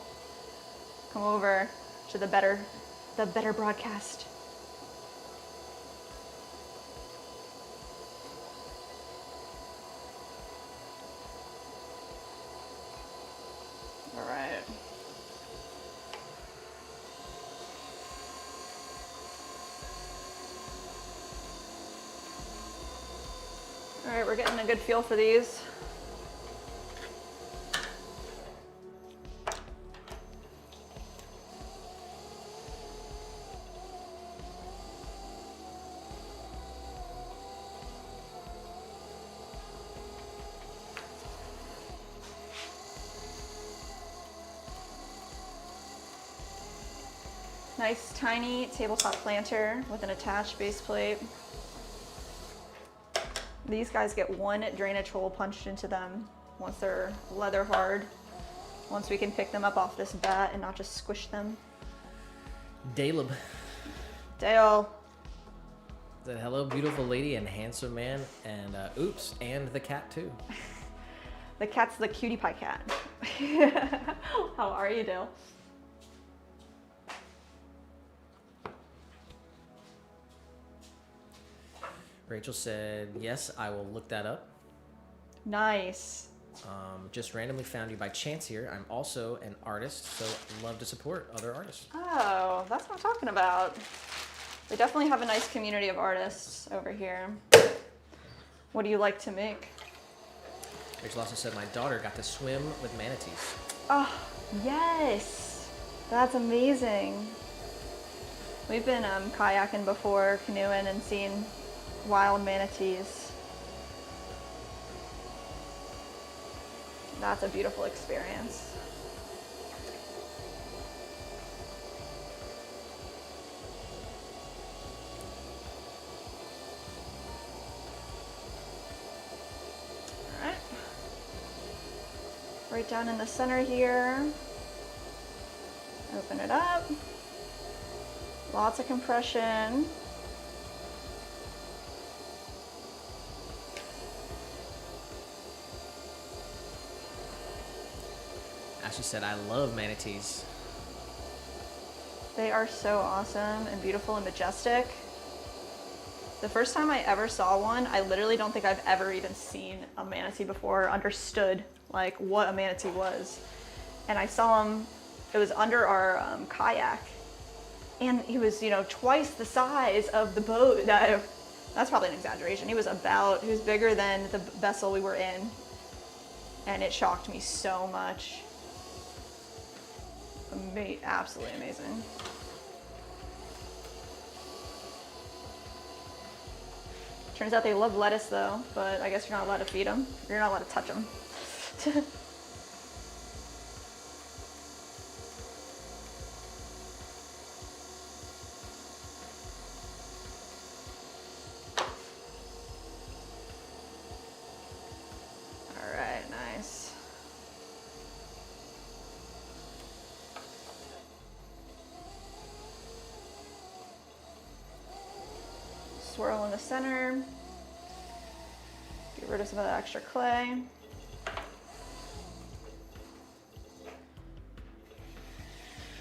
Come over to the better broadcast. All right. All right, we're getting a good feel for these. Nice tiny tabletop planter with an attached base plate. These guys get 1 drainage hole punched into them once they're leather hard. Once we can pick them up off this bat and not just squish them. Daleb. Dale. Said hello, beautiful lady and handsome man, and oops, and the cat too. The cat's the cutie pie cat. How are you, Dale? Rachel said, yes, I will look that up. Nice. Just randomly found you by chance here. I'm also an artist, so love to support other artists. Oh, that's what I'm talking about. We definitely have a nice community of artists over here. What do you like to make? Rachel also said, my daughter got to swim with manatees. Oh, yes. That's amazing. We've been kayaking before, canoeing, and seen wild manatees. That's a beautiful experience. All right. Right down in the center here. Open it up. Lots of compression. Ashley said, I love manatees. They are so awesome and beautiful and majestic. The first time I ever saw one, I literally don't think I've ever even seen a manatee before, or understood like what a manatee was. And I saw him, it was under our kayak, and he was, you know, twice the size of the boat. That's probably an exaggeration. He was bigger than the vessel we were in, and it shocked me so much. Absolutely amazing. Turns out they love lettuce though, but I guess you're not allowed to feed them. You're not allowed to touch them. All right, nice. Swirl in the center. Get rid of some of the extra clay.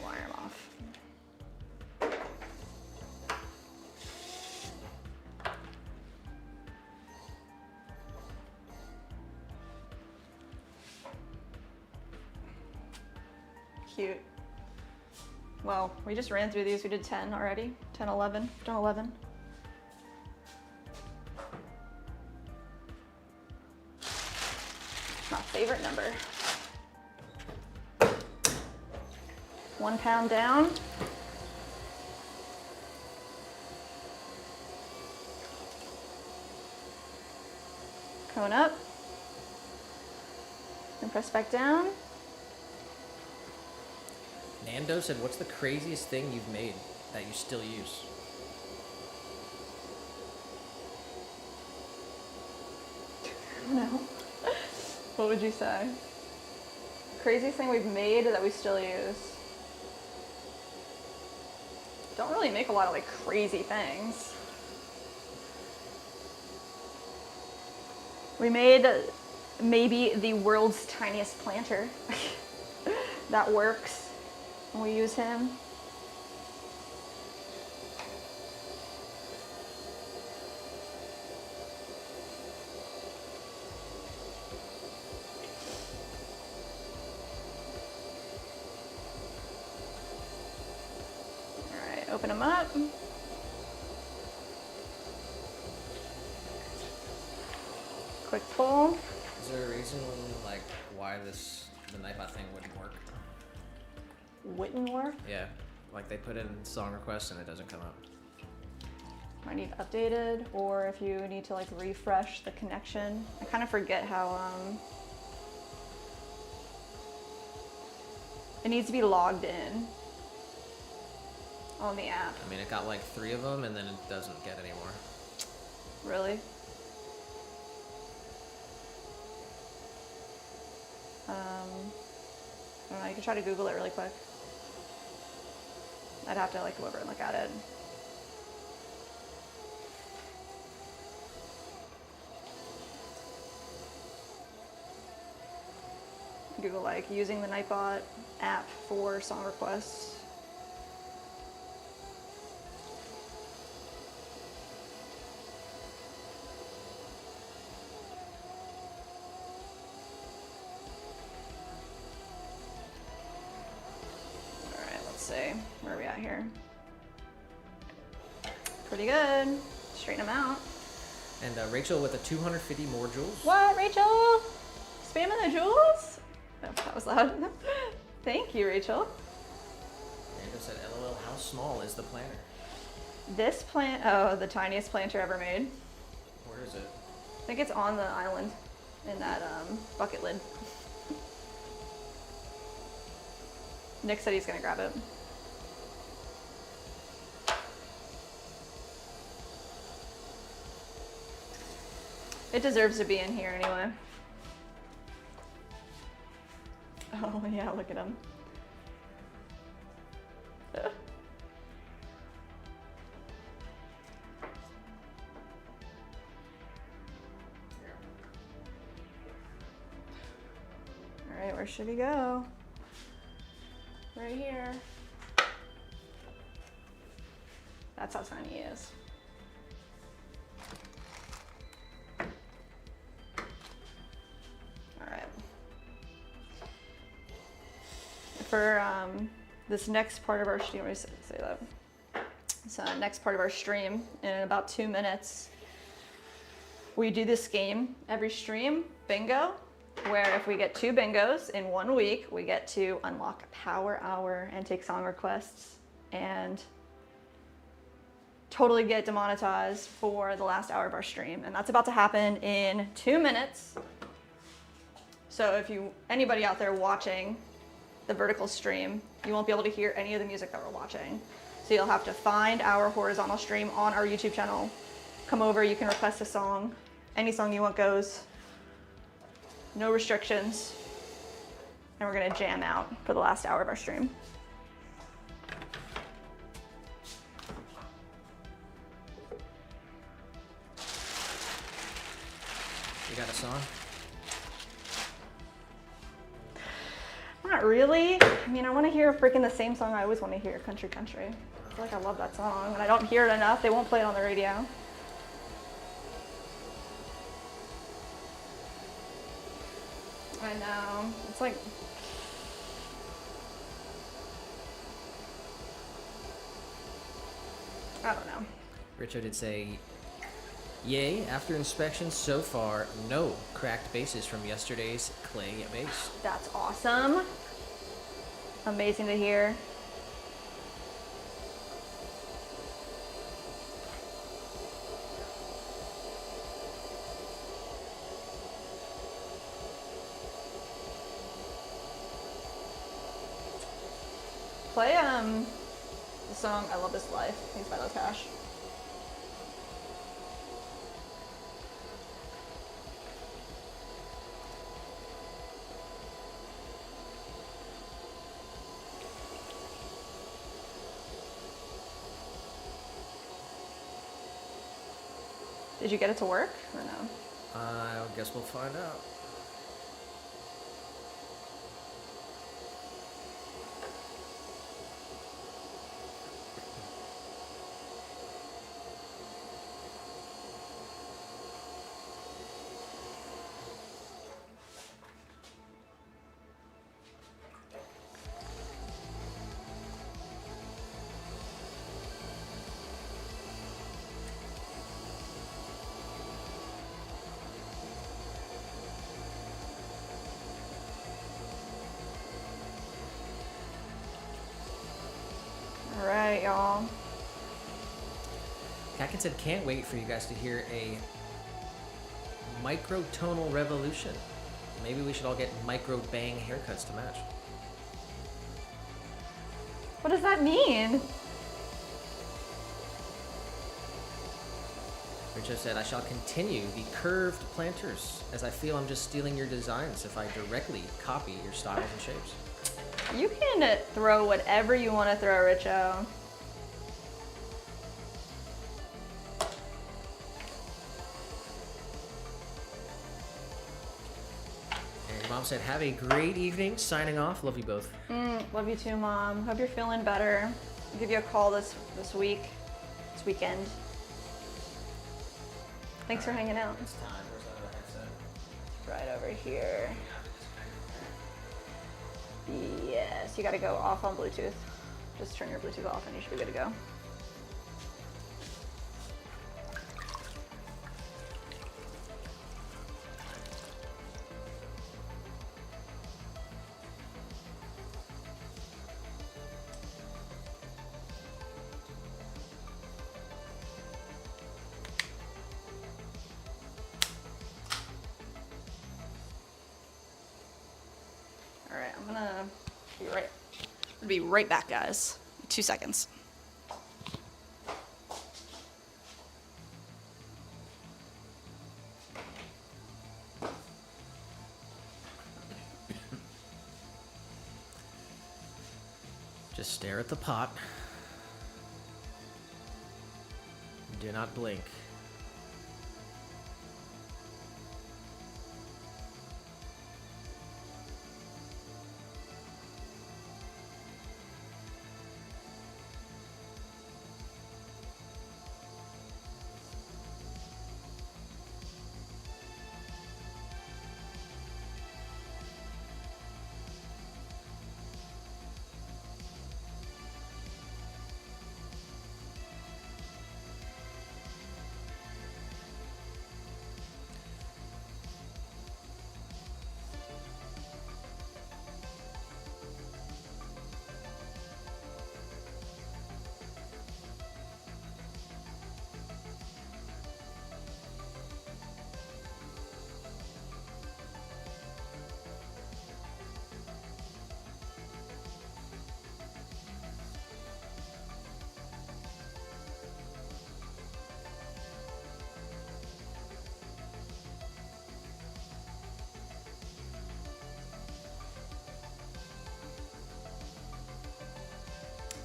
Wire them off. Cute. Well, we just ran through these. We did 10 already. 10, 11. Done 11. My favorite number. 1 pound down. Coming up. And press back down. Nando said, what's the craziest thing you've made that you still use? No. What would you say? Craziest thing we've made that we still use? Don't really make a lot of like crazy things. We made maybe the world's tiniest planter. That works. And we use him. Alright, open them up. Quick pull. Is there a reason, like, why the Nightbot thing wouldn't work? Wouldn't work? Yeah, like they put in song requests and it doesn't come up. Might need updated, or if you need to like refresh the connection. I kind of forget how it needs to be logged in on the app. I mean, it got like 3 of them and then it doesn't get any more. Really? I don't know, you can try to Google it really quick. I'd have to like go over and look at it. Google like using the Nightbot app for song requests. See, where are we at here? Pretty good. Straighten them out. And Rachel with the 250 more jewels. What, Rachel? Spamming the jewels? Oh, that was loud. Thank you, Rachel. Nando said, LOL, how small is the planter? This plant, oh, the tiniest planter ever made. Where is it? I think it's on the island in that bucket lid. Nick said he's gonna grab it. It deserves to be in here anyway. Oh yeah, look at him. All right, where should he go? Right here. That's how tiny he is. All right. For this next part of our stream, let me say that. So next part of our stream, in about 2 minutes, we do this game every stream, bingo, where if we get 2 bingos in 1 week, we get to unlock a power hour and take song requests and totally get demonetized for the last hour of our stream. And that's about to happen in 2 minutes. So if anybody out there watching the vertical stream, you won't be able to hear any of the music that we're watching. So you'll have to find our horizontal stream on our YouTube channel. Come over, you can request a song. Any song you want goes. No restrictions. And we're gonna jam out for the last hour of our stream. You got a song? Not really. I mean, I want to hear freaking the same song I always want to hear, Country Country. I feel like I love that song, and I don't hear it enough. They won't play it on the radio. I know. It's like... I don't know. Richo did say Yay, after inspection so far, no cracked bases from yesterday's clay base. That's awesome. Amazing to hear. Play the song "I Love This Life." I think it's by Los Cash. Did you get it to work or no? I guess we'll find out. All right, y'all. Kakin said, can't wait for you guys to hear a microtonal revolution. Maybe we should all get micro bang haircuts to match. What does that mean? Richo said, I shall continue the curved planters as I feel I'm just stealing your designs if I directly copy your styles and shapes. You can throw whatever you want to throw, Richo. And your mom said, have a great evening. Signing off. Love you both. Love you too, Mom. Hope you're feeling better. I'll give you a call this weekend. Thanks for hanging out. It's time. Where's that other headset? Right over here. Yes, you gotta go off on Bluetooth. Just turn your Bluetooth off and you should be good to go. All right, I'm gonna be right back, guys. 2 seconds. Just stare at the pot. Do not blink.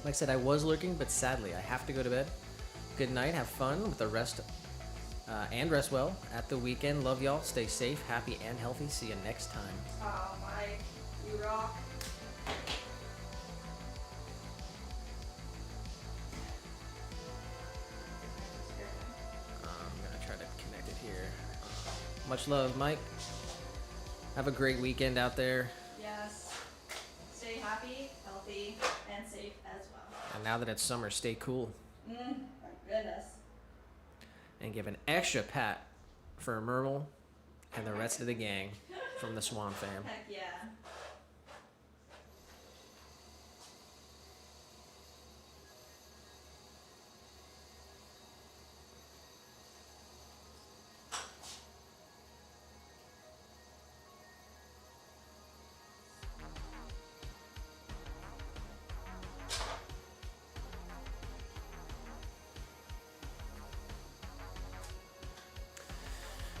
Like I said, I was lurking, but sadly, I have to go to bed. Good night. Have fun with the rest, and rest well at the weekend. Love y'all. Stay safe, happy, and healthy. See you next time. Oh, Mike, you rock. I'm gonna try to connect it here. Much love, Mike. Have a great weekend out there. Yes. Stay happy, healthy, and safe as well. And now that it's summer, stay cool. My goodness. and give an extra pat for Mermal and the rest of the gang from the Swan fam. Heck yeah.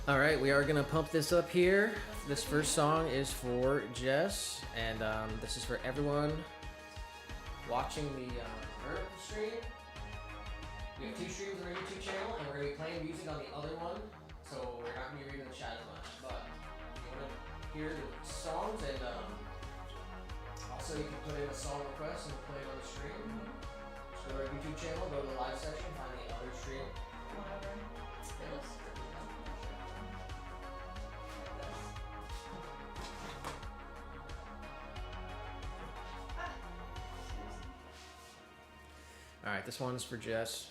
All right, we are gonna pump this up here. This first song is for Jess, and this is for everyone watching the stream. We have 2 streams on our YouTube channel, and we're gonna be playing music on the other one, so we're not gonna be reading the chat as much. But if you wanna hear the songs, and also you can put in a song request and we'll play it on the stream. Just go to our YouTube channel, go to the live section, find the other stream. Whatever. It looks pretty dumb. All right, this one's for Jess.